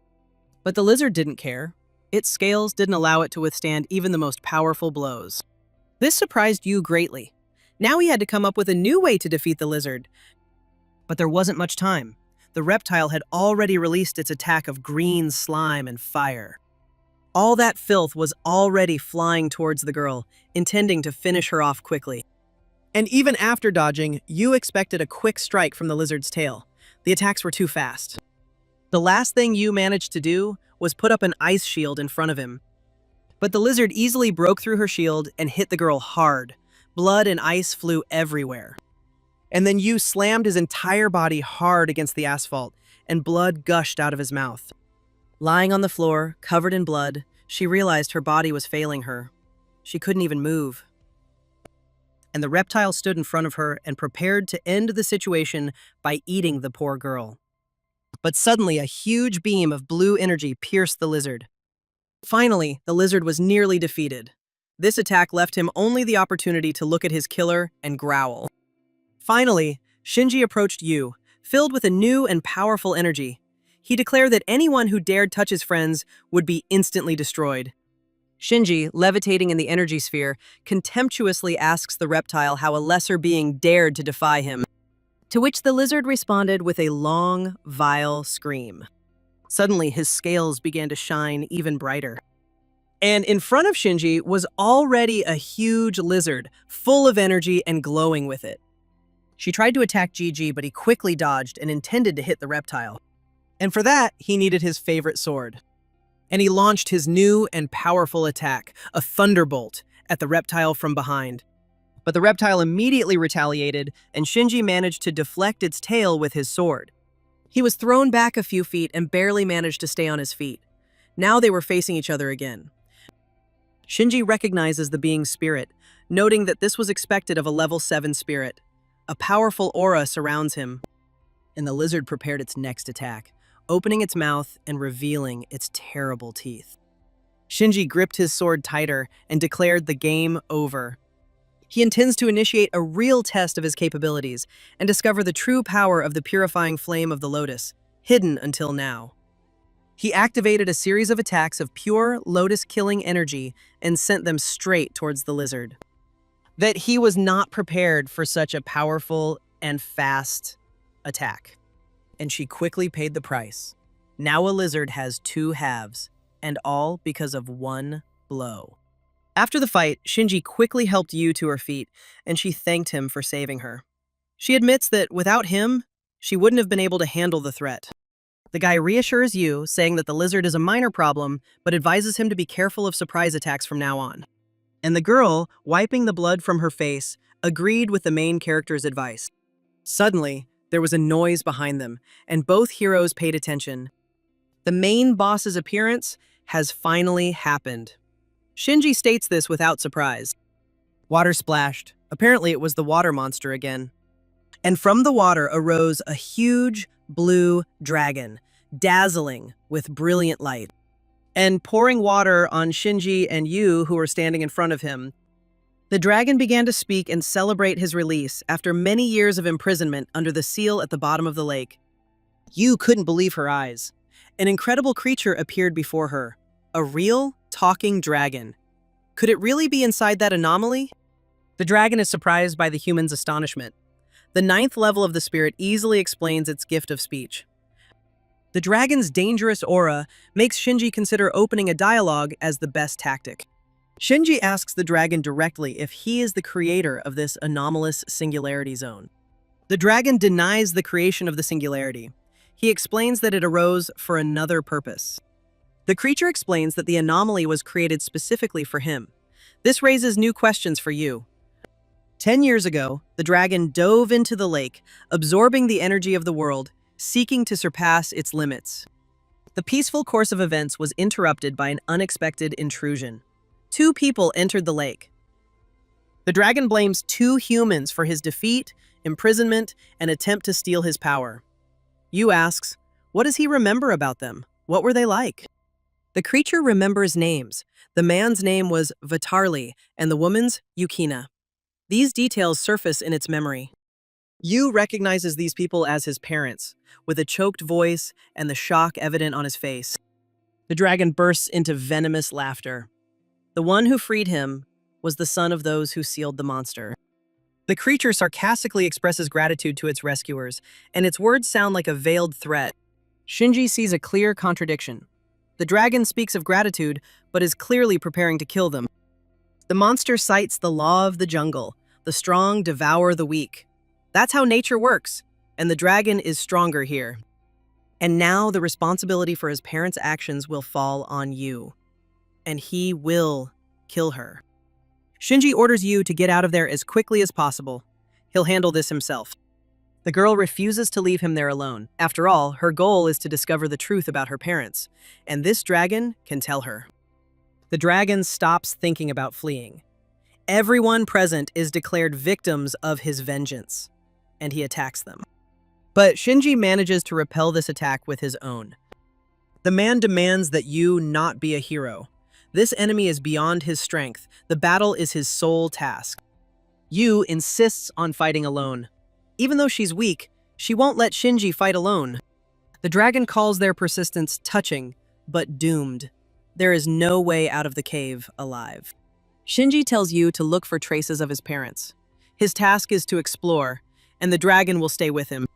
But the lizard didn't care. Its scales didn't allow it to withstand even the most powerful blows. This surprised you greatly. Now he had to come up with a new way to defeat the lizard. But there wasn't much time. The reptile had already released its attack of green slime and fire. All that filth was already flying towards the girl, intending to finish her off quickly. And even after dodging, you expected a quick strike from the lizard's tail. The attacks were too fast. The last thing you managed to do was put up an ice shield in front of him. But the lizard easily broke through her shield and hit the girl hard. Blood and ice flew everywhere. And then you slammed his entire body hard against the asphalt, and blood gushed out of his mouth. Lying on the floor, covered in blood, she realized her body was failing her. She couldn't even move. And the reptile stood in front of her and prepared to end the situation by eating the poor girl. But suddenly, a huge beam of blue energy pierced the lizard. Finally, the lizard was nearly defeated. This attack left him only the opportunity to look at his killer and growl. Finally, Shinji approached you, filled with a new and powerful energy. He declared that anyone who dared touch his friends would be instantly destroyed. Shinji, levitating in the energy sphere, contemptuously asks the reptile how a lesser being dared to defy him, to which the lizard responded with a long, vile scream. Suddenly, his scales began to shine even brighter. And in front of Shinji was already a huge lizard, full of energy and glowing with it. She tried to attack Gigi, but he quickly dodged and intended to hit the reptile. And for that, he needed his favorite sword. And he launched his new and powerful attack, a thunderbolt, at the reptile from behind. But the reptile immediately retaliated, and Shinji managed to deflect its tail with his sword. He was thrown back a few feet and barely managed to stay on his feet. Now they were facing each other again. Shinji recognizes the being's spirit, noting that this was expected of a level 7 spirit. A powerful aura surrounds him, and the lizard prepared its next attack, opening its mouth and revealing its terrible teeth. Shinji gripped his sword tighter and declared the game over. He intends to initiate a real test of his capabilities and discover the true power of the purifying flame of the lotus, hidden until now. He activated a series of attacks of pure lotus-killing energy and sent them straight towards the lizard. That he was not prepared for such a powerful and fast attack. And she quickly paid the price. Now a lizard has 2 halves, and all because of one blow. After the fight, Shinji quickly helped Yu to her feet, and she thanked him for saving her. She admits that without him, she wouldn't have been able to handle the threat. The guy reassures Yu, saying that the lizard is a minor problem, but advises him to be careful of surprise attacks from now on. And the girl, wiping the blood from her face, agreed with the main character's advice. Suddenly, there was a noise behind them, and both heroes paid attention. The main boss's appearance has finally happened. Shinji states this without surprise. Water splashed. Apparently it was the water monster again. And from the water arose a huge blue dragon, dazzling with brilliant light. And pouring water on Shinji and Yu, who were standing in front of him, the dragon began to speak and celebrate his release after many years of imprisonment under the seal at the bottom of the lake. Yu couldn't believe her eyes. An incredible creature appeared before her, a real talking dragon. Could it really be inside that anomaly? The dragon is surprised by the human's astonishment. The 9th level of the spirit easily explains its gift of speech. The dragon's dangerous aura makes Shinji consider opening a dialogue as the best tactic. Shinji asks the dragon directly if he is the creator of this anomalous singularity zone. The dragon denies the creation of the singularity. He explains that it arose for another purpose. The creature explains that the anomaly was created specifically for him. This raises new questions for you. 10 years ago, the dragon dove into the lake, absorbing the energy of the world, seeking to surpass its limits. The peaceful course of events was interrupted by an unexpected intrusion. Two people entered the lake. The dragon blames two humans for his defeat, imprisonment, and attempt to steal his power. Yu asks, what does he remember about them? What were they like? The creature remembers names. The man's name was Vatarli, and the woman's Yukina. These details surface in its memory. Yu recognizes these people as his parents, with a choked voice and the shock evident on his face. The dragon bursts into venomous laughter. The one who freed him was the son of those who sealed the monster. The creature sarcastically expresses gratitude to its rescuers, and its words sound like a veiled threat. Shinji sees a clear contradiction. The dragon speaks of gratitude, but is clearly preparing to kill them. The monster cites the law of the jungle. The strong devour the weak. That's how nature works, and the dragon is stronger here. And now the responsibility for his parents' actions will fall on Yu. And he will kill her. Shinji orders Yu to get out of there as quickly as possible. He'll handle this himself. The girl refuses to leave him there alone. After all, her goal is to discover the truth about her parents, and this dragon can tell her. The dragon stops thinking about fleeing. Everyone present is declared victims of his vengeance, and he attacks them. But Shinji manages to repel this attack with his own. The man demands that Yu not be a hero. This enemy is beyond his strength. The battle is his sole task. Yu insists on fighting alone. Even though she's weak, she won't let Shinji fight alone. The dragon calls their persistence touching, but doomed. There is no way out of the cave alive. Shinji tells Yu to look for traces of his parents. His task is to explore, and the dragon will stay with him.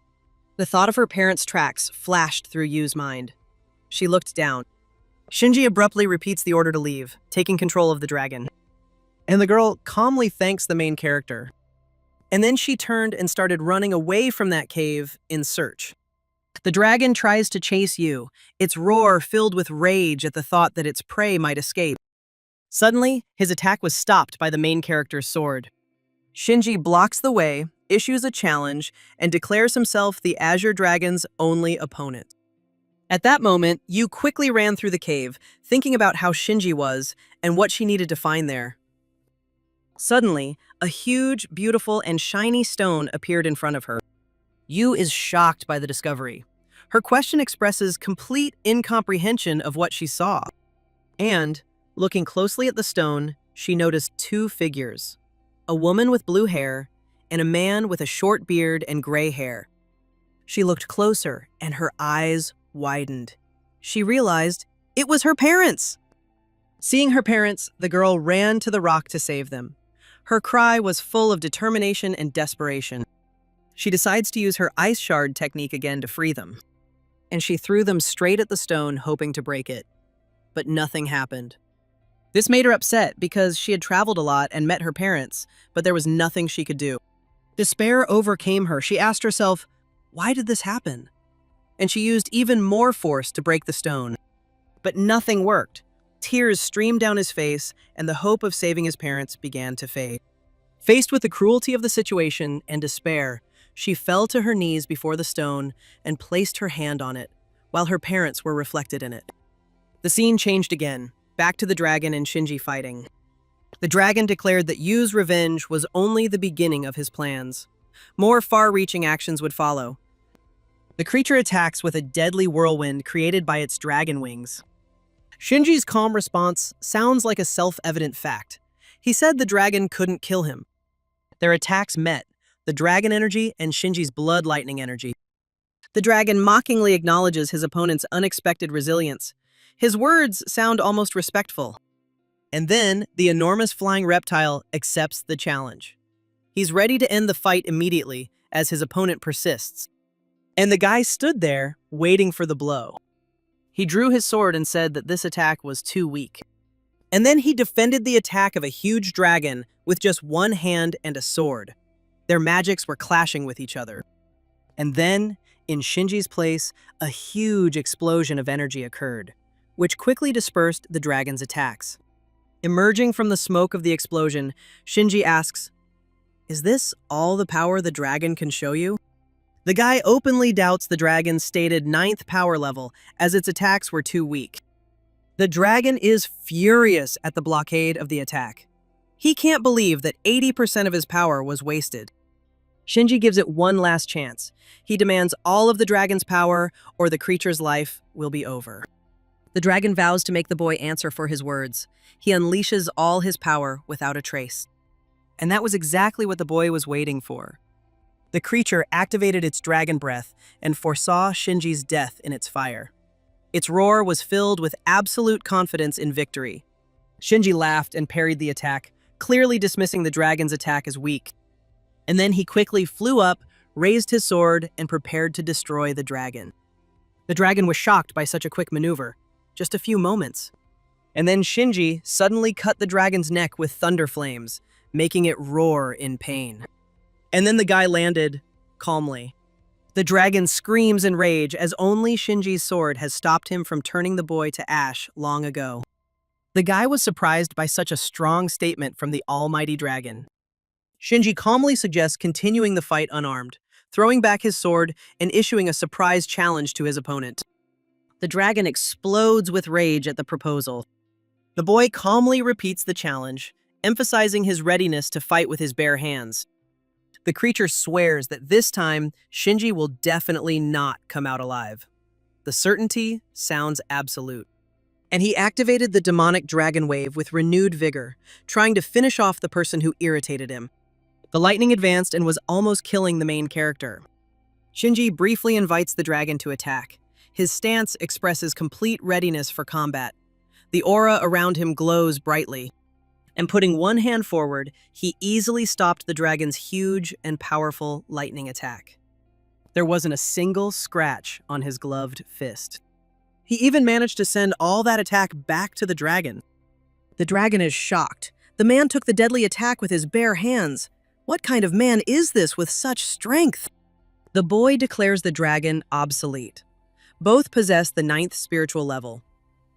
The thought of her parents' tracks flashed through Yu's mind. She looked down. Shinji abruptly repeats the order to leave, taking control of the dragon. And the girl calmly thanks the main character. And then she turned and started running away from that cave in search. The dragon tries to chase Yu, its roar filled with rage at the thought that its prey might escape. Suddenly, his attack was stopped by the main character's sword. Shinji blocks the way, issues a challenge, and declares himself the Azure Dragon's only opponent. At that moment, Yu quickly ran through the cave, thinking about how Shinji was and what she needed to find there. Suddenly, a huge, beautiful, and shiny stone appeared in front of her. Yu is shocked by the discovery. Her question expresses complete incomprehension of what she saw. And, looking closely at the stone, she noticed two figures. A woman with blue hair and a man with a short beard and gray hair. She looked closer, and her eyes widened. She realized it was her parents. Seeing her parents, the girl ran to the rock to save them. Her cry was full of determination and desperation. She decides to use her ice shard technique again to free them. And she threw them straight at the stone, hoping to break it. But nothing happened. This made her upset because she had traveled a lot and met her parents, but there was nothing she could do. Despair overcame her. She asked herself, why did this happen? And she used even more force to break the stone. But nothing worked. Tears streamed down his face, and the hope of saving his parents began to fade. Faced with the cruelty of the situation and despair, she fell to her knees before the stone and placed her hand on it, while her parents were reflected in it. The scene changed again, back to the dragon and Shinji fighting. The dragon declared that Yu's revenge was only the beginning of his plans. More far-reaching actions would follow. The creature attacks with a deadly whirlwind created by its dragon wings. Shinji's calm response sounds like a self-evident fact. He said the dragon couldn't kill him. Their attacks met, the dragon energy and Shinji's blood lightning energy. The dragon mockingly acknowledges his opponent's unexpected resilience. His words sound almost respectful. And then, the enormous flying reptile accepts the challenge. He's ready to end the fight immediately, as his opponent persists. And the guy stood there, waiting for the blow. He drew his sword and said that this attack was too weak. And then he defended the attack of a huge dragon with just one hand and a sword. Their magics were clashing with each other. And then, in Shinji's place, a huge explosion of energy occurred, which quickly dispersed the dragon's attacks. Emerging from the smoke of the explosion, Shinji asks, "Is this all the power the dragon can show you?" The guy openly doubts the dragon's stated 9th power level, as its attacks were too weak. The dragon is furious at the blockade of the attack. He can't believe that 80% of his power was wasted. Shinji gives it one last chance. He demands all of the dragon's power, or the creature's life will be over. The dragon vows to make the boy answer for his words. He unleashes all his power without a trace. And that was exactly what the boy was waiting for. The creature activated its dragon breath and foresaw Shinji's death in its fire. Its roar was filled with absolute confidence in victory. Shinji laughed and parried the attack, clearly dismissing the dragon's attack as weak. And then he quickly flew up, raised his sword, and prepared to destroy the dragon. The dragon was shocked by such a quick maneuver, just a few moments. And then Shinji suddenly cut the dragon's neck with thunder flames, making it roar in pain. And then the guy landed calmly. The dragon screams in rage as only Shinji's sword has stopped him from turning the boy to ash long ago. The guy was surprised by such a strong statement from the almighty dragon. Shinji calmly suggests continuing the fight unarmed, throwing back his sword and issuing a surprise challenge to his opponent. The dragon explodes with rage at the proposal. The boy calmly repeats the challenge, emphasizing his readiness to fight with his bare hands. The creature swears that this time, Shinji will definitely not come out alive. The certainty sounds absolute. And he activated the demonic dragon wave with renewed vigor, trying to finish off the person who irritated him. The lightning advanced and was almost killing the main character. Shinji briefly invites the dragon to attack. His stance expresses complete readiness for combat. The aura around him glows brightly. And putting one hand forward, he easily stopped the dragon's huge and powerful lightning attack. There wasn't a single scratch on his gloved fist. He even managed to send all that attack back to the dragon. The dragon is shocked. The man took the deadly attack with his bare hands. What kind of man is this with such strength? The boy declares the dragon obsolete. Both possess the 9th spiritual level.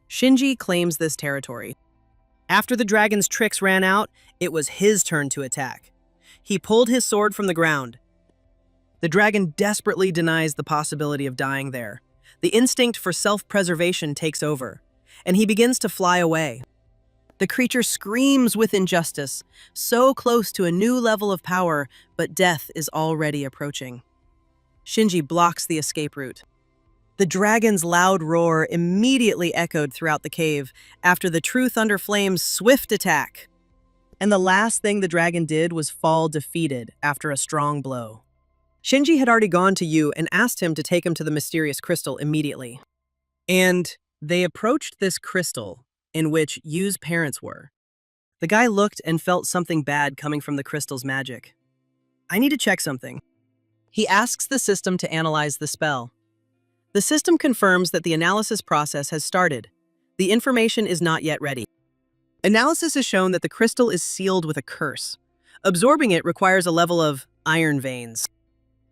Shinji claims this territory. After the dragon's tricks ran out, it was his turn to attack. He pulled his sword from the ground. The dragon desperately denies the possibility of dying there. The instinct for self-preservation takes over, and he begins to fly away. The creature screams with injustice, so close to a new level of power, but death is already approaching. Shinji blocks the escape route. The dragon's loud roar immediately echoed throughout the cave after the True Thunder Flame's swift attack. And the last thing the dragon did was fall defeated after a strong blow. Shinji had already gone to Yu and asked him to take him to the mysterious crystal immediately. And they approached this crystal in which Yu's parents were. The guy looked and felt something bad coming from the crystal's magic. I need to check something. He asks the system to analyze the spell. The system confirms that the analysis process has started. The information is not yet ready. Analysis has shown that the crystal is sealed with a curse. Absorbing it requires a level of iron veins.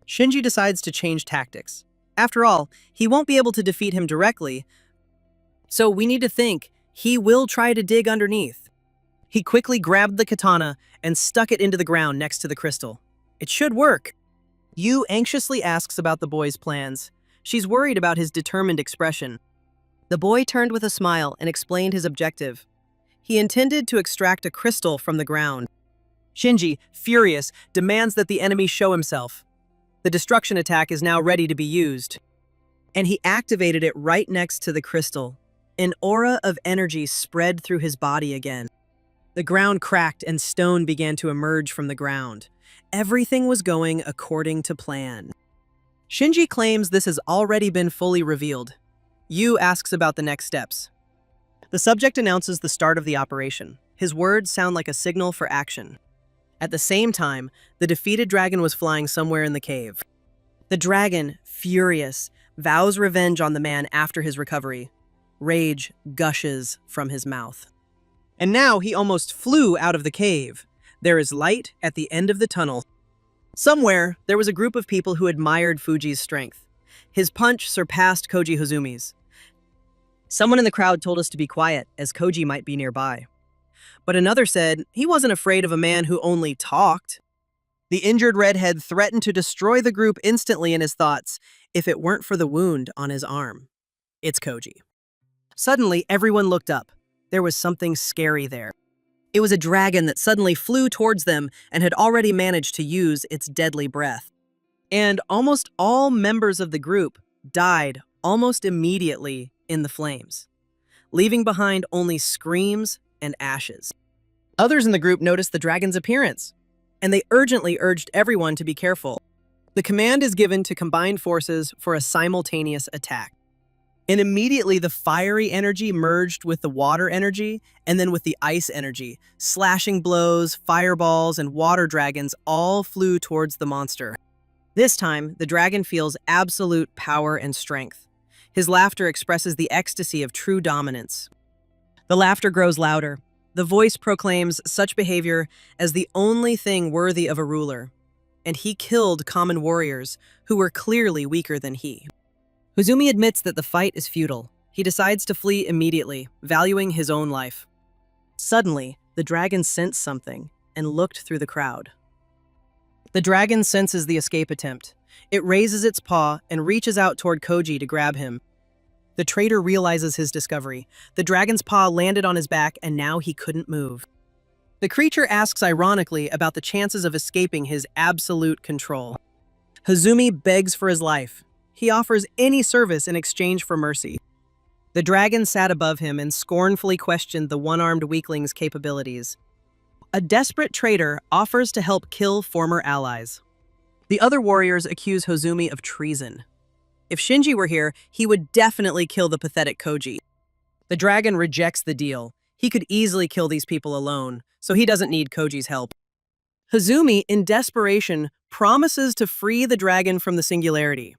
Shinji decides to change tactics. After all, he won't be able to defeat him directly, so we need to think he will try to dig underneath. He quickly grabbed the katana and stuck it into the ground next to the crystal. It should work. Yu anxiously asks about the boy's plans. She's worried about his determined expression. The boy turned with a smile and explained his objective. He intended to extract a crystal from the ground. Shinji, furious, demands that the enemy show himself. The destruction attack is now ready to be used. And he activated it right next to the crystal. An aura of energy spread through his body again. The ground cracked and stone began to emerge from the ground. Everything was going according to plan. Shinji claims this has already been fully revealed. Yu asks about the next steps. The subject announces the start of the operation. His words sound like a signal for action. At the same time, the defeated dragon was flying somewhere in the cave. The dragon, furious, vows revenge on the man after his recovery. Rage gushes from his mouth. And now he almost flew out of the cave. There is light at the end of the tunnel. Somewhere, there was a group of people who admired Fuji's strength. His punch surpassed Koji Hazumi's. Someone in the crowd told us to be quiet, as Koji might be nearby. But another said he wasn't afraid of a man who only talked. The injured redhead threatened to destroy the group instantly in his thoughts if it weren't for the wound on his arm. It's Koji. Suddenly, everyone looked up. There was something scary there. It was a dragon that suddenly flew towards them and had already managed to use its deadly breath. And almost all members of the group died almost immediately in the flames, leaving behind only screams and ashes. Others in the group noticed the dragon's appearance, and they urgently urged everyone to be careful. The command is given to combine forces for a simultaneous attack. And immediately the fiery energy merged with the water energy and then with the ice energy. Slashing blows, fireballs, and water dragons all flew towards the monster. This time, the dragon feels absolute power and strength. His laughter expresses the ecstasy of true dominance. The laughter grows louder. The voice proclaims such behavior as the only thing worthy of a ruler. And he killed common warriors who were clearly weaker than he. Hozumi admits that the fight is futile. He decides to flee immediately, valuing his own life. Suddenly, the dragon sensed something and looked through the crowd. The dragon senses the escape attempt. It raises its paw and reaches out toward Koji to grab him. The traitor realizes his discovery. The dragon's paw landed on his back and now he couldn't move. The creature asks ironically about the chances of escaping his absolute control. Hozumi begs for his life. He offers any service in exchange for mercy. The dragon sat above him and scornfully questioned the one-armed weakling's capabilities. A desperate traitor offers to help kill former allies. The other warriors accuse Hozumi of treason. If Shinji were here, he would definitely kill the pathetic Koji. The dragon rejects the deal. He could easily kill these people alone, so he doesn't need Koji's help. Hozumi, in desperation, promises to free the dragon from the singularity.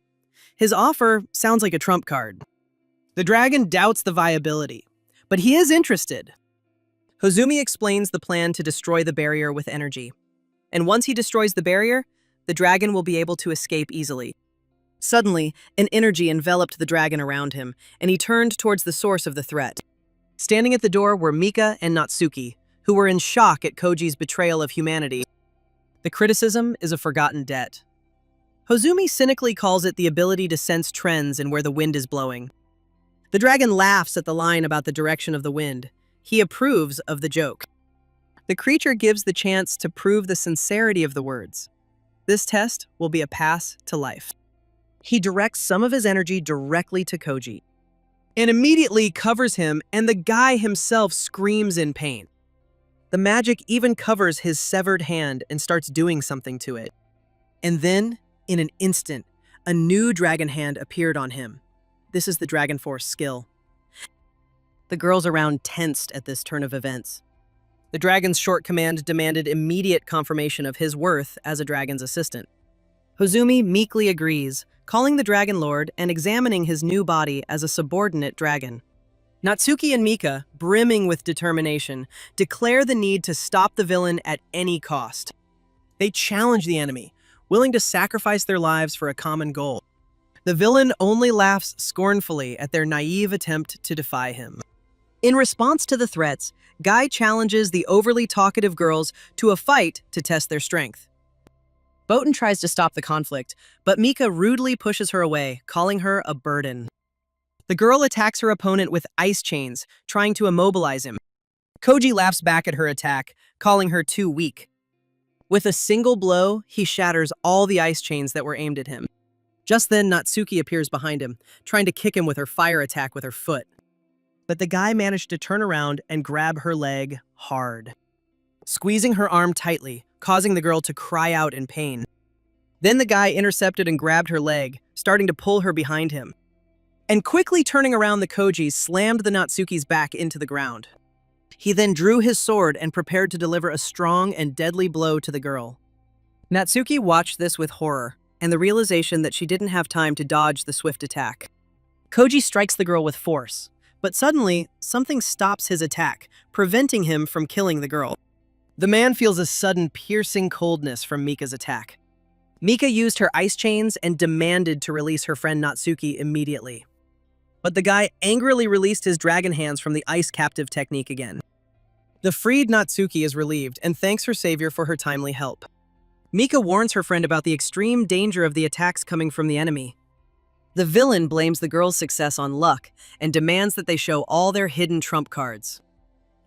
His offer sounds like a trump card. The dragon doubts the viability, but he is interested. Hozumi explains the plan to destroy the barrier with energy. And once he destroys the barrier, the dragon will be able to escape easily. Suddenly, an energy enveloped the dragon around him, and he turned towards the source of the threat. Standing at the door were Mika and Natsuki, who were in shock at Koji's betrayal of humanity. The criticism is a forgotten debt. Hozumi cynically calls it the ability to sense trends and where the wind is blowing. The dragon laughs at the line about the direction of the wind. He approves of the joke. The creature gives the chance to prove the sincerity of the words. This test will be a pass to life. He directs some of his energy directly to Koji, and immediately covers him, and the guy himself screams in pain. The magic even covers his severed hand and starts doing something to it. And then, in an instant, a new dragon hand appeared on him. This is the Dragon Force skill. The girls around tensed at this turn of events. The dragon's short command demanded immediate confirmation of his worth as a dragon's assistant. Hozumi meekly agrees, calling the Dragon Lord and examining his new body as a subordinate dragon. Natsuki and Mika, brimming with determination, declare the need to stop the villain at any cost. They challenge the enemy, willing to sacrifice their lives for a common goal. The villain only laughs scornfully at their naive attempt to defy him. In response to the threats, Guy challenges the overly talkative girls to a fight to test their strength. Boten tries to stop the conflict, but Mika rudely pushes her away, calling her a burden. The girl attacks her opponent with ice chains, trying to immobilize him. Koji laughs back at her attack, calling her too weak. With a single blow, he shatters all the ice chains that were aimed at him. Just then, Natsuki appears behind him, trying to kick him with her fire attack with her foot. But the guy managed to turn around and grab her leg hard, squeezing her arm tightly, causing the girl to cry out in pain. Then the guy intercepted and grabbed her leg, starting to pull her behind him. And quickly turning around, the Koji slammed the Natsuki's back into the ground. He then drew his sword and prepared to deliver a strong and deadly blow to the girl. Natsuki watched this with horror, and the realization that she didn't have time to dodge the swift attack. Koji strikes the girl with force, but suddenly, something stops his attack, preventing him from killing the girl. The man feels a sudden piercing coldness from Mika's attack. Mika used her ice chains and demanded to release her friend Natsuki immediately. But the guy angrily released his dragon hands from the ice captive technique again. The freed Natsuki is relieved and thanks her savior for her timely help. Mika warns her friend about the extreme danger of the attacks coming from the enemy. The villain blames the girl's success on luck and demands that they show all their hidden trump cards.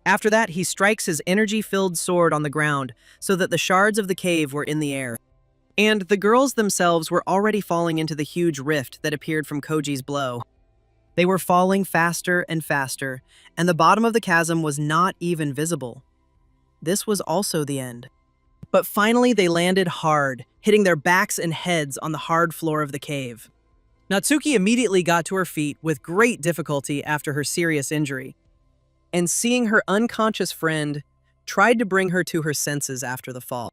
After that, he strikes his energy-filled sword on the ground so that the shards of the cave were in the air. And the girls themselves were already falling into the huge rift that appeared from Koji's blow. They were falling faster and faster, and the bottom of the chasm was not even visible. This was also the end. But finally they landed hard, hitting their backs and heads on the hard floor of the cave. Natsuki immediately got to her feet with great difficulty after her serious injury, and seeing her unconscious friend, tried to bring her to her senses after the fall.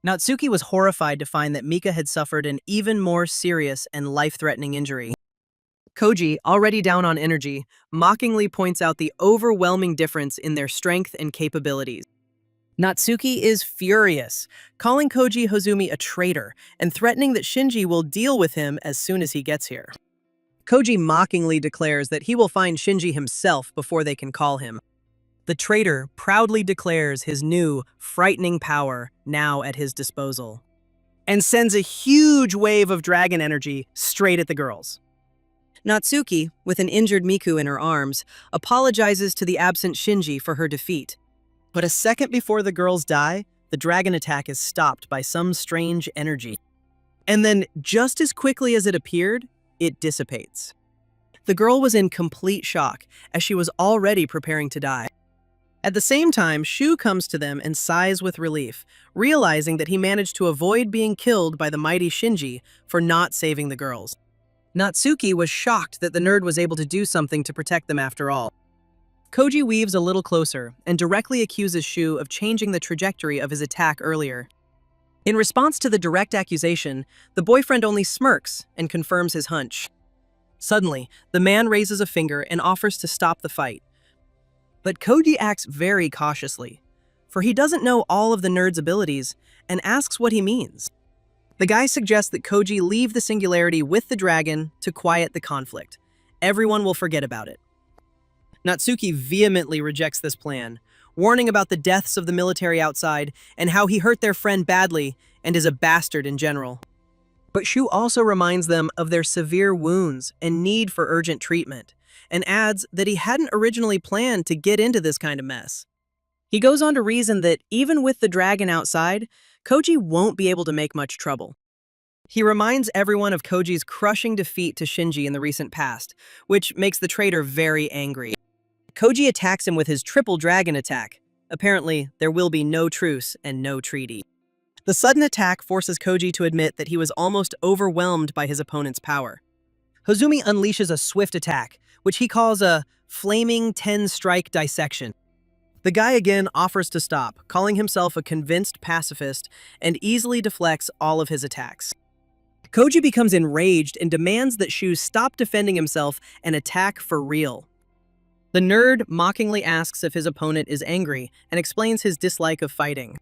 Natsuki was horrified to find that Mika had suffered an even more serious and life-threatening injury. Koji, already down on energy, mockingly points out the overwhelming difference in their strength and capabilities. Natsuki is furious, calling Koji Hozumi a traitor and threatening that Shinji will deal with him as soon as he gets here. Koji mockingly declares that he will find Shinji himself before they can call him. The traitor proudly declares his new, frightening power now at his disposal, and sends a huge wave of dragon energy straight at the girls. Natsuki, with an injured Miku in her arms, apologizes to the absent Shinji for her defeat. But a second before the girls die, the dragon attack is stopped by some strange energy. And then, just as quickly as it appeared, it dissipates. The girl was in complete shock, as she was already preparing to die. At the same time, Shu comes to them and sighs with relief, realizing that he managed to avoid being killed by the mighty Shinji for not saving the girls. Natsuki was shocked that the nerd was able to do something to protect them after all. Koji weaves a little closer and directly accuses Shu of changing the trajectory of his attack earlier. In response to the direct accusation, the boyfriend only smirks and confirms his hunch. Suddenly, the man raises a finger and offers to stop the fight. But Koji acts very cautiously, for he doesn't know all of the nerd's abilities and asks what he means. The guy suggests that Koji leave the singularity with the dragon to quiet the conflict. Everyone will forget about it. Natsuki vehemently rejects this plan, warning about the deaths of the military outside and how he hurt their friend badly and is a bastard in general. But Shu also reminds them of their severe wounds and need for urgent treatment, and adds that he hadn't originally planned to get into this kind of mess. He goes on to reason that even with the dragon outside, Koji won't be able to make much trouble. He reminds everyone of Koji's crushing defeat to Shinji in the recent past, which makes the traitor very angry. Koji attacks him with his triple dragon attack. Apparently, there will be no truce and no treaty. The sudden attack forces Koji to admit that he was almost overwhelmed by his opponent's power. Hozumi unleashes a swift attack, which he calls a flaming 10-strike dissection. The guy again offers to stop, calling himself a convinced pacifist, and easily deflects all of his attacks. Koji becomes enraged and demands that Shu stop defending himself and attack for real. The nerd mockingly asks if his opponent is angry and explains his dislike of fighting.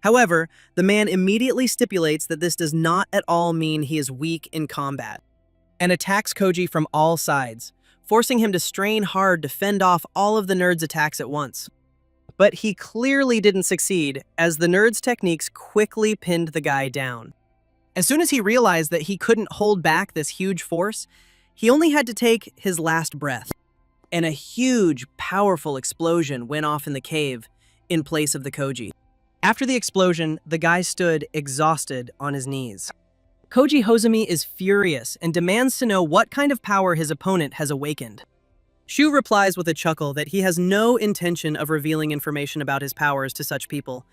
However, the man immediately stipulates that this does not at all mean he is weak in combat, and attacks Koji from all sides, forcing him to strain hard to fend off all of the nerd's attacks at once. But he clearly didn't succeed, as the nerd's techniques quickly pinned the guy down. As soon as he realized that he couldn't hold back this huge force, he only had to take his last breath. And a huge, powerful explosion went off in the cave in place of the Koji. After the explosion, the guy stood exhausted on his knees. Koji Hozumi is furious and demands to know what kind of power his opponent has awakened. Shu replies with a chuckle that he has no intention of revealing information about his powers to such people.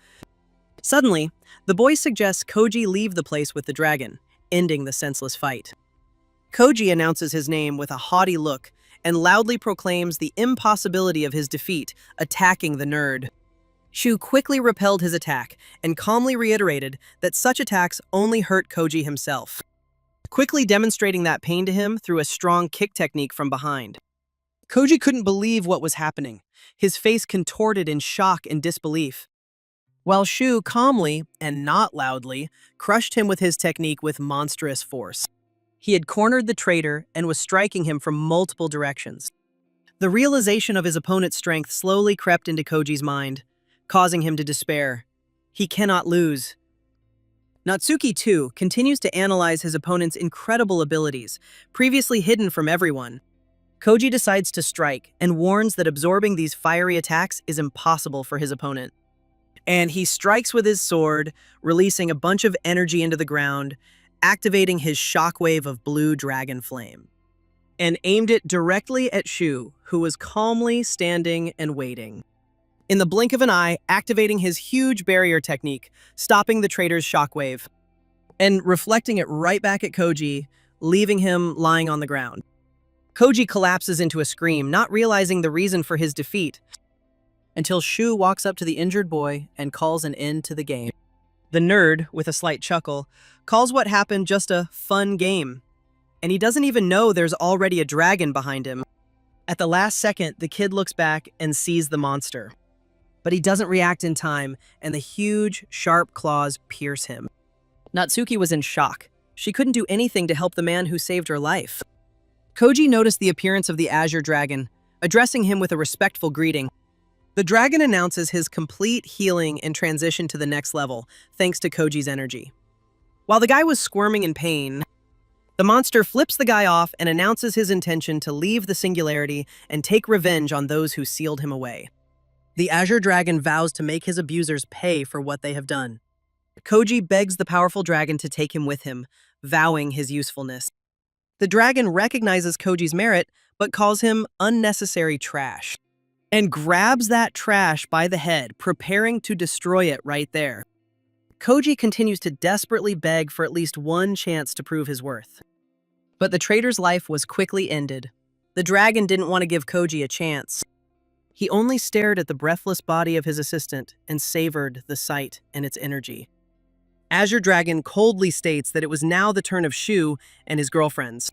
Suddenly, the boy suggests Koji leave the place with the dragon, ending the senseless fight. Koji announces his name with a haughty look and loudly proclaims the impossibility of his defeat, attacking the nerd. Shu quickly repelled his attack and calmly reiterated that such attacks only hurt Koji himself, quickly demonstrating that pain to him through a strong kick technique from behind. Koji couldn't believe what was happening, his face contorted in shock and disbelief, while Shu calmly, and not loudly, crushed him with his technique with monstrous force. He had cornered the traitor and was striking him from multiple directions. The realization of his opponent's strength slowly crept into Koji's mind, causing him to despair. He cannot lose. Natsuki, too, continues to analyze his opponent's incredible abilities, previously hidden from everyone. Koji decides to strike and warns that absorbing these fiery attacks is impossible for his opponent. And he strikes with his sword, releasing a bunch of energy into the ground, activating his shockwave of blue dragon flame, and aimed it directly at Shu, who was calmly standing and waiting. In the blink of an eye, activating his huge barrier technique, stopping the traitor's shockwave, and reflecting it right back at Koji, leaving him lying on the ground. Koji collapses into a scream, not realizing the reason for his defeat, until Shu walks up to the injured boy and calls an end to the game. The nerd, with a slight chuckle, calls what happened just a fun game, and he doesn't even know there's already a dragon behind him. At the last second, the kid looks back and sees the monster, but he doesn't react in time, and the huge, sharp claws pierce him. Natsuki was in shock. She couldn't do anything to help the man who saved her life. Koji noticed the appearance of the Azure Dragon, addressing him with a respectful greeting. The dragon announces his complete healing and transition to the next level, thanks to Koji's energy. While the guy was squirming in pain, the monster flips the guy off and announces his intention to leave the singularity and take revenge on those who sealed him away. The Azure Dragon vows to make his abusers pay for what they have done. Koji begs the powerful dragon to take him with him, vowing his usefulness. The dragon recognizes Koji's merit, but calls him unnecessary trash, and grabs that trash by the head, preparing to destroy it right there. Koji continues to desperately beg for at least one chance to prove his worth. But the traitor's life was quickly ended. The dragon didn't want to give Koji a chance. He only stared at the breathless body of his assistant and savored the sight and its energy. Azure Dragon coldly states that it was now the turn of Shu and his girlfriends.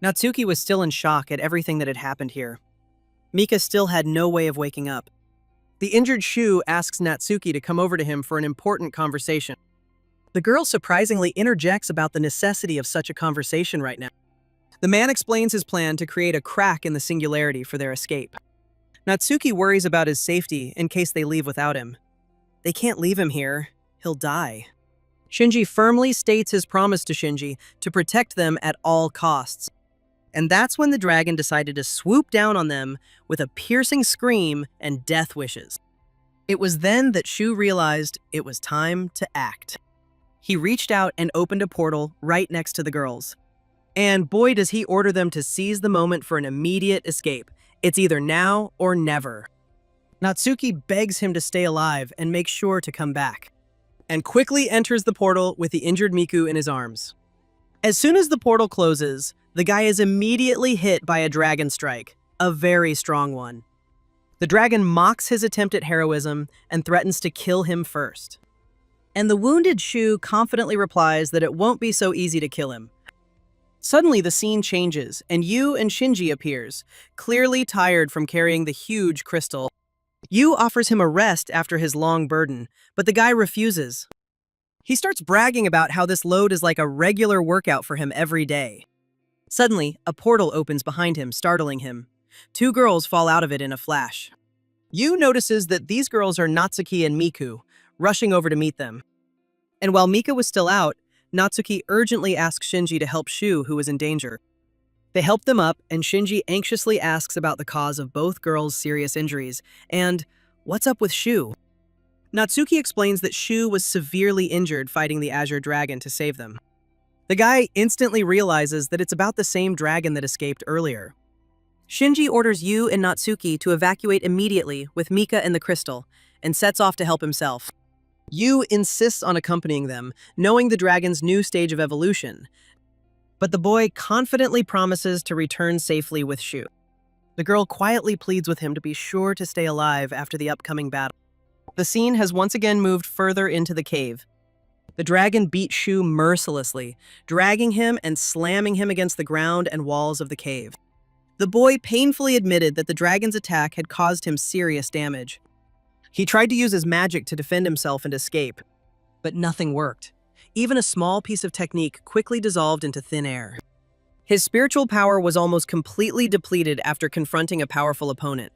Natsuki was still in shock at everything that had happened here. Mika still had no way of waking up. The injured Shu asks Natsuki to come over to him for an important conversation. The girl surprisingly interjects about the necessity of such a conversation right now. The man explains his plan to create a crack in the singularity for their escape. Natsuki worries about his safety in case they leave without him. They can't leave him here. He'll die. Shinji firmly states his promise to Shinji to protect them at all costs. And that's when the dragon decided to swoop down on them with a piercing scream and death wishes. It was then that Shu realized it was time to act. He reached out and opened a portal right next to the girls. And boy, does he order them to seize the moment for an immediate escape. It's either now or never. Natsuki begs him to stay alive and make sure to come back, and quickly enters the portal with the injured Miku in his arms. As soon as the portal closes, the guy is immediately hit by a dragon strike, a very strong one. The dragon mocks his attempt at heroism and threatens to kill him first. And the wounded Shu confidently replies that it won't be so easy to kill him. Suddenly, the scene changes, and Yu and Shinji appears, clearly tired from carrying the huge crystal. Yu offers him a rest after his long burden, but the guy refuses. He starts bragging about how this load is like a regular workout for him every day. Suddenly, a portal opens behind him, startling him. Two girls fall out of it in a flash. Yu notices that these girls are Natsuki and Miku, rushing over to meet them. And while Mika was still out, Natsuki urgently asks Shinji to help Shu, who was in danger. They help them up, and Shinji anxiously asks about the cause of both girls' serious injuries, and what's up with Shu? Natsuki explains that Shu was severely injured fighting the Azure Dragon to save them. The guy instantly realizes that it's about the same dragon that escaped earlier. Shinji orders Yu and Natsuki to evacuate immediately with Mika and the crystal, and sets off to help himself. Yu insists on accompanying them, knowing the dragon's new stage of evolution, but the boy confidently promises to return safely with Shu. The girl quietly pleads with him to be sure to stay alive after the upcoming battle. The scene has once again moved further into the cave. The dragon beat Shu mercilessly, dragging him and slamming him against the ground and walls of the cave. The boy painfully admitted that the dragon's attack had caused him serious damage. He tried to use his magic to defend himself and escape, but nothing worked. Even a small piece of technique quickly dissolved into thin air. His spiritual power was almost completely depleted after confronting a powerful opponent.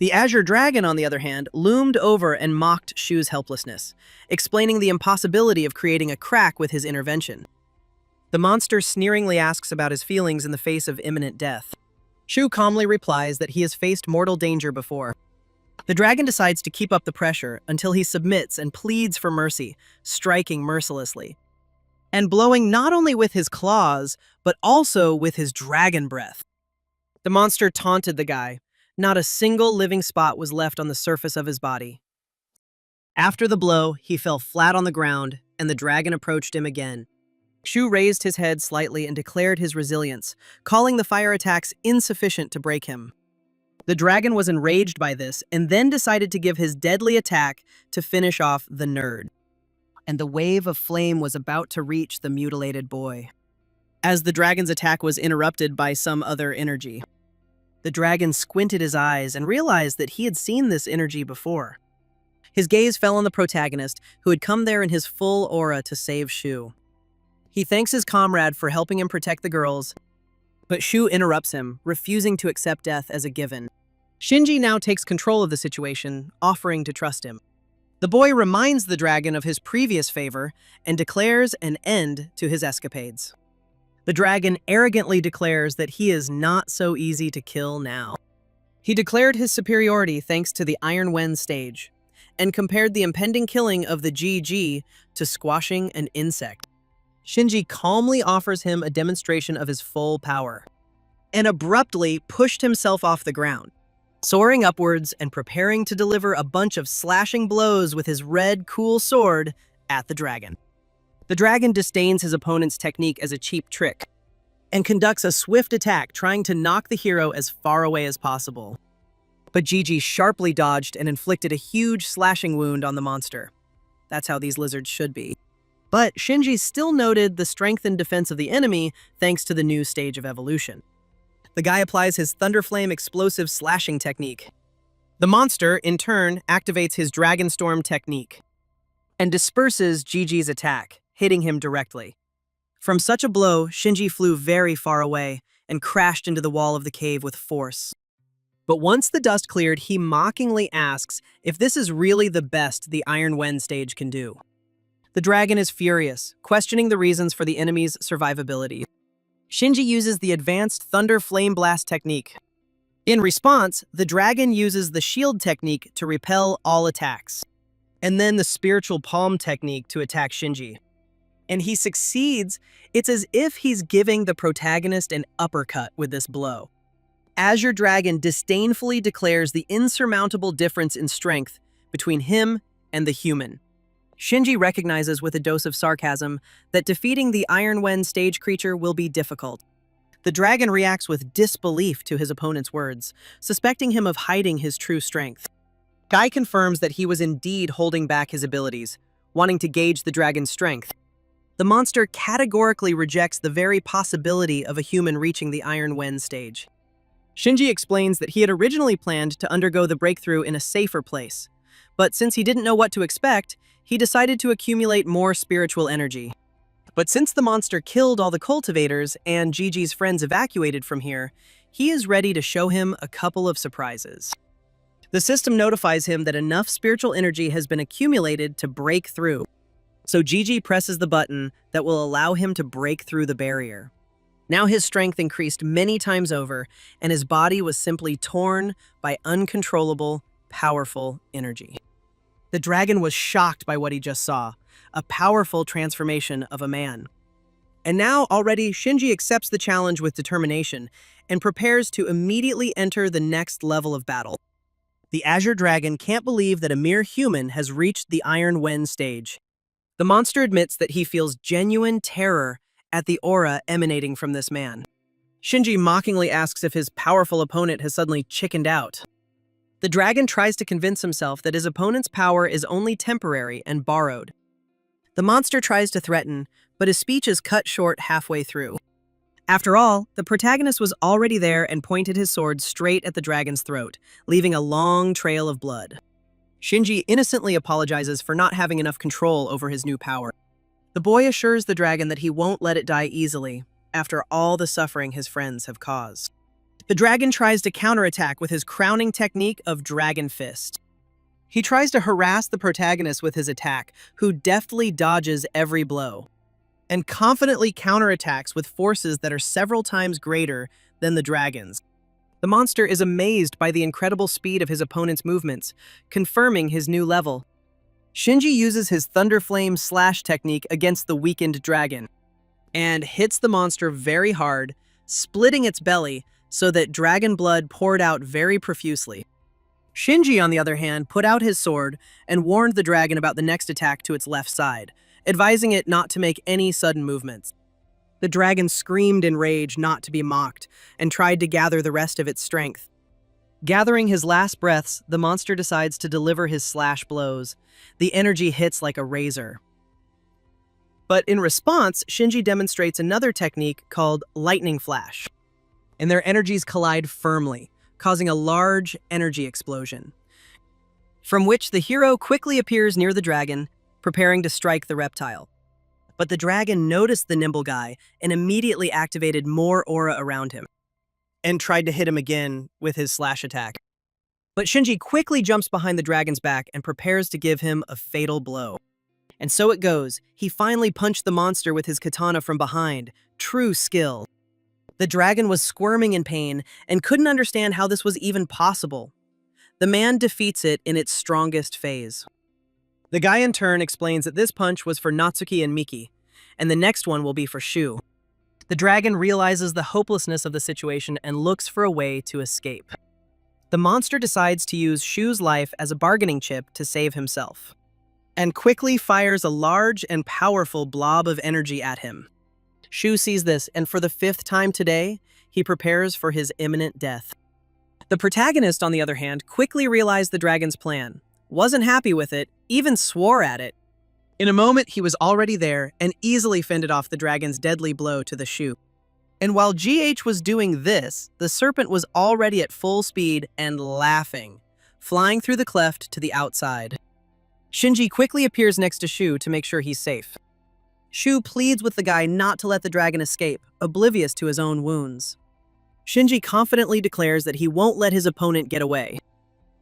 The Azure Dragon, on the other hand, loomed over and mocked Shu's helplessness, explaining the impossibility of creating a crack with his intervention. The monster sneeringly asks about his feelings in the face of imminent death. Shu calmly replies that he has faced mortal danger before. The dragon decides to keep up the pressure until he submits and pleads for mercy, striking mercilessly, and blowing not only with his claws, but also with his dragon breath. The monster taunted the guy. Not a single living spot was left on the surface of his body. After the blow, he fell flat on the ground, and the dragon approached him again. Shu raised his head slightly and declared his resilience, calling the fire attacks insufficient to break him. The dragon was enraged by this and then decided to give his deadly attack to finish off the nerd. And the wave of flame was about to reach the mutilated boy, as the dragon's attack was interrupted by some other energy. The dragon squinted his eyes and realized that he had seen this energy before. His gaze fell on the protagonist, who had come there in his full aura to save Shu. He thanks his comrade for helping him protect the girls, but Shu interrupts him, refusing to accept death as a given. Shinji now takes control of the situation, offering to trust him. The boy reminds the dragon of his previous favor and declares an end to his escapades. The dragon arrogantly declares that he is not so easy to kill now. He declared his superiority thanks to the Iron Wen stage, and compared the impending killing of the GG to squashing an insect. Shinji calmly offers him a demonstration of his full power, and abruptly pushed himself off the ground, soaring upwards and preparing to deliver a bunch of slashing blows with his red, cool sword at the dragon. The dragon disdains his opponent's technique as a cheap trick, and conducts a swift attack trying to knock the hero as far away as possible. But Gigi sharply dodged and inflicted a huge slashing wound on the monster. That's how these lizards should be. But Shinji still noted the strength and defense of the enemy thanks to the new stage of evolution. The guy applies his Thunderflame explosive slashing technique. The monster, in turn, activates his Dragon Storm technique and disperses Gigi's attack, hitting him directly. From such a blow, Shinji flew very far away and crashed into the wall of the cave with force. But once the dust cleared, he mockingly asks if this is really the best the Iron Wen stage can do. The dragon is furious, questioning the reasons for the enemy's survivability. Shinji uses the advanced Thunder Flame Blast technique. In response, the dragon uses the shield technique to repel all attacks, and then the spiritual palm technique to attack Shinji. And he succeeds. It's as if he's giving the protagonist an uppercut with this blow. Azure Dragon disdainfully declares the insurmountable difference in strength between him and the human. Shinji recognizes with a dose of sarcasm that defeating the Iron Wen stage creature will be difficult. The dragon reacts with disbelief to his opponent's words, suspecting him of hiding his true strength. Guy confirms that he was indeed holding back his abilities, wanting to gauge the dragon's strength. The monster categorically rejects the very possibility of a human reaching the Iron Wen stage. Shinji explains that he had originally planned to undergo the breakthrough in a safer place, but since he didn't know what to expect, he decided to accumulate more spiritual energy. But since the monster killed all the cultivators and Gigi's friends evacuated from here, he is ready to show him a couple of surprises. The system notifies him that enough spiritual energy has been accumulated to break through. So Gigi presses the button that will allow him to break through the barrier. Now his strength increased many times over, and his body was simply torn by uncontrollable, powerful energy. The dragon was shocked by what he just saw, a powerful transformation of a man. And now already Shinji accepts the challenge with determination and prepares to immediately enter the next level of battle. The Azure Dragon can't believe that a mere human has reached the Iron Wen stage. The monster admits that he feels genuine terror at the aura emanating from this man. Shinji mockingly asks if his powerful opponent has suddenly chickened out. The dragon tries to convince himself that his opponent's power is only temporary and borrowed. The monster tries to threaten, but his speech is cut short halfway through. After all, the protagonist was already there and pointed his sword straight at the dragon's throat, leaving a long trail of blood. Shinji innocently apologizes for not having enough control over his new power. The boy assures the dragon that he won't let it die easily, after all the suffering his friends have caused. The dragon tries to counterattack with his crowning technique of Dragon Fist. He tries to harass the protagonist with his attack, who deftly dodges every blow, and confidently counterattacks with forces that are several times greater than the dragon's. The monster is amazed by the incredible speed of his opponent's movements, confirming his new level. Shinji uses his Thunder Flame Slash technique against the weakened dragon, and hits the monster very hard, splitting its belly so that dragon blood poured out very profusely. Shinji, on the other hand, put out his sword and warned the dragon about the next attack to its left side, advising it not to make any sudden movements. The dragon screamed in rage not to be mocked and tried to gather the rest of its strength. Gathering his last breaths, the monster decides to deliver his slash blows. The energy hits like a razor. But in response, Shinji demonstrates another technique called Lightning Flash, and their energies collide firmly, causing a large energy explosion, from which the hero quickly appears near the dragon, preparing to strike the reptile. But the dragon noticed the nimble guy and immediately activated more aura around him, and tried to hit him again with his slash attack. But Shinji quickly jumps behind the dragon's back and prepares to give him a fatal blow. And so it goes. He finally punched the monster with his katana from behind. True skill. The dragon was squirming in pain and couldn't understand how this was even possible. The man defeats it in its strongest phase. The guy in turn explains that this punch was for Natsuki and Miki, and the next one will be for Shu. The dragon realizes the hopelessness of the situation and looks for a way to escape. The monster decides to use Shu's life as a bargaining chip to save himself, and quickly fires a large and powerful blob of energy at him. Shu sees this, and for the 5th time today, he prepares for his imminent death. The protagonist, on the other hand, quickly realized the dragon's plan, wasn't happy with it, even swore at it. In a moment, he was already there and easily fended off the dragon's deadly blow to the Shu. And while GH was doing this, the serpent was already at full speed and laughing, flying through the cleft to the outside. Shinji quickly appears next to Shu to make sure he's safe. Shu pleads with the guy not to let the dragon escape, oblivious to his own wounds. Shinji confidently declares that he won't let his opponent get away.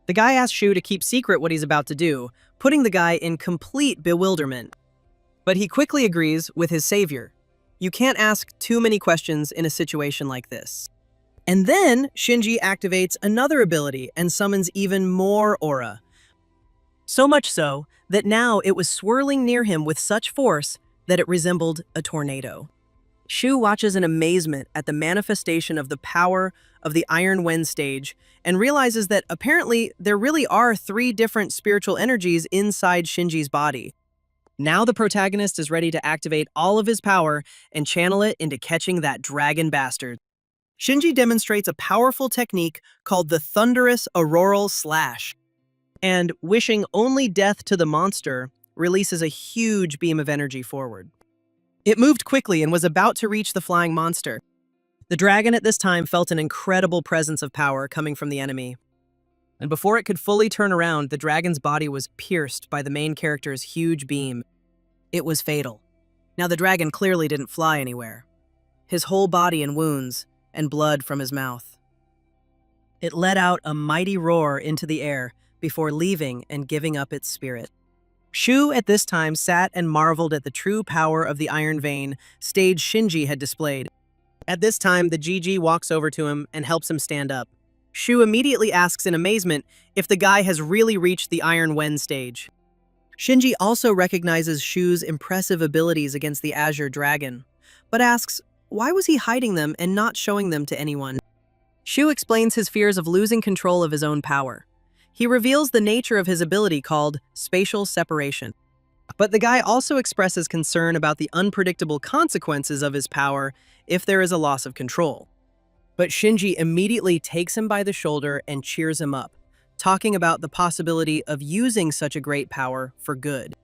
The guy asks Shu to keep secret what he's about to do, putting the guy in complete bewilderment. But he quickly agrees with his savior. You can't ask too many questions in a situation like this. And then Shinji activates another ability and summons even more aura. So much so that now it was swirling near him with such force that it resembled a tornado. Shu watches in amazement at the manifestation of the power of the Iron Wen stage and realizes that apparently there really are 3 different spiritual energies inside Shinji's body. Now the protagonist is ready to activate all of his power and channel it into catching that dragon bastard. Shinji demonstrates a powerful technique called the Thunderous Auroral Slash, and wishing only death to the monster, releases a huge beam of energy forward. It moved quickly and was about to reach the flying monster. The dragon at this time felt an incredible presence of power coming from the enemy. And before it could fully turn around, the dragon's body was pierced by the main character's huge beam. It was fatal. Now the dragon clearly didn't fly anywhere. His whole body in wounds and blood from his mouth. It let out a mighty roar into the air before leaving and giving up its spirit. Shu at this time sat and marveled at the true power of the Iron Vein stage Shinji had displayed. At this time, the GG walks over to him and helps him stand up. Shu immediately asks in amazement if the guy has really reached the Iron Wen stage. Shinji also recognizes Shu's impressive abilities against the Azure Dragon, but asks why was he hiding them and not showing them to anyone. Shu explains his fears of losing control of his own power. He reveals the nature of his ability called spatial separation. But the guy also expresses concern about the unpredictable consequences of his power if there is a loss of control. But Shinji immediately takes him by the shoulder and cheers him up, talking about the possibility of using such a great power for good.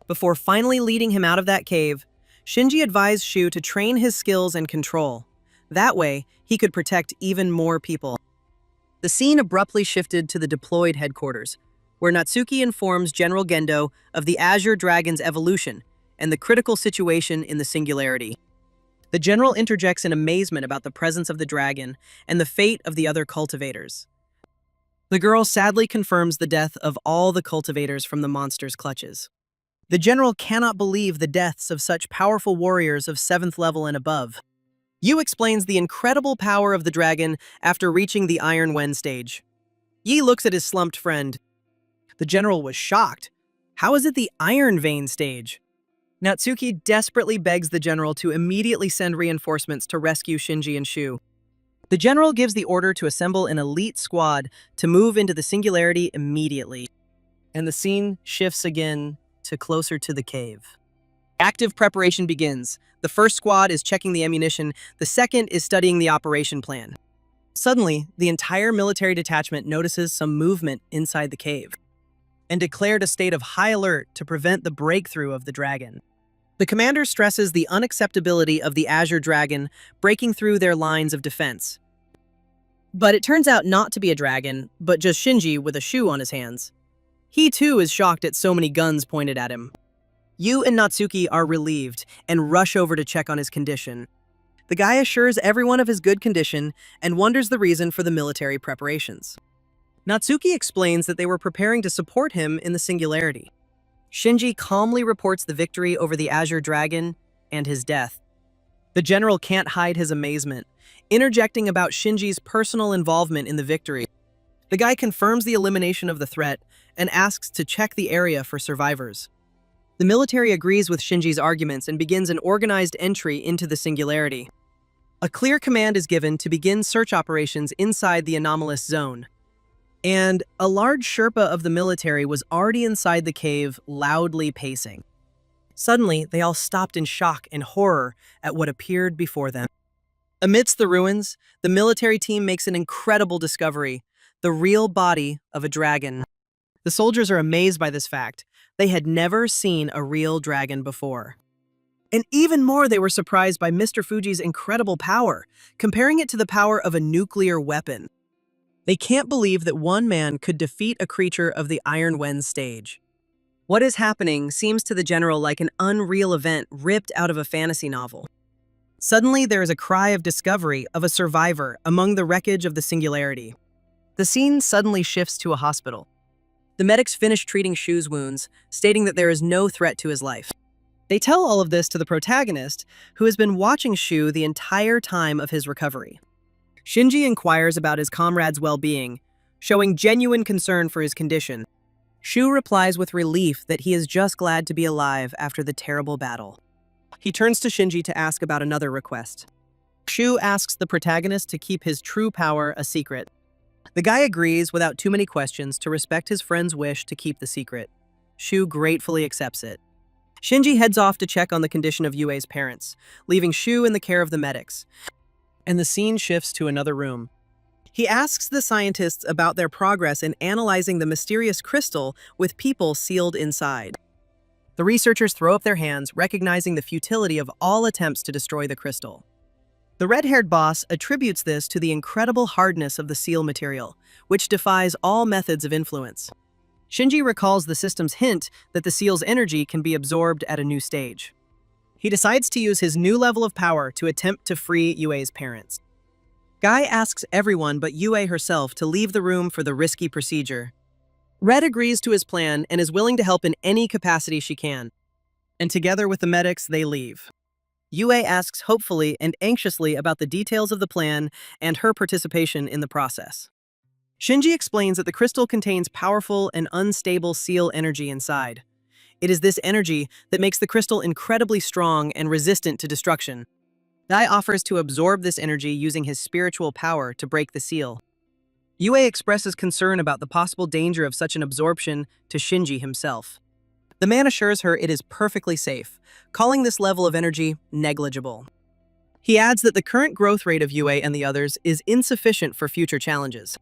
Before finally leading him out of that cave, Shinji advised Shu to train his skills and control. That way, he could protect even more people. The scene abruptly shifted to the deployed headquarters, where Natsuki informs General Gendo of the Azure Dragon's evolution and the critical situation in the Singularity. The general interjects in amazement about the presence of the dragon and the fate of the other cultivators. The girl sadly confirms the death of all the cultivators from the monster's clutches. The general cannot believe the deaths of such powerful warriors of 7th level and above. Yu explains the incredible power of the dragon after reaching the Iron Wen stage. Yi looks at his slumped friend. The general was shocked. How is it the Iron Vein stage? Natsuki desperately begs the general to immediately send reinforcements to rescue Shinji and Shu. The general gives the order to assemble an elite squad to move into the singularity immediately. And the scene shifts again to closer to the cave. Active preparation begins. The first squad is checking the ammunition, the second is studying the operation plan. Suddenly, the entire military detachment notices some movement inside the cave and declared a state of high alert to prevent the breakthrough of the dragon. The commander stresses the unacceptability of the Azure Dragon breaking through their lines of defense. But it turns out not to be a dragon, but just Shinji with a shoe on his hands. He too is shocked at so many guns pointed at him. Yu and Natsuki are relieved and rush over to check on his condition. The guy assures everyone of his good condition and wonders the reason for the military preparations. Natsuki explains that they were preparing to support him in the singularity. Shinji calmly reports the victory over the Azure Dragon and his death. The general can't hide his amazement, interjecting about Shinji's personal involvement in the victory. The guy confirms the elimination of the threat and asks to check the area for survivors. The military agrees with Shinji's arguments and begins an organized entry into the singularity. A clear command is given to begin search operations inside the anomalous zone. And a large Sherpa of the military was already inside the cave, loudly pacing. Suddenly, they all stopped in shock and horror at what appeared before them. Amidst the ruins, the military team makes an incredible discovery: the real body of a dragon. The soldiers are amazed by this fact. They had never seen a real dragon before. And even more, they were surprised by Mr. Fuji's incredible power, comparing it to the power of a nuclear weapon. They can't believe that one man could defeat a creature of the Iron Wen stage. What is happening seems to the general like an unreal event ripped out of a fantasy novel. Suddenly, there is a cry of discovery of a survivor among the wreckage of the singularity. The scene suddenly shifts to a hospital. The medics finish treating Shu's wounds, stating that there is no threat to his life. They tell all of this to the protagonist, who has been watching Shu the entire time of his recovery. Shinji inquires about his comrade's well-being, showing genuine concern for his condition. Shu replies with relief that he is just glad to be alive after the terrible battle. He turns to Shinji to ask about another request. Shu asks the protagonist to keep his true power a secret. The guy agrees without too many questions to respect his friend's wish to keep the secret. Shu gratefully accepts it. Shinji heads off to check on the condition of Yue's parents, leaving Shu in the care of the medics. And the scene shifts to another room. He asks the scientists about their progress in analyzing the mysterious crystal with people sealed inside. The researchers throw up their hands, recognizing the futility of all attempts to destroy the crystal. The red-haired boss attributes this to the incredible hardness of the seal material, which defies all methods of influence. Shinji recalls the system's hint that the seal's energy can be absorbed at a new stage. He decides to use his new level of power to attempt to free Yue's parents. Guy asks everyone but Yue herself to leave the room for the risky procedure. Red agrees to his plan and is willing to help in any capacity she can. And together with the medics, they leave. Yue asks hopefully and anxiously about the details of the plan and her participation in the process. Shinji explains that the crystal contains powerful and unstable seal energy inside. It is this energy that makes the crystal incredibly strong and resistant to destruction. Guy offers to absorb this energy using his spiritual power to break the seal. Yue expresses concern about the possible danger of such an absorption to Shinji himself. The man assures her it is perfectly safe, calling this level of energy negligible. He adds that the current growth rate of Yue and the others is insufficient for future challenges.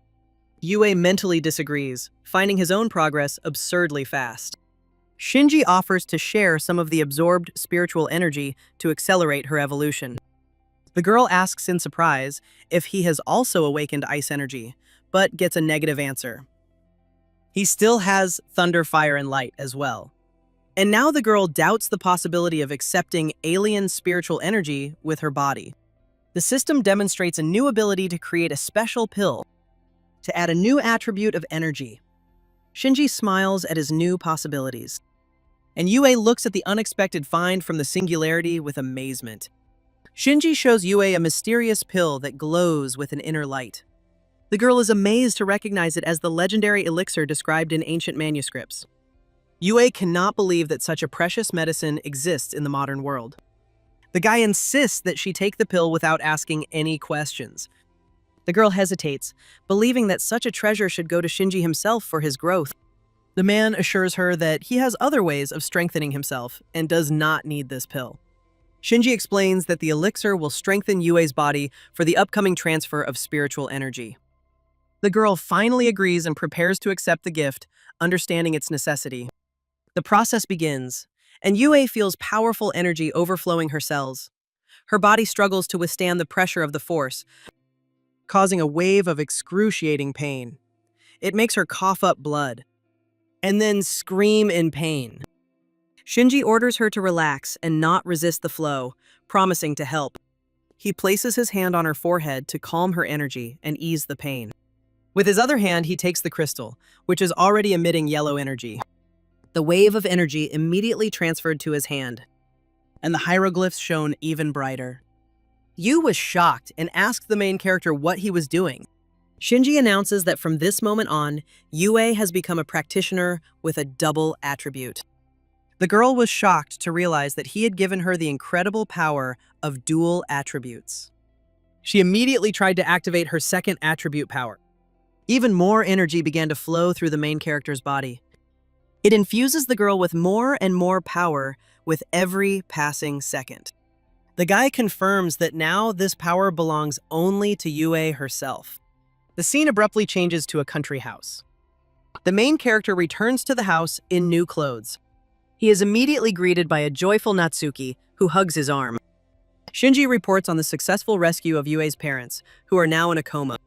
Yue mentally disagrees, finding his own progress absurdly fast. Shinji offers to share some of the absorbed spiritual energy to accelerate her evolution. The girl asks in surprise if he has also awakened ice energy, but gets a negative answer. He still has thunder, fire, and light as well. And now the girl doubts the possibility of accepting alien spiritual energy with her body. The system demonstrates a new ability to create a special pill to add a new attribute of energy. Shinji smiles at his new possibilities, and Yue looks at the unexpected find from the singularity with amazement. Shinji shows Yue a mysterious pill that glows with an inner light. The girl is amazed to recognize it as the legendary elixir described in ancient manuscripts. Yue cannot believe that such a precious medicine exists in the modern world. The guy insists that she take the pill without asking any questions. The girl hesitates, believing that such a treasure should go to Shinji himself for his growth. The man assures her that he has other ways of strengthening himself and does not need this pill. Shinji explains that the elixir will strengthen Yue's body for the upcoming transfer of spiritual energy. The girl finally agrees and prepares to accept the gift, understanding its necessity. The process begins, and Yue feels powerful energy overflowing her cells. Her body struggles to withstand the pressure of the force, causing a wave of excruciating pain. It makes her cough up blood, and then scream in pain. Shinji orders her to relax and not resist the flow, promising to help. He places his hand on her forehead to calm her energy and ease the pain. With his other hand, he takes the crystal, which is already emitting yellow energy. The wave of energy immediately transferred to his hand, and the hieroglyphs shone even brighter. Yu was shocked and asked the main character what he was doing. Shinji announces that from this moment on, Yue has become a practitioner with a double attribute. The girl was shocked to realize that he had given her the incredible power of dual attributes. She immediately tried to activate her second attribute power. Even more energy began to flow through the main character's body. It infuses the girl with more and more power with every passing second. The guy confirms that now this power belongs only to Yue herself. The scene abruptly changes to a country house. The main character returns to the house in new clothes. He is immediately greeted by a joyful Natsuki, who hugs his arm. Shinji reports on the successful rescue of Yue's parents, who are now in a coma.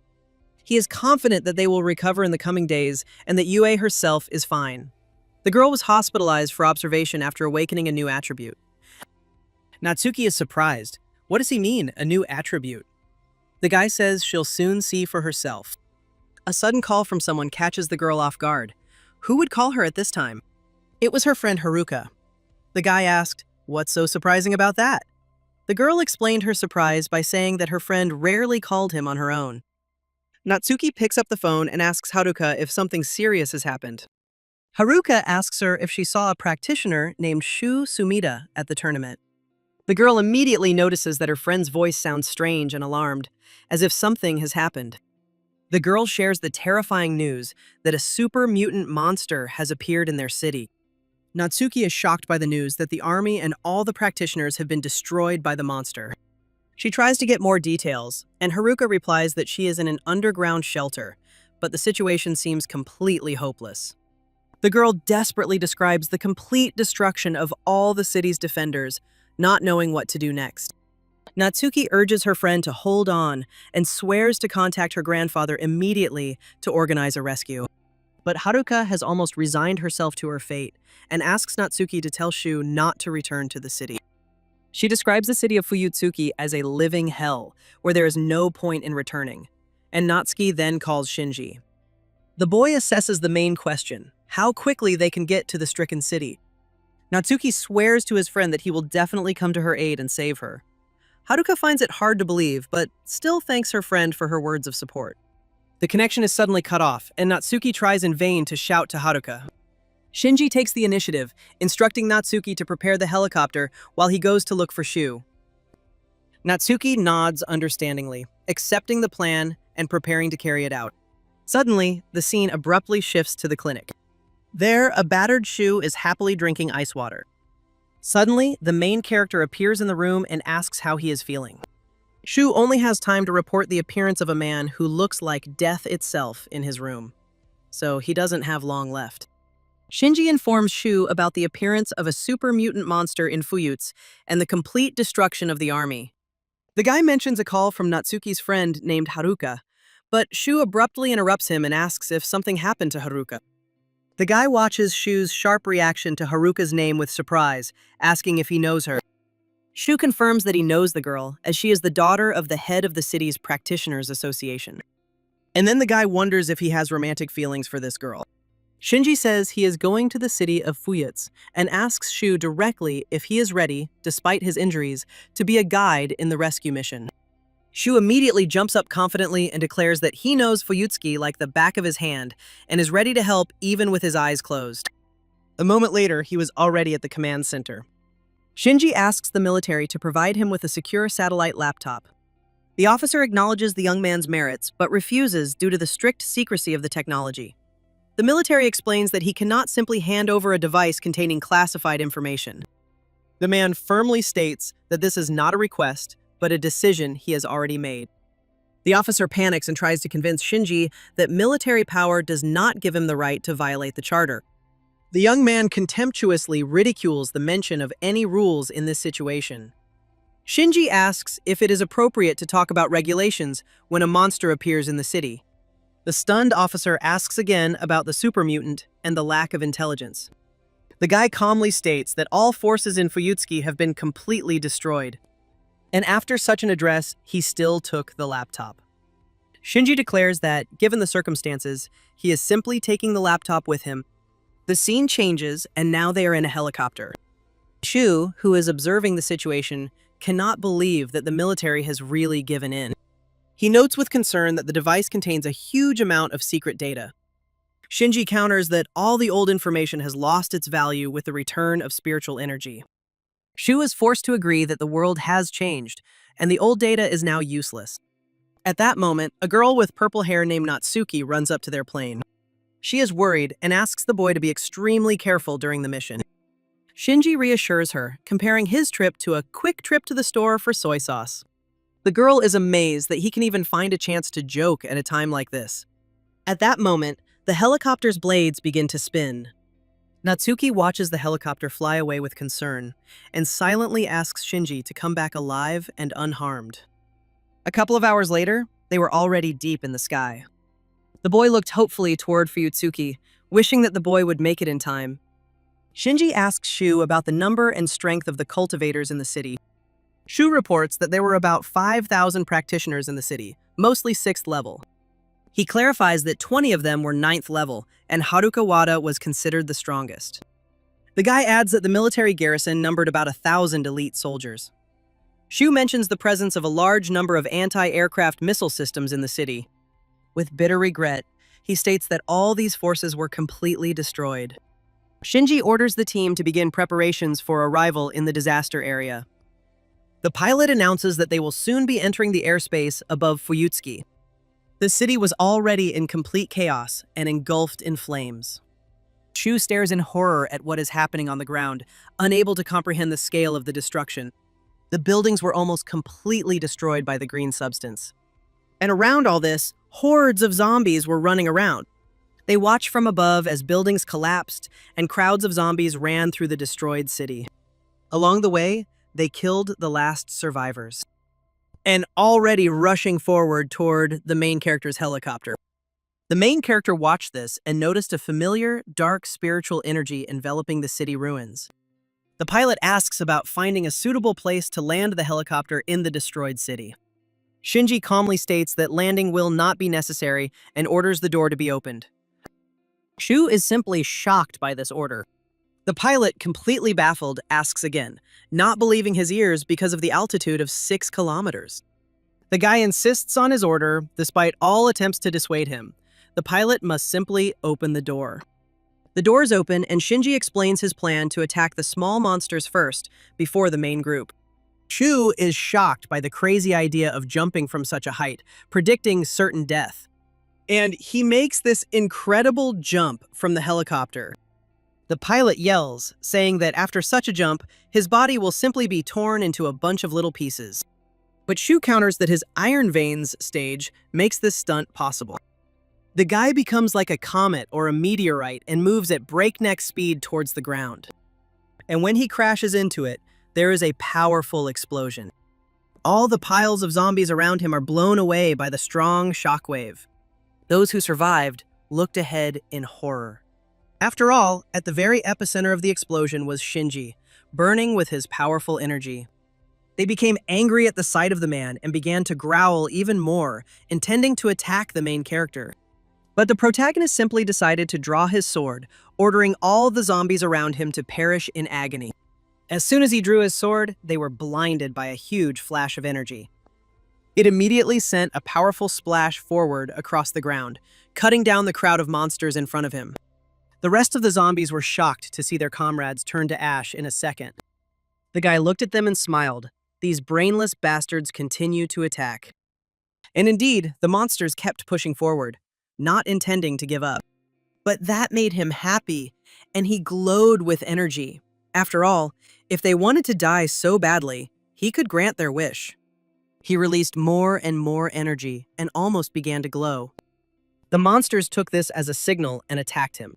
He is confident that they will recover in the coming days and that Yue herself is fine. The girl was hospitalized for observation after awakening a new attribute. Natsuki is surprised. What does he mean, a new attribute? The guy says she'll soon see for herself. A sudden call from someone catches the girl off guard. Who would call her at this time? It was her friend Haruka. The guy asked, "What's so surprising about that?" The girl explained her surprise by saying that her friend rarely called him on her own. Natsuki picks up the phone and asks Haruka if something serious has happened. Haruka asks her if she saw a practitioner named Shu Sumida at the tournament. The girl immediately notices that her friend's voice sounds strange and alarmed, as if something has happened. The girl shares the terrifying news that a super mutant monster has appeared in their city. Natsuki is shocked by the news that the army and all the practitioners have been destroyed by the monster. She tries to get more details, and Haruka replies that she is in an underground shelter, but the situation seems completely hopeless. The girl desperately describes the complete destruction of all the city's defenders, not knowing what to do next. Natsuki urges her friend to hold on and swears to contact her grandfather immediately to organize a rescue. But Haruka has almost resigned herself to her fate and asks Natsuki to tell Shu not to return to the city. She describes the city of Fuyutsuki as a living hell, where there is no point in returning, and Natsuki then calls Shinji. The boy assesses the main question, how quickly they can get to the stricken city. Natsuki swears to his friend that he will definitely come to her aid and save her. Haruka finds it hard to believe, but still thanks her friend for her words of support. The connection is suddenly cut off, and Natsuki tries in vain to shout to Haruka. Shinji takes the initiative, instructing Natsuki to prepare the helicopter while he goes to look for Shu. Natsuki nods understandingly, accepting the plan and preparing to carry it out. Suddenly, the scene abruptly shifts to the clinic. There, a battered Shu is happily drinking ice water. Suddenly, the main character appears in the room and asks how he is feeling. Shu only has time to report the appearance of a man who looks like death itself in his room, so he doesn't have long left. Shinji informs Shu about the appearance of a super mutant monster in Fuyuts and the complete destruction of the army. The guy mentions a call from Natsuki's friend named Haruka, but Shu abruptly interrupts him and asks if something happened to Haruka. The guy watches Shu's sharp reaction to Haruka's name with surprise, asking if he knows her. Shu confirms that he knows the girl, as she is the daughter of the head of the city's Practitioners Association. And then the guy wonders if he has romantic feelings for this girl. Shinji says he is going to the city of Fuyuts and asks Shu directly if he is ready, despite his injuries, to be a guide in the rescue mission. Shu immediately jumps up confidently and declares that he knows Fuyutsuki like the back of his hand and is ready to help even with his eyes closed. A moment later, he was already at the command center. Shinji asks the military to provide him with a secure satellite laptop. The officer acknowledges the young man's merits, but refuses due to the strict secrecy of the technology. The military explains that he cannot simply hand over a device containing classified information. The man firmly states that this is not a request, but a decision he has already made. The officer panics and tries to convince Shinji that military power does not give him the right to violate the charter. The young man contemptuously ridicules the mention of any rules in this situation. Shinji asks if it is appropriate to talk about regulations when a monster appears in the city. The stunned officer asks again about the super mutant and the lack of intelligence. The guy calmly states that all forces in Fuyutsuki have been completely destroyed. And after such an address, he still took the laptop. Shinji declares that, given the circumstances, he is simply taking the laptop with him. The scene changes, and now they are in a helicopter. Shu, who is observing the situation, cannot believe that the military has really given in. He notes with concern that the device contains a huge amount of secret data. Shinji counters that all the old information has lost its value with the return of spiritual energy. Shu is forced to agree that the world has changed, and the old data is now useless. At that moment, a girl with purple hair named Natsuki runs up to their plane. She is worried and asks the boy to be extremely careful during the mission. Shinji reassures her, comparing his trip to a quick trip to the store for soy sauce. The girl is amazed that he can even find a chance to joke at a time like this. At that moment, the helicopter's blades begin to spin. Natsuki watches the helicopter fly away with concern and silently asks Shinji to come back alive and unharmed. A couple of hours later, they were already deep in the sky. The boy looked hopefully toward Fuyutsuki, wishing that the boy would make it in time. Shinji asks Shu about the number and strength of the cultivators in the city. Shu reports that there were about 5,000 practitioners in the city, mostly 6th level. He clarifies that 20 of them were 9th level, and Haruka Wada was considered the strongest. The guy adds that the military garrison numbered about 1,000 elite soldiers. Shu mentions the presence of a large number of anti-aircraft missile systems in the city. With bitter regret, he states that all these forces were completely destroyed. Shinji orders the team to begin preparations for arrival in the disaster area. The pilot announces that they will soon be entering the airspace above Fuyutsuki. The city was already in complete chaos and engulfed in flames. Shu stares in horror at what is happening on the ground, unable to comprehend the scale of the destruction. The buildings were almost completely destroyed by the green substance. And around all this, hordes of zombies were running around. They watched from above as buildings collapsed and crowds of zombies ran through the destroyed city. Along the way, they killed the last survivors. And already rushing forward toward the main character's helicopter. The main character watched this and noticed a familiar, dark spiritual energy enveloping the city ruins. The pilot asks about finding a suitable place to land the helicopter in the destroyed city. Shinji calmly states that landing will not be necessary and orders the door to be opened. Shu is simply shocked by this order. The pilot, completely baffled, asks again, not believing his ears because of the altitude of 6 kilometers. The guy insists on his order, despite all attempts to dissuade him. The pilot must simply open the door. The doors open and Shinji explains his plan to attack the small monsters first, before the main group. Shu is shocked by the crazy idea of jumping from such a height, predicting certain death. And he makes this incredible jump from the helicopter. The pilot yells, saying that after such a jump, his body will simply be torn into a bunch of little pieces. But Shu counters that his Iron Veins stage makes this stunt possible. The guy becomes like a comet or a meteorite and moves at breakneck speed towards the ground. And when he crashes into it, there is a powerful explosion. All the piles of zombies around him are blown away by the strong shockwave. Those who survived looked ahead in horror. After all, at the very epicenter of the explosion was Shinji, burning with his powerful energy. They became angry at the sight of the man and began to growl even more, intending to attack the main character. But the protagonist simply decided to draw his sword, ordering all the zombies around him to perish in agony. As soon as he drew his sword, they were blinded by a huge flash of energy. It immediately sent a powerful splash forward across the ground, cutting down the crowd of monsters in front of him. The rest of the zombies were shocked to see their comrades turn to ash in a second. The guy looked at them and smiled. These brainless bastards continue to attack. And indeed, the monsters kept pushing forward, not intending to give up. But that made him happy, and he glowed with energy. After all, if they wanted to die so badly, he could grant their wish. He released more and more energy and almost began to glow. The monsters took this as a signal and attacked him.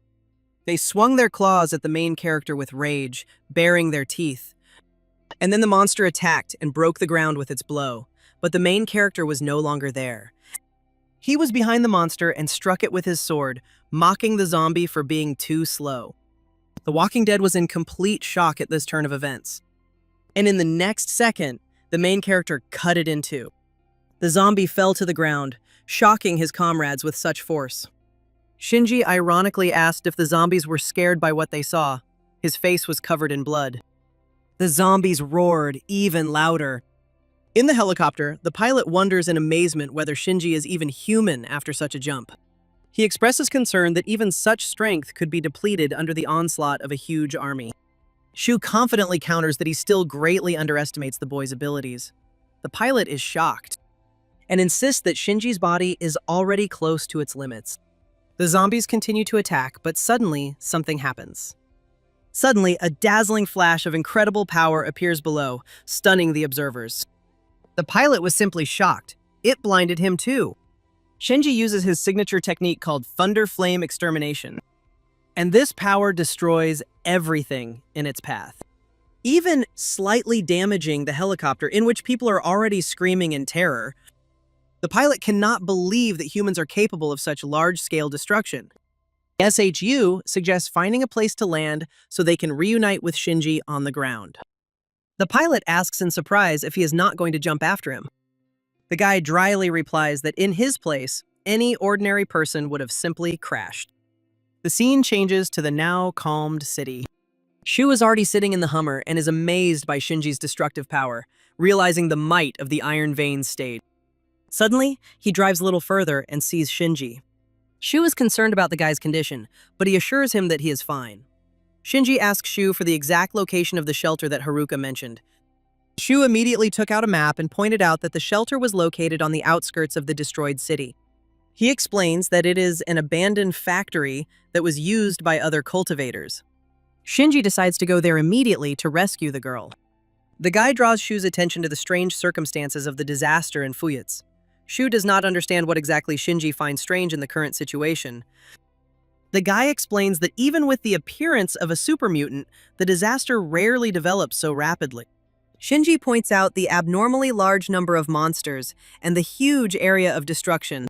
They swung their claws at the main character with rage, baring their teeth. And then the monster attacked and broke the ground with its blow, but the main character was no longer there. He was behind the monster and struck it with his sword, mocking the zombie for being too slow. The Walking Dead was in complete shock at this turn of events. And in the next second, the main character cut it in two. The zombie fell to the ground, shocking his comrades with such force. Shinji ironically asked if the zombies were scared by what they saw. His face was covered in blood. The zombies roared even louder. In the helicopter, the pilot wonders in amazement whether Shinji is even human after such a jump. He expresses concern that even such strength could be depleted under the onslaught of a huge army. Shu confidently counters that he still greatly underestimates the boy's abilities. The pilot is shocked and insists that Shinji's body is already close to its limits. The zombies continue to attack, but suddenly, something happens. Suddenly, a dazzling flash of incredible power appears below, stunning the observers. The pilot was simply shocked. It blinded him too. Shinji uses his signature technique called Thunder Flame Extermination. And this power destroys everything in its path, even slightly damaging the helicopter in which people are already screaming in terror. The pilot cannot believe that humans are capable of such large-scale destruction. SHU suggests finding a place to land so they can reunite with Shinji on the ground. The pilot asks in surprise if he is not going to jump after him. The guy dryly replies that in his place, any ordinary person would have simply crashed. The scene changes to the now calmed city. Shu is already sitting in the Hummer and is amazed by Shinji's destructive power, realizing the might of the Iron Veins stage. Suddenly, he drives a little further and sees Shinji. Shu is concerned about the guy's condition, but he assures him that he is fine. Shinji asks Shu for the exact location of the shelter that Haruka mentioned. Shu immediately took out a map and pointed out that the shelter was located on the outskirts of the destroyed city. He explains that it is an abandoned factory that was used by other cultivators. Shinji decides to go there immediately to rescue the girl. The guy draws Shu's attention to the strange circumstances of the disaster in Fuyuts. Shu does not understand what exactly Shinji finds strange in the current situation. The guy explains that even with the appearance of a super mutant, the disaster rarely develops so rapidly. Shinji points out the abnormally large number of monsters and the huge area of destruction.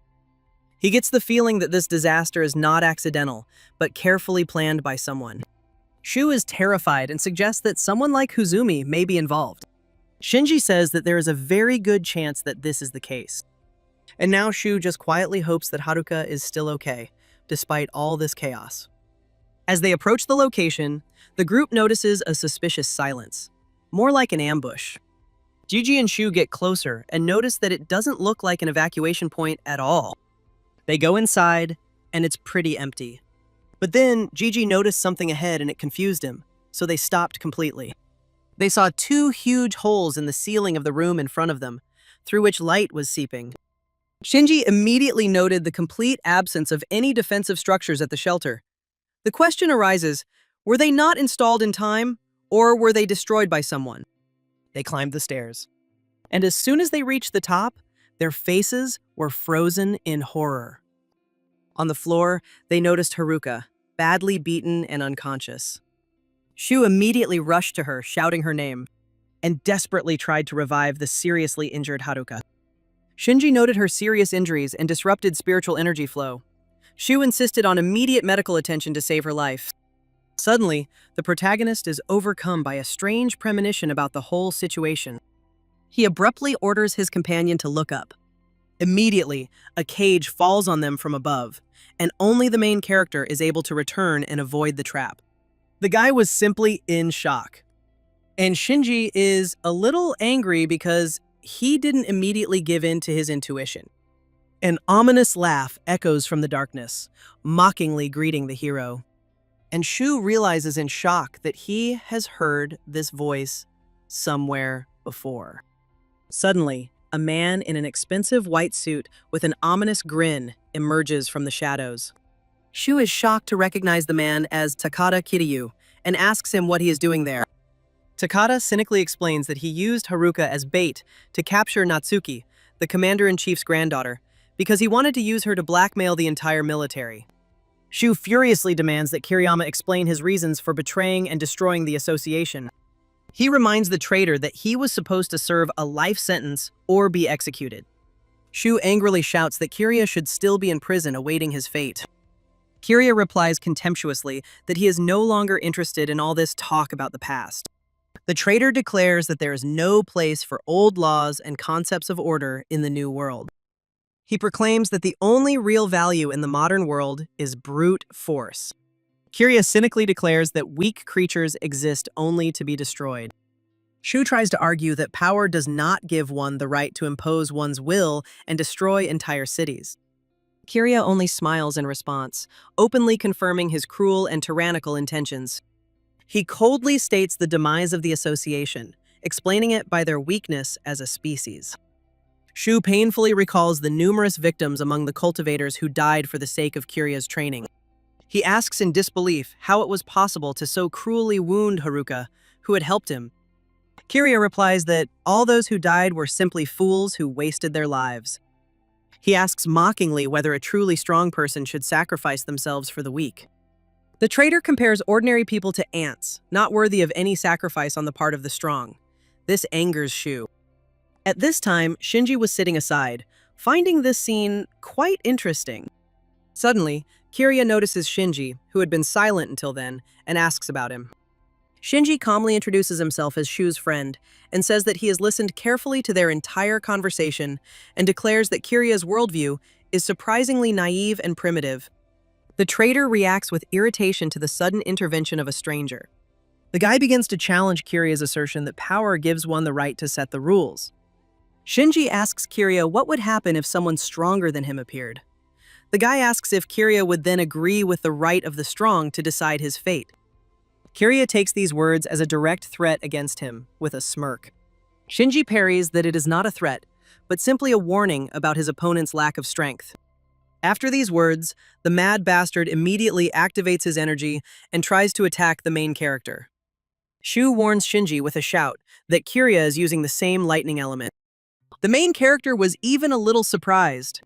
He gets the feeling that this disaster is not accidental, but carefully planned by someone. Shu is terrified and suggests that someone like Huzumi may be involved. Shinji says that there is a very good chance that this is the case. And now Shu just quietly hopes that Haruka is still okay, despite all this chaos. As they approach the location, the group notices a suspicious silence, more like an ambush. Gigi and Shu get closer and notice that it doesn't look like an evacuation point at all. They go inside, and it's pretty empty. But then Gigi noticed something ahead and it confused him, so they stopped completely. They saw two huge holes in the ceiling of the room in front of them, through which light was seeping. Shinji immediately noted the complete absence of any defensive structures at the shelter. The question arises, were they not installed in time, or were they destroyed by someone? They climbed the stairs. And as soon as they reached the top, their faces were frozen in horror. On the floor, they noticed Haruka, badly beaten and unconscious. Shu immediately rushed to her, shouting her name, and desperately tried to revive the seriously injured Haruka. Shinji noted her serious injuries and disrupted spiritual energy flow. Shu insisted on immediate medical attention to save her life. Suddenly, the protagonist is overcome by a strange premonition about the whole situation. He abruptly orders his companion to look up. Immediately, a cage falls on them from above, and only the main character is able to return and avoid the trap. The guy was simply in shock. And Shinji is a little angry because he didn't immediately give in to his intuition. An ominous laugh echoes from the darkness, mockingly greeting the hero. And Shu realizes in shock that he has heard this voice somewhere before. Suddenly, a man in an expensive white suit with an ominous grin emerges from the shadows. Shu is shocked to recognize the man as Takada Kiryu and asks him what he is doing there. Takada cynically explains that he used Haruka as bait to capture Natsuki, the commander-in-chief's granddaughter, because he wanted to use her to blackmail the entire military. Shu furiously demands that Kiriyama explain his reasons for betraying and destroying the association. He reminds the traitor that he was supposed to serve a life sentence or be executed. Shu angrily shouts that Kiryu should still be in prison awaiting his fate. Kiryu replies contemptuously that he is no longer interested in all this talk about the past. The traitor declares that there is no place for old laws and concepts of order in the new world. He proclaims that the only real value in the modern world is brute force. Kiryu cynically declares that weak creatures exist only to be destroyed. Shu tries to argue that power does not give one the right to impose one's will and destroy entire cities. Kiryu only smiles in response, openly confirming his cruel and tyrannical intentions. He coldly states the demise of the association, explaining it by their weakness as a species. Shu painfully recalls the numerous victims among the cultivators who died for the sake of Kiryu's training. He asks in disbelief how it was possible to so cruelly wound Haruka, who had helped him. Kiryu replies that all those who died were simply fools who wasted their lives. He asks mockingly whether a truly strong person should sacrifice themselves for the weak. The traitor compares ordinary people to ants, not worthy of any sacrifice on the part of the strong. This angers Shu. At this time, Shinji was sitting aside, finding this scene quite interesting. Suddenly, Kiryu notices Shinji, who had been silent until then, and asks about him. Shinji calmly introduces himself as Shu's friend and says that he has listened carefully to their entire conversation and declares that Kiryu's worldview is surprisingly naive and primitive. The traitor reacts with irritation to the sudden intervention of a stranger. The guy begins to challenge Kiryu's assertion that power gives one the right to set the rules. Shinji asks Kiryu what would happen if someone stronger than him appeared. The guy asks if Kiryu would then agree with the right of the strong to decide his fate. Kiryu takes these words as a direct threat against him, with a smirk. Shinji parries that it is not a threat, but simply a warning about his opponent's lack of strength. After these words, the mad bastard immediately activates his energy and tries to attack the main character. Shu warns Shinji with a shout that Kiryu is using the same lightning element. The main character was even a little surprised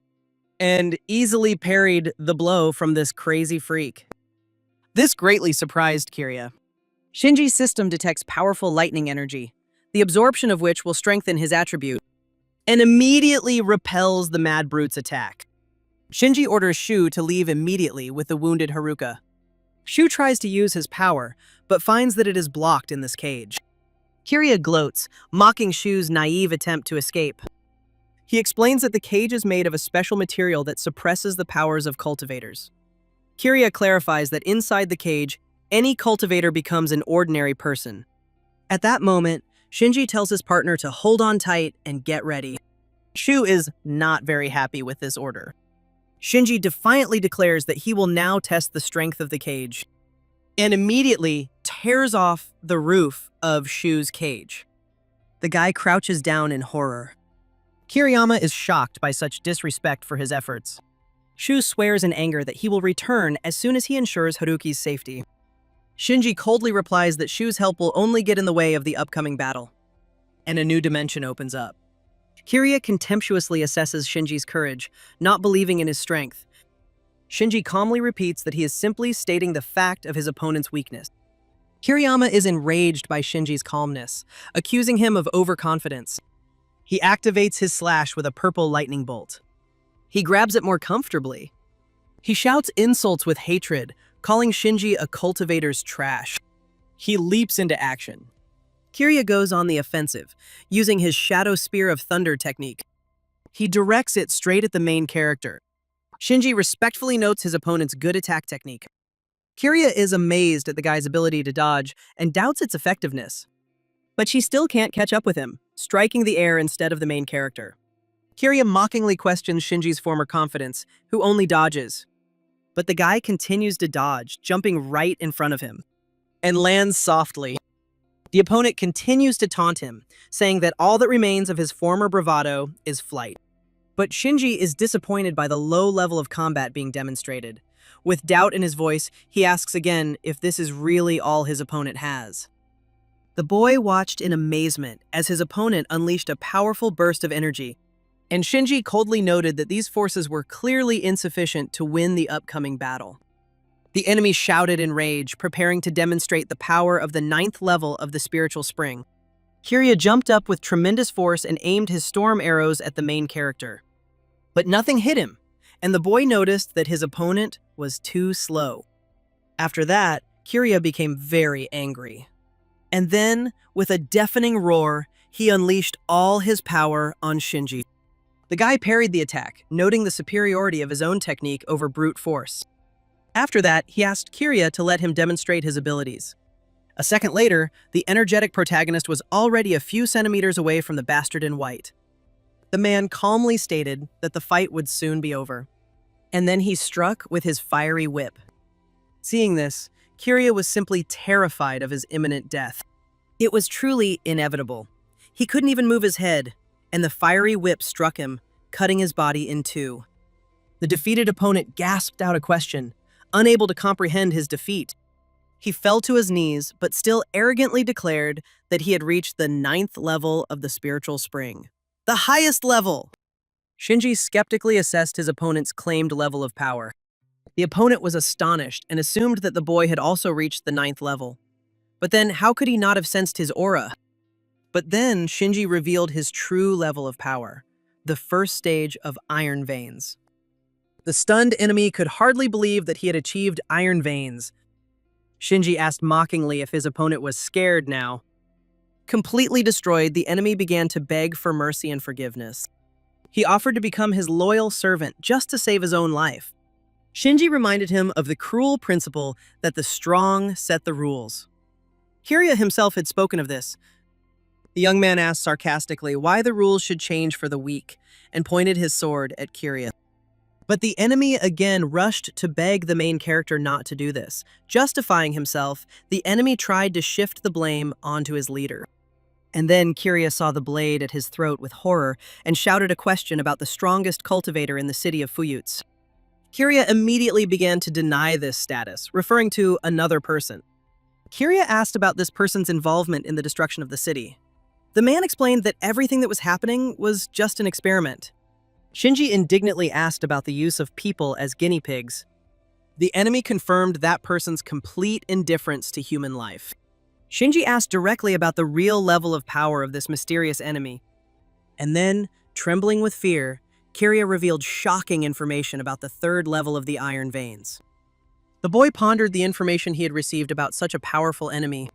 and easily parried the blow from this crazy freak. This greatly surprised Kiryu. Shinji's system detects powerful lightning energy, the absorption of which will strengthen his attribute, and immediately repels the mad brute's attack. Shinji orders Shu to leave immediately with the wounded Haruka. Shu tries to use his power, but finds that it is blocked in this cage. Kiryu gloats, mocking Shu's naive attempt to escape. He explains that the cage is made of a special material that suppresses the powers of cultivators. Kiryu clarifies that inside the cage, any cultivator becomes an ordinary person. At that moment, Shinji tells his partner to hold on tight and get ready. Shu is not very happy with this order. Shinji defiantly declares that he will now test the strength of the cage, and immediately tears off the roof of Shu's cage. The guy crouches down in horror. Kiriyama is shocked by such disrespect for his efforts. Shu swears in anger that he will return as soon as he ensures Haruki's safety. Shinji coldly replies that Shu's help will only get in the way of the upcoming battle, and a new dimension opens up. Kiryu contemptuously assesses Shinji's courage, not believing in his strength. Shinji calmly repeats that he is simply stating the fact of his opponent's weakness. Kiriyama is enraged by Shinji's calmness, accusing him of overconfidence. He activates his slash with a purple lightning bolt. He grabs it more comfortably. He shouts insults with hatred, calling Shinji a cultivator's trash. He leaps into action. Kirya goes on the offensive, using his Shadow Spear of Thunder technique. He directs it straight at the main character. Shinji respectfully notes his opponent's good attack technique. Kirya is amazed at the guy's ability to dodge and doubts its effectiveness. But she still can't catch up with him, striking the air instead of the main character. Kirya mockingly questions Shinji's former confidence, who only dodges. But the guy continues to dodge, jumping right in front of him, and lands softly. The opponent continues to taunt him, saying that all that remains of his former bravado is flight. But Shinji is disappointed by the low level of combat being demonstrated. With doubt in his voice, he asks again if this is really all his opponent has. The boy watched in amazement as his opponent unleashed a powerful burst of energy, and Shinji coldly noted that these forces were clearly insufficient to win the upcoming battle. The enemy shouted in rage, preparing to demonstrate the power of the 9th level of the spiritual spring. Kirya jumped up with tremendous force and aimed his storm arrows at the main character. But nothing hit him, and the boy noticed that his opponent was too slow. After that, Kirya became very angry. And then, with a deafening roar, he unleashed all his power on Shinji. The guy parried the attack, noting the superiority of his own technique over brute force. After that, he asked Kirya to let him demonstrate his abilities. A second later, the energetic protagonist was already a few centimeters away from the bastard in white. The man calmly stated that the fight would soon be over. And then he struck with his fiery whip. Seeing this, Kirya was simply terrified of his imminent death. It was truly inevitable. He couldn't even move his head, and the fiery whip struck him, cutting his body in two. The defeated opponent gasped out a question, unable to comprehend his defeat. He fell to his knees, but still arrogantly declared that he had reached the 9th level of the spiritual spring. The highest level! Shinji skeptically assessed his opponent's claimed level of power. The opponent was astonished and assumed that the boy had also reached the 9th level. But then, how could he not have sensed his aura? But then, Shinji revealed his true level of power, the first stage of Iron Veins. The stunned enemy could hardly believe that he had achieved Iron Veins. Shinji asked mockingly if his opponent was scared now. Completely destroyed, the enemy began to beg for mercy and forgiveness. He offered to become his loyal servant just to save his own life. Shinji reminded him of the cruel principle that the strong set the rules. Kirya himself had spoken of this. The young man asked sarcastically why the rules should change for the weak, and pointed his sword at Kirya. But the enemy again rushed to beg the main character not to do this. Justifying himself, the enemy tried to shift the blame onto his leader. And then Kirya saw the blade at his throat with horror and shouted a question about the strongest cultivator in the city of Fuyuts. Kirya immediately began to deny this status, referring to another person. Kirya asked about this person's involvement in the destruction of the city. The man explained that everything that was happening was just an experiment. Shinji indignantly asked about the use of people as guinea pigs. The enemy confirmed that person's complete indifference to human life. Shinji asked directly about the real level of power of this mysterious enemy. And then, trembling with fear, Kirya revealed shocking information about the 3rd level of the Iron Veins. The boy pondered the information he had received about such a powerful enemy.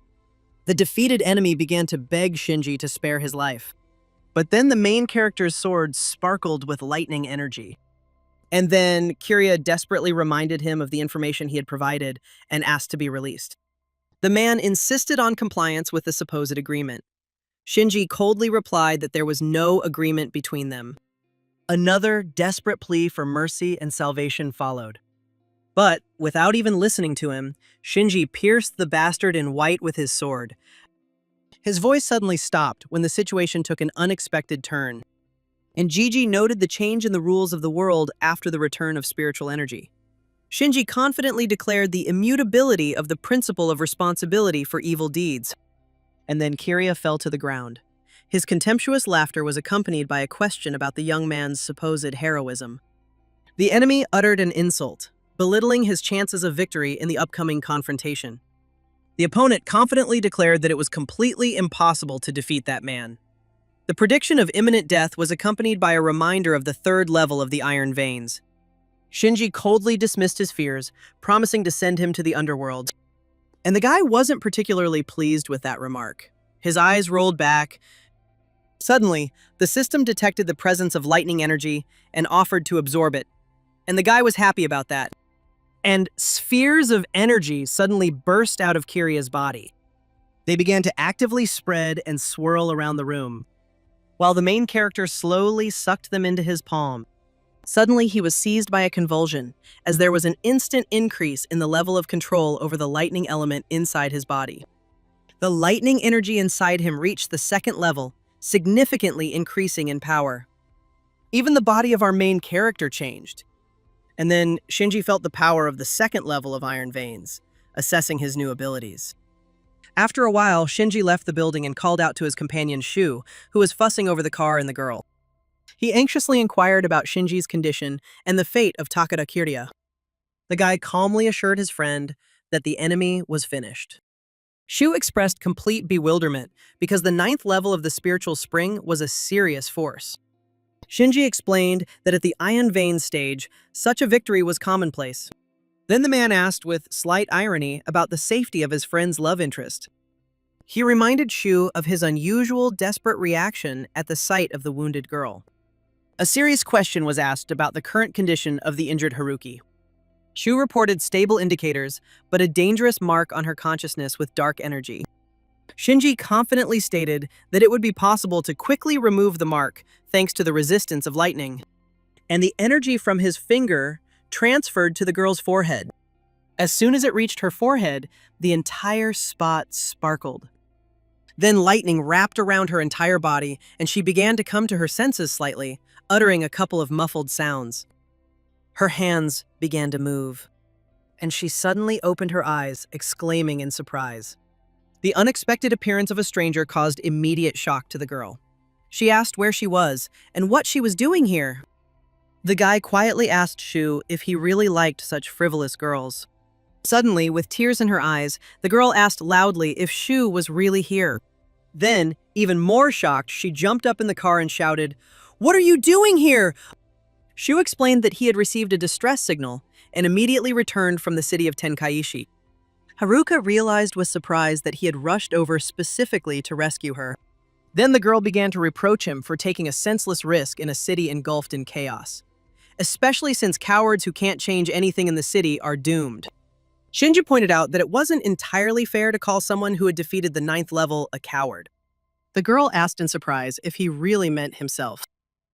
The defeated enemy began to beg Shinji to spare his life. But then the main character's sword sparkled with lightning energy. And then Kirya desperately reminded him of the information he had provided and asked to be released. The man insisted on compliance with the supposed agreement. Shinji coldly replied that there was no agreement between them. Another desperate plea for mercy and salvation followed. But, without even listening to him, Shinji pierced the bastard in white with his sword. His voice suddenly stopped when the situation took an unexpected turn. And Gigi noted the change in the rules of the world after the return of spiritual energy. Shinji confidently declared the immutability of the principle of responsibility for evil deeds. And then Kirya fell to the ground. His contemptuous laughter was accompanied by a question about the young man's supposed heroism. The enemy uttered an insult, belittling his chances of victory in the upcoming confrontation. The opponent confidently declared that it was completely impossible to defeat that man. The prediction of imminent death was accompanied by a reminder of the 3rd level of the Iron Veins. Shinji coldly dismissed his fears, promising to send him to the underworld. And the guy wasn't particularly pleased with that remark. His eyes rolled back. Suddenly, the system detected the presence of lightning energy and offered to absorb it. And the guy was happy about that. And spheres of energy suddenly burst out of Kiria's body. They began to actively spread and swirl around the room, while the main character slowly sucked them into his palm. Suddenly, he was seized by a convulsion, as there was an instant increase in the level of control over the lightning element inside his body. The lightning energy inside him reached the second level, significantly increasing in power. Even the body of our main character changed. And then Shinji felt the power of the second level of Iron Veins, assessing his new abilities. After a while, Shinji left the building and called out to his companion Shu, who was fussing over the car and the girl. He anxiously inquired about Shinji's condition and the fate of Takada Kiria. The guy calmly assured his friend that the enemy was finished. Shu expressed complete bewilderment because the 9th level of the spiritual spring was a serious force. Shinji explained that at the Iron Veins stage, such a victory was commonplace. Then the man asked with slight irony about the safety of his friend's love interest. He reminded Shu of his unusual, desperate reaction at the sight of the wounded girl. A serious question was asked about the current condition of the injured Haruki. Shu reported stable indicators, but a dangerous mark on her consciousness with dark energy. Shinji confidently stated that it would be possible to quickly remove the mark thanks to the resistance of lightning. And the energy from his finger transferred to the girl's forehead. As soon as it reached her forehead, the entire spot sparkled. Then lightning wrapped around her entire body, and she began to come to her senses slightly, uttering a couple of muffled sounds. Her hands began to move, and she suddenly opened her eyes, exclaiming in surprise. The unexpected appearance of a stranger caused immediate shock to the girl. She asked where she was and what she was doing here. The guy quietly asked Shu if he really liked such frivolous girls. Suddenly, with tears in her eyes, the girl asked loudly if Shu was really here. Then, even more shocked, she jumped up in the car and shouted, "What are you doing here?" Shu explained that he had received a distress signal and immediately returned from the city of Tenkaichi. Haruka realized with surprise that he had rushed over specifically to rescue her. Then the girl began to reproach him for taking a senseless risk in a city engulfed in chaos, especially since cowards who can't change anything in the city are doomed. Shinji pointed out that it wasn't entirely fair to call someone who had defeated the 9th level a coward. The girl asked in surprise if he really meant himself.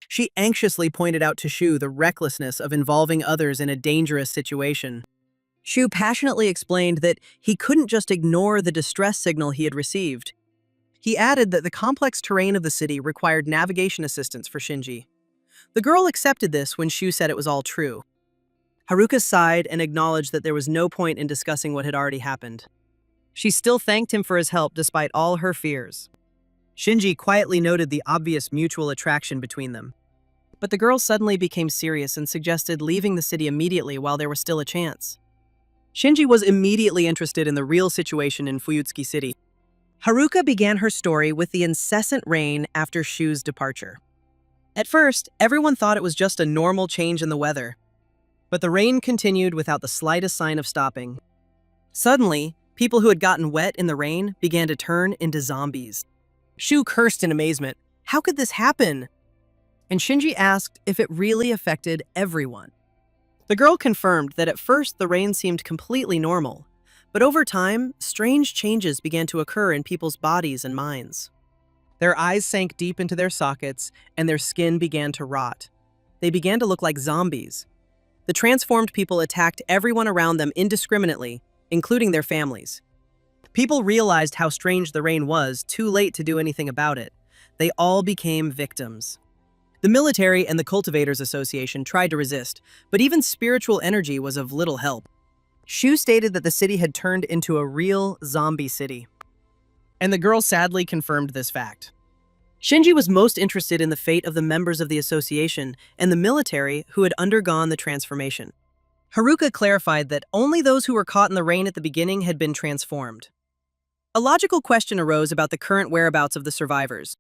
She anxiously pointed out to Shu the recklessness of involving others in a dangerous situation. Shu passionately explained that he couldn't just ignore the distress signal he had received. He added that the complex terrain of the city required navigation assistance for Shinji. The girl accepted this when Shu said it was all true. Haruka sighed and acknowledged that there was no point in discussing what had already happened. She still thanked him for his help despite all her fears. Shinji quietly noted the obvious mutual attraction between them. But the girl suddenly became serious and suggested leaving the city immediately while there was still a chance. Shinji was immediately interested in the real situation in Fuyutsuki City. Haruka began her story with the incessant rain after Shu's departure. At first, everyone thought it was just a normal change in the weather. But the rain continued without the slightest sign of stopping. Suddenly, people who had gotten wet in the rain began to turn into zombies. Shu cursed in amazement. How could this happen? And Shinji asked if it really affected everyone. The girl confirmed that at first the rain seemed completely normal, but over time, strange changes began to occur in people's bodies and minds. Their eyes sank deep into their sockets, and their skin began to rot. They began to look like zombies. The transformed people attacked everyone around them indiscriminately, including their families. People realized how strange the rain was, too late to do anything about it. They all became victims. The military and the Cultivators Association tried to resist, but even spiritual energy was of little help. Shu stated that the city had turned into a real zombie city. And the girl sadly confirmed this fact. Shinji was most interested in the fate of the members of the association and the military who had undergone the transformation. Haruka clarified that only those who were caught in the rain at the beginning had been transformed. A logical question arose about the current whereabouts of the survivors.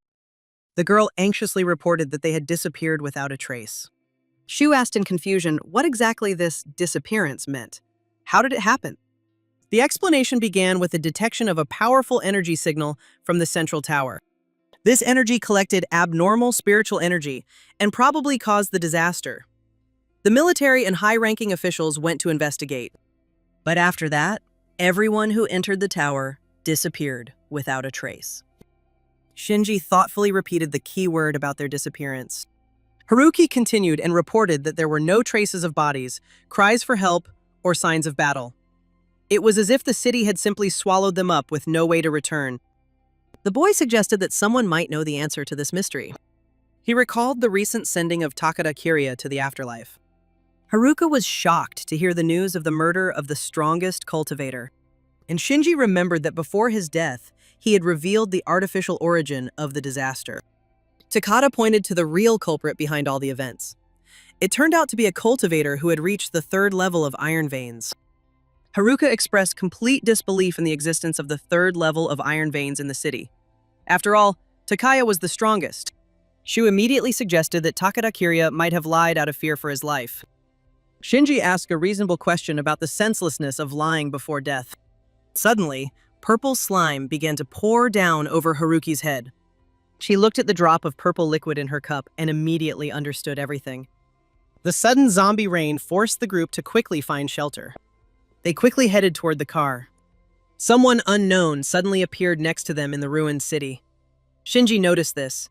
The girl anxiously reported that they had disappeared without a trace. Shu asked in confusion what exactly this disappearance meant. How did it happen? The explanation began with the detection of a powerful energy signal from the central tower. This energy collected abnormal spiritual energy and probably caused the disaster. The military and high-ranking officials went to investigate. But after that, everyone who entered the tower disappeared without a trace. Shinji thoughtfully repeated the key word about their disappearance. Haruki continued and reported that there were no traces of bodies, cries for help, or signs of battle. It was as if the city had simply swallowed them up with no way to return. The boy suggested that someone might know the answer to this mystery. He recalled the recent sending of Takada Kirya to the afterlife. Haruka was shocked to hear the news of the murder of the strongest cultivator. And Shinji remembered that before his death, he had revealed the artificial origin of the disaster. Takada pointed to the real culprit behind all the events. It turned out to be a cultivator who had reached the 3rd level of iron veins. Haruka expressed complete disbelief in the existence of the 3rd level of iron veins in the city. After all, Takaya was the strongest. Shu immediately suggested that Takada Kirya might have lied out of fear for his life. Shinji asked a reasonable question about the senselessness of lying before death. Suddenly, purple slime began to pour down over Haruki's head. She looked at the drop of purple liquid in her cup and immediately understood everything. The sudden zombie rain forced the group to quickly find shelter. They quickly headed toward the car. Someone unknown suddenly appeared next to them in the ruined city. Shinji noticed this.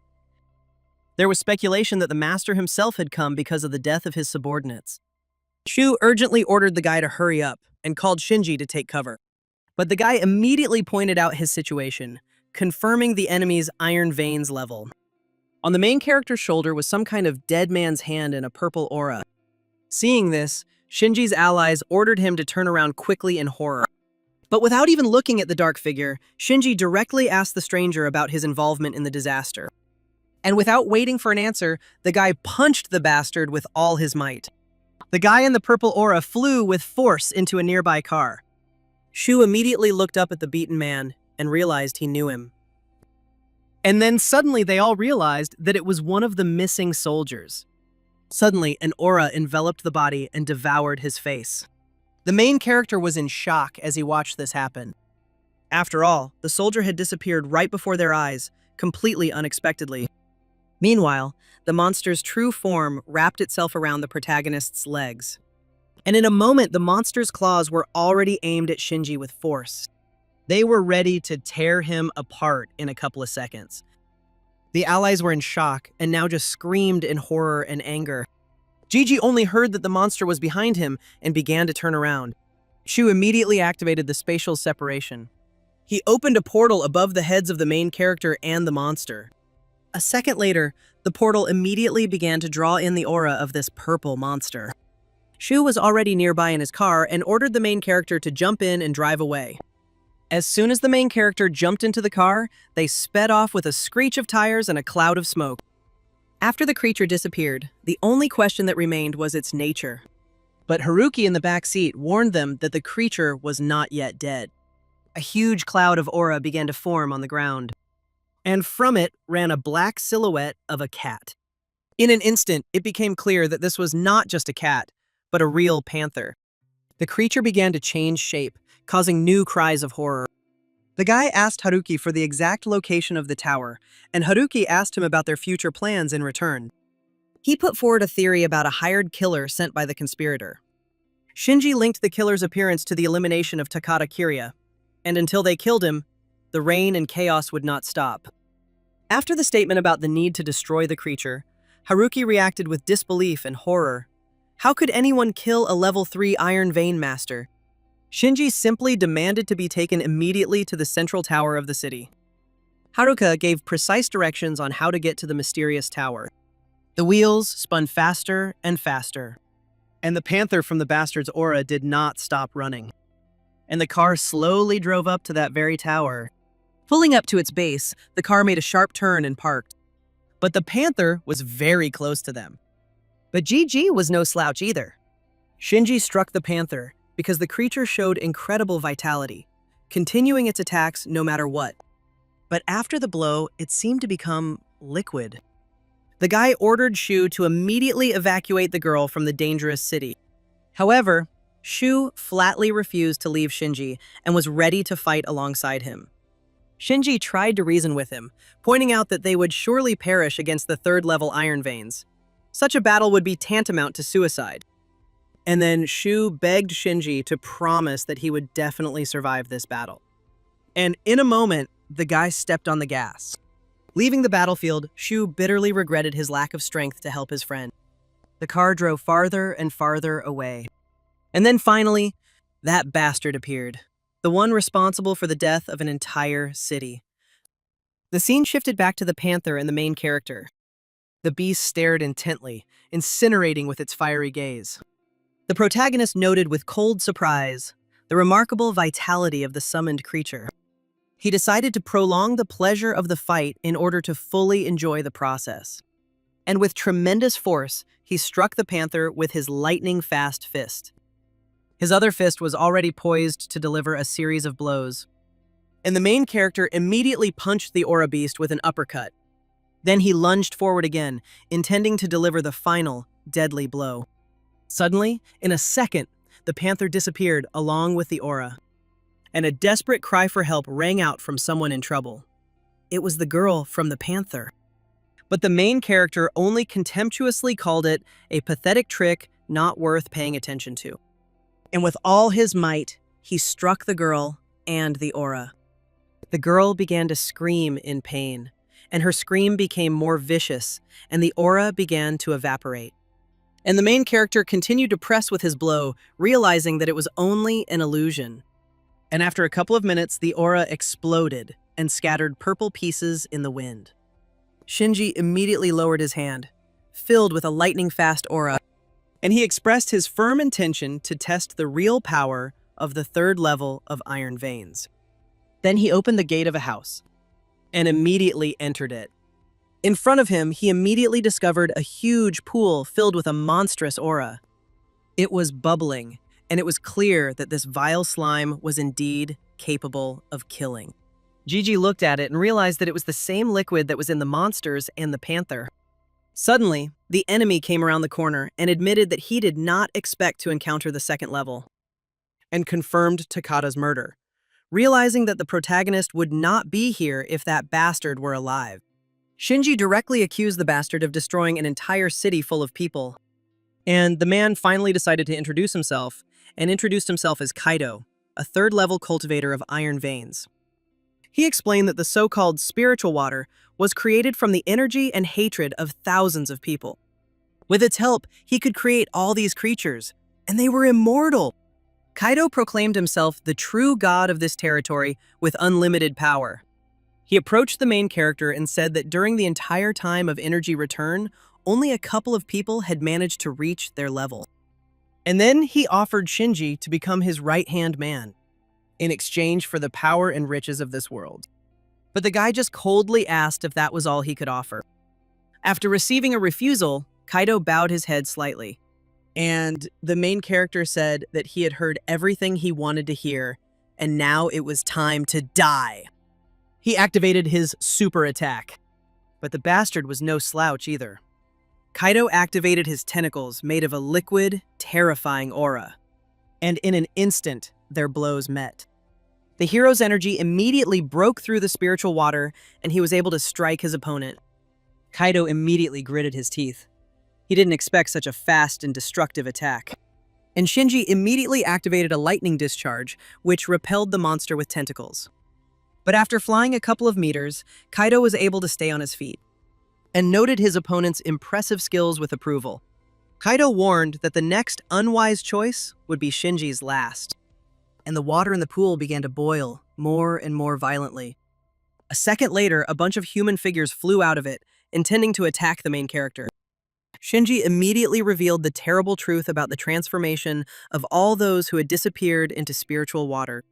There was speculation that the master himself had come because of the death of his subordinates. Shu urgently ordered the guy to hurry up and called Shinji to take cover. But the guy immediately pointed out his situation, confirming the enemy's iron veins level. On the main character's shoulder was some kind of dead man's hand in a purple aura. Seeing this, Shinji's allies ordered him to turn around quickly in horror. But without even looking at the dark figure, Shinji directly asked the stranger about his involvement in the disaster. And without waiting for an answer, the guy punched the bastard with all his might. The guy in the purple aura flew with force into a nearby car. Shu immediately looked up at the beaten man and realized he knew him. And then suddenly they all realized that it was one of the missing soldiers. Suddenly, an aura enveloped the body and devoured his face. The main character was in shock as he watched this happen. After all, the soldier had disappeared right before their eyes, completely unexpectedly. Meanwhile, the monster's true form wrapped itself around the protagonist's legs. And in a moment, the monster's claws were already aimed at Shinji with force. They were ready to tear him apart in a couple of seconds. The allies were in shock and now just screamed in horror and anger. Gigi only heard that the monster was behind him and began to turn around. Shu immediately activated the spatial separation. He opened a portal above the heads of the main character and the monster. A second later, the portal immediately began to draw in the aura of this purple monster. Shu was already nearby in his car and ordered the main character to jump in and drive away. As soon as the main character jumped into the car, they sped off with a screech of tires and a cloud of smoke. After the creature disappeared, the only question that remained was its nature. But Haruki in the back seat warned them that the creature was not yet dead. A huge cloud of aura began to form on the ground. And from it ran a black silhouette of a cat. In an instant, it became clear that this was not just a cat, but a real panther. The creature began to change shape, causing new cries of horror. The guy asked Haruki for the exact location of the tower, and Haruki asked him about their future plans in return. He put forward a theory about a hired killer sent by the conspirator. Shinji linked the killer's appearance to the elimination of Takada Kirya, and until they killed him, the rain and chaos would not stop. After the statement about the need to destroy the creature, Haruki reacted with disbelief and horror. How could anyone kill a level 3 Iron Vein Master? Shinji simply demanded to be taken immediately to the central tower of the city. Haruka gave precise directions on how to get to the mysterious tower. The wheels spun faster and faster, and the panther from the bastard's aura did not stop running. And the car slowly drove up to that very tower. Pulling up to its base, the car made a sharp turn and parked. But the panther was very close to them. But GG was no slouch either. Shinji struck the panther because the creature showed incredible vitality, continuing its attacks no matter what. But after the blow, it seemed to become liquid. The guy ordered Shu to immediately evacuate the girl from the dangerous city. However, Shu flatly refused to leave Shinji and was ready to fight alongside him. Shinji tried to reason with him, pointing out that they would surely perish against the third-level Iron Veins. Such a battle would be tantamount to suicide. And then Shu begged Shinji to promise that he would definitely survive this battle. And in a moment, the guy stepped on the gas. Leaving the battlefield, Shu bitterly regretted his lack of strength to help his friend. The car drove farther and farther away. And then finally, that bastard appeared, the one responsible for the death of an entire city. The scene shifted back to the panther and the main character. The beast stared intently, incinerating with its fiery gaze. The protagonist noted with cold surprise the remarkable vitality of the summoned creature. He decided to prolong the pleasure of the fight in order to fully enjoy the process. And with tremendous force, he struck the panther with his lightning-fast fist. His other fist was already poised to deliver a series of blows. And the main character immediately punched the aura beast with an uppercut. Then he lunged forward again, intending to deliver the final, deadly blow. Suddenly, in a second, the panther disappeared along with the aura. And a desperate cry for help rang out from someone in trouble. It was the girl from the panther. But the main character only contemptuously called it a pathetic trick not worth paying attention to. And with all his might, he struck the girl and the aura. The girl began to scream in pain, and her scream became more vicious, and the aura began to evaporate. And the main character continued to press with his blow, realizing that it was only an illusion. And after a couple of minutes, the aura exploded and scattered purple pieces in the wind. Shinji immediately lowered his hand, filled with a lightning-fast aura, and he expressed his firm intention to test the real power of the third level of Iron Veins. Then he opened the gate of a house and immediately entered it. In front of him, he immediately discovered a huge pool filled with a monstrous aura. It was bubbling, and it was clear that this vile slime was indeed capable of killing. Gigi looked at it and realized that it was the same liquid that was in the monsters and the panther. Suddenly, the enemy came around the corner and admitted that he did not expect to encounter the second level, and confirmed Takada's murder, realizing that the protagonist would not be here if that bastard were alive. Shinji directly accused the bastard of destroying an entire city full of people. And the man finally decided to introduce himself, and introduced himself as Kaido, a third-level cultivator of Iron Veins. He explained that the so-called spiritual water was created from the energy and hatred of thousands of people. With its help, he could create all these creatures, and they were immortal. Kaido proclaimed himself the true god of this territory with unlimited power. He approached the main character and said that during the entire time of energy return, only a couple of people had managed to reach their level. And then he offered Shinji to become his right-hand man, in exchange for the power and riches of this world. But the guy just coldly asked if that was all he could offer. After receiving a refusal, Kaido bowed his head slightly, and the main character said that he had heard everything he wanted to hear, and now it was time to die. He activated his super attack, but the bastard was no slouch either. Kaido activated his tentacles made of a liquid, terrifying aura, and in an instant, their blows met. The hero's energy immediately broke through the spiritual water, and he was able to strike his opponent. Kaido immediately gritted his teeth. He didn't expect such a fast and destructive attack. And Shinji immediately activated a lightning discharge, which repelled the monster with tentacles. But after flying a couple of meters, Kaido was able to stay on his feet, and noted his opponent's impressive skills with approval. Kaido warned that the next unwise choice would be Shinji's last. And the water in the pool began to boil more and more violently. A second later, a bunch of human figures flew out of it, intending to attack the main character. Shinji immediately revealed the terrible truth about the transformation of all those who had disappeared into spiritual water.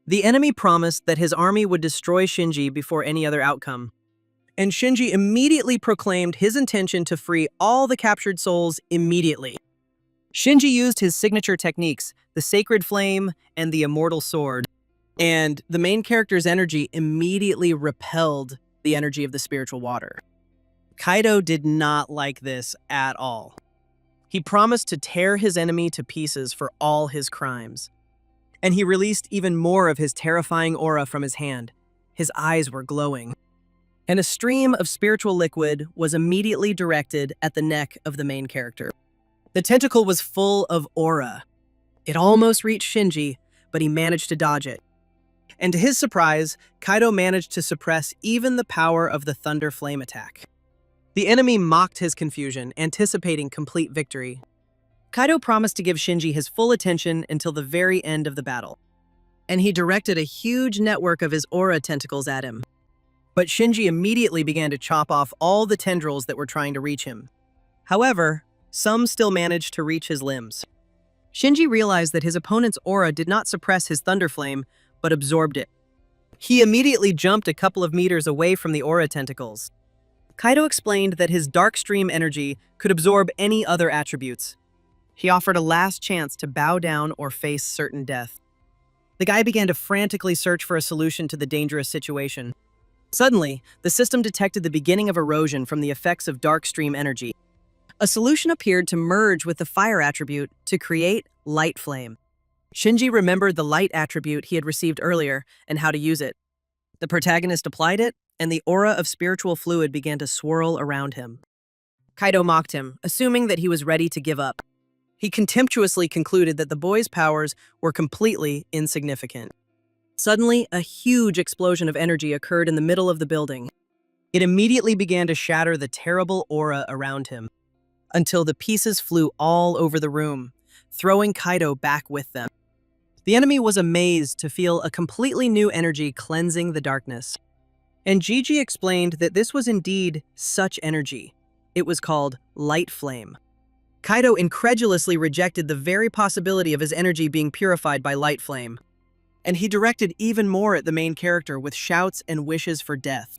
The enemy promised that his army would destroy Shinji before any other outcome. And Shinji immediately proclaimed his intention to free all the captured souls immediately. Shinji used his signature techniques, the Sacred Flame and the Immortal Sword, and the main character's energy immediately repelled the energy of the spiritual water. Kaido did not like this at all. He promised to tear his enemy to pieces for all his crimes. And he released even more of his terrifying aura from his hand. His eyes were glowing. And a stream of spiritual liquid was immediately directed at the neck of the main character. The tentacle was full of aura. It almost reached Shinji, but he managed to dodge it. And to his surprise, Kaido managed to suppress even the power of the Thunder Flame attack. The enemy mocked his confusion, anticipating complete victory. Kaido promised to give Shinji his full attention until the very end of the battle. And he directed a huge network of his aura tentacles at him. But Shinji immediately began to chop off all the tendrils that were trying to reach him. However, some still managed to reach his limbs. Shinji realized that his opponent's aura did not suppress his Thunder Flame, but absorbed it. He immediately jumped a couple of meters away from the aura tentacles. Kaido explained that his Dark Stream energy could absorb any other attributes. He offered a last chance to bow down or face certain death. The guy began to frantically search for a solution to the dangerous situation. Suddenly, the system detected the beginning of erosion from the effects of Dark Stream energy. A solution appeared to merge with the fire attribute to create Light Flame. Shinji remembered the light attribute he had received earlier and how to use it. The protagonist applied it, and the aura of spiritual fluid began to swirl around him. Kaido mocked him, assuming that he was ready to give up. He contemptuously concluded that the boy's powers were completely insignificant. Suddenly, a huge explosion of energy occurred in the middle of the building. It immediately began to shatter the terrible aura around him, until the pieces flew all over the room, throwing Kaido back with them. The enemy was amazed to feel a completely new energy cleansing the darkness. And Gigi explained that this was indeed such energy. It was called Light Flame. Kaido incredulously rejected the very possibility of his energy being purified by Light Flame. And he directed even more at the main character with shouts and wishes for death.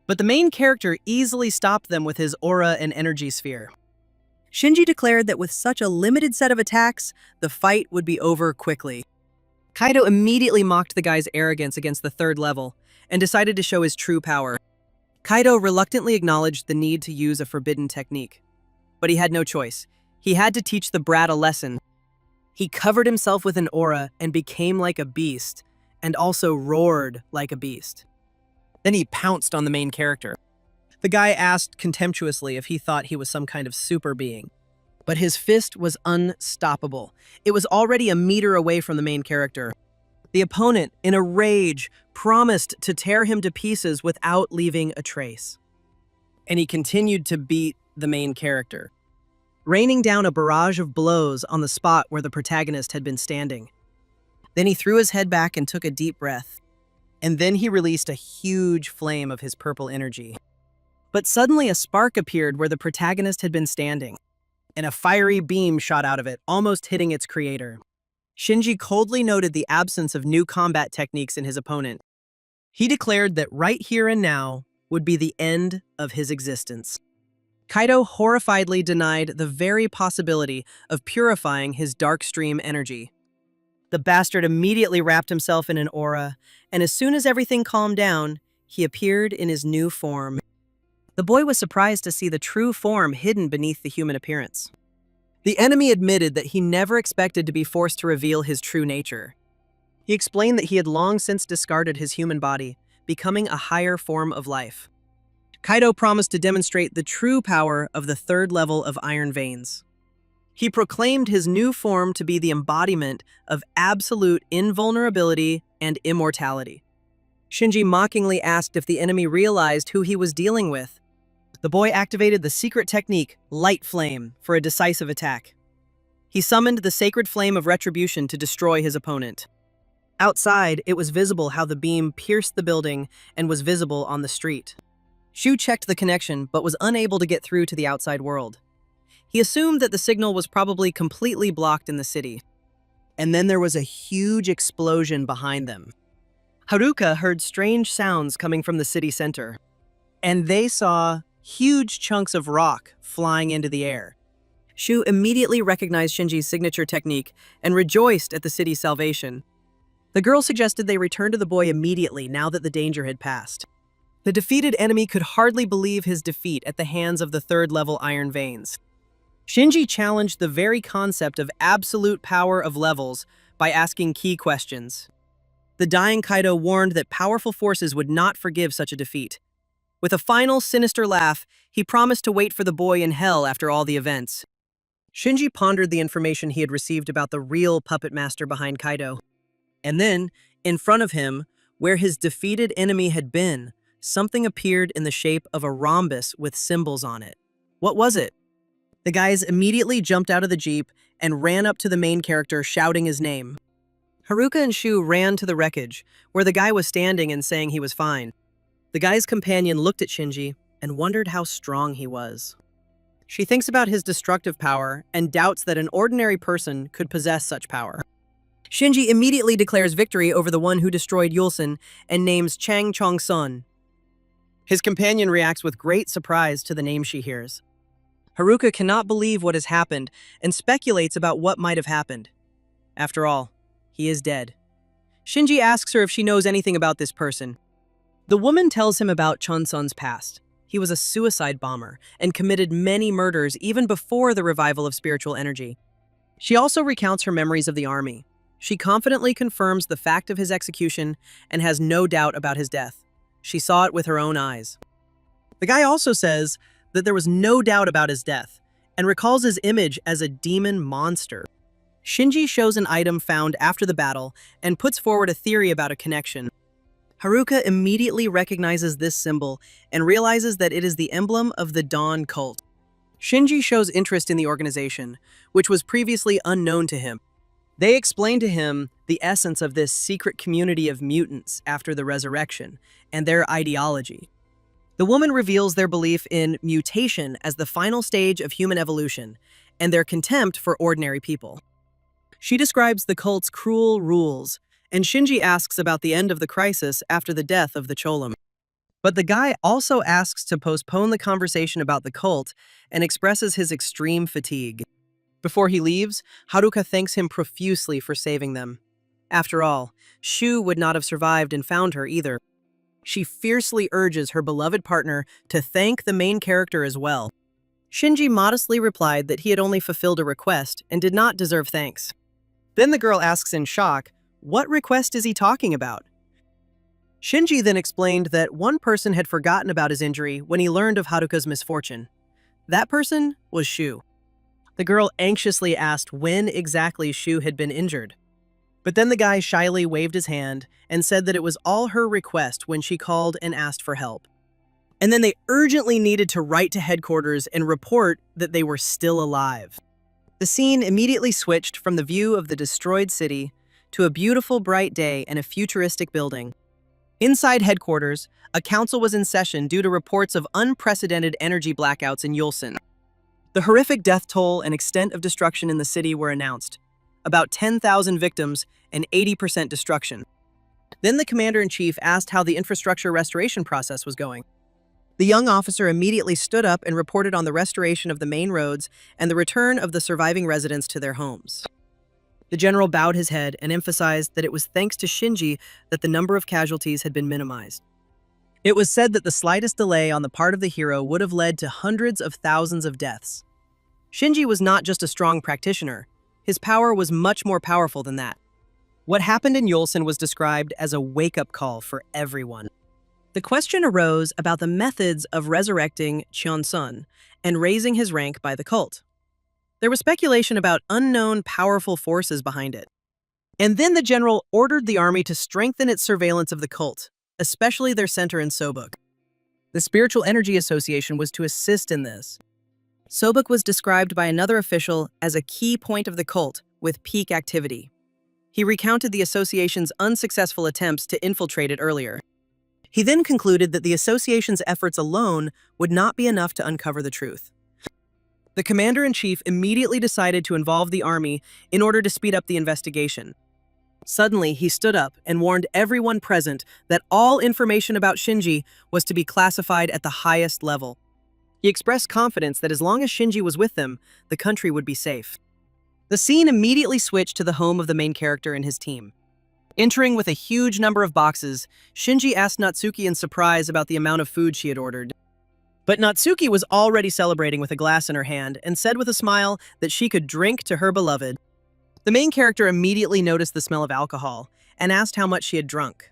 But the main character easily stopped them with his aura and energy sphere. Shinji declared that with such a limited set of attacks, the fight would be over quickly. Kaido immediately mocked the guy's arrogance against the third level and decided to show his true power. Kaido reluctantly acknowledged the need to use a forbidden technique. But he had no choice. He had to teach the brat a lesson. He covered himself with an aura and became like a beast, and also roared like a beast. Then he pounced on the main character. The guy asked contemptuously if he thought he was some kind of super being. But his fist was unstoppable. It was already a meter away from the main character. The opponent, in a rage, promised to tear him to pieces without leaving a trace. And he continued to beat the main character, raining down a barrage of blows on the spot where the protagonist had been standing. Then he threw his head back and took a deep breath. And then he released a huge flame of his purple energy. But suddenly a spark appeared where the protagonist had been standing, and a fiery beam shot out of it, almost hitting its creator. Shinji coldly noted the absence of new combat techniques in his opponent. He declared that right here and now would be the end of his existence. Kaido horrifiedly denied the very possibility of purifying his Dark Stream energy. The bastard immediately wrapped himself in an aura, and as soon as everything calmed down, he appeared in his new form. The boy was surprised to see the true form hidden beneath the human appearance. The enemy admitted that he never expected to be forced to reveal his true nature. He explained that he had long since discarded his human body, becoming a higher form of life. Kaido promised to demonstrate the true power of the third level of Iron Veins. He proclaimed his new form to be the embodiment of absolute invulnerability and immortality. Shinji mockingly asked if the enemy realized who he was dealing with. The boy activated the secret technique, Light Flame, for a decisive attack. He summoned the sacred flame of retribution to destroy his opponent. Outside, it was visible how the beam pierced the building and was visible on the street. Shu checked the connection, but was unable to get through to the outside world. He assumed that the signal was probably completely blocked in the city. And then there was a huge explosion behind them. Haruka heard strange sounds coming from the city center, and they saw huge chunks of rock flying into the air. Shu immediately recognized Shinji's signature technique and rejoiced at the city's salvation. The girl suggested they return to the boy immediately now that the danger had passed. The defeated enemy could hardly believe his defeat at the hands of the third-level Iron Veins. Shinji challenged the very concept of absolute power of levels by asking key questions. The dying Kaido warned that powerful forces would not forgive such a defeat. With a final sinister laugh, he promised to wait for the boy in hell after all the events. Shinji pondered the information he had received about the real puppet master behind Kaido. And then, in front of him, where his defeated enemy had been, something appeared in the shape of a rhombus with symbols on it. What was it? The guys immediately jumped out of the jeep and ran up to the main character, shouting his name. Haruka and Shu ran to the wreckage, where the guy was standing and saying he was fine. The guy's companion looked at Shinji and wondered how strong he was. She thinks about his destructive power and doubts that an ordinary person could possess such power. Shinji immediately declares victory over the one who destroyed Yulsen and names Chang Chong-sun. His companion reacts with great surprise to the name she hears. Haruka cannot believe what has happened and speculates about what might have happened. After all, he is dead. Shinji asks her if she knows anything about this person. The woman tells him about Chun-sun's past. He was a suicide bomber and committed many murders even before the revival of spiritual energy. She also recounts her memories of the army. She confidently confirms the fact of his execution and has no doubt about his death. She saw it with her own eyes. The guy also says that there was no doubt about his death and recalls his image as a demon monster. Shinji shows an item found after the battle and puts forward a theory about a connection. Haruka immediately recognizes this symbol and realizes that it is the emblem of the Dawn cult. Shinji shows interest in the organization, which was previously unknown to him. They explain to him the essence of this secret community of mutants after the resurrection and their ideology. The woman reveals their belief in mutation as the final stage of human evolution and their contempt for ordinary people. She describes the cult's cruel rules, and Shinji asks about the end of the crisis after the death of the Cholam. But the guy also asks to postpone the conversation about the cult and expresses his extreme fatigue. Before he leaves, Haruka thanks him profusely for saving them. After all, Shu would not have survived and found her either. She fiercely urges her beloved partner to thank the main character as well. Shinji modestly replied that he had only fulfilled a request and did not deserve thanks. Then the girl asks in shock, what request is he talking about? Shinji then explained that one person had forgotten about his injury when he learned of Haruka's misfortune. That person was Shu. The girl anxiously asked when exactly Shu had been injured. But then the guy shyly waved his hand and said that it was all her request when she called and asked for help. And then they urgently needed to write to headquarters and report that they were still alive. The scene immediately switched from the view of the destroyed city to a beautiful bright day and a futuristic building. Inside headquarters, a council was in session due to reports of unprecedented energy blackouts in Yulsen. The horrific death toll and extent of destruction in the city were announced. About 10,000 victims and 80% destruction. Then the commander-in-chief asked how the infrastructure restoration process was going. The young officer immediately stood up and reported on the restoration of the main roads and the return of the surviving residents to their homes. The general bowed his head and emphasized that it was thanks to Shinji that the number of casualties had been minimized. It was said that the slightest delay on the part of the hero would have led to hundreds of thousands of deaths. Shinji was not just a strong practitioner. His power was much more powerful than that. What happened in Yulsen was described as a wake-up call for everyone. The question arose about the methods of resurrecting Chun-sun and raising his rank by the cult. There was speculation about unknown powerful forces behind it. And then the general ordered the army to strengthen its surveillance of the cult, especially their center in Sobuk. The Spiritual Energy Association was to assist in this. Sobuk was described by another official as a key point of the cult with peak activity. He recounted the association's unsuccessful attempts to infiltrate it earlier. He then concluded that the association's efforts alone would not be enough to uncover the truth. The commander-in-chief immediately decided to involve the army in order to speed up the investigation. Suddenly, he stood up and warned everyone present that all information about Shinji was to be classified at the highest level. He expressed confidence that as long as Shinji was with them, the country would be safe. The scene immediately switched to the home of the main character and his team. Entering with a huge number of boxes, Shinji asked Natsuki in surprise about the amount of food she had ordered. But Natsuki was already celebrating with a glass in her hand and said with a smile that she could drink to her beloved. The main character immediately noticed the smell of alcohol and asked how much she had drunk.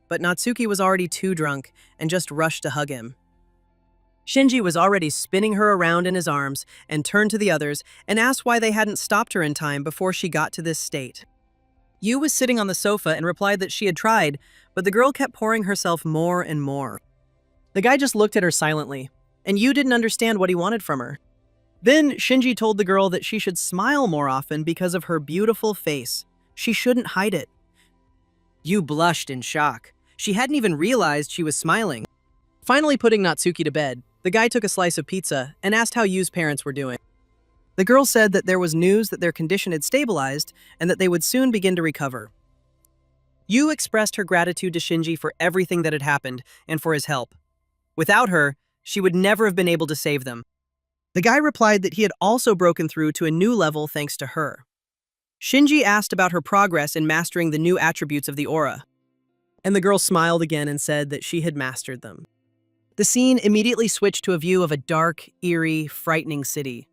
But Natsuki was already too drunk and just rushed to hug him. Shinji was already spinning her around in his arms and turned to the others and asked why they hadn't stopped her in time before she got to this state. Yu was sitting on the sofa and replied that she had tried, but the girl kept pouring herself more and more. The guy just looked at her silently, and Yu didn't understand what he wanted from her. Then Shinji told the girl that she should smile more often because of her beautiful face. She shouldn't hide it. Yu blushed in shock. She hadn't even realized she was smiling. Finally putting Natsuki to bed, the guy took a slice of pizza and asked how Yu's parents were doing. The girl said that there was news that their condition had stabilized and that they would soon begin to recover. Yu expressed her gratitude to Shinji for everything that had happened and for his help. Without her, she would never have been able to save them. The guy replied that he had also broken through to a new level thanks to her. Shinji asked about her progress in mastering the new attributes of the aura, and the girl smiled again and said that she had mastered them. The scene immediately switched to a view of a dark, eerie, frightening city.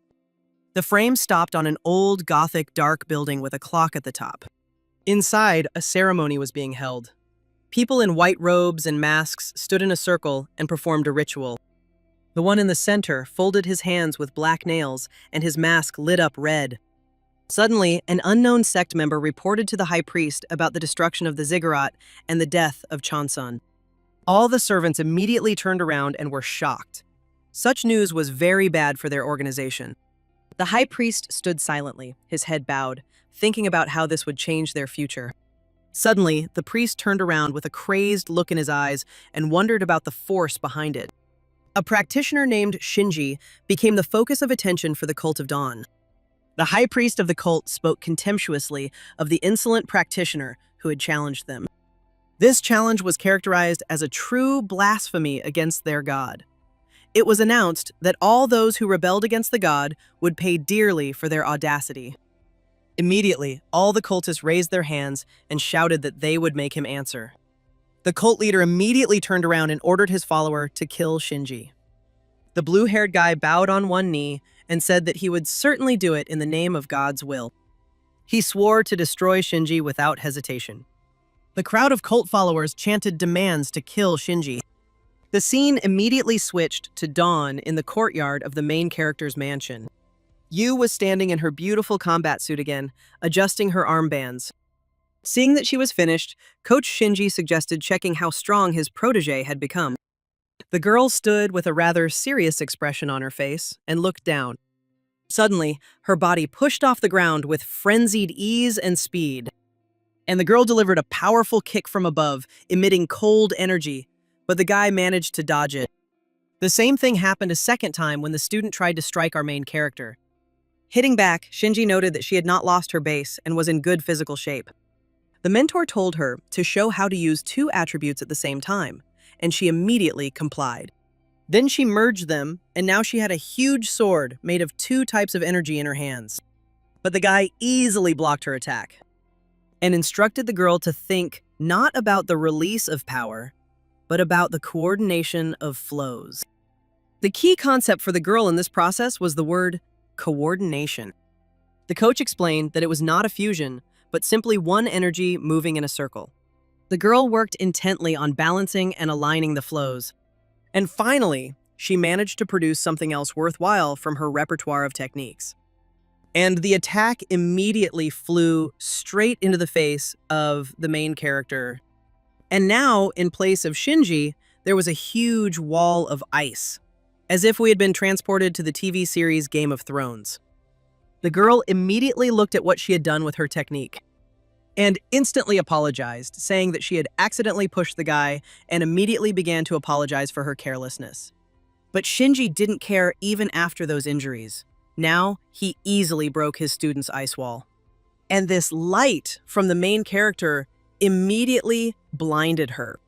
The frame stopped on an old, Gothic, dark building with a clock at the top. Inside, a ceremony was being held. People in white robes and masks stood in a circle and performed a ritual. The one in the center folded his hands with black nails, and his mask lit up red. Suddenly, an unknown sect member reported to the high priest about the destruction of the ziggurat and the death of Chansun. All the servants immediately turned around and were shocked. Such news was very bad for their organization. The high priest stood silently, his head bowed, thinking about how this would change their future. Suddenly, the priest turned around with a crazed look in his eyes and wondered about the force behind it. A practitioner named Shinji became the focus of attention for the cult of Dawn. The high priest of the cult spoke contemptuously of the insolent practitioner who had challenged them. This challenge was characterized as a true blasphemy against their god. It was announced that all those who rebelled against the god would pay dearly for their audacity. Immediately, all the cultists raised their hands and shouted that they would make him answer. The cult leader immediately turned around and ordered his follower to kill Shinji. The blue-haired guy bowed on one knee and said that he would certainly do it in the name of God's will. He swore to destroy Shinji without hesitation. The crowd of cult followers chanted demands to kill Shinji. The scene immediately switched to Dawn in the courtyard of the main character's mansion. Yu was standing in her beautiful combat suit again, adjusting her armbands. Seeing that she was finished, Coach Shinji suggested checking how strong his protege had become. The girl stood with a rather serious expression on her face and looked down. Suddenly, her body pushed off the ground with frenzied ease and speed. And the girl delivered a powerful kick from above, emitting cold energy, but the guy managed to dodge it. The same thing happened a second time when the student tried to strike our main character. Hitting back, Shinji noted that she had not lost her base and was in good physical shape. The mentor told her to show how to use two attributes at the same time, and she immediately complied. Then she merged them, and now she had a huge sword made of two types of energy in her hands. But the guy easily blocked her attack and instructed the girl to think not about the release of power, but about the coordination of flows. The key concept for the girl in this process was the word coordination. The coach explained that it was not a fusion, but simply one energy moving in a circle. The girl worked intently on balancing and aligning the flows. And finally, she managed to produce something else worthwhile from her repertoire of techniques. And the attack immediately flew straight into the face of the main character. And now, in place of Shinji, there was a huge wall of ice, as if we had been transported to the TV series Game of Thrones. The girl immediately looked at what she had done with her technique and instantly apologized, saying that she had accidentally pushed the guy and immediately began to apologize for her carelessness. But Shinji didn't care even after those injuries. Now, he easily broke his student's ice wall. And this light from the main character immediately blinded her.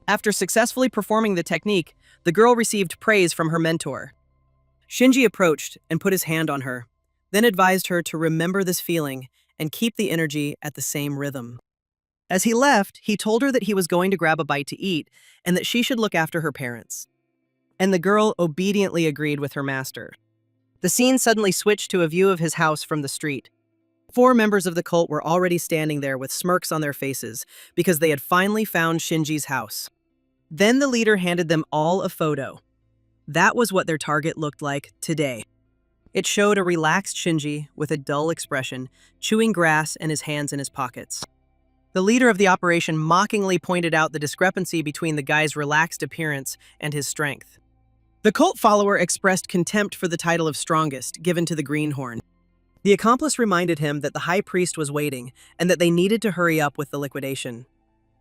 After successfully performing the technique, the girl received praise from her mentor. Shinji approached and put his hand on her, then advised her to remember this feeling and keep the energy at the same rhythm. As he left, he told her that he was going to grab a bite to eat and that she should look after her parents. And the girl obediently agreed with her master. The scene suddenly switched to a view of his house from the street. 4 members of the cult were already standing there with smirks on their faces because they had finally found Shinji's house. Then the leader handed them all a photo. That was what their target looked like today. It showed a relaxed Shinji with a dull expression, chewing grass and his hands in his pockets. The leader of the operation mockingly pointed out the discrepancy between the guy's relaxed appearance and his strength. The cult follower expressed contempt for the title of strongest given to the greenhorn. The accomplice reminded him that the high priest was waiting and that they needed to hurry up with the liquidation.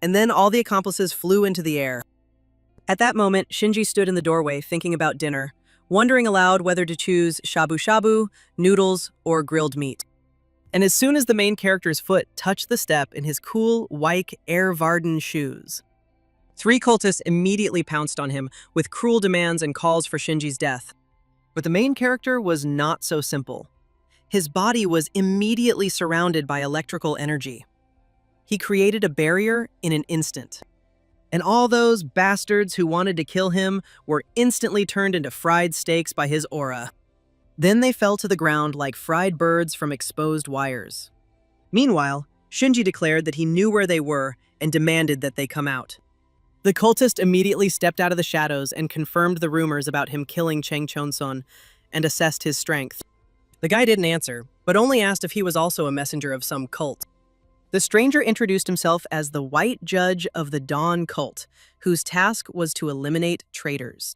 And then all the accomplices flew into the air. At that moment, Shinji stood in the doorway thinking about dinner, wondering aloud whether to choose shabu-shabu, noodles, or grilled meat. And as soon as the main character's foot touched the step in his cool, white Air Varden shoes, 3 cultists immediately pounced on him with cruel demands and calls for Shinji's death. But the main character was not so simple. His body was immediately surrounded by electrical energy. He created a barrier in an instant. And all those bastards who wanted to kill him were instantly turned into fried steaks by his aura. Then they fell to the ground like fried birds from exposed wires. Meanwhile, Shinji declared that he knew where they were and demanded that they come out. The cultist immediately stepped out of the shadows and confirmed the rumors about him killing Cheng Chonsun and assessed his strength. The guy didn't answer, but only asked if he was also a messenger of some cult. The stranger introduced himself as the White Judge of the Dawn cult, whose task was to eliminate traitors.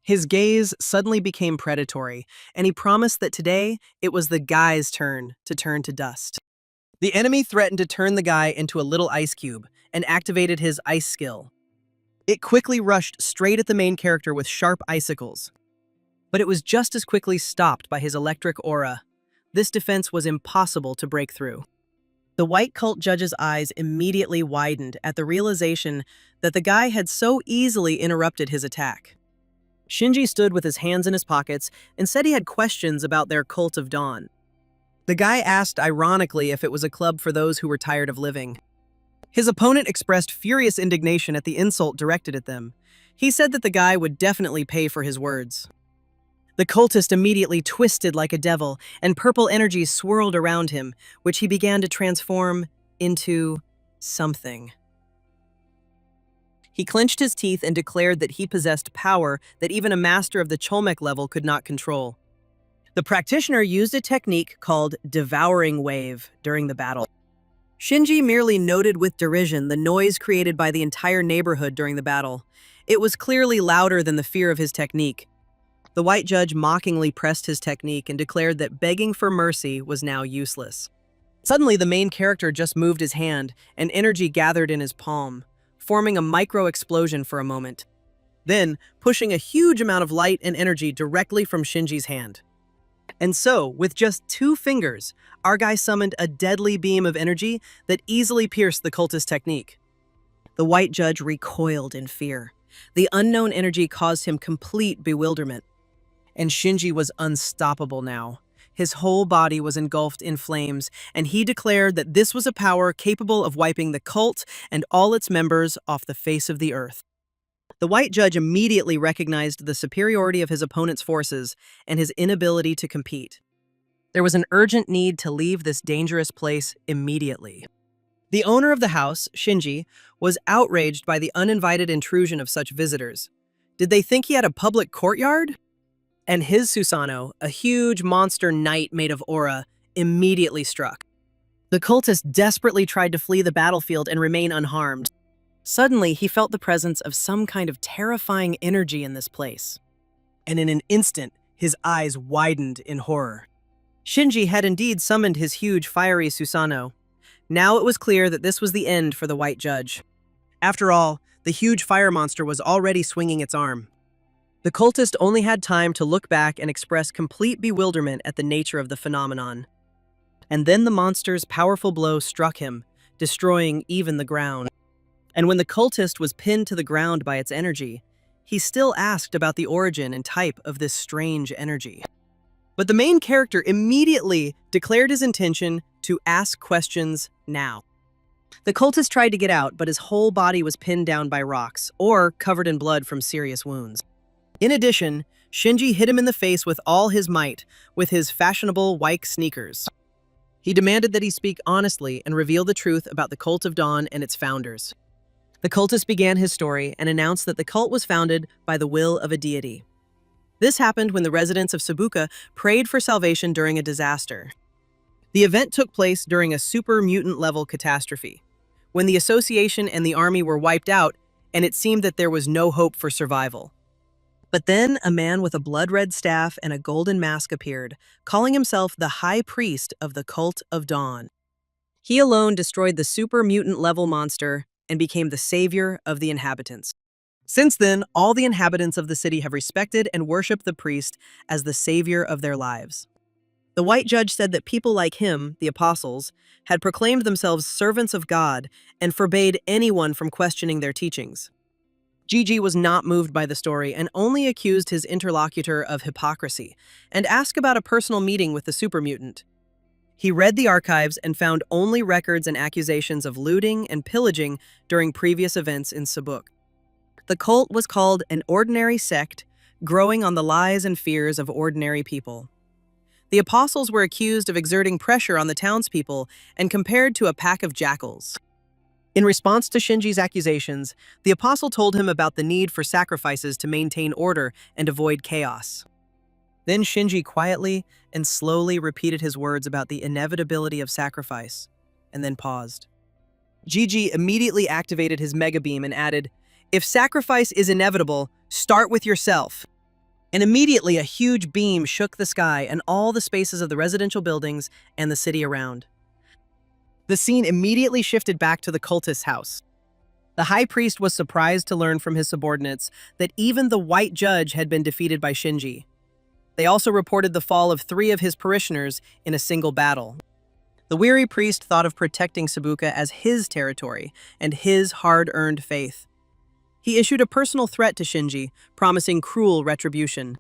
His gaze suddenly became predatory, and he promised that today it was the guy's turn to dust. The enemy threatened to turn the guy into a little ice cube and activated his ice skill. It quickly rushed straight at the main character with sharp icicles. But it was just as quickly stopped by his electric aura. This defense was impossible to break through. The white cult judge's eyes immediately widened at the realization that the guy had so easily interrupted his attack. Shinji stood with his hands in his pockets and said he had questions about their cult of Dawn. The guy asked ironically if it was a club for those who were tired of living. His opponent expressed furious indignation at the insult directed at them. He said that the guy would definitely pay for his words. The cultist immediately twisted like a devil, and purple energy swirled around him, which he began to transform into something. He clenched his teeth and declared that he possessed power that even a master of the Cholmek level could not control. The practitioner used a technique called Devouring Wave during the battle. Shinji merely noted with derision the noise created by the entire neighborhood during the battle. It was clearly louder than the fear of his technique. The white judge mockingly pressed his technique and declared that begging for mercy was now useless. Suddenly, the main character just moved his hand, and energy gathered in his palm, forming a micro-explosion for a moment, then pushing a huge amount of light and energy directly from Shinji's hand. And so, with just 2 fingers, our guy summoned a deadly beam of energy that easily pierced the cultist technique. The white judge recoiled in fear. The unknown energy caused him complete bewilderment. And Shinji was unstoppable now. His whole body was engulfed in flames, and he declared that this was a power capable of wiping the cult and all its members off the face of the earth. The white judge immediately recognized the superiority of his opponent's forces and his inability to compete. There was an urgent need to leave this dangerous place immediately. The owner of the house, Shinji, was outraged by the uninvited intrusion of such visitors. Did they think he had a public courtyard? And his Susanoo, a huge monster knight made of aura, immediately struck. The cultist desperately tried to flee the battlefield and remain unharmed. Suddenly, he felt the presence of some kind of terrifying energy in this place. And in an instant, his eyes widened in horror. Shinji had indeed summoned his huge fiery Susanoo. Now it was clear that this was the end for the white judge. After all, the huge fire monster was already swinging its arm. The cultist only had time to look back and express complete bewilderment at the nature of the phenomenon. And then the monster's powerful blow struck him, destroying even the ground. And when the cultist was pinned to the ground by its energy, he still asked about the origin and type of this strange energy. But the main character immediately declared his intention to ask questions now. The cultist tried to get out, but his whole body was pinned down by rocks, or covered in blood from serious wounds. In addition, Shinji hit him in the face with all his might, with his fashionable white sneakers. He demanded that he speak honestly and reveal the truth about the Cult of Dawn and its founders. The cultist began his story and announced that the cult was founded by the will of a deity. This happened when the residents of Sabuka prayed for salvation during a disaster. The event took place during a super mutant-level catastrophe, when the association and the army were wiped out and it seemed that there was no hope for survival. But then a man with a blood-red staff and a golden mask appeared, calling himself the High Priest of the Cult of Dawn. He alone destroyed the super mutant-level monster and became the savior of the inhabitants. Since then, all the inhabitants of the city have respected and worshipped the priest as the savior of their lives. The white judge said that people like him, the apostles, had proclaimed themselves servants of God and forbade anyone from questioning their teachings. Gigi was not moved by the story and only accused his interlocutor of hypocrisy and asked about a personal meeting with the super mutant. He read the archives and found only records and accusations of looting and pillaging during previous events in Sabuk. The cult was called an ordinary sect, growing on the lies and fears of ordinary people. The apostles were accused of exerting pressure on the townspeople and compared to a pack of jackals. In response to Shinji's accusations, the apostle told him about the need for sacrifices to maintain order and avoid chaos. Then Shinji quietly and slowly repeated his words about the inevitability of sacrifice, and then paused. Gigi immediately activated his mega beam and added, "If sacrifice is inevitable, start with yourself." And immediately a huge beam shook the sky and all the spaces of the residential buildings and the city around. The scene immediately shifted back to the cultist's house. The high priest was surprised to learn from his subordinates that even the white judge had been defeated by Shinji. They also reported the fall of 3 of his parishioners in a single battle. The weary priest thought of protecting Sabuka as his territory and his hard-earned faith. He issued a personal threat to Shinji, promising cruel retribution.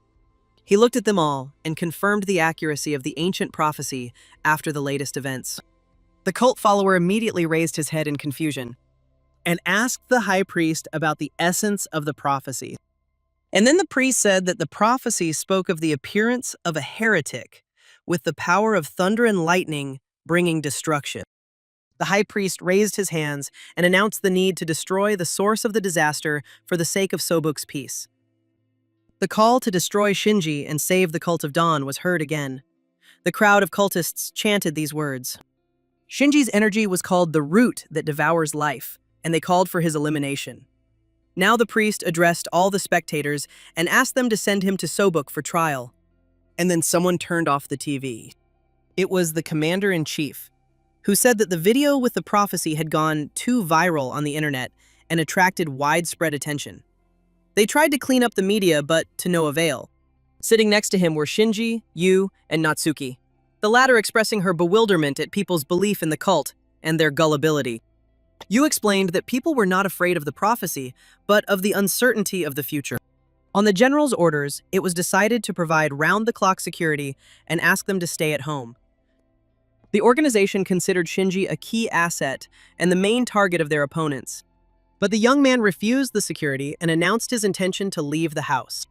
He looked at them all and confirmed the accuracy of the ancient prophecy after the latest events. The cult follower immediately raised his head in confusion and asked the high priest about the essence of the prophecy. And then the priest said that the prophecy spoke of the appearance of a heretic with the power of thunder and lightning bringing destruction. The high priest raised his hands and announced the need to destroy the source of the disaster for the sake of Sobuk's peace. The call to destroy Shinji and save the Cult of Dawn was heard again. The crowd of cultists chanted these words. Shinji's energy was called the root that devours life, and they called for his elimination. Now the priest addressed all the spectators and asked them to send him to Sobuk for trial. And then someone turned off the TV. It was the commander-in-chief, who said that the video with the prophecy had gone too viral on the internet and attracted widespread attention. They tried to clean up the media, but to no avail. Sitting next to him were Shinji, Yu, and Natsuki, the latter expressing her bewilderment at people's belief in the cult and their gullibility. Yu explained that people were not afraid of the prophecy, but of the uncertainty of the future. On the general's orders, it was decided to provide round-the-clock security and ask them to stay at home. The organization considered Shinji a key asset and the main target of their opponents. But the young man refused the security and announced his intention to leave the house.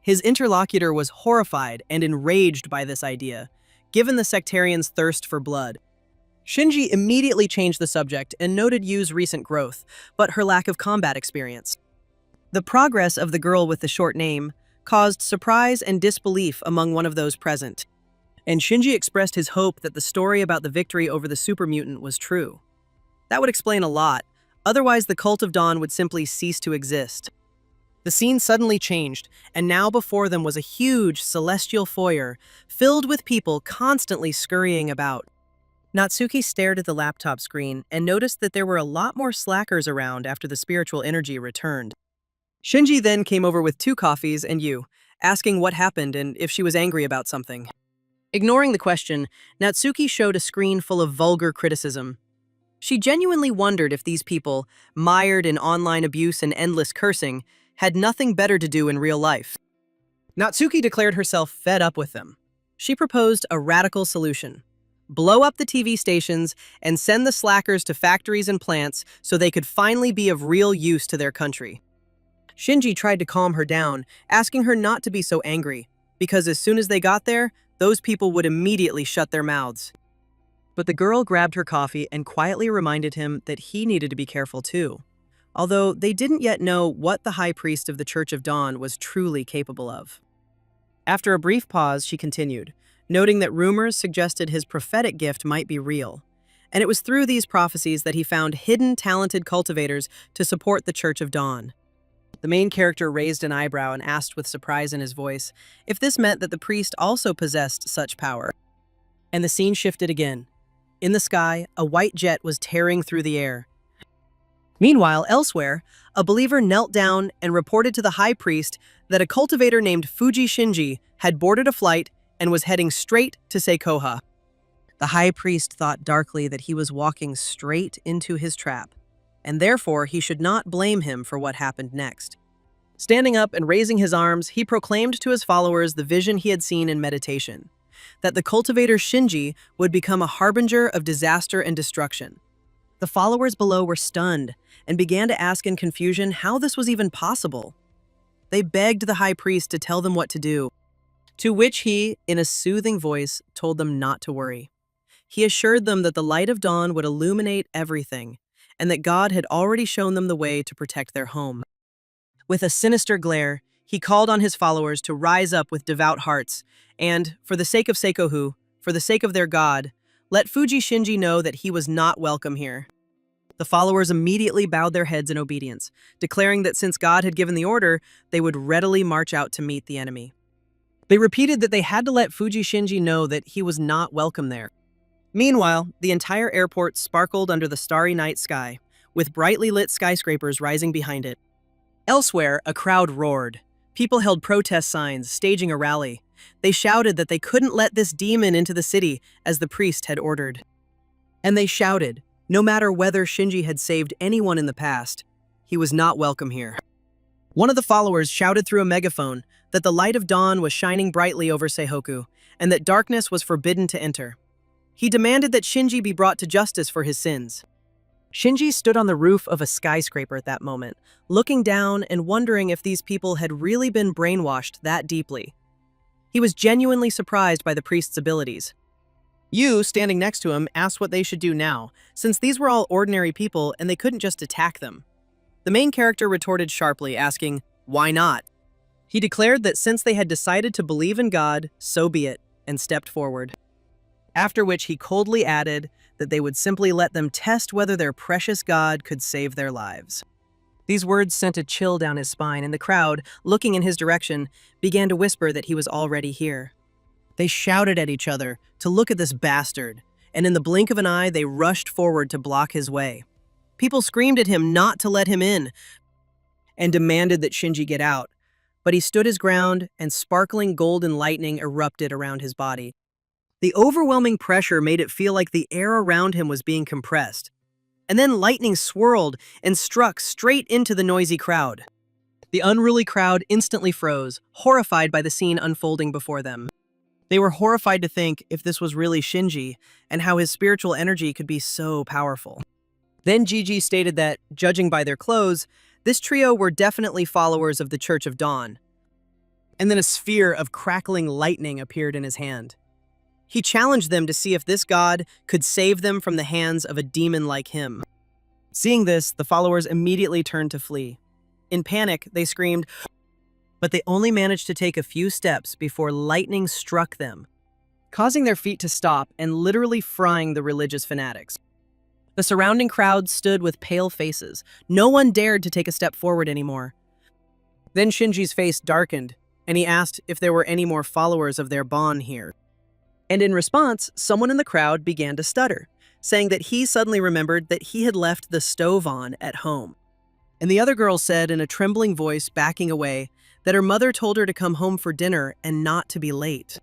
His interlocutor was horrified and enraged by this idea, given the sectarians' thirst for blood. Shinji immediately changed the subject and noted Yu's recent growth, but her lack of combat experience. The progress of the girl with the short name caused surprise and disbelief among one of those present, and Shinji expressed his hope that the story about the victory over the super mutant was true. That would explain a lot, otherwise the Cult of Dawn would simply cease to exist. The scene suddenly changed, and now before them was a huge celestial foyer filled with people constantly scurrying about. Natsuki stared at the laptop screen and noticed that there were a lot more slackers around after the spiritual energy returned. Shinji then came over with 2 coffees and Yu, asking what happened and if she was angry about something. Ignoring the question, Natsuki showed a screen full of vulgar criticism. She genuinely wondered if these people, mired in online abuse and endless cursing, had nothing better to do in real life. Natsuki declared herself fed up with them. She proposed a radical solution: blow up the TV stations, and send the slackers to factories and plants so they could finally be of real use to their country. Shinji tried to calm her down, asking her not to be so angry, because as soon as they got there, those people would immediately shut their mouths. But the girl grabbed her coffee and quietly reminded him that he needed to be careful too, although they didn't yet know what the high priest of the Church of Dawn was truly capable of. After a brief pause, she continued, noting that rumors suggested his prophetic gift might be real, and it was through these prophecies that he found hidden, talented cultivators to support the Church of Dawn. The main character raised an eyebrow and asked with surprise in his voice if this meant that the priest also possessed such power. And the scene shifted again. In the sky, a white jet was tearing through the air. Meanwhile, elsewhere, a believer knelt down and reported to the high priest that a cultivator named Fuji Shinji had boarded a flight and was heading straight to Seikoha. The high priest thought darkly that he was walking straight into his trap, and therefore he should not blame him for what happened next. Standing up and raising his arms, he proclaimed to his followers the vision he had seen in meditation, that the cultivator Shinji would become a harbinger of disaster and destruction. The followers below were stunned and began to ask in confusion how this was even possible. They begged the high priest to tell them what to do, to which he, in a soothing voice, told them not to worry. He assured them that the light of dawn would illuminate everything, and that God had already shown them the way to protect their home. With a sinister glare, he called on his followers to rise up with devout hearts, and, for the sake of Seikohu, for the sake of their God, let Fuji Shinji know that he was not welcome here. The followers immediately bowed their heads in obedience, declaring that since God had given the order, they would readily march out to meet the enemy. They repeated that they had to let Fuji Shinji know that he was not welcome there. Meanwhile, the entire airport sparkled under the starry night sky, with brightly lit skyscrapers rising behind it. Elsewhere, a crowd roared. People held protest signs, staging a rally. They shouted that they couldn't let this demon into the city, as the priest had ordered. And they shouted, no matter whether Shinji had saved anyone in the past, he was not welcome here. One of the followers shouted through a megaphone that the light of dawn was shining brightly over Seihoku, and that darkness was forbidden to enter. He demanded that Shinji be brought to justice for his sins. Shinji stood on the roof of a skyscraper at that moment, looking down and wondering if these people had really been brainwashed that deeply. He was genuinely surprised by the priest's abilities. Yu, standing next to him, asked what they should do now, since these were all ordinary people and they couldn't just attack them. The main character retorted sharply, asking, "Why not?" He declared that since they had decided to believe in God, so be it, and stepped forward. After which he coldly added that they would simply let them test whether their precious God could save their lives. These words sent a chill down his spine, and the crowd, looking in his direction, began to whisper that he was already here. They shouted at each other to look at this bastard, and in the blink of an eye, they rushed forward to block his way. People screamed at him not to let him in and demanded that Shinji get out, but he stood his ground and sparkling golden lightning erupted around his body. The overwhelming pressure made it feel like the air around him was being compressed. And then lightning swirled and struck straight into the noisy crowd. The unruly crowd instantly froze, horrified by the scene unfolding before them. They were horrified to think if this was really Shinji and how his spiritual energy could be so powerful. Then Gigi stated that, judging by their clothes, this trio were definitely followers of the Church of Dawn. And then a sphere of crackling lightning appeared in his hand. He challenged them to see if this god could save them from the hands of a demon like him. Seeing this, the followers immediately turned to flee. In panic, they screamed, but they only managed to take a few steps before lightning struck them, causing their feet to stop and literally frying the religious fanatics. The surrounding crowd stood with pale faces. No one dared to take a step forward anymore. Then Shinji's face darkened, and he asked if there were any more followers of their Bon here. And in response, someone in the crowd began to stutter, saying that he suddenly remembered that he had left the stove on at home. And the other girl said in a trembling voice, backing away, that her mother told her to come home for dinner and not to be late.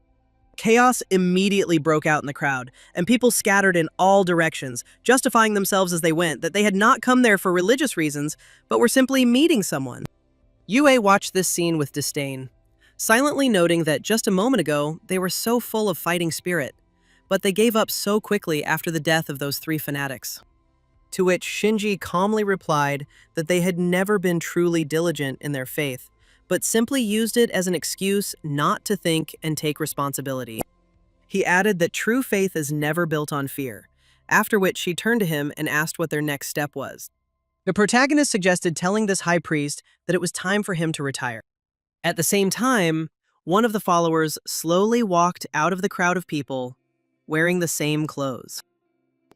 Chaos immediately broke out in the crowd, and people scattered in all directions, justifying themselves as they went that they had not come there for religious reasons, but were simply meeting someone. Yue watched this scene with disdain, silently noting that just a moment ago, they were so full of fighting spirit. but they gave up so quickly after the death of those three fanatics. To which Shinji calmly replied that they had never been truly diligent in their faith, but simply used it as an excuse not to think and take responsibility. He added that true faith is never built on fear, after which she turned to him and asked what their next step was. The protagonist suggested telling this high priest that it was time for him to retire. At the same time, one of the followers slowly walked out of the crowd of people, wearing the same clothes.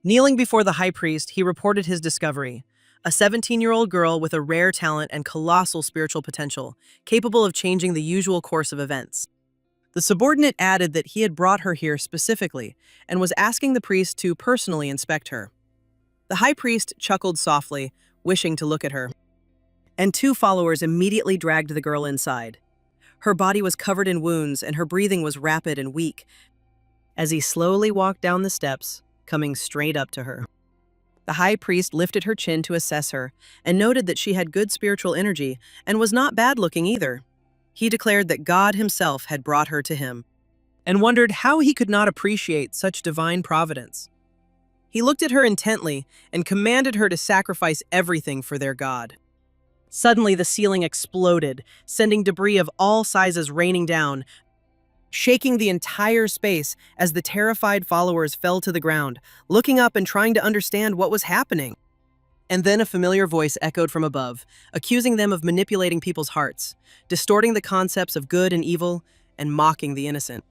Kneeling before the high priest, he reported his discovery: a 17-year-old girl with a rare talent and colossal spiritual potential, capable of changing the usual course of events. The subordinate added that he had brought her here specifically and was asking the priest to personally inspect her. The high priest chuckled softly, wishing to look at her, and two followers immediately dragged the girl inside. Her body was covered in wounds and her breathing was rapid and weak as he slowly walked down the steps, coming straight up to her. The high priest lifted her chin to assess her and noted that she had good spiritual energy and was not bad-looking either. He declared that God himself had brought her to him and wondered how he could not appreciate such divine providence. He looked at her intently and commanded her to sacrifice everything for their God. Suddenly, the ceiling exploded, sending debris of all sizes raining down, shaking the entire space as the terrified followers fell to the ground, looking up and trying to understand what was happening. And then a familiar voice echoed from above, accusing them of manipulating people's hearts, distorting the concepts of good and evil, and mocking the innocent.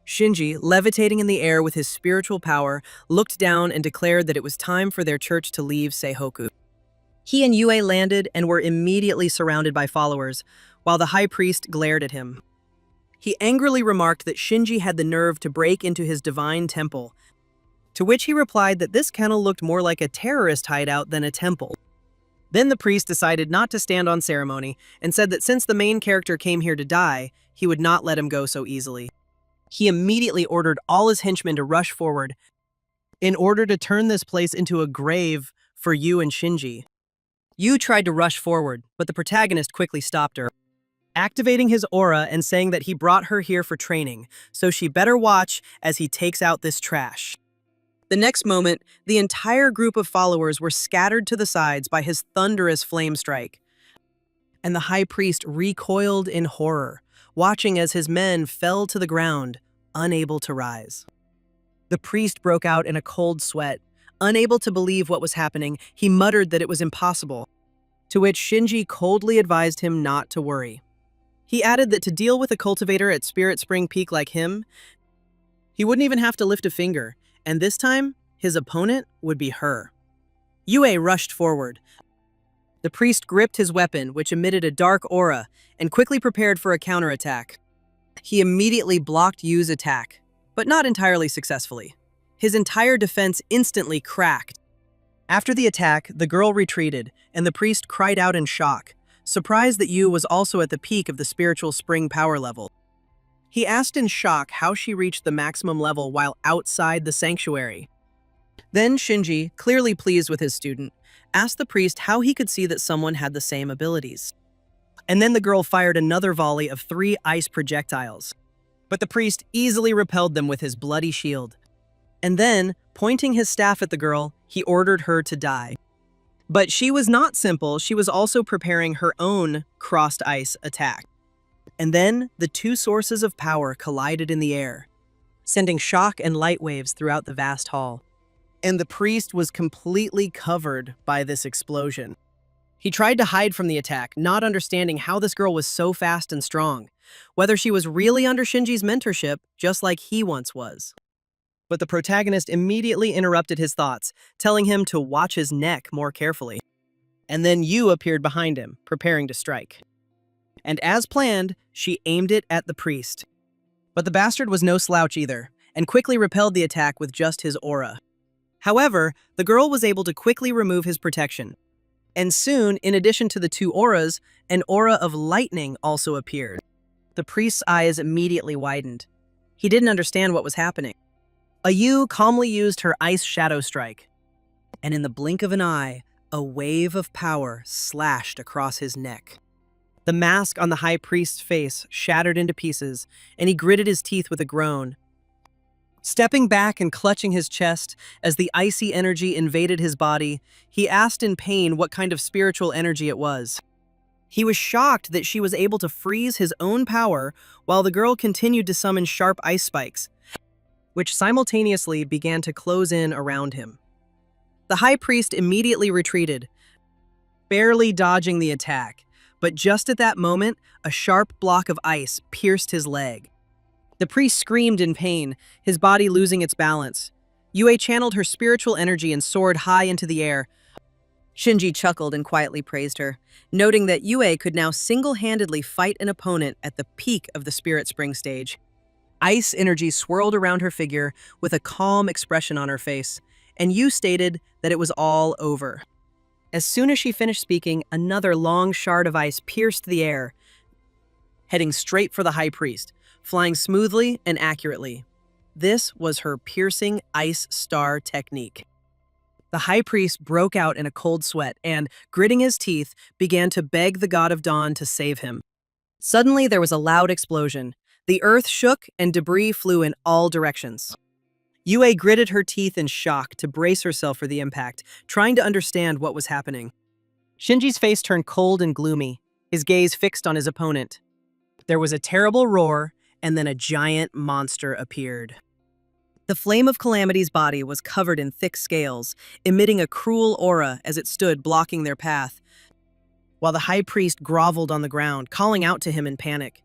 Shinji, levitating in the air with his spiritual power, looked down and declared that it was time for their church to leave Seihoku. He and Yue landed and were immediately surrounded by followers, while the high priest glared at him. He angrily remarked that Shinji had the nerve to break into his divine temple, to which he replied that this kennel looked more like a terrorist hideout than a temple. Then the priest decided not to stand on ceremony and said that since the main character came here to die, he would not let him go so easily. He immediately ordered all his henchmen to rush forward in order to turn this place into a grave for Yu and Shinji. Yu tried to rush forward, but the protagonist quickly stopped her, activating his aura and saying that he brought her here for training, so she better watch as he takes out this trash. The next moment, the entire group of followers were scattered to the sides by his thunderous flame strike, and the high priest recoiled in horror, watching as his men fell to the ground, unable to rise. The priest broke out in a cold sweat. Unable to believe what was happening, he muttered that it was impossible, to which Shinji coldly advised him not to worry. He added that to deal with a cultivator at Spirit Spring Peak like him, he wouldn't even have to lift a finger, and this time, his opponent would be her. Yue rushed forward. The priest gripped his weapon, which emitted a dark aura, and quickly prepared for a counterattack. He immediately blocked Yu's attack, but not entirely successfully. His entire defense instantly cracked. After the attack, the girl retreated, and the priest cried out in shock, surprised that Yu was also at the peak of the spiritual spring power level. He asked in shock how she reached the maximum level while outside the sanctuary. Then Shinji, clearly pleased with his student, asked the priest how he could see that someone had the same abilities. And then the girl fired another volley of 3 ice projectiles. But the priest easily repelled them with his bloody shield. And then, pointing his staff at the girl, he ordered her to die. But she was not simple, she was also preparing her own crossed ice attack. And then, the two sources of power collided in the air, sending shock and light waves throughout the vast hall. And the priest was completely covered by this explosion. He tried to hide from the attack, not understanding how this girl was so fast and strong, whether she was really under Shinji's mentorship, just like he once was. But the protagonist immediately interrupted his thoughts, telling him to watch his neck more carefully. And then Yu appeared behind him, preparing to strike. And as planned, she aimed it at the priest. But the bastard was no slouch either, and quickly repelled the attack with just his aura. However, the girl was able to quickly remove his protection. And soon, in addition to the 2 auras, an aura of lightning also appeared. The priest's eyes immediately widened. He didn't understand what was happening. Yu calmly used her ice shadow strike, and in the blink of an eye, a wave of power slashed across his neck. The mask on the high priest's face shattered into pieces, and he gritted his teeth with a groan. Stepping back and clutching his chest as the icy energy invaded his body, he asked in pain what kind of spiritual energy it was. He was shocked that she was able to freeze his own power while the girl continued to summon sharp ice spikes, which simultaneously began to close in around him. The high priest immediately retreated, barely dodging the attack, but just at that moment, a sharp block of ice pierced his leg. The priest screamed in pain, his body losing its balance. Yue channeled her spiritual energy and soared high into the air. Shinji chuckled and quietly praised her, noting that Yue could now single-handedly fight an opponent at the peak of the Spirit Spring stage. Ice energy swirled around her figure with a calm expression on her face, and Yu stated that it was all over. As soon as she finished speaking, another long shard of ice pierced the air, heading straight for the high priest, flying smoothly and accurately. This was her piercing ice star technique. The high priest broke out in a cold sweat and, gritting his teeth, began to beg the god of dawn to save him. Suddenly, there was a loud explosion. The earth shook and debris flew in all directions. Yue gritted her teeth in shock to brace herself for the impact, trying to understand what was happening. Shinji's face turned cold and gloomy, his gaze fixed on his opponent. There was a terrible roar, and then a giant monster appeared. The flame of Calamity's body was covered in thick scales, emitting a cruel aura as it stood blocking their path, while the high priest groveled on the ground, calling out to him in panic.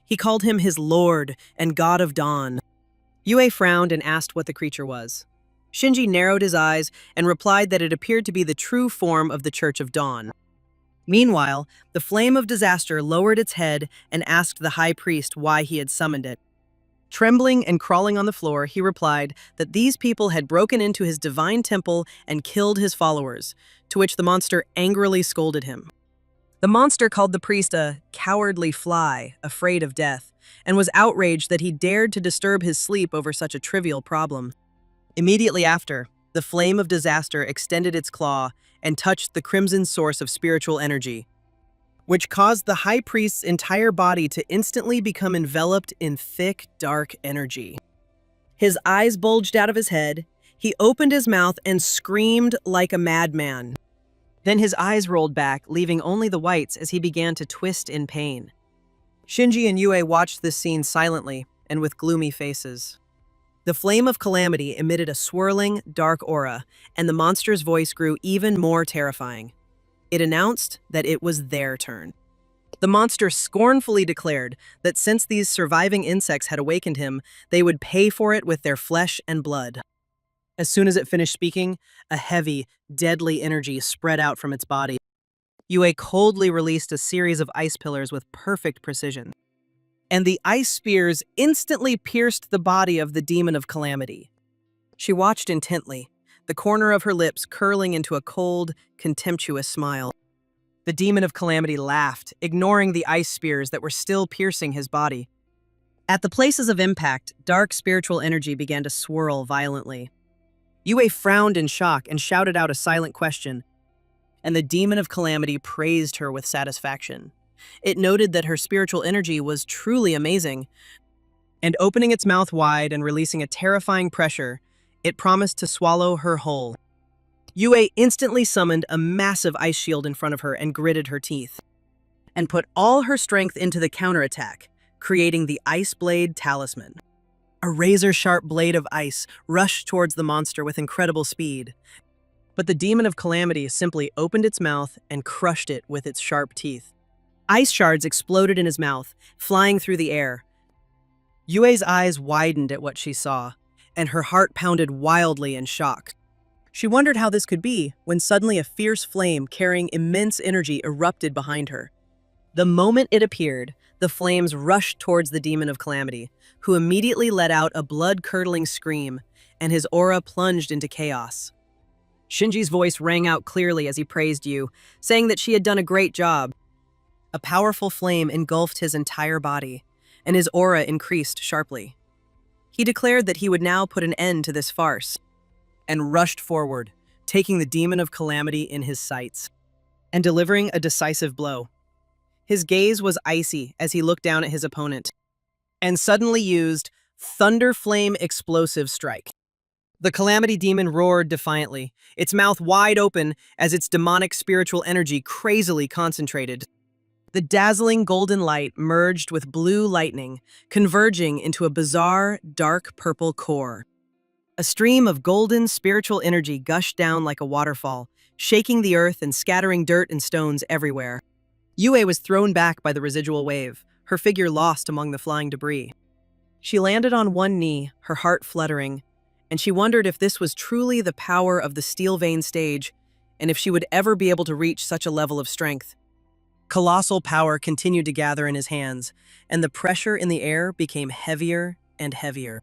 He called him his lord and god of dawn. Yue frowned and asked what the creature was. Shinji narrowed his eyes and replied that it appeared to be the true form of the Church of Dawn. Meanwhile, the flame of disaster lowered its head and asked the high priest why he had summoned it. Trembling and crawling on the floor, he replied that these people had broken into his divine temple and killed his followers, to which the monster angrily scolded him. The monster called the priest a cowardly fly, afraid of death, and was outraged that he dared to disturb his sleep over such a trivial problem. Immediately after, the flame of disaster extended its claw and touched the crimson source of spiritual energy, which caused the high priest's entire body to instantly become enveloped in thick, dark energy. His eyes bulged out of his head, he opened his mouth and screamed like a madman. Then his eyes rolled back, leaving only the whites as he began to twist in pain. Shinji and Yue watched this scene silently and with gloomy faces. The flame of calamity emitted a swirling, dark aura, and the monster's voice grew even more terrifying. It announced that it was their turn. The monster scornfully declared that since these surviving insects had awakened him, they would pay for it with their flesh and blood. As soon as it finished speaking, a heavy, deadly energy spread out from its body. Yue coldly released a series of ice pillars with perfect precision, and the ice spears instantly pierced the body of the demon of calamity. She watched intently, the corner of her lips curling into a cold, contemptuous smile. The demon of calamity laughed, ignoring the ice spears that were still piercing his body. At the places of impact, dark spiritual energy began to swirl violently. Yue frowned in shock and shouted out a silent question, and the demon of calamity praised her with satisfaction. It noted that her spiritual energy was truly amazing, and opening its mouth wide and releasing a terrifying pressure, it promised to swallow her whole. Yue instantly summoned a massive ice shield in front of her and gritted her teeth, and put all her strength into the counterattack, creating the Ice Blade Talisman. A razor-sharp blade of ice rushed towards the monster with incredible speed, but the demon of calamity simply opened its mouth and crushed it with its sharp teeth. Ice shards exploded in his mouth, flying through the air. Yue's eyes widened at what she saw, and her heart pounded wildly in shock. She wondered how this could be when suddenly a fierce flame carrying immense energy erupted behind her. The moment it appeared, the flames rushed towards the demon of calamity, who immediately let out a blood-curdling scream, and his aura plunged into chaos. Shinji's voice rang out clearly as he praised Yu, saying that she had done a great job. A powerful flame engulfed his entire body, and his aura increased sharply. He declared that he would now put an end to this farce, and rushed forward, taking the demon of calamity in his sights, and delivering a decisive blow. His gaze was icy as he looked down at his opponent, and suddenly used Thunder Flame Explosive Strike. The Calamity Demon roared defiantly, its mouth wide open as its demonic spiritual energy crazily concentrated. The dazzling golden light merged with blue lightning, converging into a bizarre, dark purple core. A stream of golden spiritual energy gushed down like a waterfall, shaking the earth and scattering dirt and stones everywhere. Yue was thrown back by the residual wave, her figure lost among the flying debris. She landed on one knee, her heart fluttering, and she wondered if this was truly the power of the Steel Vein stage, and if she would ever be able to reach such a level of strength. Colossal power continued to gather in his hands, and the pressure in the air became heavier and heavier.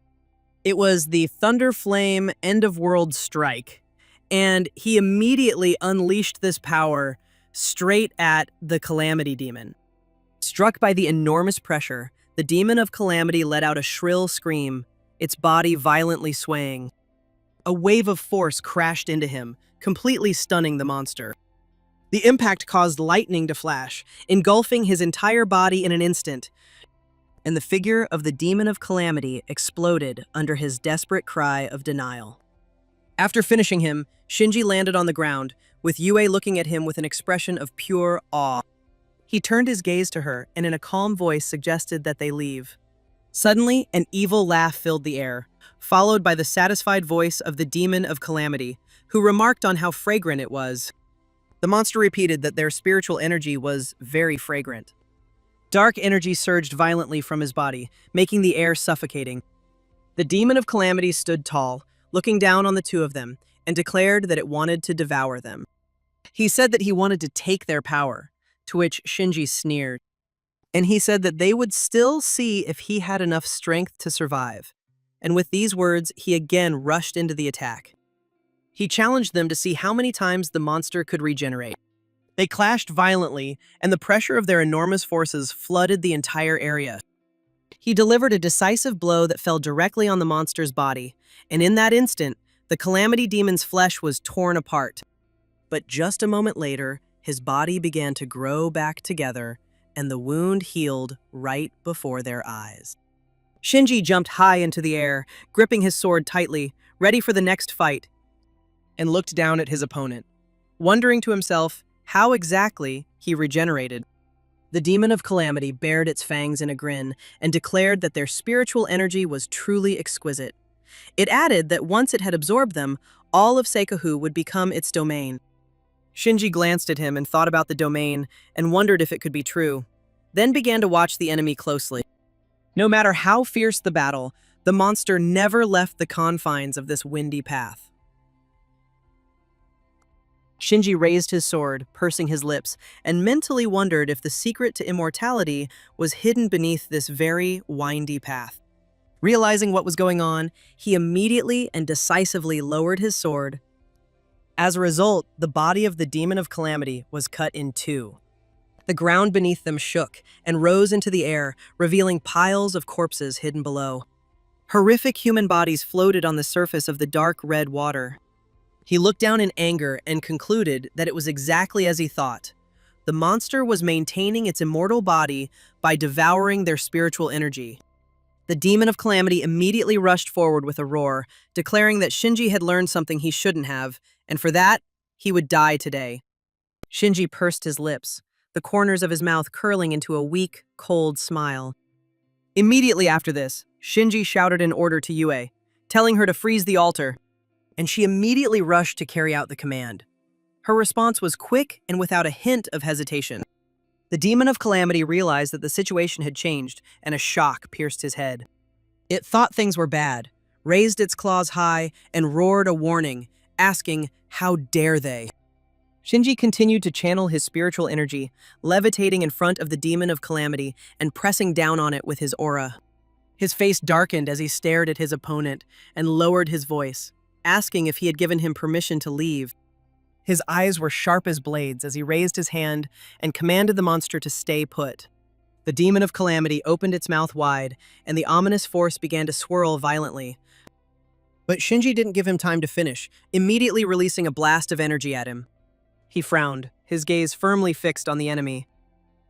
It was the Thunder Flame End-of-World Strike, and he immediately unleashed this power straight at the Calamity Demon. Struck by the enormous pressure, the Demon of Calamity let out a shrill scream, its body violently swaying. A wave of force crashed into him, completely stunning the monster. The impact caused lightning to flash, engulfing his entire body in an instant, and the figure of the Demon of Calamity exploded under his desperate cry of denial. After finishing him, Shinji landed on the ground, with Yue looking at him with an expression of pure awe. He turned his gaze to her and in a calm voice suggested that they leave. Suddenly, an evil laugh filled the air, followed by the satisfied voice of the Demon of Calamity, who remarked on how fragrant it was. The monster repeated that their spiritual energy was very fragrant. Dark energy surged violently from his body, making the air suffocating. The Demon of Calamity stood tall, looking down on the two of them, and declared that it wanted to devour them. He said that he wanted to take their power, to which Shinji sneered. And he said that they would still see if he had enough strength to survive. And with these words, he again rushed into the attack. He challenged them to see how many times the monster could regenerate. They clashed violently, and the pressure of their enormous forces flooded the entire area. He delivered a decisive blow that fell directly on the monster's body, and in that instant, the Calamity Demon's flesh was torn apart. But just a moment later, his body began to grow back together, and the wound healed right before their eyes. Shinji jumped high into the air, gripping his sword tightly, ready for the next fight, and looked down at his opponent, wondering to himself how exactly he regenerated. The Demon of Calamity bared its fangs in a grin and declared that their spiritual energy was truly exquisite. It added that once it had absorbed them, all of Seikahu would become its domain. Shinji glanced at him and thought about the domain and wondered if it could be true, then began to watch the enemy closely. No matter how fierce the battle, the monster never left the confines of this windy path. Shinji raised his sword, pursing his lips, and mentally wondered if the secret to immortality was hidden beneath this very windy path. Realizing what was going on, he immediately and decisively lowered his sword. As a result, the body of the Demon of Calamity was cut in two. The ground beneath them shook and rose into the air, revealing piles of corpses hidden below. Horrific human bodies floated on the surface of the dark red water. He looked down in anger and concluded that it was exactly as he thought. The monster was maintaining its immortal body by devouring their spiritual energy. The Demon of Calamity immediately rushed forward with a roar, declaring that Shinji had learned something he shouldn't have, and for that, he would die today. Shinji pursed his lips, the corners of his mouth curling into a weak, cold smile. Immediately after this, Shinji shouted an order to Yue, telling her to freeze the altar, and she immediately rushed to carry out the command. Her response was quick and without a hint of hesitation. The Demon of Calamity realized that the situation had changed, and a shock pierced his head. It thought things were bad, raised its claws high, and roared a warning, asking, "How dare they?" Shinji continued to channel his spiritual energy, levitating in front of the Demon of Calamity and pressing down on it with his aura. His face darkened as he stared at his opponent and lowered his voice, asking if he had given him permission to leave. His eyes were sharp as blades as he raised his hand and commanded the monster to stay put. The Demon of Calamity opened its mouth wide, and the ominous force began to swirl violently. But Shinji didn't give him time to finish, immediately releasing a blast of energy at him. He frowned, his gaze firmly fixed on the enemy.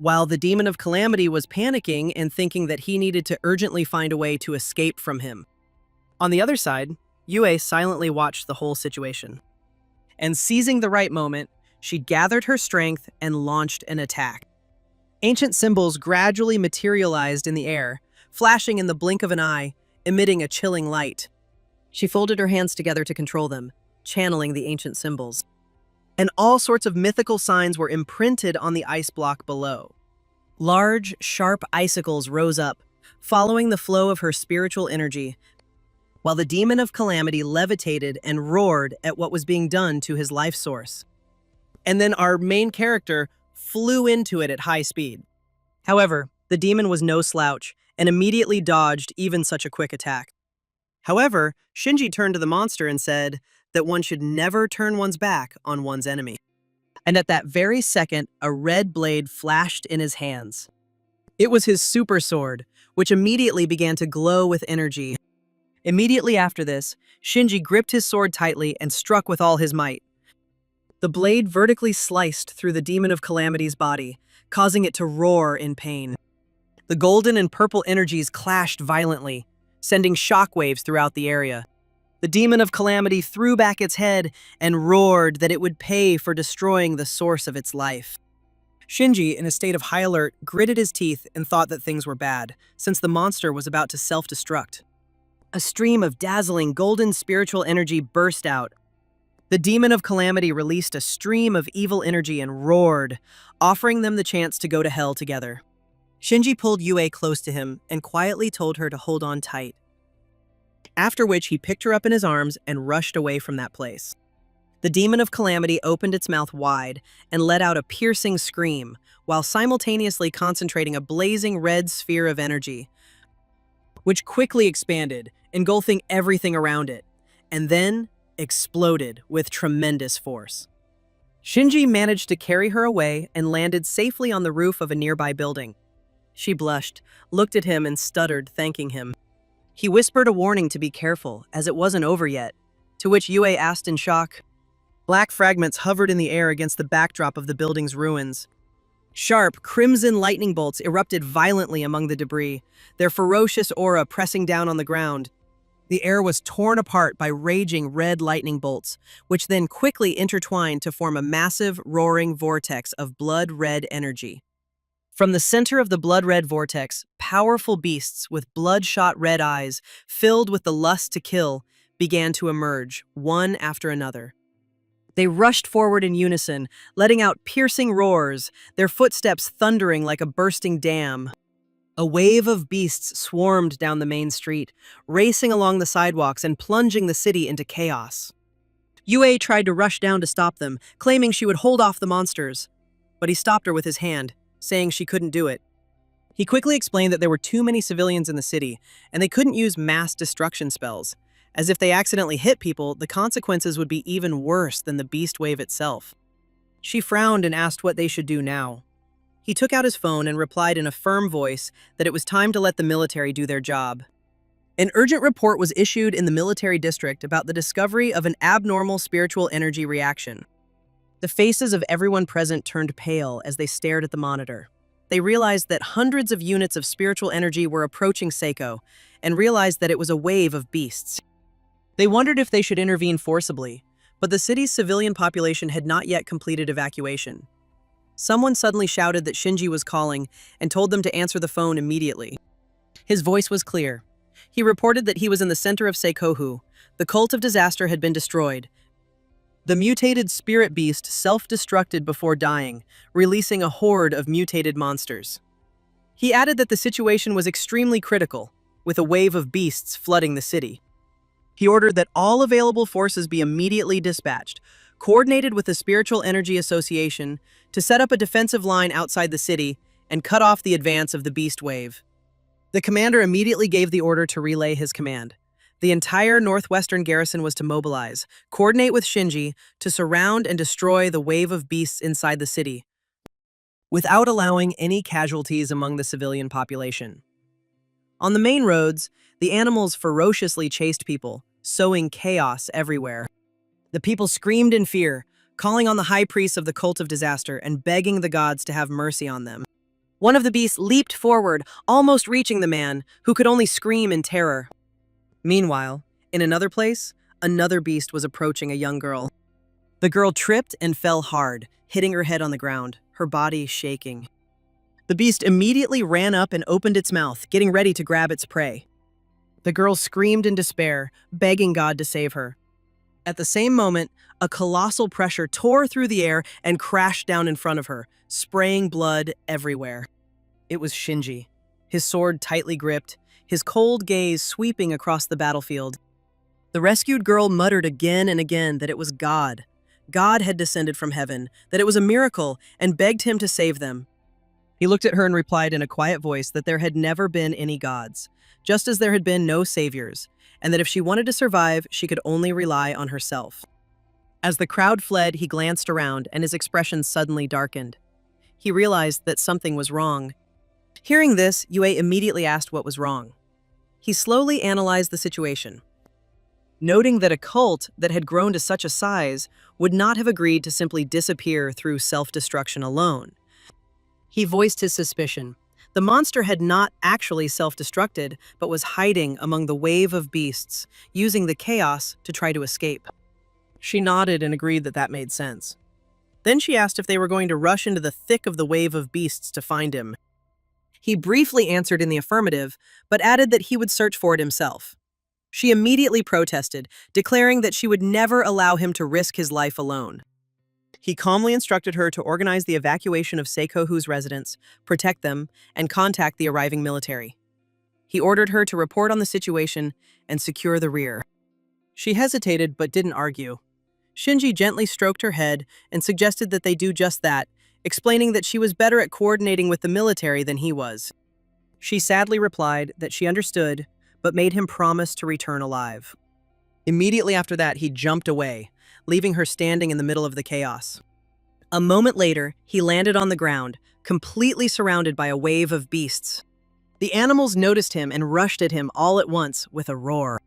while the demon of calamity was panicking and thinking that he needed to urgently find a way to escape from him. On the other side, Yue silently watched the whole situation. And seizing the right moment, she gathered her strength and launched an attack. Ancient symbols gradually materialized in the air, flashing in the blink of an eye, emitting a chilling light. She folded her hands together to control them, channeling the ancient symbols. And all sorts of mythical signs were imprinted on the ice block below. Large, sharp icicles rose up, following the flow of her spiritual energy, while the demon of calamity levitated and roared at what was being done to his life source. And then our main character flew into it at high speed. However, the demon was no slouch and immediately dodged even such a quick attack. However, Shinji turned to the monster and said that one should never turn one's back on one's enemy. And at that very second, a red blade flashed in his hands. It was his super sword, which immediately began to glow with energy. Immediately after this, Shinji gripped his sword tightly and struck with all his might. The blade vertically sliced through the demon of calamity's body, causing it to roar in pain. The golden and purple energies clashed violently, sending shockwaves throughout the area. The demon of calamity threw back its head and roared that it would pay for destroying the source of its life. Shinji, in a state of high alert, gritted his teeth and thought that things were bad, since the monster was about to self-destruct. A stream of dazzling golden spiritual energy burst out. The demon of calamity released a stream of evil energy and roared, offering them the chance to go to hell together. Shinji pulled Yue close to him and quietly told her to hold on tight. After which he picked her up in his arms and rushed away from that place. The demon of calamity opened its mouth wide and let out a piercing scream, while simultaneously concentrating a blazing red sphere of energy, which quickly expanded, engulfing everything around it, and then exploded with tremendous force. Shinji managed to carry her away and landed safely on the roof of a nearby building. She blushed, looked at him and stuttered, thanking him. He whispered a warning to be careful, as it wasn't over yet, to which Yue asked in shock. Black fragments hovered in the air against the backdrop of the building's ruins. Sharp, crimson lightning bolts erupted violently among the debris, their ferocious aura pressing down on the ground. The air was torn apart by raging red lightning bolts, which then quickly intertwined to form a massive, roaring vortex of blood-red energy. From the center of the blood-red vortex, powerful beasts with bloodshot red eyes, filled with the lust to kill, began to emerge, one after another. They rushed forward in unison, letting out piercing roars, their footsteps thundering like a bursting dam. A wave of beasts swarmed down the main street, racing along the sidewalks and plunging the city into chaos. Yue tried to rush down to stop them, claiming she would hold off the monsters. But he stopped her with his hand, saying she couldn't do it. He quickly explained that there were too many civilians in the city, and they couldn't use mass destruction spells, as if they accidentally hit people, the consequences would be even worse than the beast wave itself. She frowned and asked what they should do now. He took out his phone and replied in a firm voice that it was time to let the military do their job. An urgent report was issued in the military district about the discovery of an abnormal spiritual energy reaction. The faces of everyone present turned pale as they stared at the monitor. They realized that hundreds of units of spiritual energy were approaching Seiko, and realized that it was a wave of beasts. They wondered if they should intervene forcibly, but the city's civilian population had not yet completed evacuation. Someone suddenly shouted that Shinji was calling and told them to answer the phone immediately. His voice was clear. He reported that he was in the center of Seikohu. The cult of disaster had been destroyed. The mutated spirit beast self-destructed before dying, releasing a horde of mutated monsters. He added that the situation was extremely critical, with a wave of beasts flooding the city. He ordered that all available forces be immediately dispatched, coordinated with the Spiritual Energy Association, to set up a defensive line outside the city and cut off the advance of the beast wave. The commander immediately gave the order to relay his command. The entire northwestern garrison was to mobilize, coordinate with Shinji to surround and destroy the wave of beasts inside the city, without allowing any casualties among the civilian population. On the main roads, the animals ferociously chased people, sowing chaos everywhere. The people screamed in fear, calling on the high priests of the cult of disaster and begging the gods to have mercy on them. One of the beasts leaped forward, almost reaching the man, who could only scream in terror. Meanwhile, in another place, another beast was approaching a young girl. The girl tripped and fell hard, hitting her head on the ground, her body shaking. The beast immediately ran up and opened its mouth, getting ready to grab its prey. The girl screamed in despair, begging God to save her. At the same moment, a colossal pressure tore through the air and crashed down in front of her, spraying blood everywhere. It was Shinji, his sword tightly gripped, his cold gaze sweeping across the battlefield. The rescued girl muttered again and again that it was God. God had descended from heaven, that it was a miracle, and begged him to save them. He looked at her and replied in a quiet voice that there had never been any gods, just as there had been no saviors, and that if she wanted to survive, she could only rely on herself. As the crowd fled, he glanced around, and his expression suddenly darkened. He realized that something was wrong. Hearing this, Yue immediately asked what was wrong. He slowly analyzed the situation, noting that a cult that had grown to such a size would not have agreed to simply disappear through self-destruction alone. He voiced his suspicion. The monster had not actually self-destructed, but was hiding among the wave of beasts, using the chaos to try to escape. She nodded and agreed that that made sense. Then she asked if they were going to rush into the thick of the wave of beasts to find him. He briefly answered in the affirmative, but added that he would search for it himself. She immediately protested, declaring that she would never allow him to risk his life alone. He calmly instructed her to organize the evacuation of Seikohu's residents, protect them, and contact the arriving military. He ordered her to report on the situation and secure the rear. She hesitated but didn't argue. Shinji gently stroked her head and suggested that they do just that, explaining that she was better at coordinating with the military than he was. She sadly replied that she understood, but made him promise to return alive. Immediately after that, he jumped away, leaving her standing in the middle of the chaos. A moment later, he landed on the ground, completely surrounded by a wave of beasts. The animals noticed him and rushed at him all at once with a roar.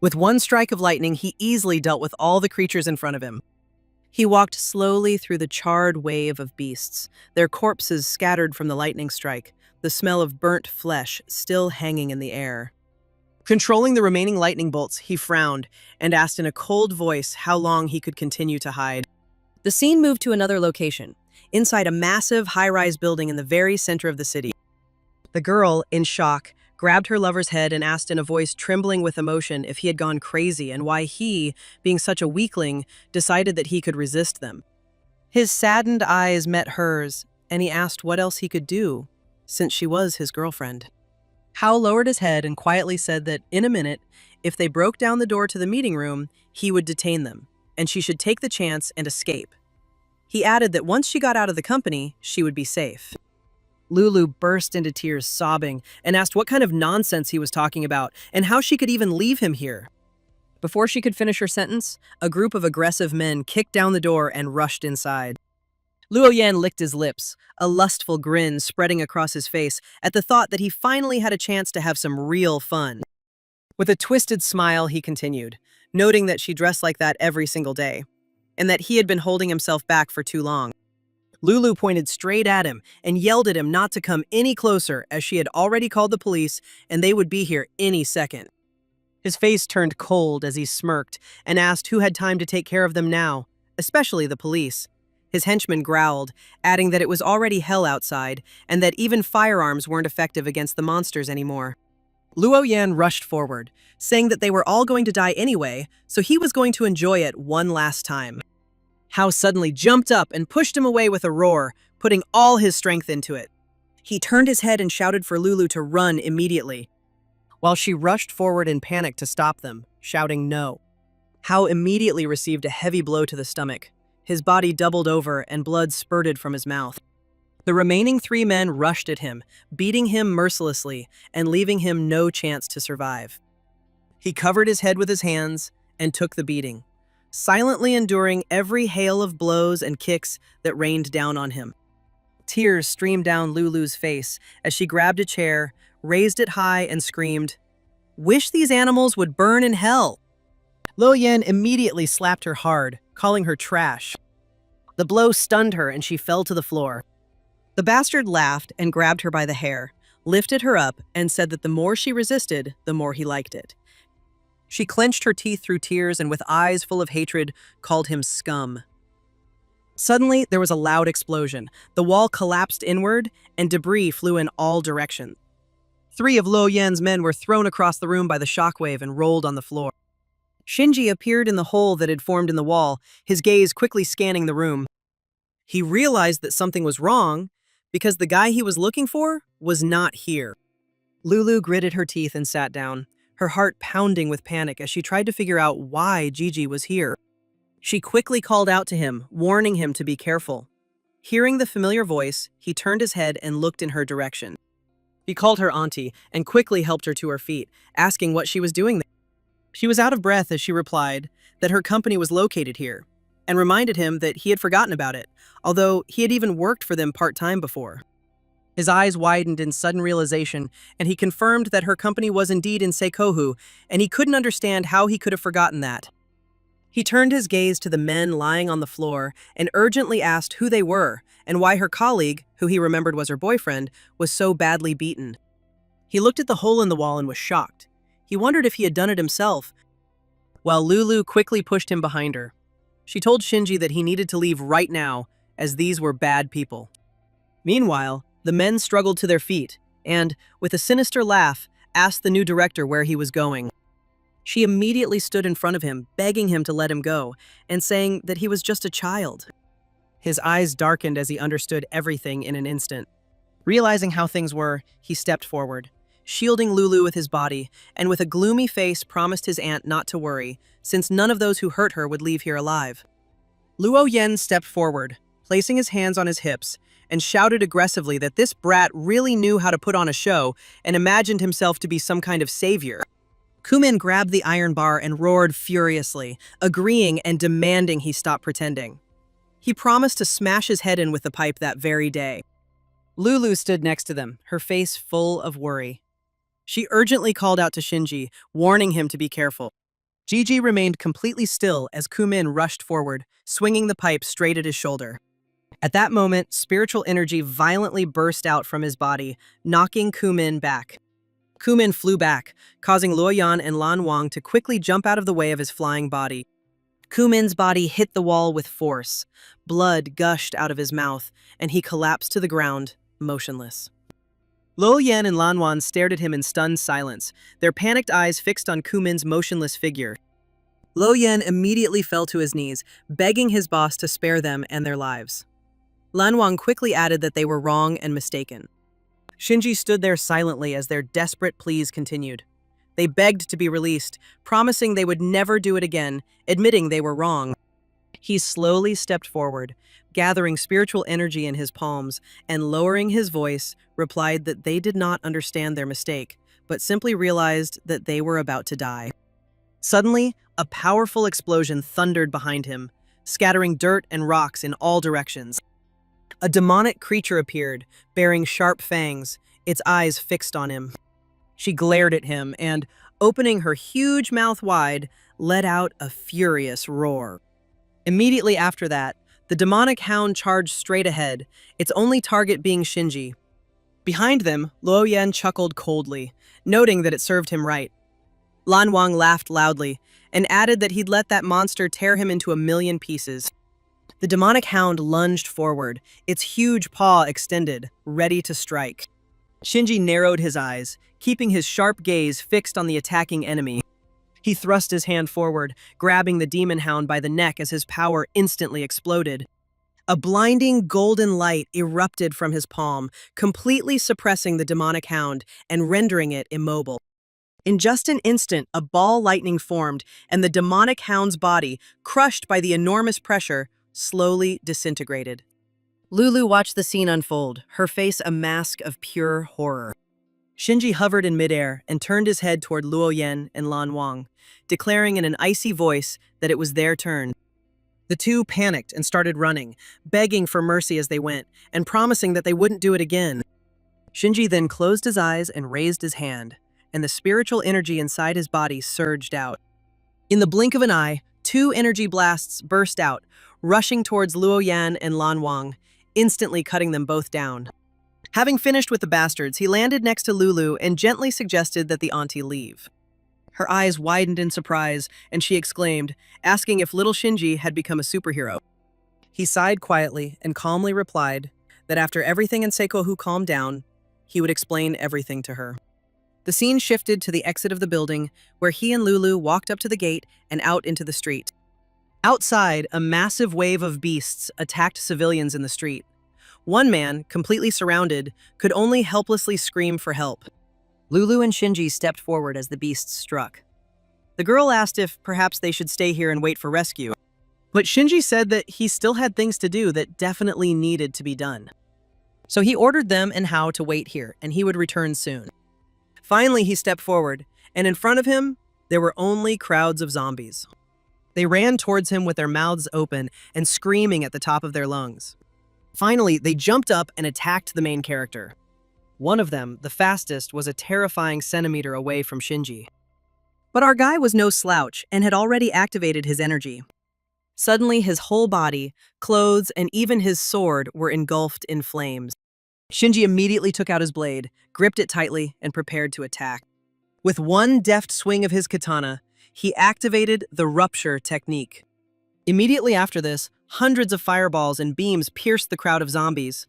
With one strike of lightning, he easily dealt with all the creatures in front of him. He walked slowly through the charred wave of beasts, their corpses scattered from the lightning strike, the smell of burnt flesh still hanging in the air. Controlling the remaining lightning bolts, he frowned and asked in a cold voice how long he could continue to hide. The scene moved to another location, inside a massive high-rise building in the very center of the city. The girl, in shock, grabbed her lover's head and asked in a voice trembling with emotion if he had gone crazy and why he, being such a weakling, decided that he could resist them. His saddened eyes met hers, and he asked what else he could do, since she was his girlfriend. Hao lowered his head and quietly said that, in a minute, if they broke down the door to the meeting room, he would detain them, and she should take the chance and escape. He added that once she got out of the company, she would be safe. Lulu burst into tears, sobbing, and asked what kind of nonsense he was talking about and how she could even leave him here. Before she could finish her sentence, a group of aggressive men kicked down the door and rushed inside. Luo Yan licked his lips, a lustful grin spreading across his face at the thought that he finally had a chance to have some real fun. With a twisted smile, he continued, noting that she dressed like that every single day, and that he had been holding himself back for too long. Lulu pointed straight at him and yelled at him not to come any closer as she had already called the police and they would be here any second. His face turned cold as he smirked and asked who had time to take care of them now, especially the police. His henchman growled, adding that it was already hell outside and that even firearms weren't effective against the monsters anymore. Luo Yan rushed forward, saying that they were all going to die anyway, so he was going to enjoy it one last time. Hao suddenly jumped up and pushed him away with a roar, putting all his strength into it. He turned his head and shouted for Lulu to run immediately, while she rushed forward in panic to stop them, shouting no. Hao immediately received a heavy blow to the stomach. His body doubled over and blood spurted from his mouth. The remaining 3 men rushed at him, beating him mercilessly and leaving him no chance to survive. He covered his head with his hands and took the beating, silently enduring every hail of blows and kicks that rained down on him. Tears streamed down Lulu's face as she grabbed a chair, raised it high, and screamed, "Wish these animals would burn in hell!" Luo Yan immediately slapped her hard, calling her trash. The blow stunned her and she fell to the floor. The bastard laughed and grabbed her by the hair, lifted her up, and said that the more she resisted, the more he liked it. She clenched her teeth through tears and with eyes full of hatred, called him scum. Suddenly, there was a loud explosion. The wall collapsed inward, and debris flew in all directions. 3 of Luo Yan's men were thrown across the room by the shockwave and rolled on the floor. Shinji appeared in the hole that had formed in the wall, his gaze quickly scanning the room. He realized that something was wrong because the guy he was looking for was not here. Lulu gritted her teeth and sat down, her heart pounding with panic as she tried to figure out why Gigi was here. She quickly called out to him, warning him to be careful. Hearing the familiar voice, he turned his head and looked in her direction. He called her auntie and quickly helped her to her feet, asking what she was doing there. She was out of breath as she replied that her company was located here, and reminded him that he had forgotten about it, although he had even worked for them part-time before. His eyes widened in sudden realization, and he confirmed that her company was indeed in Seikohu, and he couldn't understand how he could have forgotten that. He turned his gaze to the men lying on the floor and urgently asked who they were and why her colleague, who he remembered was her boyfriend, was so badly beaten. He looked at the hole in the wall and was shocked. He wondered if he had done it himself, while Lulu quickly pushed him behind her. She told Shinji that he needed to leave right now, as these were bad people. Meanwhile, the men struggled to their feet and, with a sinister laugh, asked the new director where he was going. She immediately stood in front of him, begging him to let him go, and saying that he was just a child. His eyes darkened as he understood everything in an instant. Realizing how things were, he stepped forward, shielding Lulu with his body, and with a gloomy face promised his aunt not to worry, since none of those who hurt her would leave here alive. Luo Yan stepped forward, placing his hands on his hips, and shouted aggressively that this brat really knew how to put on a show and imagined himself to be some kind of savior. Kumin grabbed the iron bar and roared furiously, agreeing and demanding he stop pretending. He promised to smash his head in with the pipe that very day. Lulu stood next to them, her face full of worry. She urgently called out to Shinji, warning him to be careful. Gigi remained completely still as Kumin rushed forward, swinging the pipe straight at his shoulder. At that moment, spiritual energy violently burst out from his body, knocking Kumin back. Kumin flew back, causing Luoyan and Lan Wang to quickly jump out of the way of his flying body. Kumin's body hit the wall with force. Blood gushed out of his mouth, and he collapsed to the ground, motionless. Luoyan and Lan Wang stared at him in stunned silence, their panicked eyes fixed on Kumin's motionless figure. Luoyan immediately fell to his knees, begging his boss to spare them and their lives. Lan Wang quickly added that they were wrong and mistaken. Shinji stood there silently as their desperate pleas continued. They begged to be released, promising they would never do it again, admitting they were wrong. He slowly stepped forward, gathering spiritual energy in his palms, and lowering his voice, replied that they did not understand their mistake, but simply realized that they were about to die. Suddenly, a powerful explosion thundered behind him, scattering dirt and rocks in all directions. A demonic creature appeared, bearing sharp fangs, its eyes fixed on him. She glared at him and, opening her huge mouth wide, let out a furious roar. Immediately after that, the demonic hound charged straight ahead, its only target being Shinji. Behind them, Luo Yan chuckled coldly, noting that it served him right. Lan Wang laughed loudly and added that he'd let that monster tear him into a million pieces. The demonic hound lunged forward, its huge paw extended, ready to strike. Shinji narrowed his eyes, keeping his sharp gaze fixed on the attacking enemy. He thrust his hand forward, grabbing the demon hound by the neck as his power instantly exploded. A blinding golden light erupted from his palm, completely suppressing the demonic hound and rendering it immobile. In just an instant, a ball lightning formed, and the demonic hound's body, crushed by the enormous pressure, slowly disintegrated. Lulu watched the scene unfold, her face a mask of pure horror. Shinji hovered in midair and turned his head toward Luo Yan and Lan Wang, declaring in an icy voice that it was their turn. The two panicked and started running, begging for mercy as they went, and promising that they wouldn't do it again. Shinji then closed his eyes and raised his hand, and the spiritual energy inside his body surged out. In the blink of an eye, 2 energy blasts burst out, rushing towards Luo Yan and Lan Wang, instantly cutting them both down. Having finished with the bastards, he landed next to Lulu and gently suggested that the auntie leave. Her eyes widened in surprise, and she exclaimed, asking if little Shinji had become a superhero. He sighed quietly and calmly replied that after everything in Seikohu calmed down, he would explain everything to her. The scene shifted to the exit of the building, where he and Lulu walked up to the gate and out into the street. Outside, a massive wave of beasts attacked civilians in the street. One man, completely surrounded, could only helplessly scream for help. Lulu and Shinji stepped forward as the beasts struck. The girl asked if perhaps they should stay here and wait for rescue, but Shinji said that he still had things to do that definitely needed to be done. So he ordered them and Hao to wait here, and he would return soon. Finally, he stepped forward, and in front of him, there were only crowds of zombies. They ran towards him with their mouths open and screaming at the top of their lungs. Finally, they jumped up and attacked the main character. One of them, the fastest, was a terrifying centimeter away from Shinji. But our guy was no slouch and had already activated his energy. Suddenly, his whole body, clothes, and even his sword were engulfed in flames. Shinji immediately took out his blade, gripped it tightly, and prepared to attack. With one deft swing of his katana, he activated the rupture technique. Immediately after this, hundreds of fireballs and beams pierced the crowd of zombies.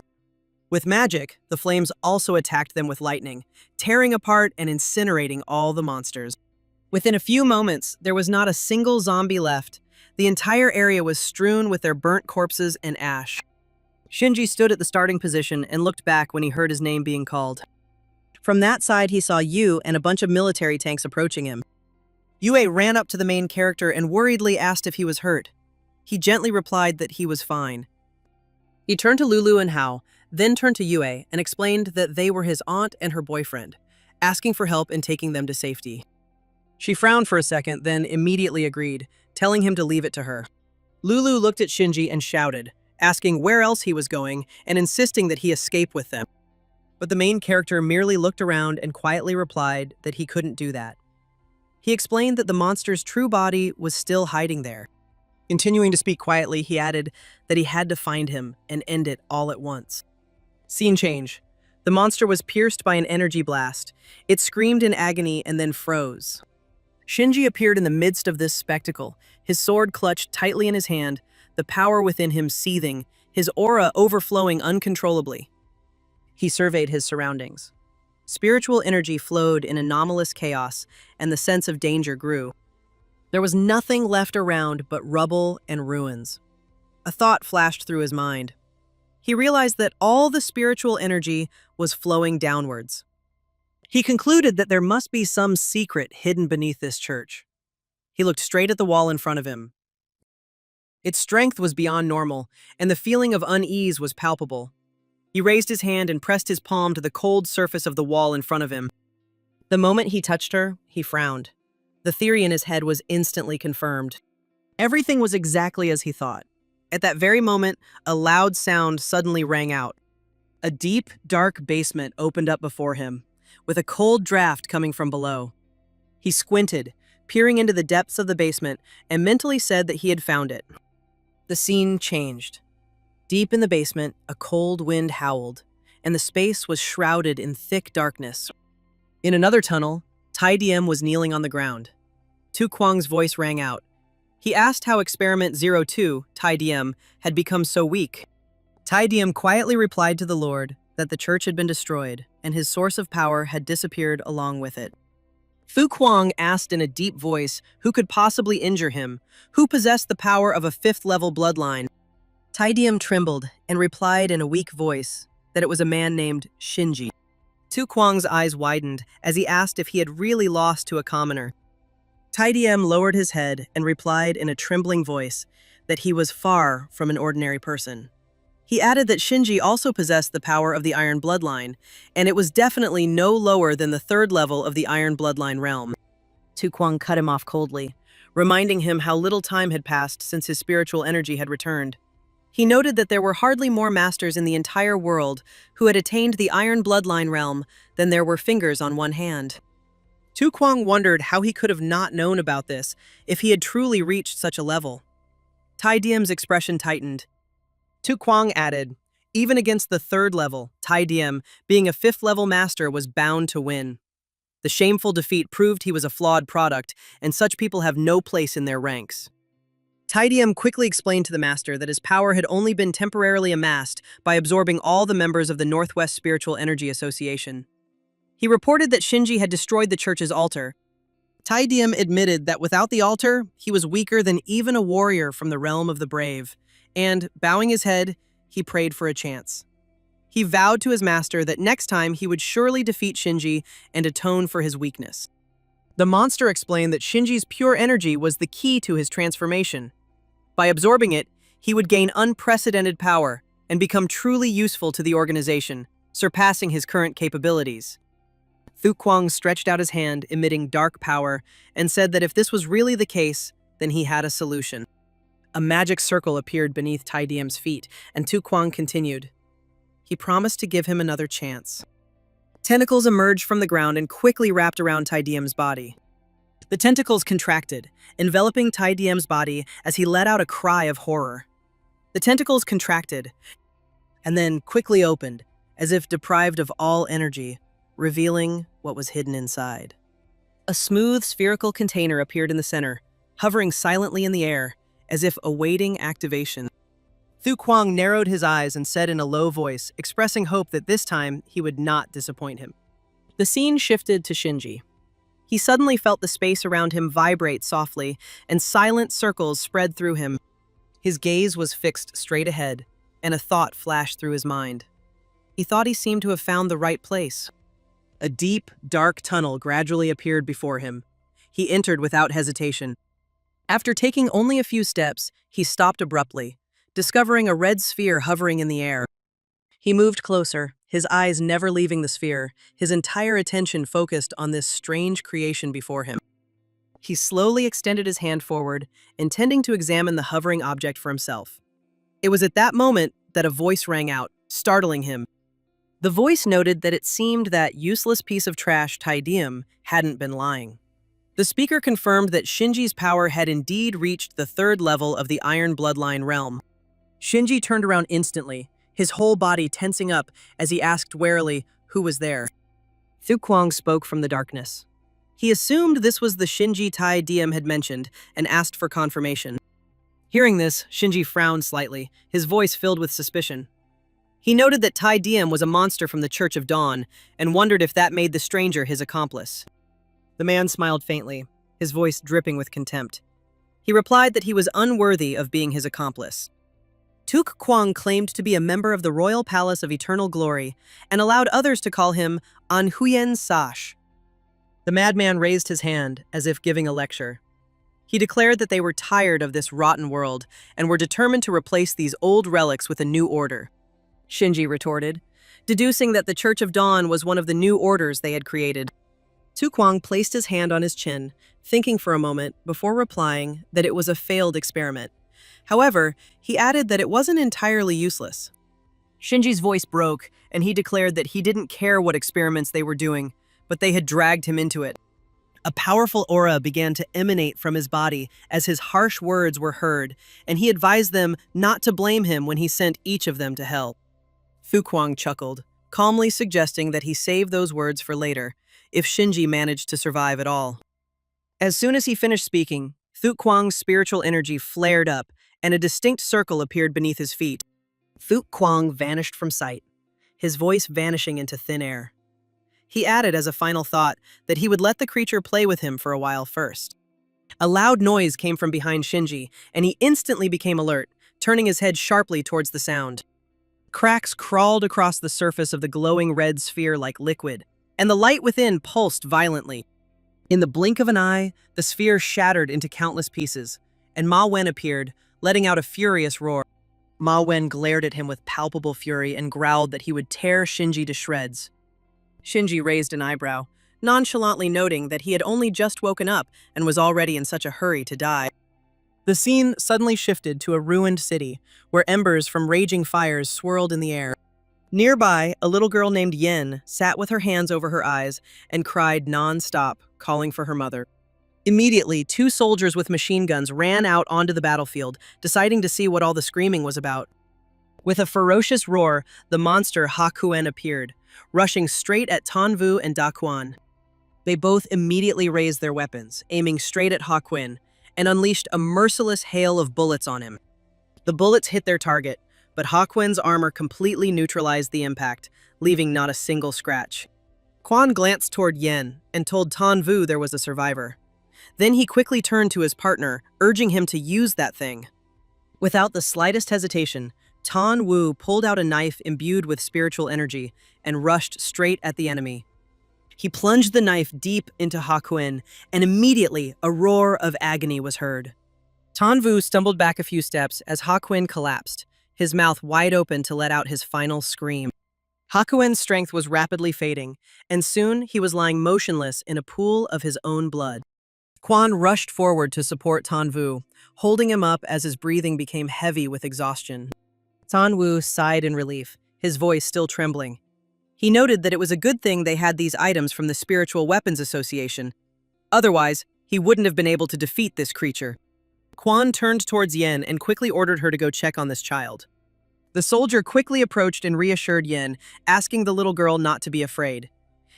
With magic, the flames also attacked them with lightning, tearing apart and incinerating all the monsters. Within a few moments, there was not a single zombie left. The entire area was strewn with their burnt corpses and ash. Shinji stood at the starting position and looked back when he heard his name being called. From that side, he saw Yu and a bunch of military tanks approaching him. Yue ran up to the main character and worriedly asked if he was hurt. He gently replied that he was fine. He turned to Lulu and Hao, then turned to Yue and explained that they were his aunt and her boyfriend, asking for help in taking them to safety. She frowned for a second, then immediately agreed, telling him to leave it to her. Lulu looked at Shinji and shouted, asking where else he was going and insisting that he escape with them. But the main character merely looked around and quietly replied that he couldn't do that. He explained that the monster's true body was still hiding there. Continuing to speak quietly, he added that he had to find him and end it all at once. Scene change. The monster was pierced by an energy blast. It screamed in agony and then froze. Shinji appeared in the midst of this spectacle, his sword clutched tightly in his hand, the power within him seething, his aura overflowing uncontrollably. He surveyed his surroundings. Spiritual energy flowed in anomalous chaos, and the sense of danger grew. There was nothing left around but rubble and ruins. A thought flashed through his mind. He realized that all the spiritual energy was flowing downwards. He concluded that there must be some secret hidden beneath this church. He looked straight at the wall in front of him. Its strength was beyond normal, and the feeling of unease was palpable. He raised his hand and pressed his palm to the cold surface of the wall in front of him. The moment he touched her, he frowned. The theory in his head was instantly confirmed. Everything was exactly as he thought. At that very moment, a loud sound suddenly rang out. A deep, dark basement opened up before him, with a cold draft coming from below. He squinted, peering into the depths of the basement, and mentally said that he had found it. The scene changed. Deep in the basement, a cold wind howled, and the space was shrouded in thick darkness. In another tunnel, Tai Diem was kneeling on the ground. Tu Kwang's voice rang out. He asked how Experiment 02, Tai Diem, had become so weak. Tai Diem quietly replied to the Lord that the church had been destroyed, and his source of power had disappeared along with it. Fu Kwang asked in a deep voice who could possibly injure him, who possessed the power of a fifth-level bloodline. Tai Diem trembled and replied in a weak voice that it was a man named Shinji. Tu Kwang's eyes widened as he asked if he had really lost to a commoner. Tai Diem lowered his head and replied in a trembling voice that he was far from an ordinary person. He added that Shinji also possessed the power of the Iron Bloodline, and it was definitely no lower than the third level of the Iron Bloodline realm. Tu Kwang cut him off coldly, reminding him how little time had passed since his spiritual energy had returned. He noted that there were hardly more masters in the entire world who had attained the Iron Bloodline realm than there were fingers on one hand. Tu Kwang wondered how he could have not known about this if he had truly reached such a level. Tai Diem's expression tightened. Tu Kwang added, Even against the third level, Tai Diem, being a fifth-level master, was bound to win. The shameful defeat proved he was a flawed product, and such people have no place in their ranks. Tai Diem quickly explained to the master that his power had only been temporarily amassed by absorbing all the members of the Northwest Spiritual Energy Association. He reported that Shinji had destroyed the church's altar. Tai Diem admitted that without the altar, he was weaker than even a warrior from the realm of the brave, and, bowing his head, he prayed for a chance. He vowed to his master that next time he would surely defeat Shinji and atone for his weakness. The monster explained that Shinji's pure energy was the key to his transformation. By absorbing it, he would gain unprecedented power and become truly useful to the organization, surpassing his current capabilities. Thu Kwang stretched out his hand, emitting dark power, and said that if this was really the case, then he had a solution. A magic circle appeared beneath Tai Diem's feet, and Tu Kwang continued. He promised to give him another chance. Tentacles emerged from the ground and quickly wrapped around Tai Diem's body. The tentacles contracted, enveloping Tai Diem's body as he let out a cry of horror. The tentacles contracted, and then quickly opened, as if deprived of all energy, revealing what was hidden inside. A smooth, spherical container appeared in the center, hovering silently in the air, as if awaiting activation. Thu Kwang narrowed his eyes and said in a low voice, expressing hope that this time he would not disappoint him. The scene shifted to Shinji. He suddenly felt the space around him vibrate softly, and silent circles spread through him. His gaze was fixed straight ahead, and a thought flashed through his mind. He thought he seemed to have found the right place. A deep, dark tunnel gradually appeared before him. He entered without hesitation. After taking only a few steps, he stopped abruptly, discovering a red sphere hovering in the air. He moved closer, his eyes never leaving the sphere, his entire attention focused on this strange creation before him. He slowly extended his hand forward, intending to examine the hovering object for himself. It was at that moment that a voice rang out, startling him. The voice noted that it seemed that useless piece of trash Tai Diem hadn't been lying. The speaker confirmed that Shinji's power had indeed reached the third level of the Iron Bloodline realm. Shinji turned around instantly, his whole body tensing up as he asked warily who was there. Thu Kwang spoke from the darkness. He assumed this was the Shinji Tai Diem had mentioned and asked for confirmation. Hearing this, Shinji frowned slightly, his voice filled with suspicion. He noted that Tai Diem was a monster from the Church of Dawn and wondered if that made the stranger his accomplice. The man smiled faintly, his voice dripping with contempt. He replied that he was unworthy of being his accomplice. Tuk Kwang claimed to be a member of the Royal Palace of Eternal Glory and allowed others to call him An Huyen Sash. The madman raised his hand as if giving a lecture. He declared that they were tired of this rotten world and were determined to replace these old relics with a new order. Shinji retorted, deducing that the Church of Dawn was one of the new orders they had created. Tu Kwang placed his hand on his chin, thinking for a moment before replying that it was a failed experiment. However, he added that it wasn't entirely useless. Shinji's voice broke, and he declared that he didn't care what experiments they were doing, but they had dragged him into it. A powerful aura began to emanate from his body as his harsh words were heard, and he advised them not to blame him when he sent each of them to hell. Thu Kwang chuckled, calmly suggesting that he save those words for later, if Shinji managed to survive at all. As soon as he finished speaking, Thu Kwang's spiritual energy flared up, and a distinct circle appeared beneath his feet. Thu Kwang vanished from sight, his voice vanishing into thin air. He added as a final thought that he would let the creature play with him for a while first. A loud noise came from behind Shinji, and he instantly became alert, turning his head sharply towards the sound. Cracks crawled across the surface of the glowing red sphere like liquid, and the light within pulsed violently. In the blink of an eye, the sphere shattered into countless pieces, and Ma Wen appeared, letting out a furious roar. Ma Wen glared at him with palpable fury and growled that he would tear Shinji to shreds. Shinji raised an eyebrow, nonchalantly noting that he had only just woken up and was already in such a hurry to die. The scene suddenly shifted to a ruined city, where embers from raging fires swirled in the air. Nearby, a little girl named Yen sat with her hands over her eyes and cried non-stop, calling for her mother. Immediately, 2 soldiers with machine guns ran out onto the battlefield, deciding to see what all the screaming was about. With a ferocious roar, the monster Hakuen appeared, rushing straight at Tanvu and Daquan. They both immediately raised their weapons, aiming straight at Hakuen, and unleashed a merciless hail of bullets on him. The bullets hit their target, but Hakuen's armor completely neutralized the impact, leaving not a single scratch. Quan glanced toward Yen and told Tanvu there was a survivor. Then he quickly turned to his partner, urging him to use that thing. Without the slightest hesitation, Tan Wu pulled out a knife imbued with spiritual energy and rushed straight at the enemy. He plunged the knife deep into Hakuen, and immediately a roar of agony was heard. Tanvu stumbled back a few steps as Hakuen collapsed, his mouth wide open to let out his final scream. Hakuen's strength was rapidly fading, and soon he was lying motionless in a pool of his own blood. Quan rushed forward to support Tanvu, holding him up as his breathing became heavy with exhaustion. Tanwu sighed in relief, his voice still trembling. He noted that it was a good thing they had these items from the Spiritual Weapons Association. Otherwise, he wouldn't have been able to defeat this creature. Quan turned towards Yen and quickly ordered her to go check on this child. The soldier quickly approached and reassured Yen, asking the little girl not to be afraid.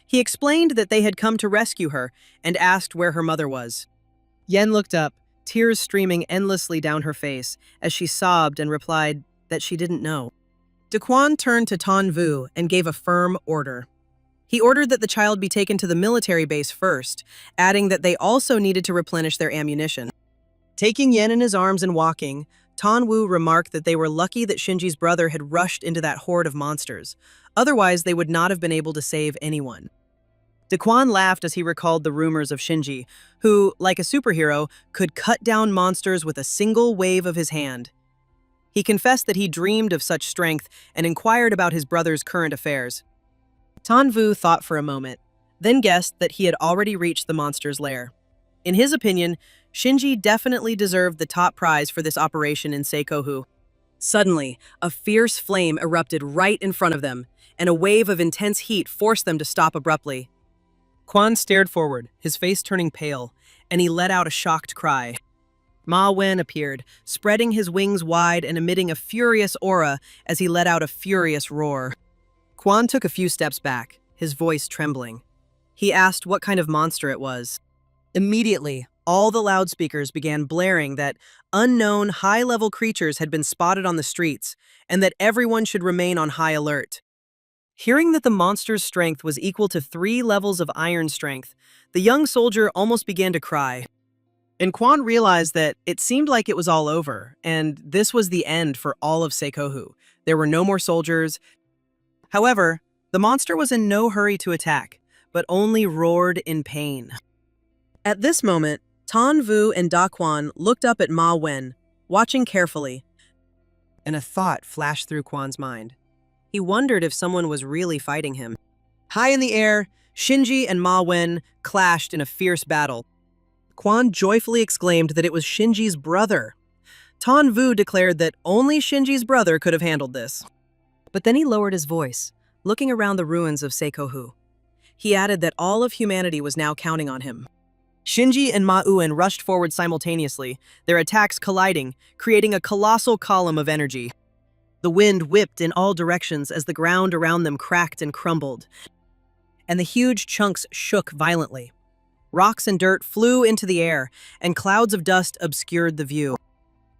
He explained that they had come to rescue her and asked where her mother was. Yen looked up, tears streaming endlessly down her face, as she sobbed and replied that she didn't know. Daquan turned to Tanvu and gave a firm order. He ordered that the child be taken to the military base first, adding that they also needed to replenish their ammunition. Taking Yen in his arms and walking, Tanwu remarked that they were lucky that Shinji's brother had rushed into that horde of monsters. Otherwise, they would not have been able to save anyone. Daquan laughed as he recalled the rumors of Shinji, who, like a superhero, could cut down monsters with a single wave of his hand. He confessed that he dreamed of such strength and inquired about his brother's current affairs. Tanvu thought for a moment, then guessed that he had already reached the monster's lair. In his opinion, Shinji definitely deserved the top prize for this operation in Seikohu. Suddenly, a fierce flame erupted right in front of them, and a wave of intense heat forced them to stop abruptly. Quan stared forward, his face turning pale, and he let out a shocked cry. Ma Wen appeared, spreading his wings wide and emitting a furious aura as he let out a furious roar. Quan took a few steps back, his voice trembling. He asked what kind of monster it was. Immediately, all the loudspeakers began blaring that unknown high-level creatures had been spotted on the streets and that everyone should remain on high alert. Hearing that the monster's strength was equal to 3 levels of iron strength, the young soldier almost began to cry. And Quan realized that it seemed like it was all over, and this was the end for all of Seikohu. There were no more soldiers. However, the monster was in no hurry to attack, but only roared in pain. At this moment, Tanvu and Daquan looked up at Ma Wen, watching carefully, and a thought flashed through Quan's mind. He wondered if someone was really fighting him. High in the air, Shinji and Ma Wen clashed in a fierce battle. Quan joyfully exclaimed that it was Shinji's brother. Tanvu declared that only Shinji's brother could have handled this. But then he lowered his voice, looking around the ruins of Seikohu. He added that all of humanity was now counting on him. Shinji and Ma Uen rushed forward simultaneously, their attacks colliding, creating a colossal column of energy. The wind whipped in all directions as the ground around them cracked and crumbled, and the huge chunks shook violently. Rocks and dirt flew into the air, and clouds of dust obscured the view.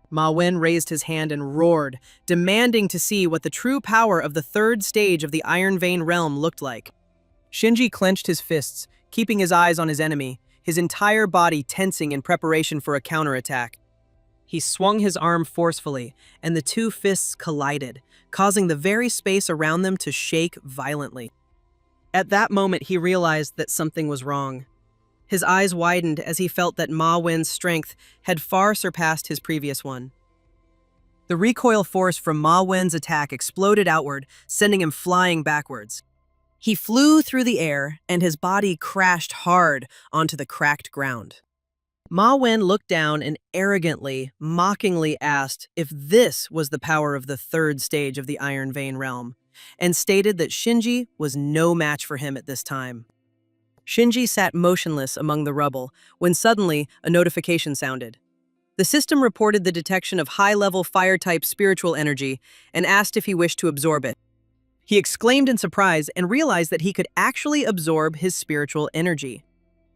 Ma Wen raised his hand and roared, demanding to see what the true power of the 3rd stage of the Iron Vein realm looked like. Shinji clenched his fists, keeping his eyes on his enemy, his entire body tensing in preparation for a counterattack. He swung his arm forcefully, and the 2 fists collided, causing the very space around them to shake violently. At that moment, he realized that something was wrong. His eyes widened as he felt that Ma Wen's strength had far surpassed his previous one. The recoil force from Ma Wen's attack exploded outward, sending him flying backwards. He flew through the air, and his body crashed hard onto the cracked ground. Ma Wen looked down and arrogantly, mockingly asked if this was the power of the 3rd stage of the Iron Vein realm, and stated that Shinji was no match for him at this time. Shinji sat motionless among the rubble when suddenly a notification sounded. The system reported the detection of high-level fire-type spiritual energy and asked if he wished to absorb it. He exclaimed in surprise and realized that he could actually absorb his spiritual energy.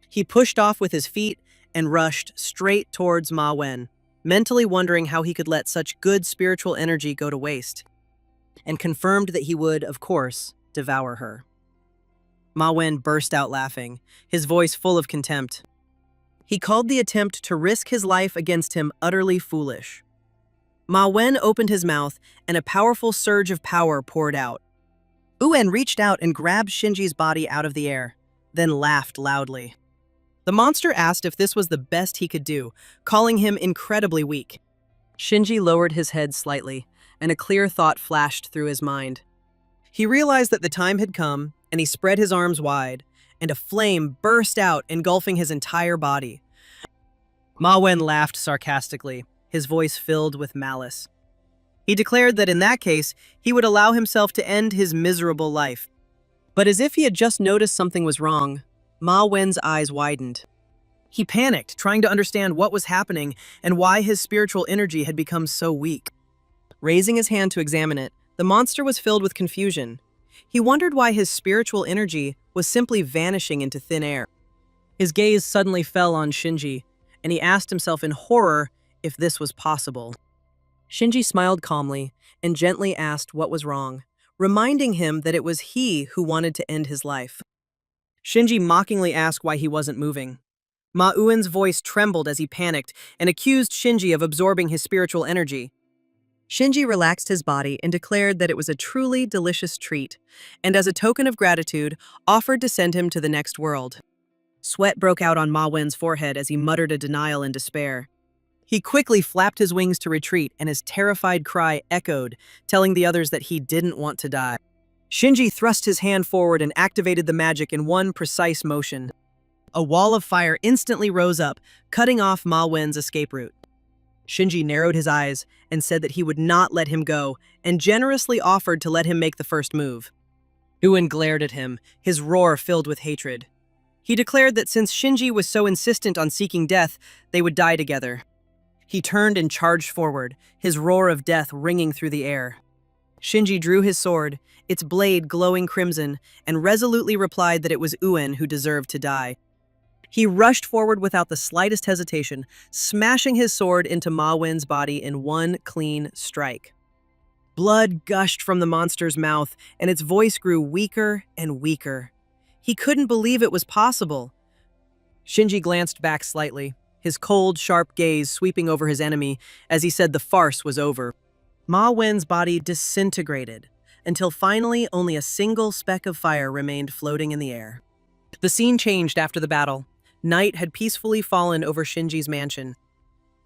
He pushed off with his feet and rushed straight towards Ma Wen, mentally wondering how he could let such good spiritual energy go to waste, and confirmed that he would, of course, devour her. Ma Wen burst out laughing, his voice full of contempt. He called the attempt to risk his life against him utterly foolish. Ma Wen opened his mouth, and a powerful surge of power poured out. Uyen reached out and grabbed Shinji's body out of the air, then laughed loudly. The monster asked if this was the best he could do, calling him incredibly weak. Shinji lowered his head slightly, and a clear thought flashed through his mind. He realized that the time had come, and he spread his arms wide, and a flame burst out, engulfing his entire body. Ma Wen laughed sarcastically, his voice filled with malice. He declared that in that case, he would allow himself to end his miserable life. But as if he had just noticed something was wrong, Ma Wen's eyes widened. He panicked, trying to understand what was happening and why his spiritual energy had become so weak. Raising his hand to examine it, the monster was filled with confusion. He wondered why his spiritual energy was simply vanishing into thin air. His gaze suddenly fell on Shinji, and he asked himself in horror if this was possible. Shinji smiled calmly and gently asked what was wrong, reminding him that it was he who wanted to end his life. Shinji mockingly asked why he wasn't moving. Ma Uen's voice trembled as he panicked and accused Shinji of absorbing his spiritual energy. Shinji relaxed his body and declared that it was a truly delicious treat, and as a token of gratitude, offered to send him to the next world. Sweat broke out on Ma Wen's forehead as he muttered a denial in despair. He quickly flapped his wings to retreat, and his terrified cry echoed, telling the others that he didn't want to die. Shinji thrust his hand forward and activated the magic in one precise motion. A wall of fire instantly rose up, cutting off Ma Wen's escape route. Shinji narrowed his eyes and said that he would not let him go, and generously offered to let him make the first move. Uen glared at him, his roar filled with hatred. He declared that since Shinji was so insistent on seeking death, they would die together. He turned and charged forward, his roar of death ringing through the air. Shinji drew his sword, its blade glowing crimson, and resolutely replied that it was Uen who deserved to die. He rushed forward without the slightest hesitation, smashing his sword into Ma Wen's body in one clean strike. Blood gushed from the monster's mouth, and its voice grew weaker and weaker. He couldn't believe it was possible. Shinji glanced back slightly, his cold, sharp gaze sweeping over his enemy as he said the farce was over. Ma Wen's body disintegrated, until finally only a single speck of fire remained floating in the air. The scene changed after the battle. Night had peacefully fallen over Shinji's mansion.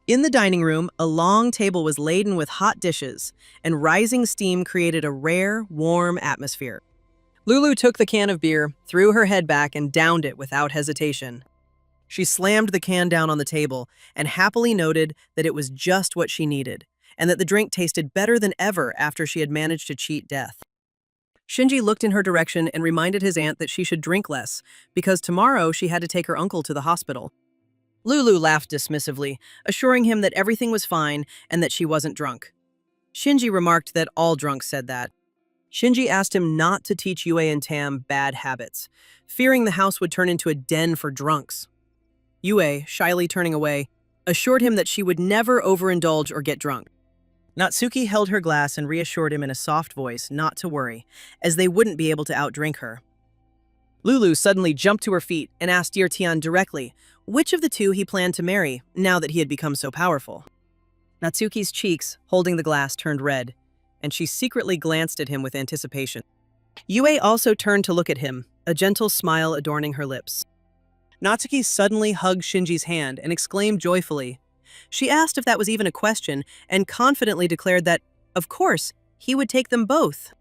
In the dining room, a long table was laden with hot dishes, and rising steam created a rare, warm atmosphere. Lulu took the can of beer, threw her head back, and downed it without hesitation. She slammed the can down on the table and happily noted that it was just what she needed, and that the drink tasted better than ever after she had managed to cheat death. Shinji looked in her direction and reminded his aunt that she should drink less, because tomorrow she had to take her uncle to the hospital. Lulu laughed dismissively, assuring him that everything was fine and that she wasn't drunk. Shinji remarked that all drunks said that. Shinji asked him not to teach Yue and Tam bad habits, fearing the house would turn into a den for drunks. Yue, shyly turning away, assured him that she would never overindulge or get drunk. Natsuki held her glass and reassured him in a soft voice not to worry, as they wouldn't be able to outdrink her. Lulu suddenly jumped to her feet and asked Dear Tian directly which of the two he planned to marry now that he had become so powerful. Natsuki's cheeks, holding the glass, turned red, and she secretly glanced at him with anticipation. Yue also turned to look at him, a gentle smile adorning her lips. Natsuki suddenly hugged Shinji's hand and exclaimed joyfully. She asked if that was even a question and confidently declared that, of course, he would take them both.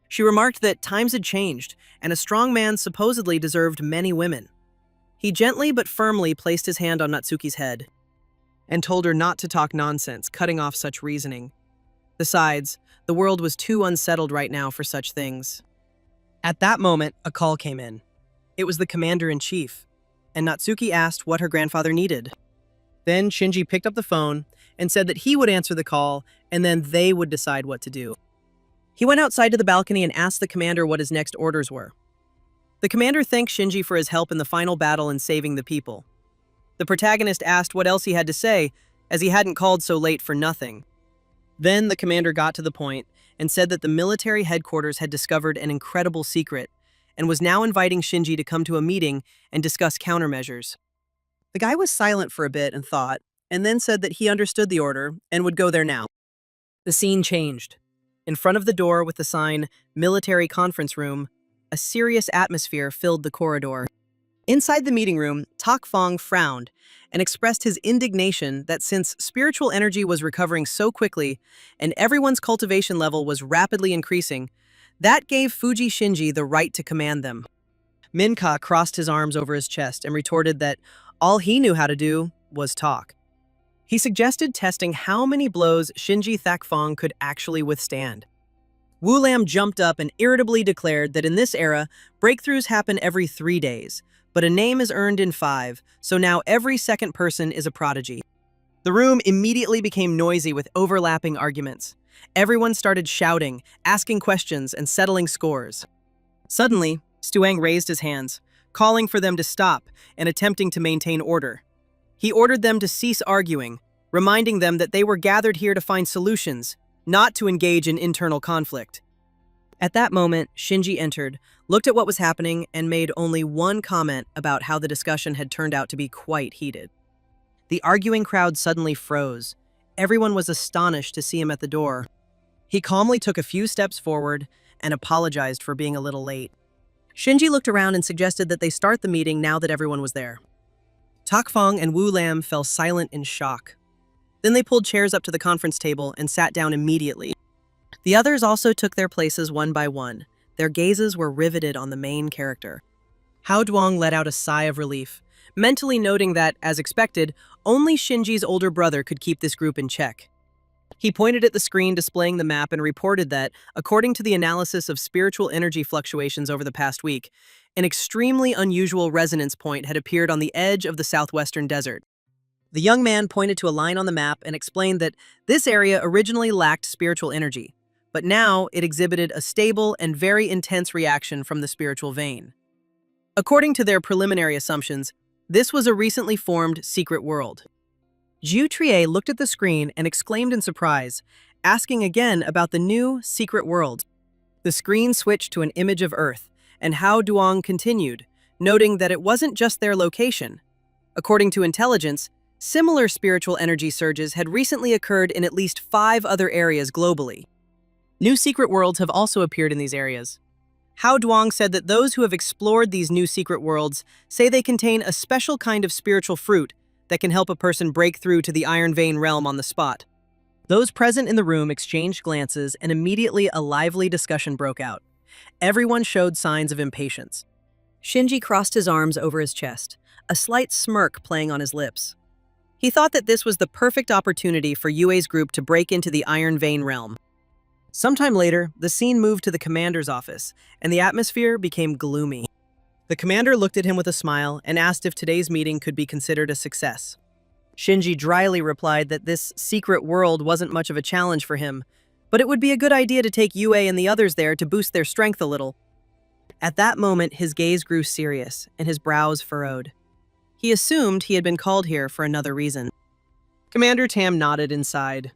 She remarked that times had changed and a strong man supposedly deserved many women. He gently but firmly placed his hand on Natsuki's head and told her not to talk nonsense, cutting off such reasoning. Besides, the world was too unsettled right now for such things. At that moment, a call came in. It was the commander-in-chief, and Natsuki asked what her grandfather needed. Then Shinji picked up the phone and said that he would answer the call and then they would decide what to do. He went outside to the balcony and asked the commander what his next orders were. The commander thanked Shinji for his help in the final battle in saving the people. The protagonist asked what else he had to say, as he hadn't called so late for nothing. Then the commander got to the point and said that the military headquarters had discovered an incredible secret and was now inviting Shinji to come to a meeting and discuss countermeasures. The guy was silent for a bit and thought, and then said that he understood the order and would go there now. The scene changed. In front of the door with the sign, Military Conference Room, a serious atmosphere filled the corridor. Inside the meeting room, Tak Fong frowned and expressed his indignation that since spiritual energy was recovering so quickly and everyone's cultivation level was rapidly increasing, that gave Fuji Shinji the right to command them. Minka crossed his arms over his chest and retorted that all he knew how to do was talk. He suggested testing how many blows Shinji Thakfong could actually withstand. Wu Lam jumped up and irritably declared that in this era, breakthroughs happen every 3 days, but a name is earned in 5, so now every second person is a prodigy. The room immediately became noisy with overlapping arguments. Everyone started shouting, asking questions, and settling scores. Suddenly, Stuang raised his hands, calling for them to stop and attempting to maintain order. He ordered them to cease arguing, reminding them that they were gathered here to find solutions, not to engage in internal conflict. At that moment, Shinji entered, looked at what was happening, and made only one comment about how the discussion had turned out to be quite heated. The arguing crowd suddenly froze. Everyone was astonished to see him at the door. He calmly took a few steps forward and apologized for being a little late. Shinji looked around and suggested that they start the meeting now that everyone was there. Tak Fong and Wu Lam fell silent in shock. Then they pulled chairs up to the conference table and sat down immediately. The others also took their places one by one. Their gazes were riveted on the main character. Hao Duong let out a sigh of relief, mentally noting that, as expected, only Shinji's older brother could keep this group in check. He pointed at the screen displaying the map and reported that, according to the analysis of spiritual energy fluctuations over the past week, an extremely unusual resonance point had appeared on the edge of the southwestern desert. The young man pointed to a line on the map and explained that this area originally lacked spiritual energy, but now it exhibited a stable and very intense reaction from the spiritual vein. According to their preliminary assumptions, this was a recently formed secret world. Zhu Trier looked at the screen and exclaimed in surprise, asking again about the new secret world. The screen switched to an image of Earth, and Hao Duong continued, noting that it wasn't just their location. According to intelligence, similar spiritual energy surges had recently occurred in at least 5 other areas globally. New secret worlds have also appeared in these areas. Hao Duong said that those who have explored these new secret worlds say they contain a special kind of spiritual fruit that can help a person break through to the Iron Vein realm on the spot. Those present in the room exchanged glances, and immediately a lively discussion broke out. Everyone showed signs of impatience. Shinji crossed his arms over his chest, a slight smirk playing on his lips. He thought that this was the perfect opportunity for Yue's group to break into the Iron Vein realm. Sometime later, the scene moved to the commander's office, and the atmosphere became gloomy. The commander looked at him with a smile and asked if today's meeting could be considered a success. Shinji dryly replied that this secret world wasn't much of a challenge for him, but it would be a good idea to take Yue and the others there to boost their strength a little. At that moment, his gaze grew serious and his brows furrowed. He assumed he had been called here for another reason. Commander Tam nodded and sighed.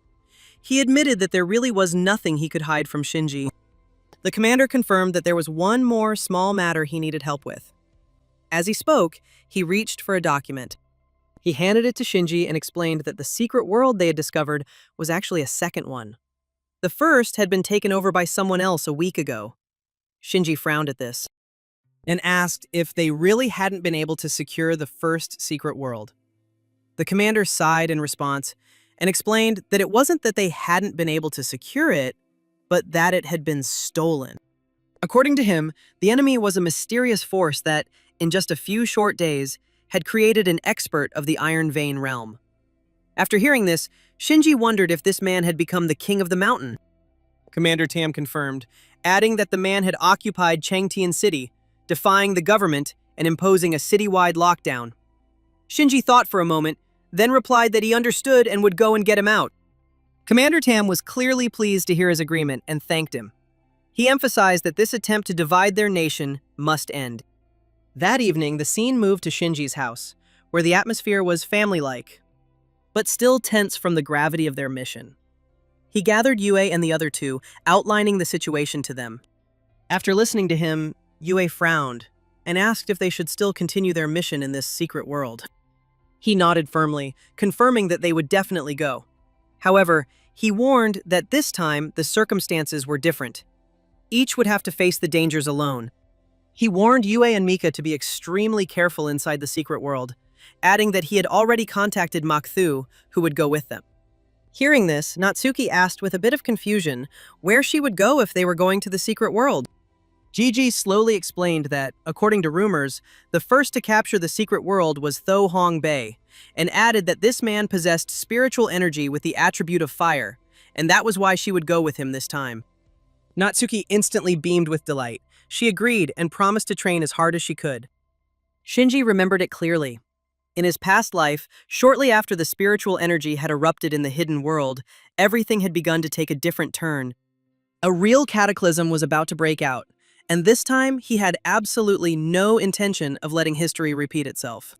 He admitted that there really was nothing he could hide from Shinji. The commander confirmed that there was one more small matter he needed help with. As he spoke, he reached for a document. He handed it to Shinji and explained that the secret world they had discovered was actually a second one. The first had been taken over by someone else a week ago. Shinji frowned at this and asked if they really hadn't been able to secure the first secret world. The commander sighed in response and explained that it wasn't that they hadn't been able to secure it, but that it had been stolen. According to him, the enemy was a mysterious force that, in just a few short days, had created an expert of the Iron Vein realm. After hearing this, Shinji wondered if this man had become the king of the mountain. Commander Tam confirmed, adding that the man had occupied Changtian City, defying the government and imposing a citywide lockdown. Shinji thought for a moment, then replied that he understood and would go and get him out. Commander Tam was clearly pleased to hear his agreement and thanked him. He emphasized that this attempt to divide their nation must end. That evening, the scene moved to Shinji's house, where the atmosphere was family-like, but still tense from the gravity of their mission. He gathered Yue and the other two, outlining the situation to them. After listening to him, Yue frowned and asked if they should still continue their mission in this secret world. He nodded firmly, confirming that they would definitely go. However, he warned that this time the circumstances were different. Each would have to face the dangers alone. He warned Yue and Mika to be extremely careful inside the secret world, adding that he had already contacted Makthu, who would go with them. Hearing this, Natsuki asked with a bit of confusion where she would go if they were going to the secret world. Gigi slowly explained that, according to rumors, the first to capture the secret world was Tho Hong Bei, and added that this man possessed spiritual energy with the attribute of fire, and that was why she would go with him this time. Natsuki instantly beamed with delight. She agreed and promised to train as hard as she could. Shinji remembered it clearly. In his past life, shortly after the spiritual energy had erupted in the hidden world, everything had begun to take a different turn. A real cataclysm was about to break out, and this time he had absolutely no intention of letting history repeat itself.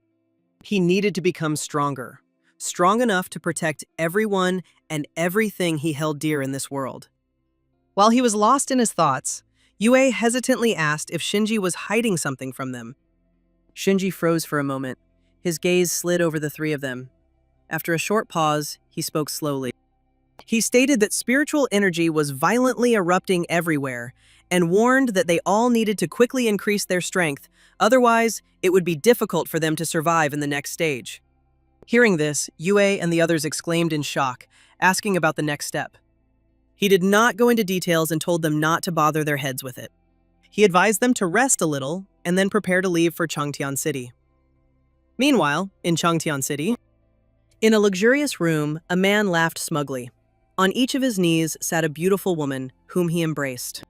He needed to become stronger, strong enough to protect everyone and everything he held dear in this world. While he was lost in his thoughts, Yue hesitantly asked if Shinji was hiding something from them. Shinji froze for a moment. His gaze slid over the three of them. After a short pause, he spoke slowly. He stated that spiritual energy was violently erupting everywhere, and warned that they all needed to quickly increase their strength, otherwise it would be difficult for them to survive in the next stage. Hearing this, Yue and the others exclaimed in shock, asking about the next step. He did not go into details and told them not to bother their heads with it. He advised them to rest a little and then prepare to leave for Changtian City. Meanwhile, in Changtian City, in a luxurious room, a man laughed smugly. On each of his knees sat a beautiful woman, whom he embraced.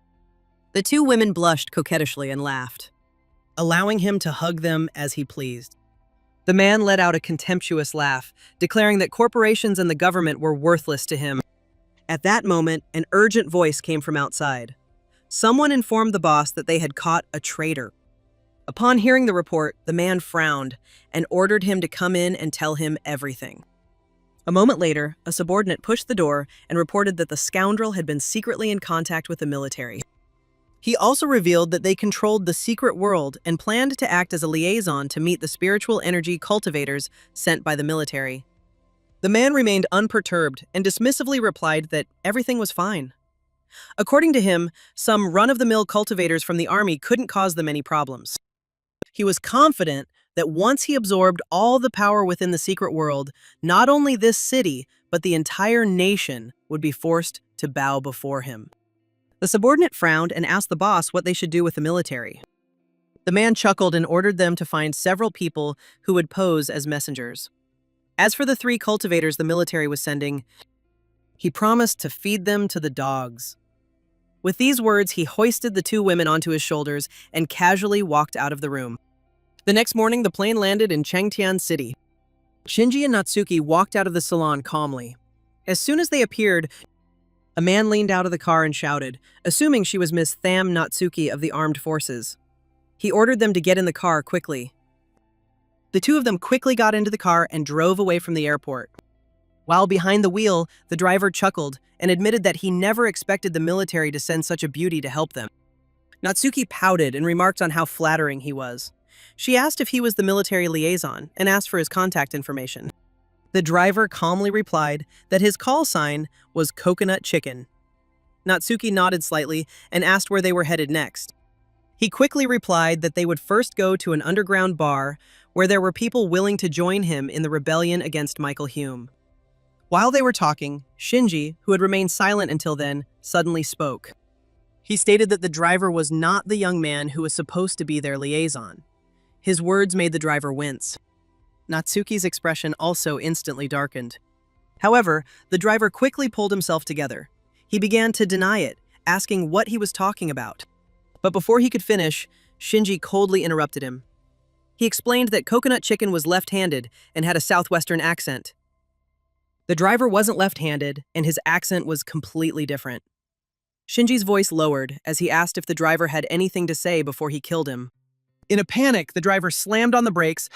The two women blushed coquettishly and laughed, allowing him to hug them as he pleased. The man let out a contemptuous laugh, declaring that corporations and the government were worthless to him. At that moment, an urgent voice came from outside. Someone informed the boss that they had caught a traitor. Upon hearing the report, the man frowned and ordered him to come in and tell him everything. A moment later, a subordinate pushed the door and reported that the scoundrel had been secretly in contact with the military. He also revealed that they controlled the secret world and planned to act as a liaison to meet the spiritual energy cultivators sent by the military. The man remained unperturbed and dismissively replied that everything was fine. According to him, some run-of-the-mill cultivators from the army couldn't cause them any problems. He was confident that once he absorbed all the power within the secret world, not only this city, but the entire nation would be forced to bow before him. The subordinate frowned and asked the boss what they should do with the military. The man chuckled and ordered them to find several people who would pose as messengers. As for the 3 cultivators the military was sending, he promised to feed them to the dogs. With these words, he hoisted the 2 women onto his shoulders and casually walked out of the room. The next morning, the plane landed in Changtian City. Shinji and Natsuki walked out of the salon calmly. As soon as they appeared, a man leaned out of the car and shouted, assuming she was Miss Tham Natsuki of the Armed Forces. He ordered them to get in the car quickly. The 2 of them quickly got into the car and drove away from the airport. While behind the wheel, the driver chuckled and admitted that he never expected the military to send such a beauty to help them. Natsuki pouted and remarked on how flattering he was. She asked if he was the military liaison and asked for his contact information. The driver calmly replied that his call sign was Coconut Chicken. Natsuki nodded slightly and asked where they were headed next. He quickly replied that they would first go to an underground bar where there were people willing to join him in the rebellion against Michael Hume. While they were talking, Shinji, who had remained silent until then, suddenly spoke. He stated that the driver was not the young man who was supposed to be their liaison. His words made the driver wince. Natsuki's expression also instantly darkened. However, the driver quickly pulled himself together. He began to deny it, asking what he was talking about. But before he could finish, Shinji coldly interrupted him. He explained that Coconut Chicken was left-handed and had a southwestern accent. The driver wasn't left-handed, and his accent was completely different. Shinji's voice lowered as he asked if the driver had anything to say before he killed him. In a panic, the driver slammed on the brakes,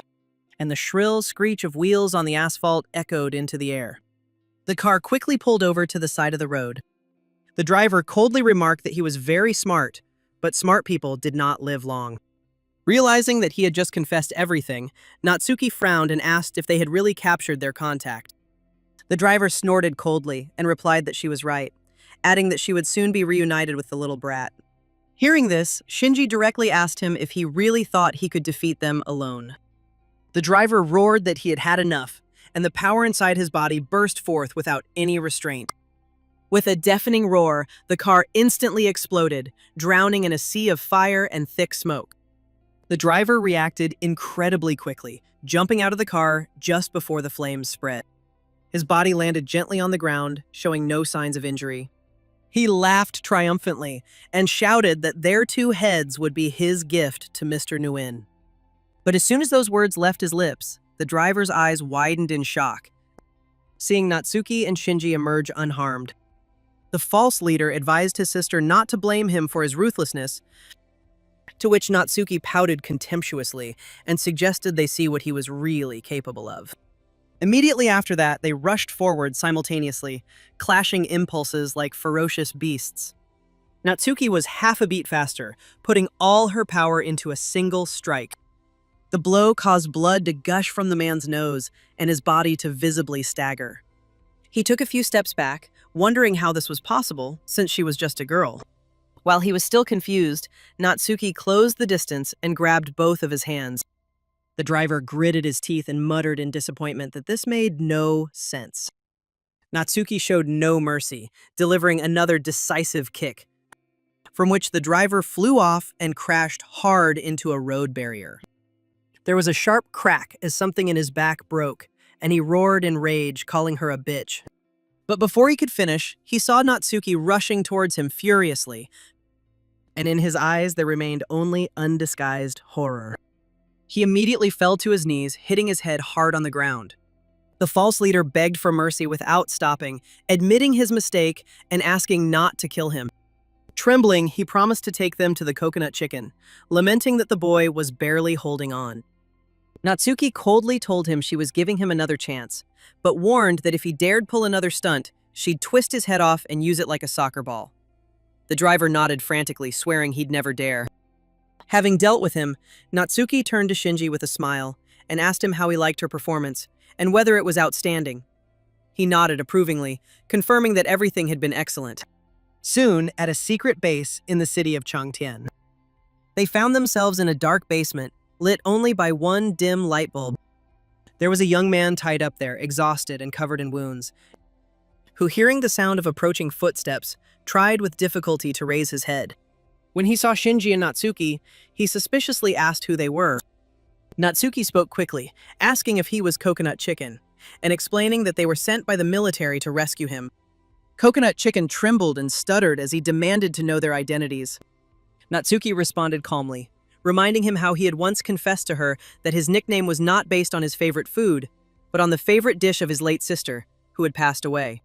and the shrill screech of wheels on the asphalt echoed into the air. The car quickly pulled over to the side of the road. The driver coldly remarked that he was very smart, but smart people did not live long. Realizing that he had just confessed everything, Natsuki frowned and asked if they had really captured their contact. The driver snorted coldly and replied that she was right, adding that she would soon be reunited with the little brat. Hearing this, Shinji directly asked him if he really thought he could defeat them alone. The driver roared that he had had enough, and the power inside his body burst forth without any restraint. With a deafening roar, the car instantly exploded, drowning in a sea of fire and thick smoke. The driver reacted incredibly quickly, jumping out of the car just before the flames spread. His body landed gently on the ground, showing no signs of injury. He laughed triumphantly and shouted that their two heads would be his gift to Mr. Nguyen. But as soon as those words left his lips, the driver's eyes widened in shock, seeing Natsuki and Shinji emerge unharmed. The false leader advised his sister not to blame him for his ruthlessness, to which Natsuki pouted contemptuously and suggested they see what he was really capable of. Immediately after that, they rushed forward simultaneously, clashing impulses like ferocious beasts. Natsuki was half a beat faster, putting all her power into a single strike. The blow caused blood to gush from the man's nose and his body to visibly stagger. He took a few steps back, wondering how this was possible, since she was just a girl. While he was still confused, Natsuki closed the distance and grabbed both of his hands. The driver gritted his teeth and muttered in disappointment that this made no sense. Natsuki showed no mercy, delivering another decisive kick, from which the driver flew off and crashed hard into a road barrier. There was a sharp crack as something in his back broke, and he roared in rage, calling her a bitch. But before he could finish, he saw Natsuki rushing towards him furiously, and in his eyes there remained only undisguised horror. He immediately fell to his knees, hitting his head hard on the ground. The false leader begged for mercy without stopping, admitting his mistake and asking not to kill him. Trembling, he promised to take them to the Coconut Chicken, lamenting that the boy was barely holding on. Natsuki coldly told him she was giving him another chance, but warned that if he dared pull another stunt, she'd twist his head off and use it like a soccer ball. The driver nodded frantically, swearing he'd never dare. Having dealt with him, Natsuki turned to Shinji with a smile and asked him how he liked her performance and whether it was outstanding. He nodded approvingly, confirming that everything had been excellent. Soon, at a secret base in the city of Changtian, they found themselves in a dark basement, lit only by one dim light bulb. There was a young man tied up there, exhausted and covered in wounds, who, hearing the sound of approaching footsteps, tried with difficulty to raise his head. When he saw Shinji and Natsuki, he suspiciously asked who they were. Natsuki spoke quickly, asking if he was Coconut Chicken, and explaining that they were sent by the military to rescue him. Coconut Chicken trembled and stuttered as he demanded to know their identities. Natsuki responded calmly, reminding him how he had once confessed to her that his nickname was not based on his favorite food, but on the favorite dish of his late sister, who had passed away.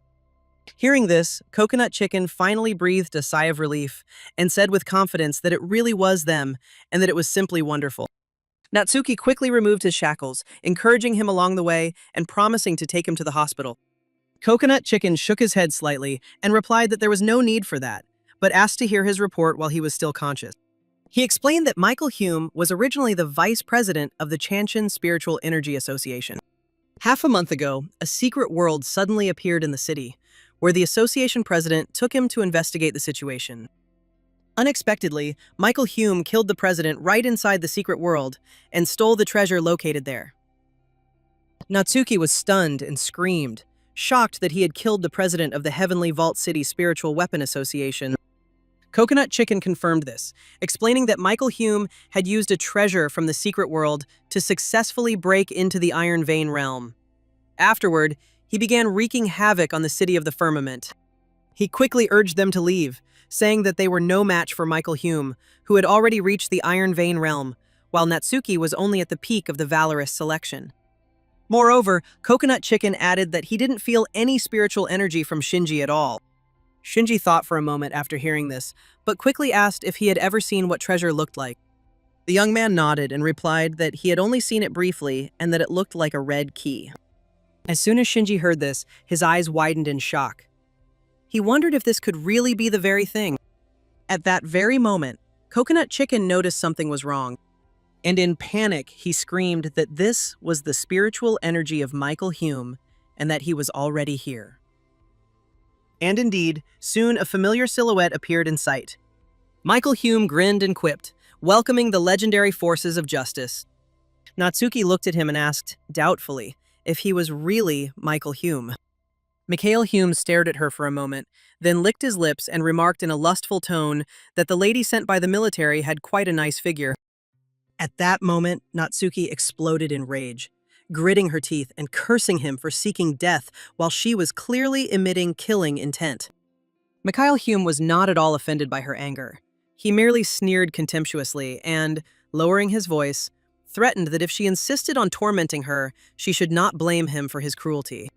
Hearing this, Coconut Chicken finally breathed a sigh of relief and said with confidence that it really was them and that it was simply wonderful. Natsuki quickly removed his shackles, encouraging him along the way and promising to take him to the hospital. Coconut Chicken shook his head slightly and replied that there was no need for that, but asked to hear his report while he was still conscious. He explained that Michael Hume was originally the vice president of the Chanshan Spiritual Energy Association. Half a month ago, a secret world suddenly appeared in the city, where the association president took him to investigate the situation. Unexpectedly, Michael Hume killed the president right inside the secret world and stole the treasure located there. Natsuki was stunned and screamed, shocked that he had killed the president of the Heavenly Vault City Spiritual Weapon Association. Coconut Chicken confirmed this, explaining that Michael Hume had used a treasure from the secret world to successfully break into the Iron Vein realm. Afterward, he began wreaking havoc on the city of the firmament. He quickly urged them to leave, saying that they were no match for Michael Hume, who had already reached the Iron Vein realm, while Natsuki was only at the peak of the valorous selection. Moreover, Coconut Chicken added that he didn't feel any spiritual energy from Shinji at all. Shinji thought for a moment after hearing this, but quickly asked if he had ever seen what treasure looked like. The young man nodded and replied that he had only seen it briefly and that it looked like a red key. As soon as Shinji heard this, his eyes widened in shock. He wondered if this could really be the very thing. At that very moment, Coconut Chicken noticed something was wrong. And in panic, he screamed that this was the spiritual energy of Michael Hume and that he was already here. And indeed, soon a familiar silhouette appeared in sight. Michael Hume grinned and quipped, welcoming the legendary forces of justice. Natsuki looked at him and asked, doubtfully, if he was really Michael Hume. Mikhail Hume stared at her for a moment, then licked his lips and remarked in a lustful tone that the lady sent by the military had quite a nice figure. At that moment, Natsuki exploded in rage, gritting her teeth and cursing him for seeking death while she was clearly emitting killing intent. Mikhail Hume was not at all offended by her anger. He merely sneered contemptuously and, lowering his voice, threatened that if she insisted on tormenting her, she should not blame him for his cruelty.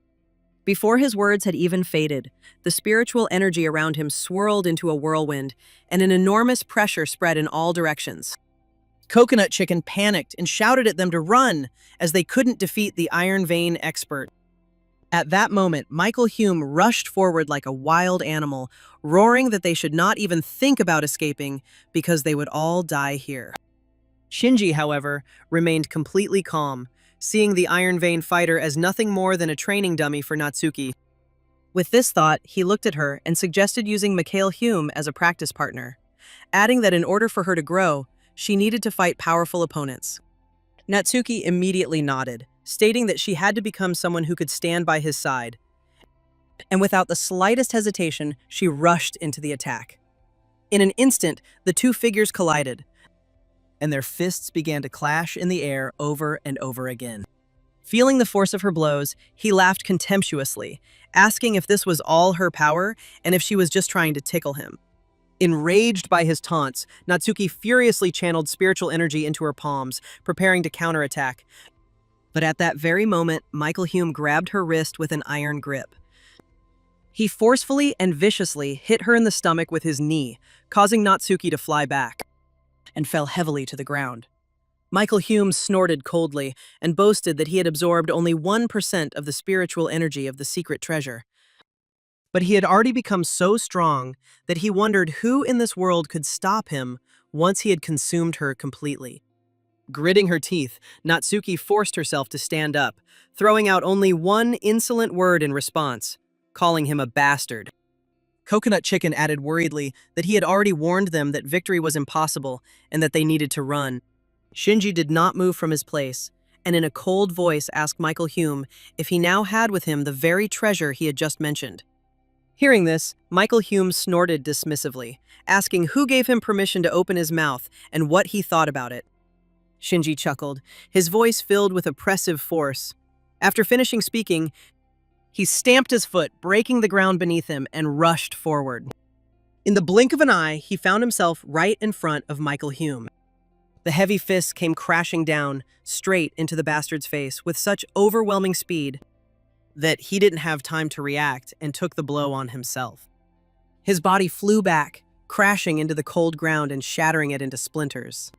Before his words had even faded, the spiritual energy around him swirled into a whirlwind, and an enormous pressure spread in all directions. Coconut Chicken panicked and shouted at them to run, as they couldn't defeat the Iron Vein expert. At that moment, Michael Hume rushed forward like a wild animal, roaring that they should not even think about escaping because they would all die here. Shinji, however, remained completely calm, seeing the Iron Vein fighter as nothing more than a training dummy for Natsuki. With this thought, he looked at her and suggested using Mikhail Hume as a practice partner, adding that in order for her to grow, she needed to fight powerful opponents. Natsuki immediately nodded, stating that she had to become someone who could stand by his side. And without the slightest hesitation, she rushed into the attack. In an instant, the two figures collided, and their fists began to clash in the air over and over again. Feeling the force of her blows, he laughed contemptuously, asking if this was all her power and if she was just trying to tickle him. Enraged by his taunts, Natsuki furiously channeled spiritual energy into her palms, preparing to counterattack. But at that very moment, Michael Hume grabbed her wrist with an iron grip. He forcefully and viciously hit her in the stomach with his knee, causing Natsuki to fly back, and fell heavily to the ground. Michael Hume snorted coldly and boasted that he had absorbed only 1% of the spiritual energy of the secret treasure. But he had already become so strong that he wondered who in this world could stop him once he had consumed her completely. Gritting her teeth, Natsuki forced herself to stand up, throwing out only one insolent word in response, calling him a bastard. Coconut Chicken added worriedly that he had already warned them that victory was impossible and that they needed to run. Shinji did not move from his place, and in a cold voice asked Michael Hume if he now had with him the very treasure he had just mentioned. Hearing this, Michael Hume snorted dismissively, asking who gave him permission to open his mouth and what he thought about it. Shinji chuckled, his voice filled with oppressive force. After finishing speaking, he stamped his foot, breaking the ground beneath him, and rushed forward. In the blink of an eye, he found himself right in front of Michael Hume. The heavy fists came crashing down, straight into the bastard's face with such overwhelming speed that he didn't have time to react and took the blow on himself. His body flew back, crashing into the cold ground and shattering it into splinters.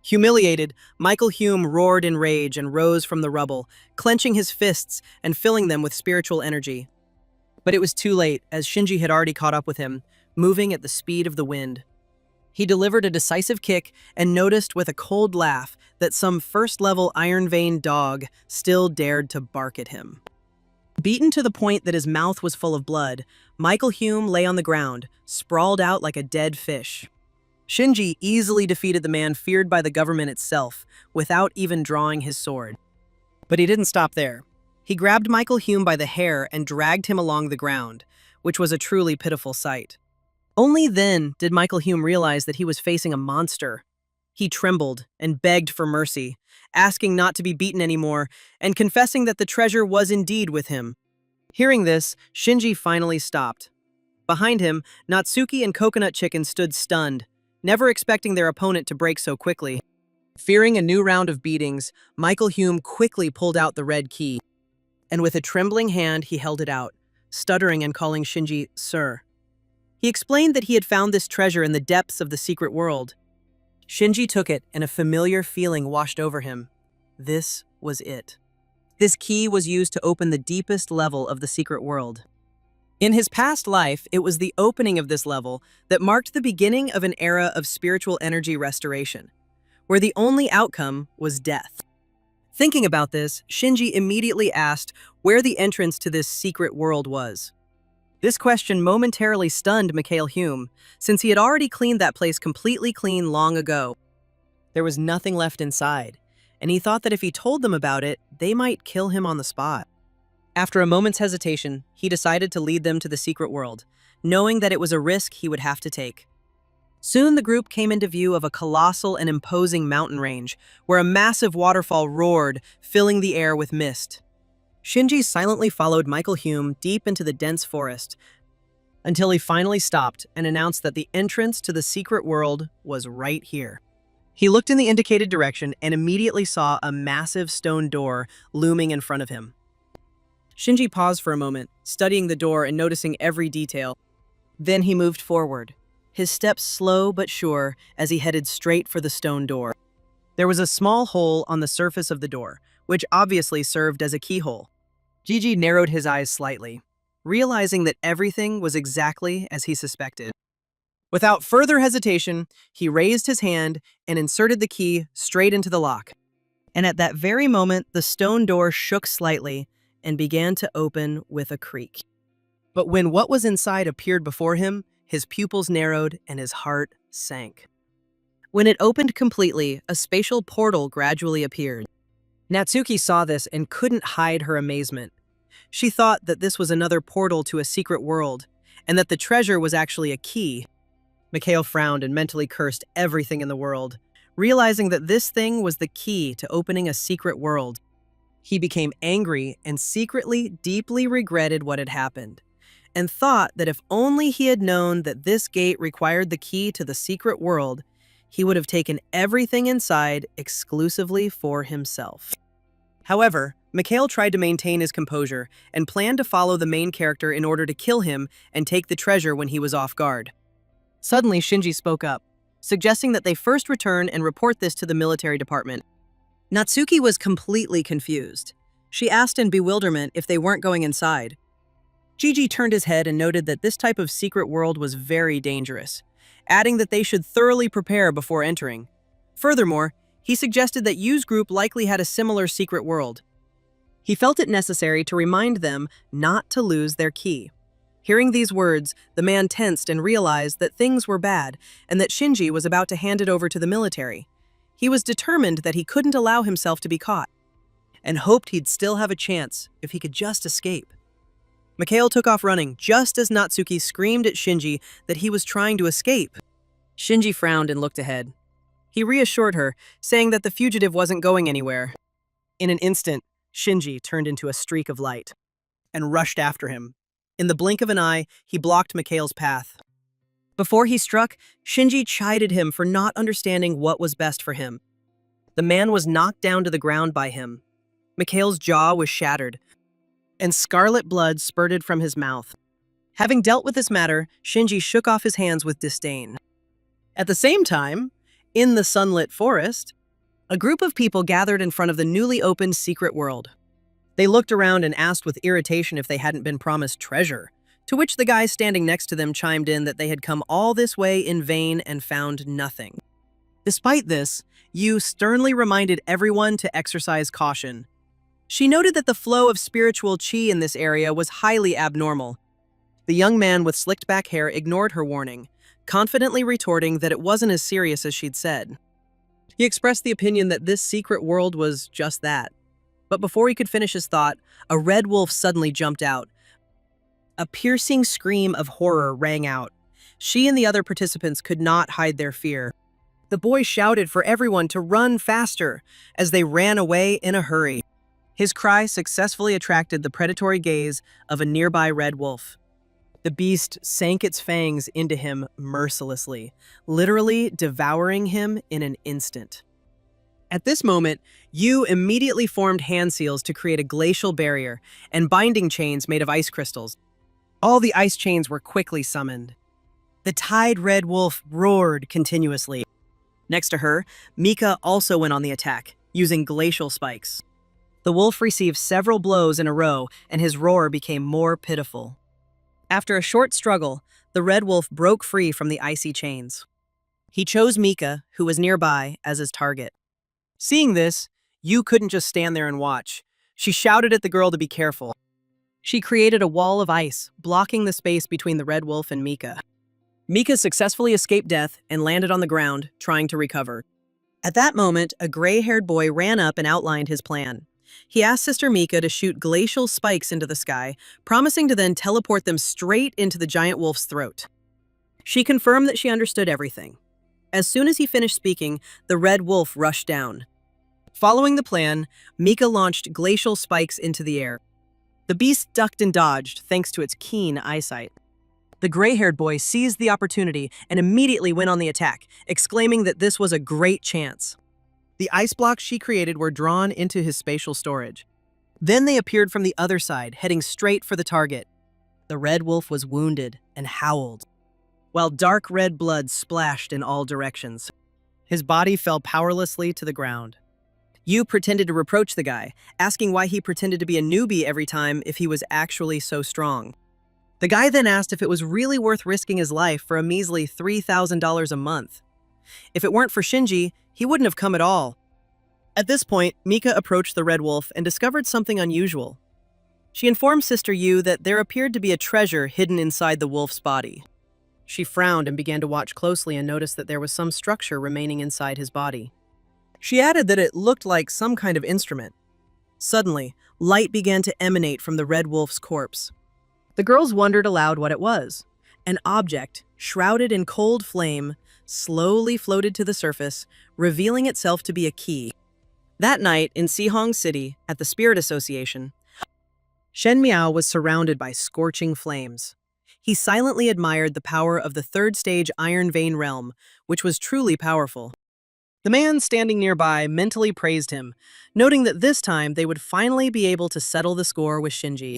Humiliated, Michael Hume roared in rage and rose from the rubble, clenching his fists and filling them with spiritual energy. But it was too late, as Shinji had already caught up with him, moving at the speed of the wind. He delivered a decisive kick and noticed with a cold laugh that some first-level Iron Vein dog still dared to bark at him. Beaten to the point that his mouth was full of blood, Michael Hume lay on the ground, sprawled out like a dead fish. Shinji easily defeated the man feared by the government itself, without even drawing his sword. But he didn't stop there. He grabbed Michael Hume by the hair and dragged him along the ground, which was a truly pitiful sight. Only then did Michael Hume realize that he was facing a monster. He trembled and begged for mercy, asking not to be beaten anymore and confessing that the treasure was indeed with him. Hearing this, Shinji finally stopped. Behind him, Natsuki and Coconut Chicken stood stunned, never expecting their opponent to break so quickly. Fearing a new round of beatings, Michael Hume quickly pulled out the red key, and with a trembling hand he held it out, stuttering and calling Shinji "Sir." He explained that he had found this treasure in the depths of the secret world. Shinji took it, and a familiar feeling washed over him. This was it. This key was used to open the deepest level of the secret world. In his past life, it was the opening of this level that marked the beginning of an era of spiritual energy restoration, where the only outcome was death. Thinking about this, Shinji immediately asked where the entrance to this secret world was. This question momentarily stunned Mikhail Hume, since he had already cleaned that place completely clean long ago. There was nothing left inside, and he thought that if he told them about it, they might kill him on the spot. After a moment's hesitation, he decided to lead them to the secret world, knowing that it was a risk he would have to take. Soon the group came into view of a colossal and imposing mountain range, where a massive waterfall roared, filling the air with mist. Shinji silently followed Michael Hume deep into the dense forest, until he finally stopped and announced that the entrance to the secret world was right here. He looked in the indicated direction and immediately saw a massive stone door looming in front of him. Shinji paused for a moment, studying the door and noticing every detail. Then he moved forward, his steps slow but sure as he headed straight for the stone door. There was a small hole on the surface of the door, which obviously served as a keyhole. Gigi narrowed his eyes slightly, realizing that everything was exactly as he suspected. Without further hesitation, he raised his hand and inserted the key straight into the lock. And at that very moment, the stone door shook slightly and began to open with a creak. But when what was inside appeared before him, his pupils narrowed and his heart sank. When it opened completely, a spatial portal gradually appeared. Natsuki saw this and couldn't hide her amazement. She thought that this was another portal to a secret world, and that the treasure was actually a key. Mikhail frowned and mentally cursed everything in the world, realizing that this thing was the key to opening a secret world. He became angry and secretly deeply regretted what had happened, and thought that if only he had known that this gate required the key to the secret world, he would have taken everything inside exclusively for himself. However, Mikhail tried to maintain his composure and planned to follow the main character in order to kill him and take the treasure when he was off guard. Suddenly, Shinji spoke up, suggesting that they first return and report this to the military department. Natsuki was completely confused. She asked in bewilderment if they weren't going inside. Gigi turned his head and noted that this type of secret world was very dangerous, adding that they should thoroughly prepare before entering. Furthermore, he suggested that Yu's group likely had a similar secret world. He felt it necessary to remind them not to lose their key. Hearing these words, the man tensed and realized that things were bad and that Shinji was about to hand it over to the military. He was determined that he couldn't allow himself to be caught, and hoped he'd still have a chance if he could just escape. Mikhail took off running just as Natsuki screamed at Shinji that he was trying to escape. Shinji frowned and looked ahead. He reassured her, saying that the fugitive wasn't going anywhere. In an instant, Shinji turned into a streak of light and rushed after him. In the blink of an eye, he blocked Mikhail's path. Before he struck, Shinji chided him for not understanding what was best for him. The man was knocked down to the ground by him. Mikhail's jaw was shattered, and scarlet blood spurted from his mouth. Having dealt with this matter, Shinji shook off his hands with disdain. At the same time, in the sunlit forest, a group of people gathered in front of the newly opened secret world. They looked around and asked with irritation if they hadn't been promised treasure, to which the guy standing next to them chimed in that they had come all this way in vain and found nothing. Despite this, Yu sternly reminded everyone to exercise caution. She noted that the flow of spiritual qi in this area was highly abnormal. The young man with slicked back hair ignored her warning, confidently retorting that it wasn't as serious as she'd said. He expressed the opinion that this secret world was just that. But before he could finish his thought, a red wolf suddenly jumped out. A piercing scream of horror rang out. She and the other participants could not hide their fear. The boy shouted for everyone to run faster as they ran away in a hurry. His cry successfully attracted the predatory gaze of a nearby red wolf. The beast sank its fangs into him mercilessly, literally devouring him in an instant. At this moment, Yu immediately formed hand seals to create a glacial barrier and binding chains made of ice crystals. All the ice chains were quickly summoned. The Tide Red Wolf roared continuously. Next to her, Mika also went on the attack, using glacial spikes. The wolf received several blows in a row, and his roar became more pitiful. After a short struggle, the red wolf broke free from the icy chains. He chose Mika, who was nearby, as his target. Seeing this, Yu couldn't just stand there and watch. She shouted at the girl to be careful. She created a wall of ice, blocking the space between the red wolf and Mika. Mika successfully escaped death and landed on the ground, trying to recover. At that moment, a gray-haired boy ran up and outlined his plan. He asked Sister Mika to shoot glacial spikes into the sky, promising to then teleport them straight into the giant wolf's throat. She confirmed that she understood everything. As soon as he finished speaking, the red wolf rushed down. Following the plan, Mika launched glacial spikes into the air. The beast ducked and dodged thanks to its keen eyesight. The gray-haired boy seized the opportunity and immediately went on the attack, exclaiming that this was a great chance. The ice blocks she created were drawn into his spatial storage. Then they appeared from the other side, heading straight for the target. The red wolf was wounded and howled, while dark red blood splashed in all directions. His body fell powerlessly to the ground. Yu pretended to reproach the guy, asking why he pretended to be a newbie every time if he was actually so strong. The guy then asked if it was really worth risking his life for a measly $3,000 a month. If it weren't for Shinji, he wouldn't have come at all. At this point, Mika approached the red wolf and discovered something unusual. She informed Sister Yu that there appeared to be a treasure hidden inside the wolf's body. She frowned and began to watch closely and noticed that there was some structure remaining inside his body. She added that it looked like some kind of instrument. Suddenly, light began to emanate from the red wolf's corpse. The girls wondered aloud what it was. An object, shrouded in cold flame, slowly floated to the surface, revealing itself to be a key. That night, in Sihong City, at the Spirit Association, Shen Miao was surrounded by scorching flames. He silently admired the power of the third stage Iron Vein realm, which was truly powerful. The man standing nearby mentally praised him, noting that this time they would finally be able to settle the score with Shinji.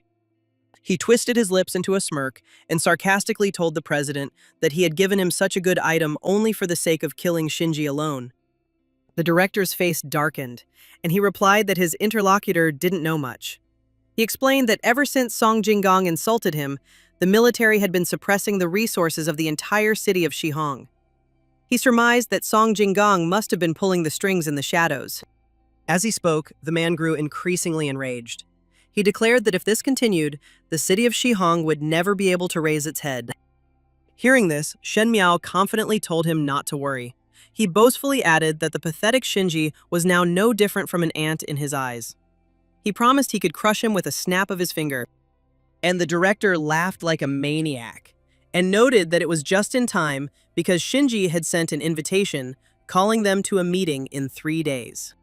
He twisted his lips into a smirk and sarcastically told the president that he had given him such a good item only for the sake of killing Shinji alone. The director's face darkened, and he replied that his interlocutor didn't know much. He explained that ever since Song Jinggong insulted him, the military had been suppressing the resources of the entire city of Shihong. He surmised that Song Jinggong must have been pulling the strings in the shadows. As he spoke, the man grew increasingly enraged. He declared that if this continued, the city of Shihong would never be able to raise its head. Hearing this, Shen Miao confidently told him not to worry. He boastfully added that the pathetic Shinji was now no different from an ant in his eyes. He promised he could crush him with a snap of his finger. And the director laughed like a maniac, and noted that it was just in time because Shinji had sent an invitation calling them to a meeting in 3 days.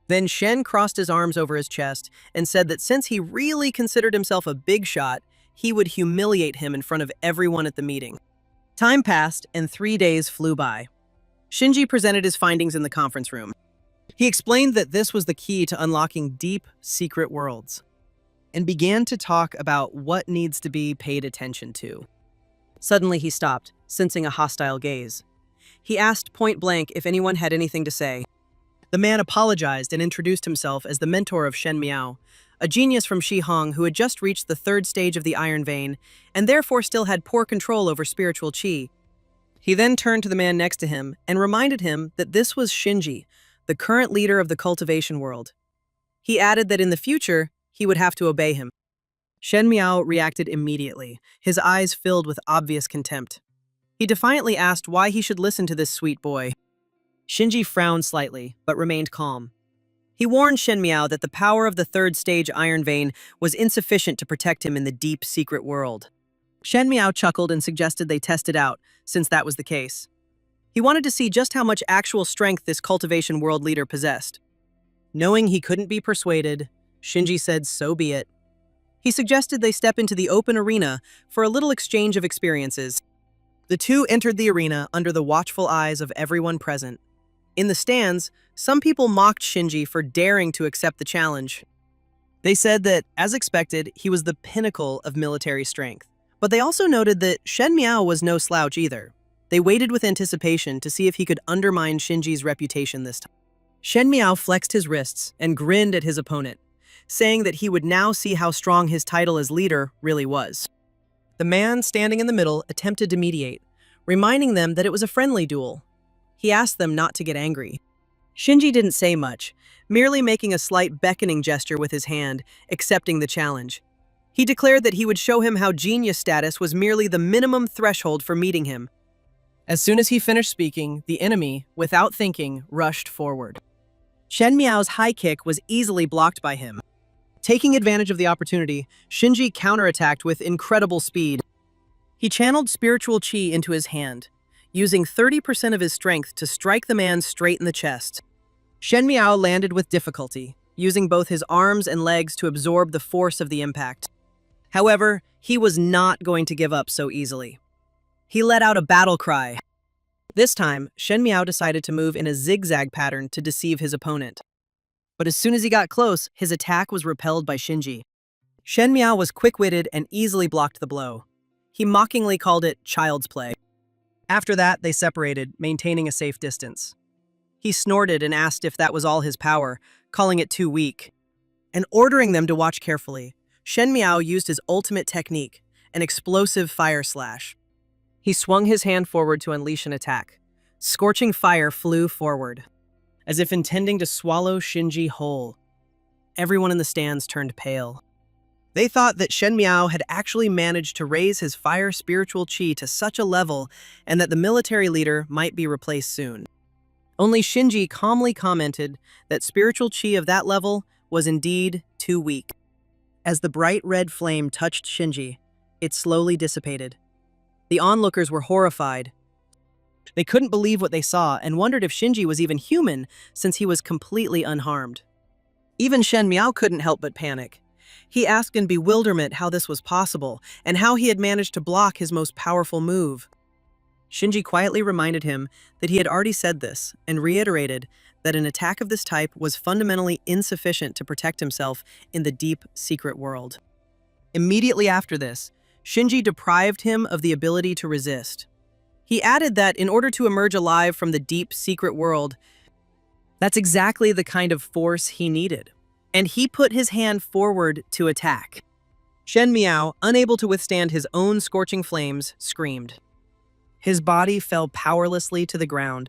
Then Shen crossed his arms over his chest and said that since he really considered himself a big shot, he would humiliate him in front of everyone at the meeting. Time passed and 3 days flew by. Shinji presented his findings in the conference room. He explained that this was the key to unlocking deep, secret worlds, and began to talk about what needs to be paid attention to. Suddenly he stopped, sensing a hostile gaze. He asked point blank if anyone had anything to say. The man apologized and introduced himself as the mentor of Shen Miao, a genius from Shihong who had just reached the third stage of the Iron Vein and therefore still had poor control over spiritual qi. He then turned to the man next to him and reminded him that this was Shinji, the current leader of the cultivation world. He added that in the future, he would have to obey him. Shen Miao reacted immediately, his eyes filled with obvious contempt. He defiantly asked why he should listen to this sweet boy. Shinji frowned slightly, but remained calm. He warned Shen Miao that the power of the third stage Iron Vein was insufficient to protect him in the deep, secret world. Shen Miao chuckled and suggested they test it out, since that was the case. He wanted to see just how much actual strength this cultivation world leader possessed. Knowing he couldn't be persuaded, Shinji said so be it. He suggested they step into the open arena for a little exchange of experiences. The two entered the arena under the watchful eyes of everyone present. In the stands, some people mocked Shinji for daring to accept the challenge. They said that, as expected, he was the pinnacle of military strength. But they also noted that Shen Miao was no slouch either. They waited with anticipation to see if he could undermine Shinji's reputation this time. Shen Miao flexed his wrists and grinned at his opponent, saying that he would now see how strong his title as leader really was. The man standing in the middle attempted to mediate, reminding them that it was a friendly duel. He asked them not to get angry. Shinji didn't say much, merely making a slight beckoning gesture with his hand, accepting the challenge. He declared that he would show him how genius status was merely the minimum threshold for meeting him. As soon as he finished speaking, the enemy, without thinking, rushed forward. Shen Miao's high kick was easily blocked by him. Taking advantage of the opportunity, Shinji counterattacked with incredible speed. He channeled spiritual qi into his hand, using 30% of his strength to strike the man straight in the chest. Shen Miao landed with difficulty, using both his arms and legs to absorb the force of the impact. However, he was not going to give up so easily. He let out a battle cry. This time, Shen Miao decided to move in a zigzag pattern to deceive his opponent. But as soon as he got close, his attack was repelled by Shinji. Shen Miao was quick-witted and easily blocked the blow. He mockingly called it child's play. After that, they separated, maintaining a safe distance. He snorted and asked if that was all his power, calling it too weak. And ordering them to watch carefully, Shen Miao used his ultimate technique, an explosive fire slash. He swung his hand forward to unleash an attack. Scorching fire flew forward, as if intending to swallow Shinji whole. Everyone in the stands turned pale. They thought that Shen Miao had actually managed to raise his fire spiritual qi to such a level and that the military leader might be replaced soon. Only Shinji calmly commented that spiritual qi of that level was indeed too weak. As the bright red flame touched Shinji, it slowly dissipated. The onlookers were horrified. They couldn't believe what they saw and wondered if Shinji was even human since he was completely unharmed. Even Shen Miao couldn't help but panic. He asked in bewilderment how this was possible and how he had managed to block his most powerful move. Shinji quietly reminded him that he had already said this and reiterated that an attack of this type was fundamentally insufficient to protect himself in the deep, secret world. Immediately after this, Shinji deprived him of the ability to resist. He added that in order to emerge alive from the deep, secret world, that's exactly the kind of force he needed. And he put his hand forward to attack. Shen Miao, unable to withstand his own scorching flames, screamed. His body fell powerlessly to the ground.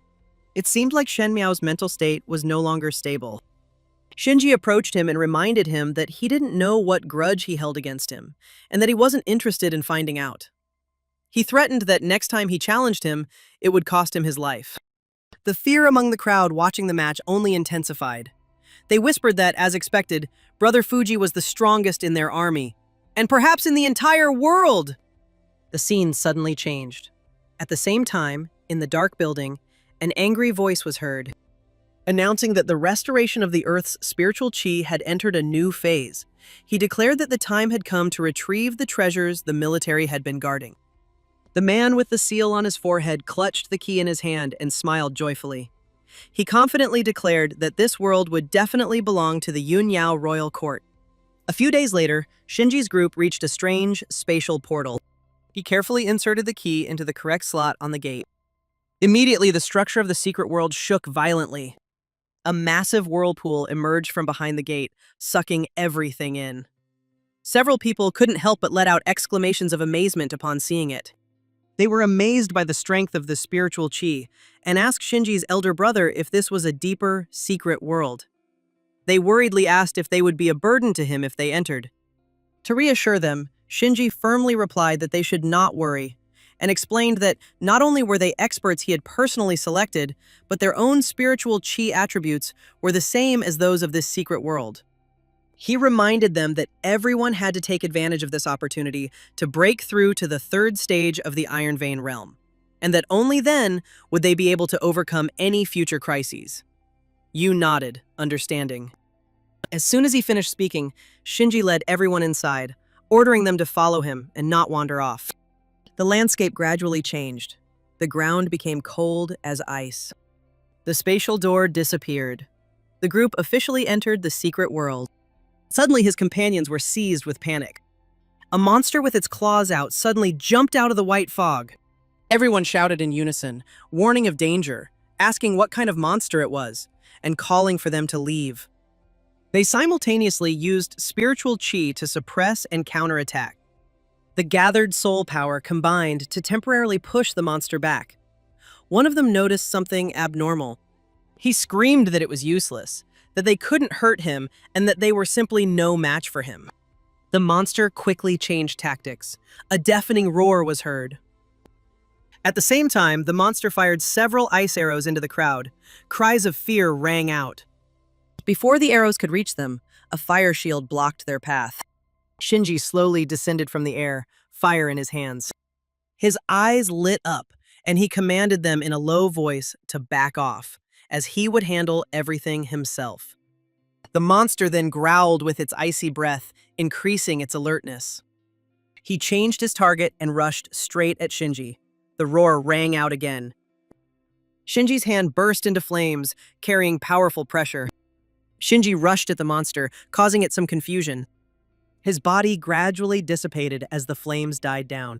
It seemed like Shen Miao's mental state was no longer stable. Shinji approached him and reminded him that he didn't know what grudge he held against him, and that he wasn't interested in finding out. He threatened that next time he challenged him, it would cost him his life. The fear among the crowd watching the match only intensified. They whispered that, as expected, Brother Fuji was the strongest in their army, and perhaps in the entire world. The scene suddenly changed. At the same time, in the dark building, an angry voice was heard, announcing that the restoration of the Earth's spiritual qi had entered a new phase. He declared that the time had come to retrieve the treasures the military had been guarding. The man with the seal on his forehead clutched the key in his hand and smiled joyfully. He confidently declared that this world would definitely belong to the Yunyao royal court. A few days later, Shinji's group reached a strange, spatial portal. He carefully inserted the key into the correct slot on the gate. Immediately, the structure of the secret world shook violently. A massive whirlpool emerged from behind the gate, sucking everything in. Several people couldn't help but let out exclamations of amazement upon seeing it. They were amazed by the strength of the spiritual qi and asked Shinji's elder brother if this was a deeper, secret world. They worriedly asked if they would be a burden to him if they entered. To reassure them, Shinji firmly replied that they should not worry, and explained that not only were they experts he had personally selected, but their own spiritual qi attributes were the same as those of this secret world. He reminded them that everyone had to take advantage of this opportunity to break through to the third stage of the Iron Vein realm, and that only then would they be able to overcome any future crises. Yu nodded, understanding. As soon as he finished speaking, Shinji led everyone inside, ordering them to follow him and not wander off. The landscape gradually changed. The ground became cold as ice. The spatial door disappeared. The group officially entered the secret world. Suddenly, his companions were seized with panic. A monster with its claws out suddenly jumped out of the white fog. Everyone shouted in unison, warning of danger, asking what kind of monster it was, and calling for them to leave. They simultaneously used spiritual chi to suppress and counterattack. The gathered soul power combined to temporarily push the monster back. One of them noticed something abnormal. He screamed that it was useless, that they couldn't hurt him, and that they were simply no match for him. The monster quickly changed tactics. A deafening roar was heard. At the same time, the monster fired several ice arrows into the crowd. Cries of fear rang out. Before the arrows could reach them, a fire shield blocked their path. Shinji slowly descended from the air, fire in his hands. His eyes lit up, and he commanded them in a low voice to back off, as he would handle everything himself. The monster then growled with its icy breath, increasing its alertness. He changed his target and rushed straight at Shinji. The roar rang out again. Shinji's hand burst into flames, carrying powerful pressure. Shinji rushed at the monster, causing it some confusion. His body gradually dissipated as the flames died down.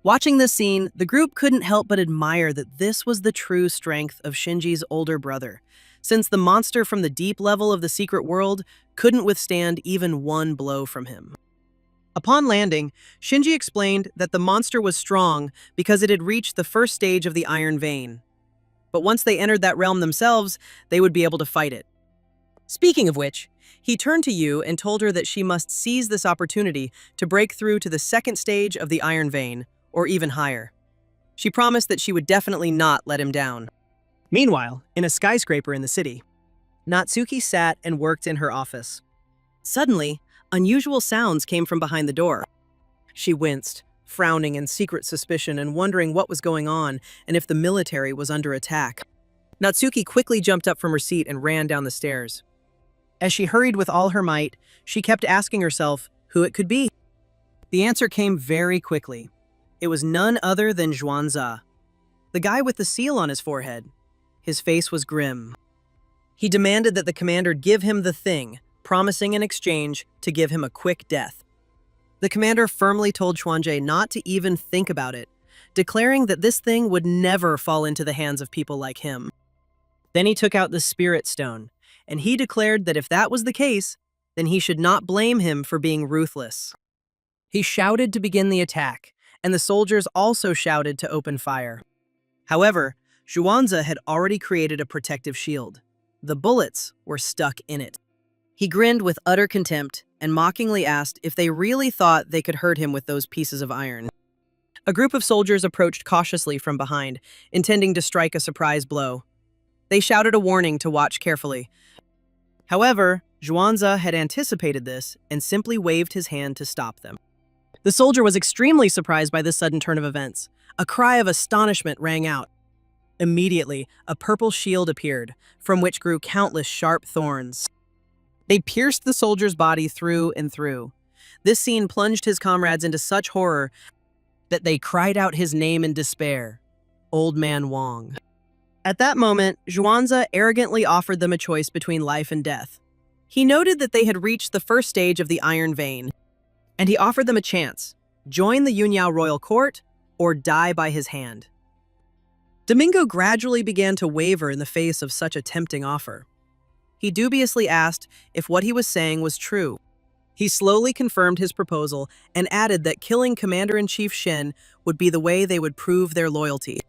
Watching this scene, the group couldn't help but admire that this was the true strength of Shinji's older brother, since the monster from the deep level of the secret world couldn't withstand even one blow from him. Upon landing, Shinji explained that the monster was strong because it had reached the first stage of the Iron Vein. But once they entered that realm themselves, they would be able to fight it. Speaking of which, he turned to Yu and told her that she must seize this opportunity to break through to the second stage of the Iron Vein, or even higher. She promised that she would definitely not let him down. Meanwhile, in a skyscraper in the city, Natsuki sat and worked in her office. Suddenly, unusual sounds came from behind the door. She winced, frowning in secret suspicion and wondering what was going on and if the military was under attack. Natsuki quickly jumped up from her seat and ran down the stairs. As she hurried with all her might, she kept asking herself who it could be. The answer came very quickly. It was none other than Dronzer, the guy with the seal on his forehead. His face was grim. He demanded that the commander give him the thing, promising in exchange to give him a quick death. The commander firmly told Chuanje not to even think about it, declaring that this thing would never fall into the hands of people like him. Then he took out the spirit stone, and he declared that if that was the case, then he should not blame him for being ruthless. He shouted to begin the attack, and the soldiers also shouted to open fire. However, Dronzer had already created a protective shield. The bullets were stuck in it. He grinned with utter contempt and mockingly asked if they really thought they could hurt him with those pieces of iron. A group of soldiers approached cautiously from behind, intending to strike a surprise blow. They shouted a warning to watch carefully. However, Dronzer had anticipated this and simply waved his hand to stop them. The soldier was extremely surprised by this sudden turn of events. A cry of astonishment rang out. Immediately, a purple shield appeared, from which grew countless sharp thorns. They pierced the soldier's body through and through. This scene plunged his comrades into such horror that they cried out his name in despair, Old Man Wong. At that moment, Dronzer arrogantly offered them a choice between life and death. He noted that they had reached the first stage of the Iron Vein, and he offered them a chance: join the Yunyao royal court or die by his hand. Domingo gradually began to waver in the face of such a tempting offer. He dubiously asked if what he was saying was true. He slowly confirmed his proposal and added that killing Commander-in-Chief Shen would be the way they would prove their loyalty.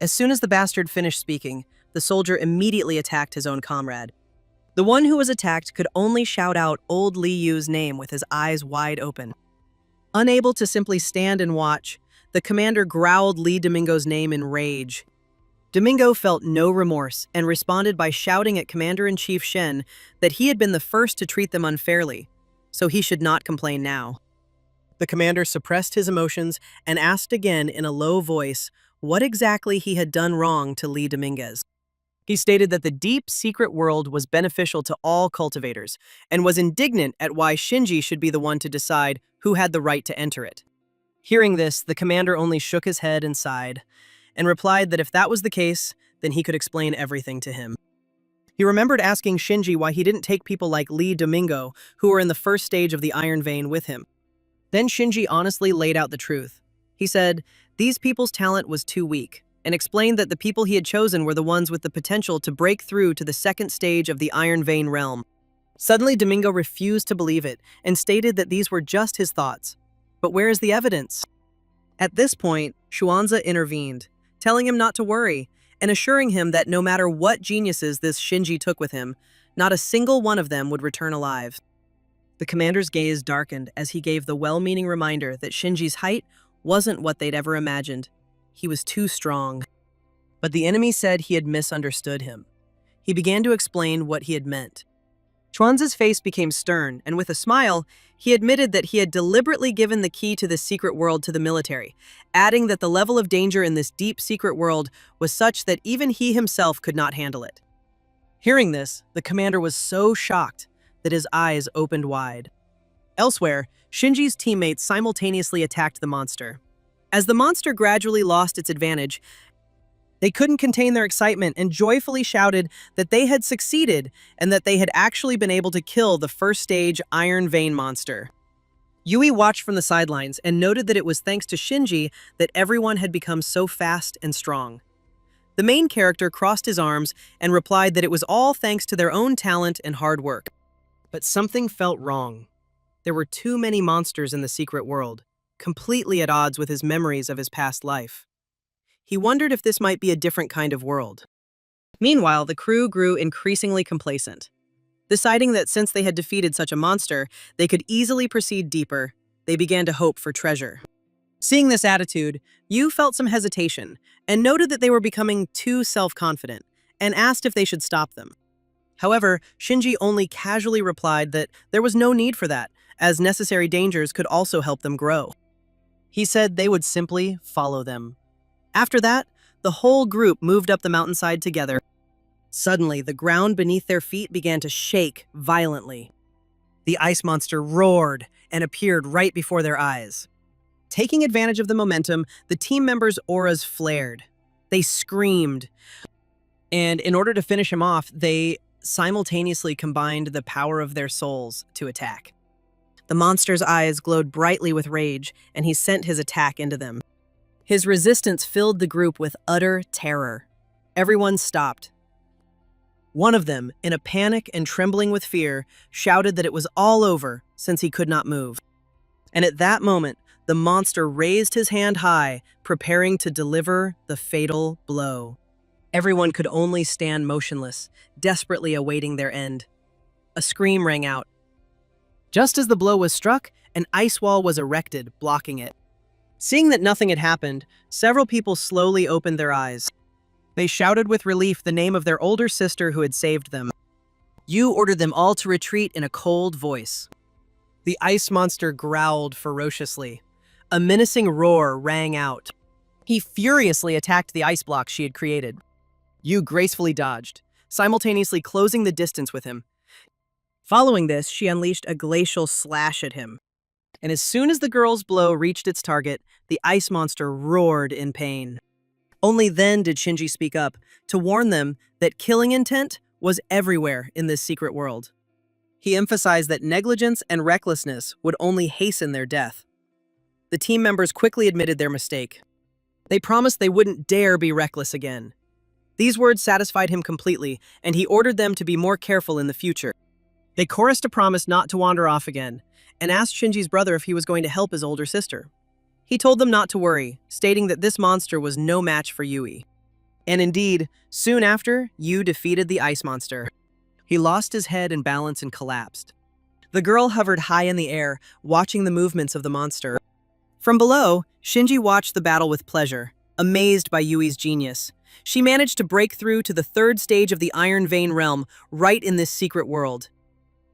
As soon as the bastard finished speaking, the soldier immediately attacked his own comrade. The one who was attacked could only shout out old Li Yu's name with his eyes wide open. Unable to simply stand and watch, the commander growled Li Domingo's name in rage. Domingo felt no remorse and responded by shouting at Commander-in-Chief Shen that he had been the first to treat them unfairly, so he should not complain now. The commander suppressed his emotions and asked again in a low voice what exactly he had done wrong to Li Dominguez. He stated that the deep, secret world was beneficial to all cultivators and was indignant at why Shinji should be the one to decide who had the right to enter it. Hearing this, the commander only shook his head and sighed, and replied that if that was the case, then he could explain everything to him. He remembered asking Shinji why he didn't take people like Lee Domingo, who were in the first stage of the Iron Vein, with him. Then Shinji honestly laid out the truth. He said these people's talent was too weak, and explained that the people he had chosen were the ones with the potential to break through to the second stage of the Iron Vein realm. Suddenly, Domingo refused to believe it and stated that these were just his thoughts. But where is the evidence? At this point, Xuanzi intervened, telling him not to worry, and assuring him that no matter what geniuses this Shinji took with him, not a single one of them would return alive. The commander's gaze darkened as he gave the well-meaning reminder that Shinji's height wasn't what they'd ever imagined. He was too strong. But the enemy said he had misunderstood him. He began to explain what he had meant. Xuanzi's face became stern, and with a smile, he admitted that he had deliberately given the key to this secret world to the military, adding that the level of danger in this deep secret world was such that even he himself could not handle it. Hearing this, the commander was so shocked that his eyes opened wide. Elsewhere, Shinji's teammates simultaneously attacked the monster. As the monster gradually lost its advantage, they couldn't contain their excitement and joyfully shouted that they had succeeded and that they had actually been able to kill the first stage Iron Vein monster. Yui watched from the sidelines and noted that it was thanks to Shinji that everyone had become so fast and strong. The main character crossed his arms and replied that it was all thanks to their own talent and hard work. But something felt wrong. There were too many monsters in the secret world, completely at odds with his memories of his past life. He wondered if this might be a different kind of world. Meanwhile, the crew grew increasingly complacent. Deciding that since they had defeated such a monster, they could easily proceed deeper, they began to hope for treasure. Seeing this attitude, Yu felt some hesitation and noted that they were becoming too self-confident and asked if they should stop them. However, Shinji only casually replied that there was no need for that, as necessary dangers could also help them grow. He said they would simply follow them. After that, the whole group moved up the mountainside together. Suddenly, the ground beneath their feet began to shake violently. The ice monster roared and appeared right before their eyes. Taking advantage of the momentum, the team members' auras flared. They screamed. And in order to finish him off, they simultaneously combined the power of their souls to attack. The monster's eyes glowed brightly with rage, and he sent his attack into them. His resistance filled the group with utter terror. Everyone stopped. One of them, in a panic and trembling with fear, shouted that it was all over since he could not move. And at that moment, the monster raised his hand high, preparing to deliver the fatal blow. Everyone could only stand motionless, desperately awaiting their end. A scream rang out. Just as the blow was struck, an ice wall was erected, blocking it. Seeing that nothing had happened, several people slowly opened their eyes. They shouted with relief the name of their older sister who had saved them. Yu ordered them all to retreat in a cold voice. The ice monster growled ferociously. A menacing roar rang out. He furiously attacked the ice block she had created. Yu gracefully dodged, simultaneously closing the distance with him. Following this, she unleashed a glacial slash at him. And as soon as the girl's blow reached its target, the ice monster roared in pain. Only then did Shinji speak up to warn them that killing intent was everywhere in this secret world. He emphasized that negligence and recklessness would only hasten their death. The team members quickly admitted their mistake. They promised they wouldn't dare be reckless again. These words satisfied him completely, and he ordered them to be more careful in the future. They chorused a promise not to wander off again, and asked Shinji's brother if he was going to help his older sister. He told them not to worry, stating that this monster was no match for Yui. And indeed, soon after, Yu defeated the ice monster. He lost his head and balance and collapsed. The girl hovered high in the air, watching the movements of the monster. From below, Shinji watched the battle with pleasure, amazed by Yui's genius. She managed to break through to the third stage of the Iron Vein realm, right in this secret world.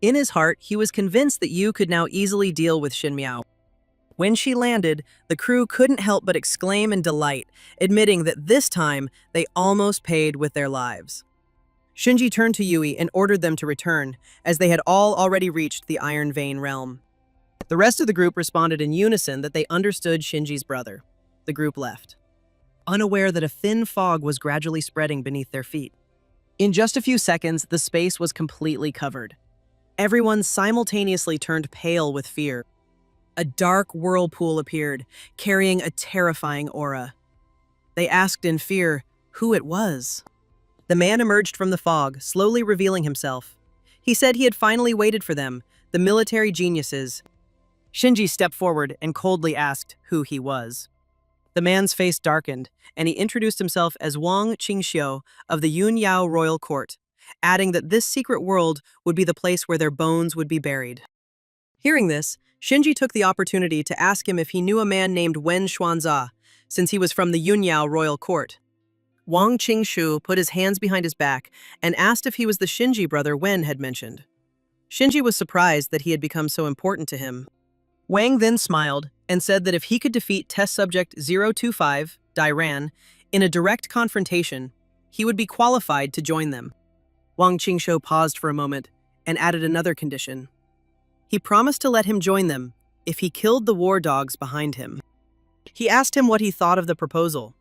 In his heart, he was convinced that Yu could now easily deal with Shinmiao. When she landed, the crew couldn't help but exclaim in delight, admitting that this time they almost paid with their lives. Shinji turned to Yui and ordered them to return, as they had all already reached the Iron Vein realm. The rest of the group responded in unison that they understood Shinji's brother. The group left. unaware that a thin fog was gradually spreading beneath their feet. In just a few seconds, the space was completely covered. Everyone simultaneously turned pale with fear. A dark whirlpool appeared, carrying a terrifying aura. They asked in fear who it was. The man emerged from the fog, slowly revealing himself. He said he had finally waited for them, the military geniuses. Shinji stepped forward and coldly asked who he was. The man's face darkened, and he introduced himself as Wang Qingxiu of the Yunyao royal court, adding that this secret world would be the place where their bones would be buried. Hearing this, Shinji took the opportunity to ask him if he knew a man named Wen Xuanza, since he was from the Yunyao royal court. Wang Qingxiu put his hands behind his back and asked if he was the Shinji brother Wen had mentioned. Shinji was surprised that he had become so important to him. Wang then smiled and said that if he could defeat test subject 025, Dairan, in a direct confrontation, he would be qualified to join them. Wang Qingxiu paused for a moment and added another condition. He promised to let him join them if he killed the war dogs behind him. He asked him what he thought of the proposal.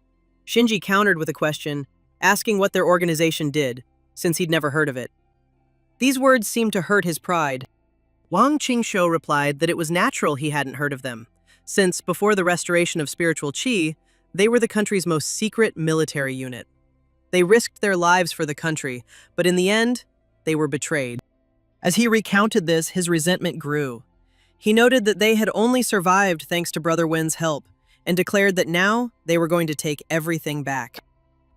Shinji countered with a question, asking what their organization did, since he'd never heard of it. These words seemed to hurt his pride. Wang Qingxiu replied that it was natural he hadn't heard of them, since before the restoration of spiritual qi, they were the country's most secret military unit. They risked their lives for the country, but in the end, they were betrayed. As he recounted this, his resentment grew. He noted that they had only survived thanks to Brother Wen's help, and declared that now they were going to take everything back.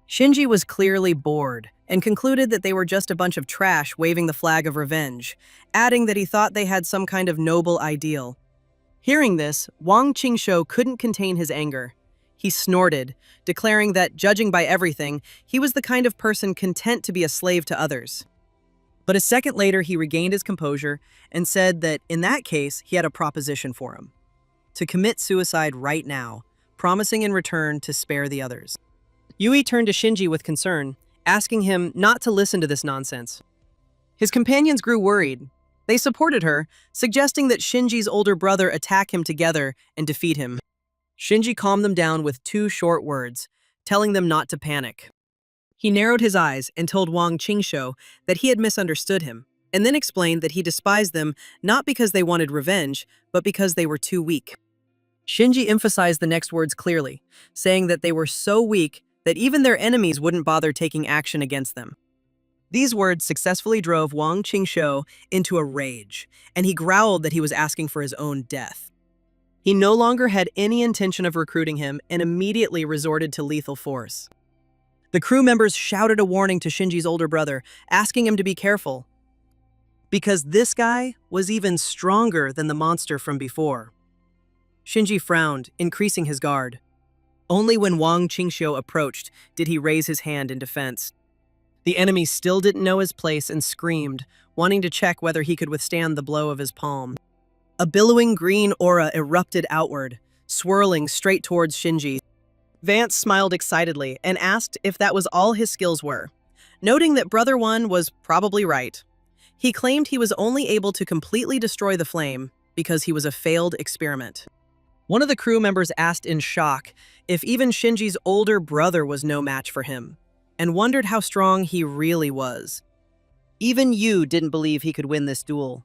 Shinji was clearly bored, and concluded that they were just a bunch of trash waving the flag of revenge, adding that he thought they had some kind of noble ideal. Hearing this, Wang Qingxiu couldn't contain his anger. He snorted, declaring that, judging by everything, he was the kind of person content to be a slave to others. But a second later, he regained his composure and said that, in that case, he had a proposition for him: to commit suicide right now, promising in return to spare the others. Yui turned to Shinji with concern, asking him not to listen to this nonsense. His companions grew worried. They supported her, suggesting that Shinji's older brother attack him together and defeat him. Shinji calmed them down with 2 short words, telling them not to panic. He narrowed his eyes and told Wang Qingxiu that he had misunderstood him, and then explained that he despised them not because they wanted revenge, but because they were too weak. Shinji emphasized the next words clearly, saying that they were so weak that even their enemies wouldn't bother taking action against them. These words successfully drove Wang Qingxiu into a rage, and he growled that he was asking for his own death. He no longer had any intention of recruiting him and immediately resorted to lethal force. The crew members shouted a warning to Shinji's older brother, asking him to be careful, because this guy was even stronger than the monster from before. Shinji frowned, increasing his guard. Only when Wang Qingxiu approached did he raise his hand in defense. The enemy still didn't know his place and screamed, wanting to check whether he could withstand the blow of his palm. A billowing green aura erupted outward, swirling straight towards Shinji. Vance smiled excitedly and asked if that was all his skills were, noting that Brother One was probably right. He claimed he was only able to completely destroy the flame because he was a failed experiment. One of the crew members asked in shock if even Shinji's older brother was no match for him, and wondered how strong he really was. Even Yu didn't believe he could win this duel.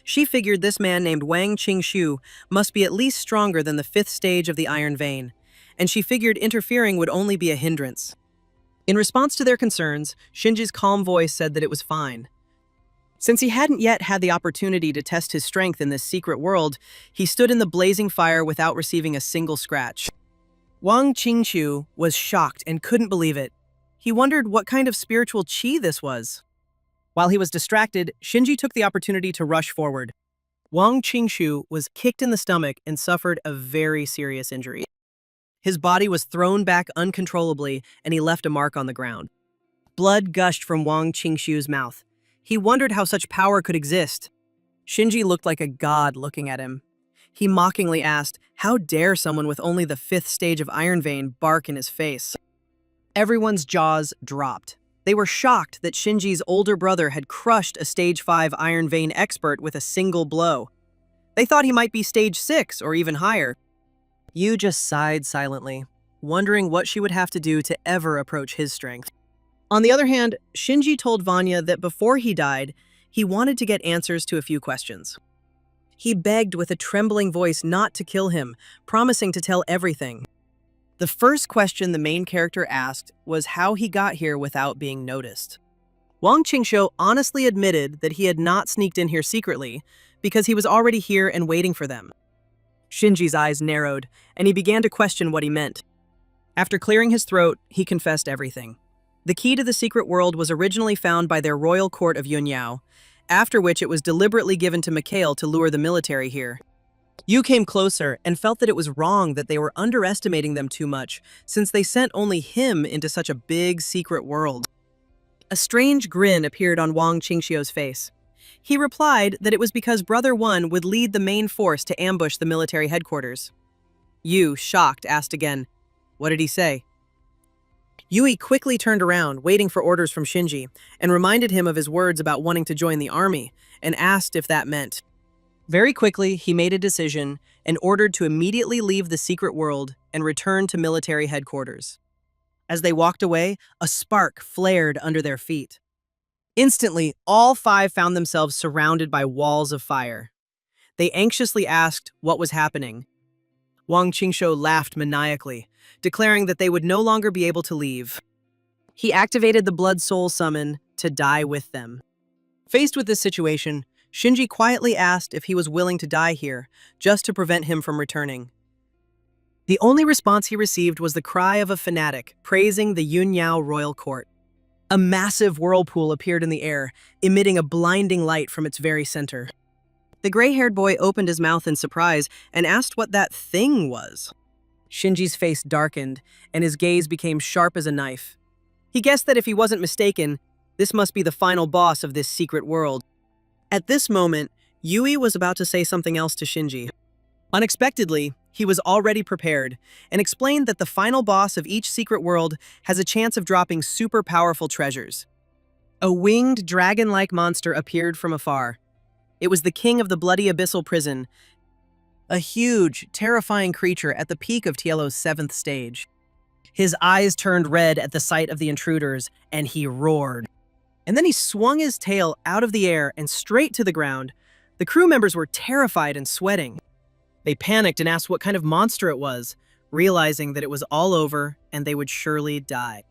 She figured this man named Wang Qingxiu must be at least stronger than the 5th stage of the Iron Vein, and she figured interfering would only be a hindrance. In response to their concerns, Shinji's calm voice said that it was fine. Since he hadn't yet had the opportunity to test his strength in this secret world, he stood in the blazing fire without receiving a single scratch. Wang Qingxiu was shocked and couldn't believe it. He wondered what kind of spiritual qi this was. While he was distracted, Shinji took the opportunity to rush forward. Wang Qingxiu was kicked in the stomach and suffered a very serious injury. His body was thrown back uncontrollably, and he left a mark on the ground. Blood gushed from Wang Qingxiu's mouth. He wondered how such power could exist. Shinji looked like a god looking at him. He mockingly asked, how dare someone with only the 5th stage of Iron Vein bark in his face? Everyone's jaws dropped. They were shocked that Shinji's older brother had crushed a Stage 5 Iron Vein expert with a single blow. They thought he might be Stage 6 or even higher. Yu just sighed silently. wondering what she would have to do to ever approach his strength. On the other hand, Shinji told Vanya that before he died, he wanted to get answers to a few questions. He begged with a trembling voice not to kill him, promising to tell everything. The first question the main character asked was how he got here without being noticed. Wang Qingshou honestly admitted that he had not sneaked in here secretly because he was already here and waiting for them. Shinji's eyes narrowed, and he began to question what he meant. After clearing his throat, he confessed everything. The key to the secret world was originally found by their royal court of Yunyao, after which it was deliberately given to Mikhail to lure the military here. Yu came closer and felt that it was wrong that they were underestimating them too much, since they sent only him into such a big secret world. A strange grin appeared on Wang Qingxiu's face. He replied that it was because Brother One would lead the main force to ambush the military headquarters. Yu, shocked, asked again, "What did he say?" Yui quickly turned around, waiting for orders from Shinji, and reminded him of his words about wanting to join the army, and asked if that meant. Very quickly, he made a decision and ordered to immediately leave the secret world and return to military headquarters. As they walked away, a spark flared under their feet. Instantly, all five found themselves surrounded by walls of fire. They anxiously asked what was happening. Wang Qingshou laughed maniacally, declaring that they would no longer be able to leave. He activated the Blood Soul Summon to die with them. Faced with this situation, Shinji quietly asked if he was willing to die here, just to prevent him from returning. The only response he received was the cry of a fanatic, praising the Yunyao royal court. A massive whirlpool appeared in the air, emitting a blinding light from its very center. The gray-haired boy opened his mouth in surprise and asked what that thing was. Shinji's face darkened, and his gaze became sharp as a knife. He guessed that if he wasn't mistaken, this must be the final boss of this secret world. At this moment, Yui was about to say something else to Shinji. Unexpectedly, he was already prepared and explained that the final boss of each secret world has a chance of dropping super powerful treasures. A winged dragon-like monster appeared from afar. It was the king of the bloody abyssal prison, a huge, terrifying creature at the peak of Tiello's 7th stage. His eyes turned red at the sight of the intruders, and he roared. And then he swung his tail out of the air and straight to the ground. The crew members were terrified and sweating. They panicked and asked what kind of monster it was, realizing that it was all over and they would surely die.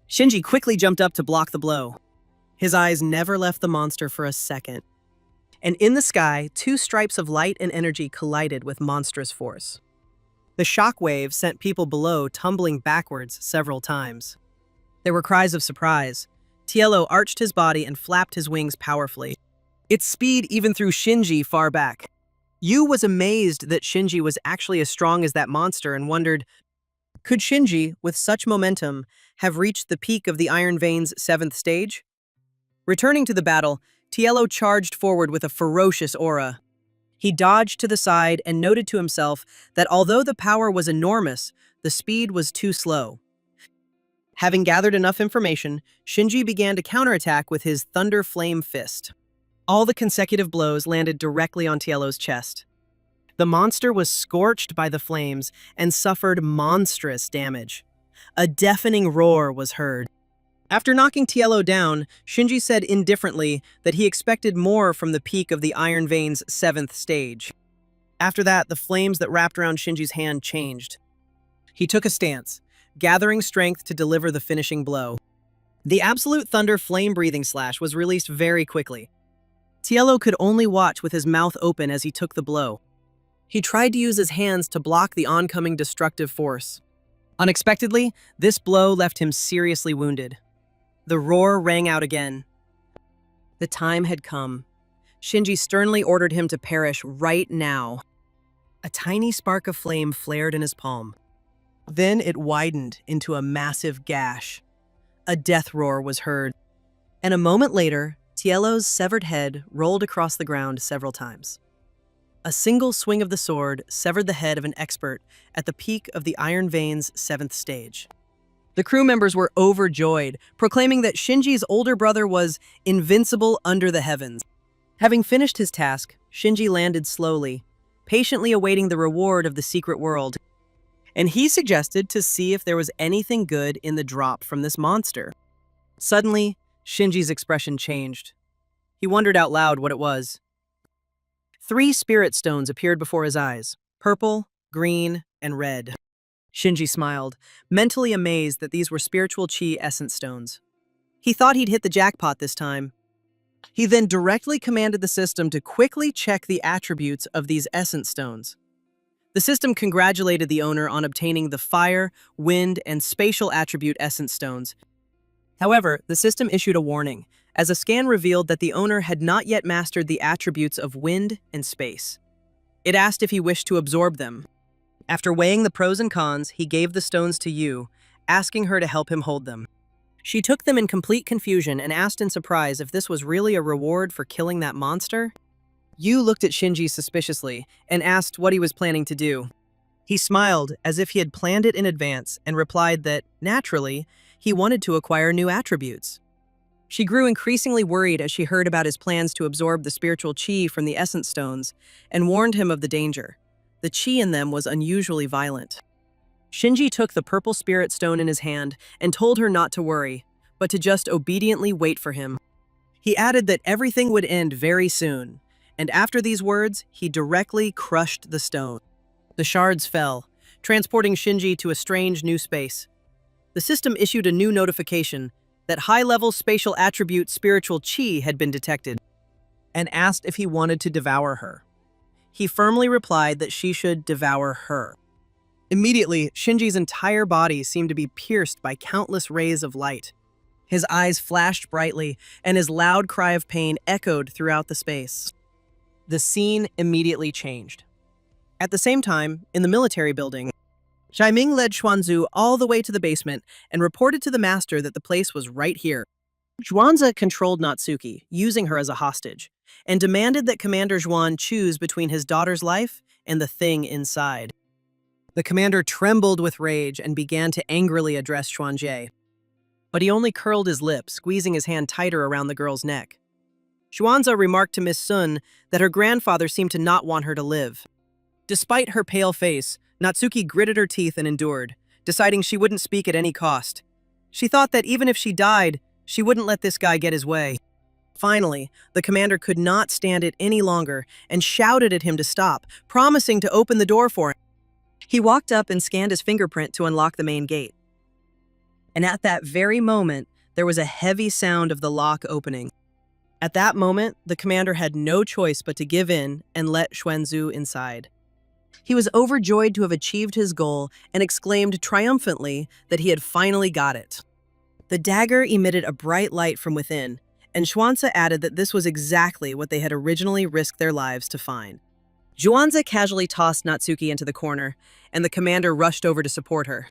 Shinji quickly jumped up to block the blow. His eyes never left the monster for a second. And in the sky, two stripes of light and energy collided with monstrous force. The shockwave sent people below tumbling backwards several times. There were cries of surprise. Tiello arched his body and flapped his wings powerfully. Its speed even threw Shinji far back. Yu was amazed that Shinji was actually as strong as that monster and wondered, could Shinji, with such momentum, have reached the peak of the Iron Vein's 7th stage? Returning to the battle, Tiello charged forward with a ferocious aura. He dodged to the side and noted to himself that although the power was enormous, the speed was too slow. Having gathered enough information, Shinji began to counterattack with his Thunder Flame Fist. All the consecutive blows landed directly on Tiello's chest. The monster was scorched by the flames and suffered monstrous damage. A deafening roar was heard. After knocking Tiello down, Shinji said indifferently that he expected more from the peak of the Iron Vein's 7th stage. After that, the flames that wrapped around Shinji's hand changed. He took a stance, gathering strength to deliver the finishing blow. The Absolute Thunder Flame-Breathing Slash was released very quickly. Tiello could only watch with his mouth open as he took the blow. He tried to use his hands to block the oncoming destructive force. Unexpectedly, this blow left him seriously wounded. The roar rang out again. The time had come. Shinji sternly ordered him to perish right now. A tiny spark of flame flared in his palm. Then it widened into a massive gash. A death roar was heard. And a moment later, Tiello's severed head rolled across the ground several times. A single swing of the sword severed the head of an expert at the peak of the Iron Vein's 7th stage. The crew members were overjoyed, proclaiming that Shinji's older brother was invincible under the heavens. Having finished his task, Shinji landed slowly, patiently awaiting the reward of the secret world. and he suggested to see if there was anything good in the drop from this monster. Suddenly, Shinji's expression changed. He wondered out loud what it was. 3 spirit stones appeared before his eyes, purple, green, and red. Shinji smiled, mentally amazed that these were spiritual chi essence stones. He thought he'd hit the jackpot this time. He then directly commanded the system to quickly check the attributes of these essence stones. The system congratulated the owner on obtaining the fire, wind, and spatial attribute essence stones. However, the system issued a warning, as a scan revealed that the owner had not yet mastered the attributes of wind and space. It asked if he wished to absorb them. After weighing the pros and cons, he gave the stones to Yu, asking her to help him hold them. She took them in complete confusion and asked in surprise if this was really a reward for killing that monster. Yu looked at Shinji suspiciously and asked what he was planning to do. He smiled as if he had planned it in advance and replied that, naturally, he wanted to acquire new attributes. She grew increasingly worried as she heard about his plans to absorb the spiritual chi from the essence stones and warned him of the danger. The chi in them was unusually violent. Shinji took the purple spirit stone in his hand and told her not to worry, but to just obediently wait for him. He added that everything would end very soon, and after these words, he directly crushed the stone. The shards fell, transporting Shinji to a strange new space. The system issued a new notification that high-level spatial attribute spiritual chi had been detected, and asked if he wanted to devour her. He firmly replied that she should devour her. Immediately, Shinji's entire body seemed to be pierced by countless rays of light. His eyes flashed brightly, and his loud cry of pain echoed throughout the space. The scene immediately changed. At the same time, in the military building, Ming led Xuanzu all the way to the basement and reported to the master that the place was right here. Xuanzi controlled Natsuki, using her as a hostage, and demanded that Commander Xuan choose between his daughter's life and the thing inside. The commander trembled with rage and began to angrily address Xuanjie. But he only curled his lip, squeezing his hand tighter around the girl's neck. Xuanzi remarked to Miss Sun that her grandfather seemed to not want her to live. Despite her pale face, Natsuki gritted her teeth and endured, deciding she wouldn't speak at any cost. She thought that even if she died, she wouldn't let this guy get his way. Finally, the commander could not stand it any longer and shouted at him to stop, promising to open the door for him. He walked up and scanned his fingerprint to unlock the main gate. And at that very moment, there was a heavy sound of the lock opening. At that moment, the commander had no choice but to give in and let Xuanzu inside. He was overjoyed to have achieved his goal and exclaimed triumphantly that he had finally got it. The dagger emitted a bright light from within, and Xuanzi added that this was exactly what they had originally risked their lives to find. Xuanzi casually tossed Natsuki into the corner, and the commander rushed over to support her.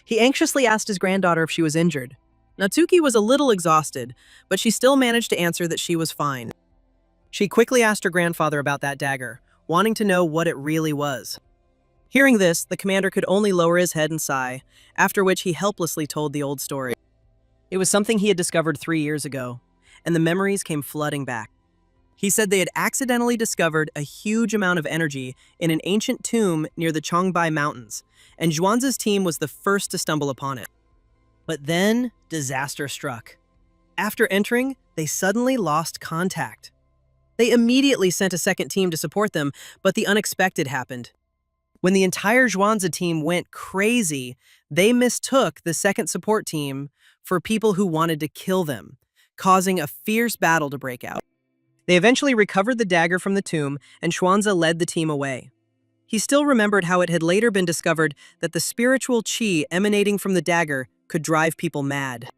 He anxiously asked his granddaughter if she was injured. Natsuki was a little exhausted, but she still managed to answer that she was fine. She quickly asked her grandfather about that dagger, wanting to know what it really was. Hearing this, the commander could only lower his head and sigh, after which he helplessly told the old story. It was something he had discovered 3 years ago, and the memories came flooding back. He said they had accidentally discovered a huge amount of energy in an ancient tomb near the Chongbai Mountains, and Zhuanzi's team was the first to stumble upon it. But then, disaster struck. After entering, they suddenly lost contact. They immediately sent a second team to support them, but the unexpected happened. When the entire Zhuanzi team went crazy, they mistook the second support team for people who wanted to kill them, causing a fierce battle to break out. They eventually recovered the dagger from the tomb, and Xuanzi led the team away. He still remembered how it had later been discovered that the spiritual chi emanating from the dagger could drive people mad.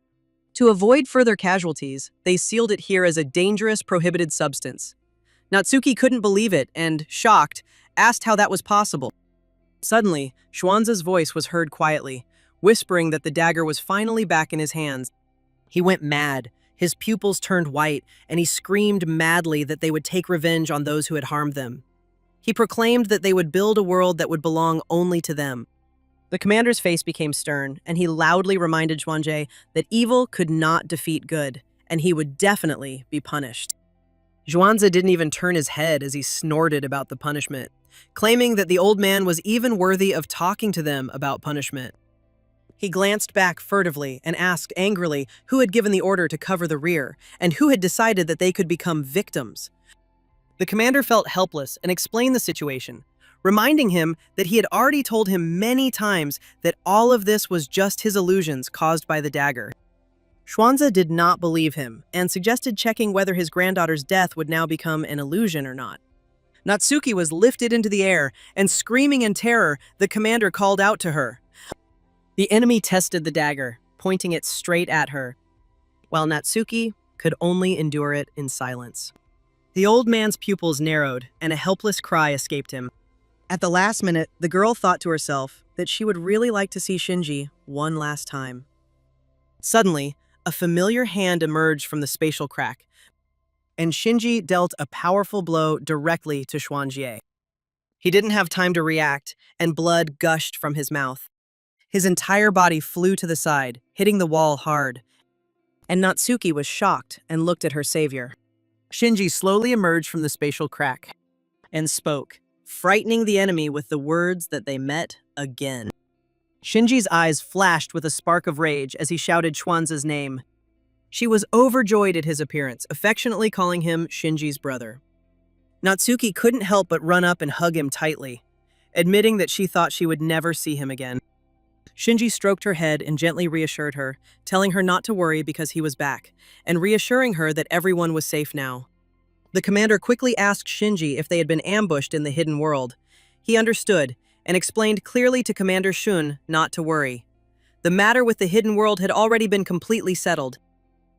To avoid further casualties, they sealed it here as a dangerous, prohibited substance. Natsuki couldn't believe it and, shocked, asked how that was possible. Suddenly, Xuanzi's voice was heard quietly, whispering that the dagger was finally back in his hands. He went mad. His pupils turned white, and he screamed madly that they would take revenge on those who had harmed them. He proclaimed that they would build a world that would belong only to them. The commander's face became stern, and he loudly reminded Xuanjie that evil could not defeat good, and he would definitely be punished. Xuanzi didn't even turn his head as he snorted about the punishment, claiming that the old man was even worthy of talking to them about punishment. He glanced back furtively and asked angrily who had given the order to cover the rear and who had decided that they could become victims. The commander felt helpless and explained the situation, reminding him that he had already told him many times that all of this was just his illusions caused by the dagger. Xuanzi did not believe him and suggested checking whether his granddaughter's death would now become an illusion or not. Natsuki was lifted into the air, and screaming in terror, the commander called out to her. The enemy tested the dagger, pointing it straight at her, while Natsuki could only endure it in silence. The old man's pupils narrowed, and a helpless cry escaped him. At the last minute, the girl thought to herself that she would really like to see Shinji one last time. Suddenly, a familiar hand emerged from the spatial crack, and Shinji dealt a powerful blow directly to Xuanjie. He didn't have time to react, and blood gushed from his mouth. His entire body flew to the side, hitting the wall hard, and Natsuki was shocked and looked at her savior. Shinji slowly emerged from the spatial crack and spoke, frightening the enemy with the words that they met again. Shinji's eyes flashed with a spark of rage as he shouted Xuanzi's name. She was overjoyed at his appearance, affectionately calling him Shinji's brother. Natsuki couldn't help but run up and hug him tightly, admitting that she thought she would never see him again. Shinji stroked her head and gently reassured her, telling her not to worry because he was back, and reassuring her that everyone was safe now. The commander quickly asked Shinji if they had been ambushed in the hidden world. He understood, and explained clearly to Commander Shun not to worry. The matter with the hidden world had already been completely settled.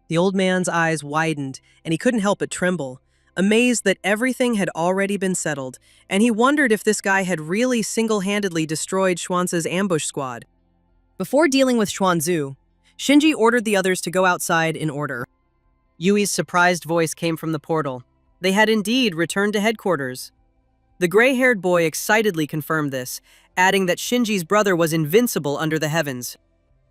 The old man's eyes widened, and he couldn't help but tremble, amazed that everything had already been settled, and he wondered if this guy had really single-handedly destroyed Xuanzi's ambush squad. Before dealing with Xuanzi, Shinji ordered the others to go outside in order. Yui's surprised voice came from the portal. They had indeed returned to headquarters. The gray-haired boy excitedly confirmed this, adding that Shinji's brother was invincible under the heavens.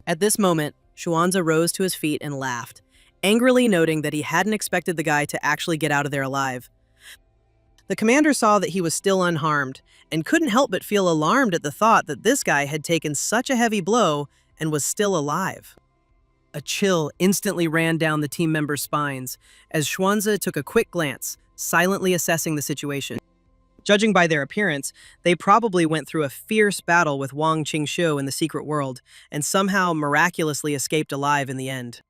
At this moment, Xuanzi rose to his feet and laughed, angrily noting that he hadn't expected the guy to actually get out of there alive. The commander saw that he was still unharmed, and couldn't help but feel alarmed at the thought that this guy had taken such a heavy blow and was still alive. A chill instantly ran down the team members' spines as Xuanzi took a quick glance, silently assessing the situation. Judging by their appearance, they probably went through a fierce battle with Wang Qingshu in the secret world and somehow miraculously escaped alive in the end.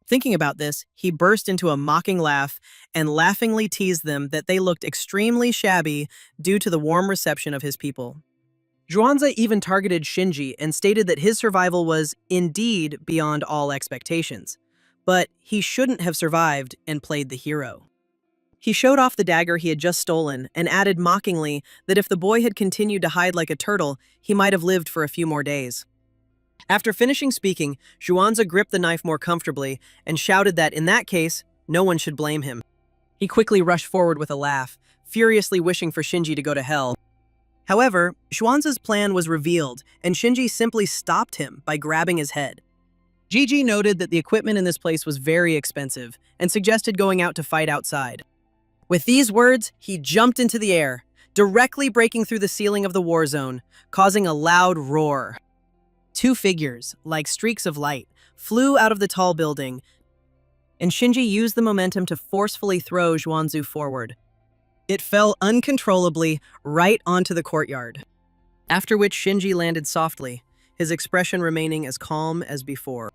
Thinking about this, he burst into a mocking laugh and laughingly teased them that they looked extremely shabby due to the warm reception of his people. Xuanzi even targeted Shinji and stated that his survival was indeed beyond all expectations, but he shouldn't have survived and played the hero. He showed off the dagger he had just stolen and added mockingly that if the boy had continued to hide like a turtle, he might have lived for a few more days. After finishing speaking, Xuanzi gripped the knife more comfortably and shouted that in that case, no one should blame him. He quickly rushed forward with a laugh, furiously wishing for Shinji to go to hell. However, Xuanzi's plan was revealed, and Shinji simply stopped him by grabbing his head. Gigi noted that the equipment in this place was very expensive and suggested going out to fight outside. With these words, he jumped into the air, directly breaking through the ceiling of the war zone, causing a loud roar. Two figures, like streaks of light, flew out of the tall building, and Shinji used the momentum to forcefully throw Xuanzi forward. It fell uncontrollably right onto the courtyard, after which Shinji landed softly, his expression remaining as calm as before.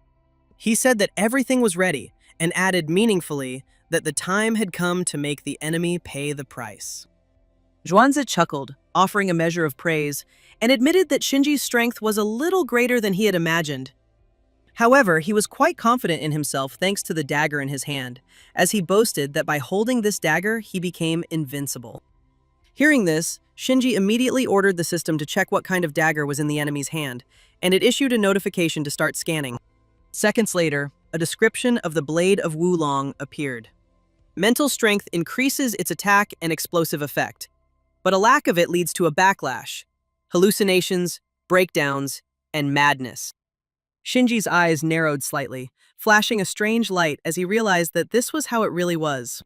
He said that everything was ready, and added meaningfully that the time had come to make the enemy pay the price. Xuanzi chuckled, offering a measure of praise, and admitted that Shinji's strength was a little greater than he had imagined. However, he was quite confident in himself thanks to the dagger in his hand, as he boasted that by holding this dagger, he became invincible. Hearing this, Shinji immediately ordered the system to check what kind of dagger was in the enemy's hand, and it issued a notification to start scanning. Seconds later, a description of the Blade of Wulong appeared. Mental strength increases its attack and explosive effect, but a lack of it leads to a backlash, hallucinations, breakdowns, and madness. Shinji's eyes narrowed slightly, flashing a strange light as he realized that this was how it really was.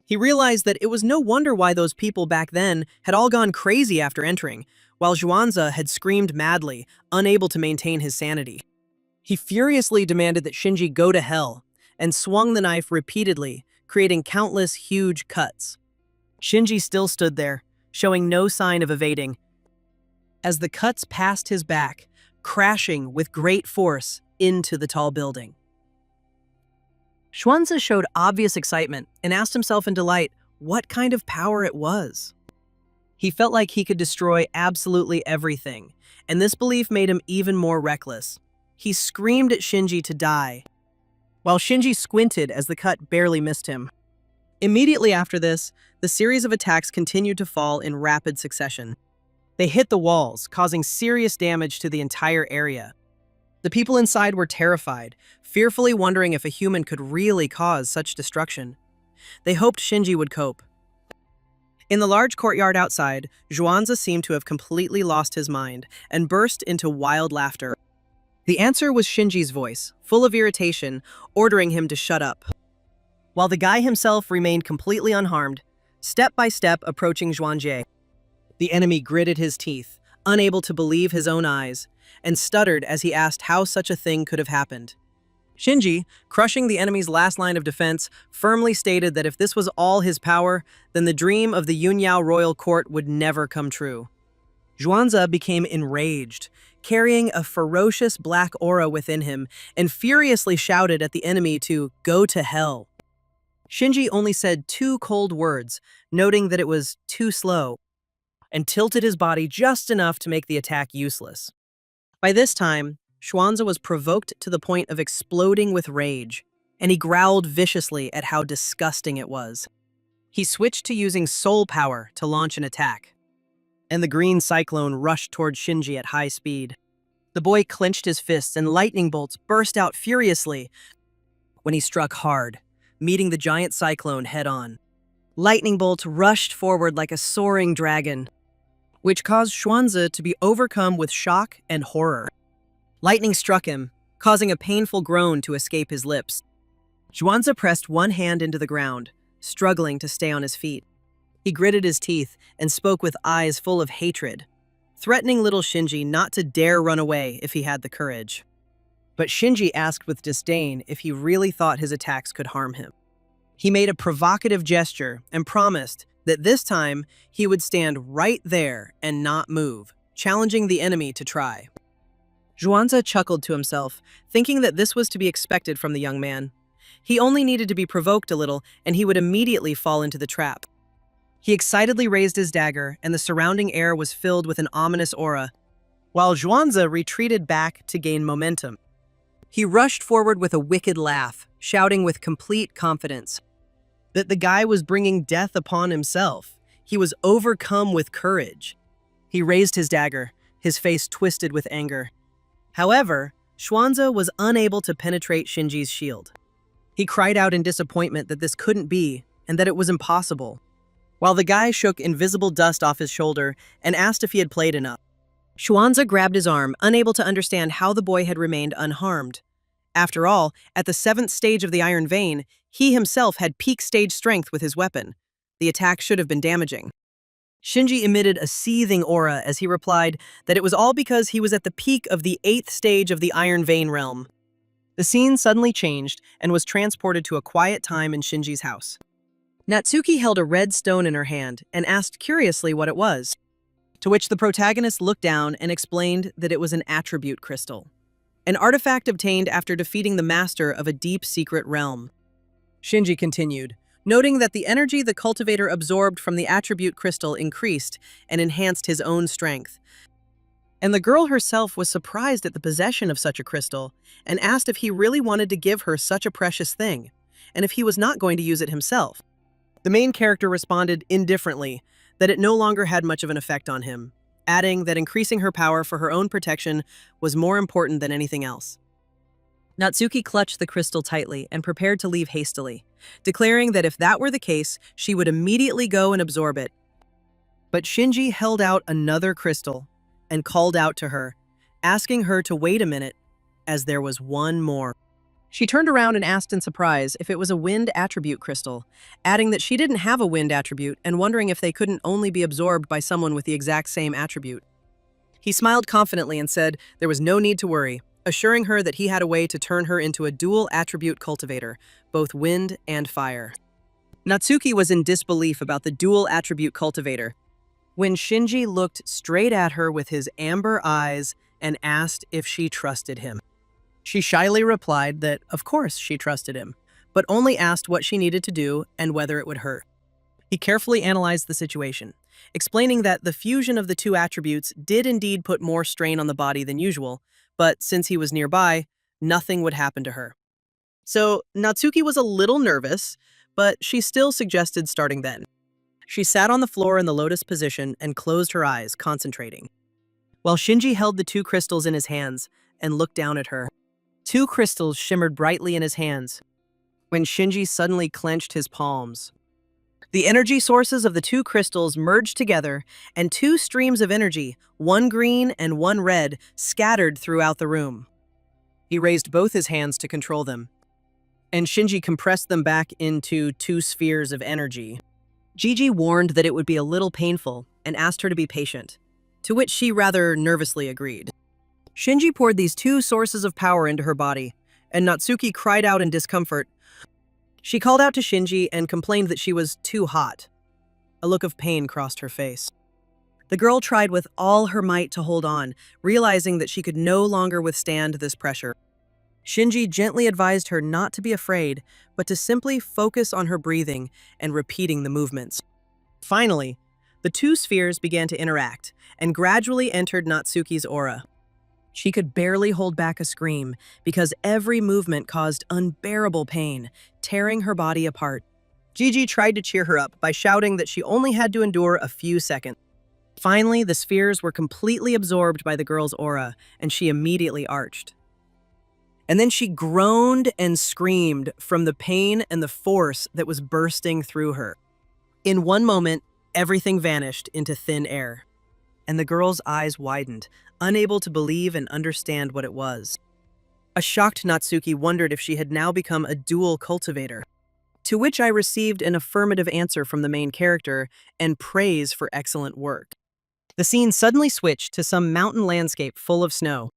He realized that it was no wonder why those people back then had all gone crazy after entering, while Zhuanze had screamed madly, unable to maintain his sanity. He furiously demanded that Shinji go to hell, and swung the knife repeatedly, creating countless huge cuts. Shinji still stood there, showing no sign of evading, as the cuts passed his back, crashing with great force into the tall building. Zhuanze showed obvious excitement and asked himself in delight what kind of power it was. He felt like he could destroy absolutely everything, and this belief made him even more reckless. He screamed at Shinji to die, while Shinji squinted as the cut barely missed him. Immediately after this, the series of attacks continued to fall in rapid succession. They hit the walls, causing serious damage to the entire area. The people inside were terrified, fearfully wondering if a human could really cause such destruction. They hoped Shinji would cope. In the large courtyard outside, Zhuanze seemed to have completely lost his mind and burst into wild laughter. The answer was Shinji's voice, full of irritation, ordering him to shut up. While the guy himself remained completely unharmed, step by step approaching Zhuanze. The enemy gritted his teeth, unable to believe his own eyes, and stuttered as he asked how such a thing could have happened. Shinji, crushing the enemy's last line of defense, firmly stated that if this was all his power, then the dream of the Yunyao royal court would never come true. Zhuanze became enraged, carrying a ferocious black aura within him, and furiously shouted at the enemy to go to hell. Shinji only said 2 cold words, noting that it was too slow, and tilted his body just enough to make the attack useless. By this time, Zhuanze was provoked to the point of exploding with rage, and he growled viciously at how disgusting it was. He switched to using soul power to launch an attack, and the green cyclone rushed toward Shinji at high speed. The boy clenched his fists and lightning bolts burst out furiously when he struck hard, meeting the giant cyclone head-on. Lightning bolts rushed forward like a soaring dragon, which caused Zhuanze to be overcome with shock and horror. Lightning struck him, causing a painful groan to escape his lips. Zhuanze pressed one hand into the ground, struggling to stay on his feet. He gritted his teeth and spoke with eyes full of hatred, threatening little Shinji not to dare run away if he had the courage. But Shinji asked with disdain if he really thought his attacks could harm him. He made a provocative gesture and promised that this time he would stand right there and not move, challenging the enemy to try. Zhuanze chuckled to himself, thinking that this was to be expected from the young man. He only needed to be provoked a little, and he would immediately fall into the trap. He excitedly raised his dagger, and the surrounding air was filled with an ominous aura, while Zhuanze retreated back to gain momentum. He rushed forward with a wicked laugh, shouting with complete confidence that the guy was bringing death upon himself. He was overcome with courage. He raised his dagger, his face twisted with anger. However, Zhuanze was unable to penetrate Shinji's shield. He cried out in disappointment that this couldn't be, and that it was impossible, while the guy shook invisible dust off his shoulder and asked if he had played enough. Zhuanze grabbed his arm, unable to understand how the boy had remained unharmed. After all, at the 7th stage of the Iron Vein, he himself had peak stage strength with his weapon. The attack should have been damaging. Shinji emitted a seething aura as he replied that it was all because he was at the peak of the 8th stage of the Iron Vein realm. The scene suddenly changed and was transported to a quiet time in Shinji's house. Natsuki held a red stone in her hand and asked curiously what it was, to which the protagonist looked down and explained that it was an attribute crystal, an artifact obtained after defeating the master of a deep secret realm. Shinji continued, noting that the energy the cultivator absorbed from the attribute crystal increased and enhanced his own strength. And the girl herself was surprised at the possession of such a crystal and asked if he really wanted to give her such a precious thing, and if he was not going to use it himself. The main character responded indifferently that it no longer had much of an effect on him, adding that increasing her power for her own protection was more important than anything else. Natsuki clutched the crystal tightly and prepared to leave hastily, declaring that if that were the case, she would immediately go and absorb it. But Shinji held out another crystal and called out to her, asking her to wait a minute, as there was one more. She turned around and asked in surprise if it was a wind attribute crystal, adding that she didn't have a wind attribute and wondering if they couldn't only be absorbed by someone with the exact same attribute. He smiled confidently and said there was no need to worry, assuring her that he had a way to turn her into a dual attribute cultivator, both wind and fire. Natsuki was in disbelief about the dual attribute cultivator when Shinji looked straight at her with his amber eyes and asked if she trusted him. She shyly replied that, of course, she trusted him, but only asked what she needed to do and whether it would hurt. He carefully analyzed the situation, explaining that the fusion of the two attributes did indeed put more strain on the body than usual, but since he was nearby, nothing would happen to her. So Natsuki was a little nervous, but she still suggested starting then. She sat on the floor in the lotus position and closed her eyes, concentrating, while Shinji held the two crystals in his hands and looked down at her. Two crystals shimmered brightly in his hands when Shinji suddenly clenched his palms. The energy sources of the two crystals merged together, and two streams of energy, one green and one red, scattered throughout the room. He raised both his hands to control them, and Shinji compressed them back into two spheres of energy. Gigi warned that it would be a little painful and asked her to be patient, to which she rather nervously agreed. Shinji poured these two sources of power into her body, and Natsuki cried out in discomfort. She called out to Shinji and complained that she was too hot. A look of pain crossed her face. The girl tried with all her might to hold on, realizing that she could no longer withstand this pressure. Shinji gently advised her not to be afraid, but to simply focus on her breathing and repeating the movements. Finally, the two spheres began to interact and gradually entered Natsuki's aura. She could barely hold back a scream because every movement caused unbearable pain, tearing her body apart. Gigi tried to cheer her up by shouting that she only had to endure a few seconds. Finally, the spheres were completely absorbed by the girl's aura, and she immediately arched. And then she groaned and screamed from the pain and the force that was bursting through her. In one moment, everything vanished into thin air, and the girl's eyes widened, unable to believe and understand what it was. A shocked Natsuki wondered if she had now become a dual cultivator, to which I received an affirmative answer from the main character and praise for excellent work. The scene suddenly switched to some mountain landscape full of snow.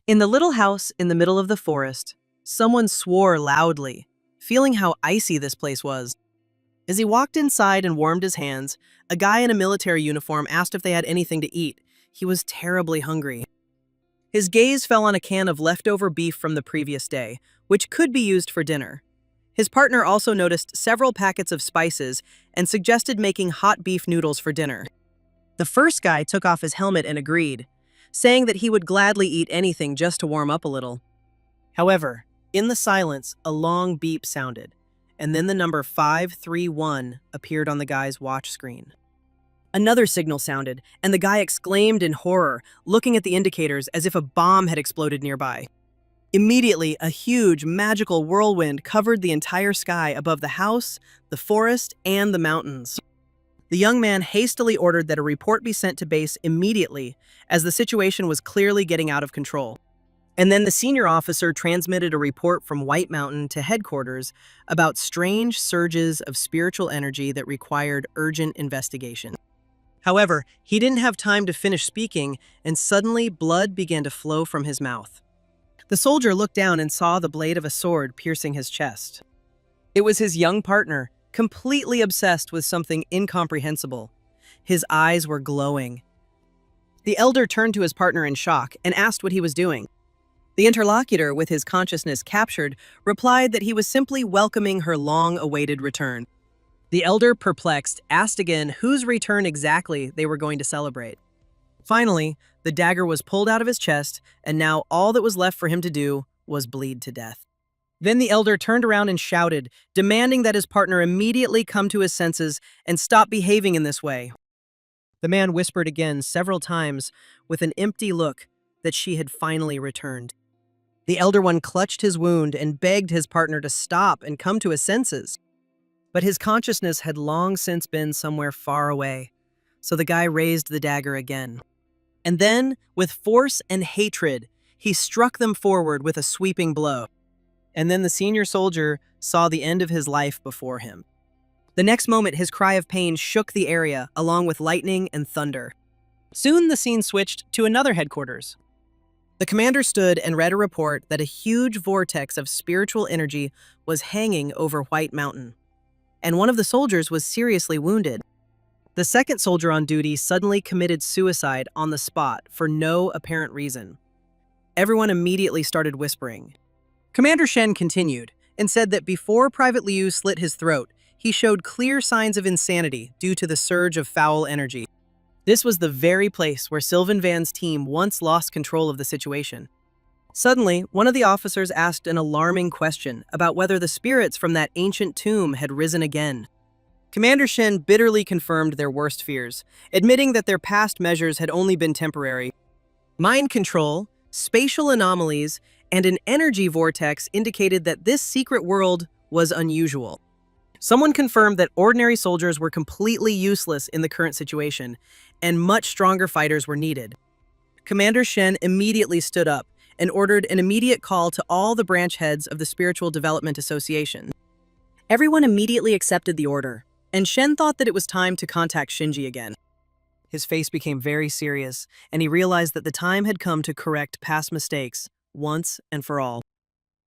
In the little house in the middle of the forest, someone swore loudly, feeling how icy this place was. As he walked inside and warmed his hands, a guy in a military uniform asked if they had anything to eat. He was terribly hungry. His gaze fell on a can of leftover beef from the previous day, which could be used for dinner. His partner also noticed several packets of spices and suggested making hot beef noodles for dinner. The first guy took off his helmet and agreed, saying that he would gladly eat anything just to warm up a little. However, in the silence, a long beep sounded, and then the number 531 appeared on the guy's watch screen. Another signal sounded, and the guy exclaimed in horror, looking at the indicators as if a bomb had exploded nearby. Immediately, a huge, magical whirlwind covered the entire sky above the house, the forest, and the mountains. The young man hastily ordered that a report be sent to base immediately, as the situation was clearly getting out of control. And then the senior officer transmitted a report from White Mountain to headquarters about strange surges of spiritual energy that required urgent investigation. However, he didn't have time to finish speaking, and suddenly blood began to flow from his mouth. The soldier looked down and saw the blade of a sword piercing his chest. It was his young partner, completely obsessed with something incomprehensible. His eyes were glowing. The elder turned to his partner in shock and asked what he was doing. The interlocutor, with his consciousness captured, replied that he was simply welcoming her long-awaited return. The elder, perplexed, asked again whose return exactly they were going to celebrate. Finally, the dagger was pulled out of his chest, and now all that was left for him to do was bleed to death. Then the elder turned around and shouted, demanding that his partner immediately come to his senses and stop behaving in this way. The man whispered again several times with an empty look that she had finally returned. The elder one clutched his wound and begged his partner to stop and come to his senses. But his consciousness had long since been somewhere far away, so the guy raised the dagger again. And then, with force and hatred, he struck them forward with a sweeping blow. And then the senior soldier saw the end of his life before him. The next moment, his cry of pain shook the area, along with lightning and thunder. Soon, the scene switched to another headquarters. The commander stood and read a report that a huge vortex of spiritual energy was hanging over White Mountain, and one of the soldiers was seriously wounded. The second soldier on duty suddenly committed suicide on the spot for no apparent reason. Everyone immediately started whispering. Commander Shen continued and said that before Private Liu slit his throat, he showed clear signs of insanity due to the surge of foul energy. This was the very place where Sylvan Van's team once lost control of the situation. Suddenly, one of the officers asked an alarming question about whether the spirits from that ancient tomb had risen again. Commander Shen bitterly confirmed their worst fears, admitting that their past measures had only been temporary. Mind control, spatial anomalies, and an energy vortex indicated that this secret world was unusual. Someone confirmed that ordinary soldiers were completely useless in the current situation, and much stronger fighters were needed. Commander Shen immediately stood up and ordered an immediate call to all the branch heads of the Spiritual Development Association. Everyone immediately accepted the order, and Shen thought that it was time to contact Shinji again. His face became very serious, and he realized that the time had come to correct past mistakes, once and for all.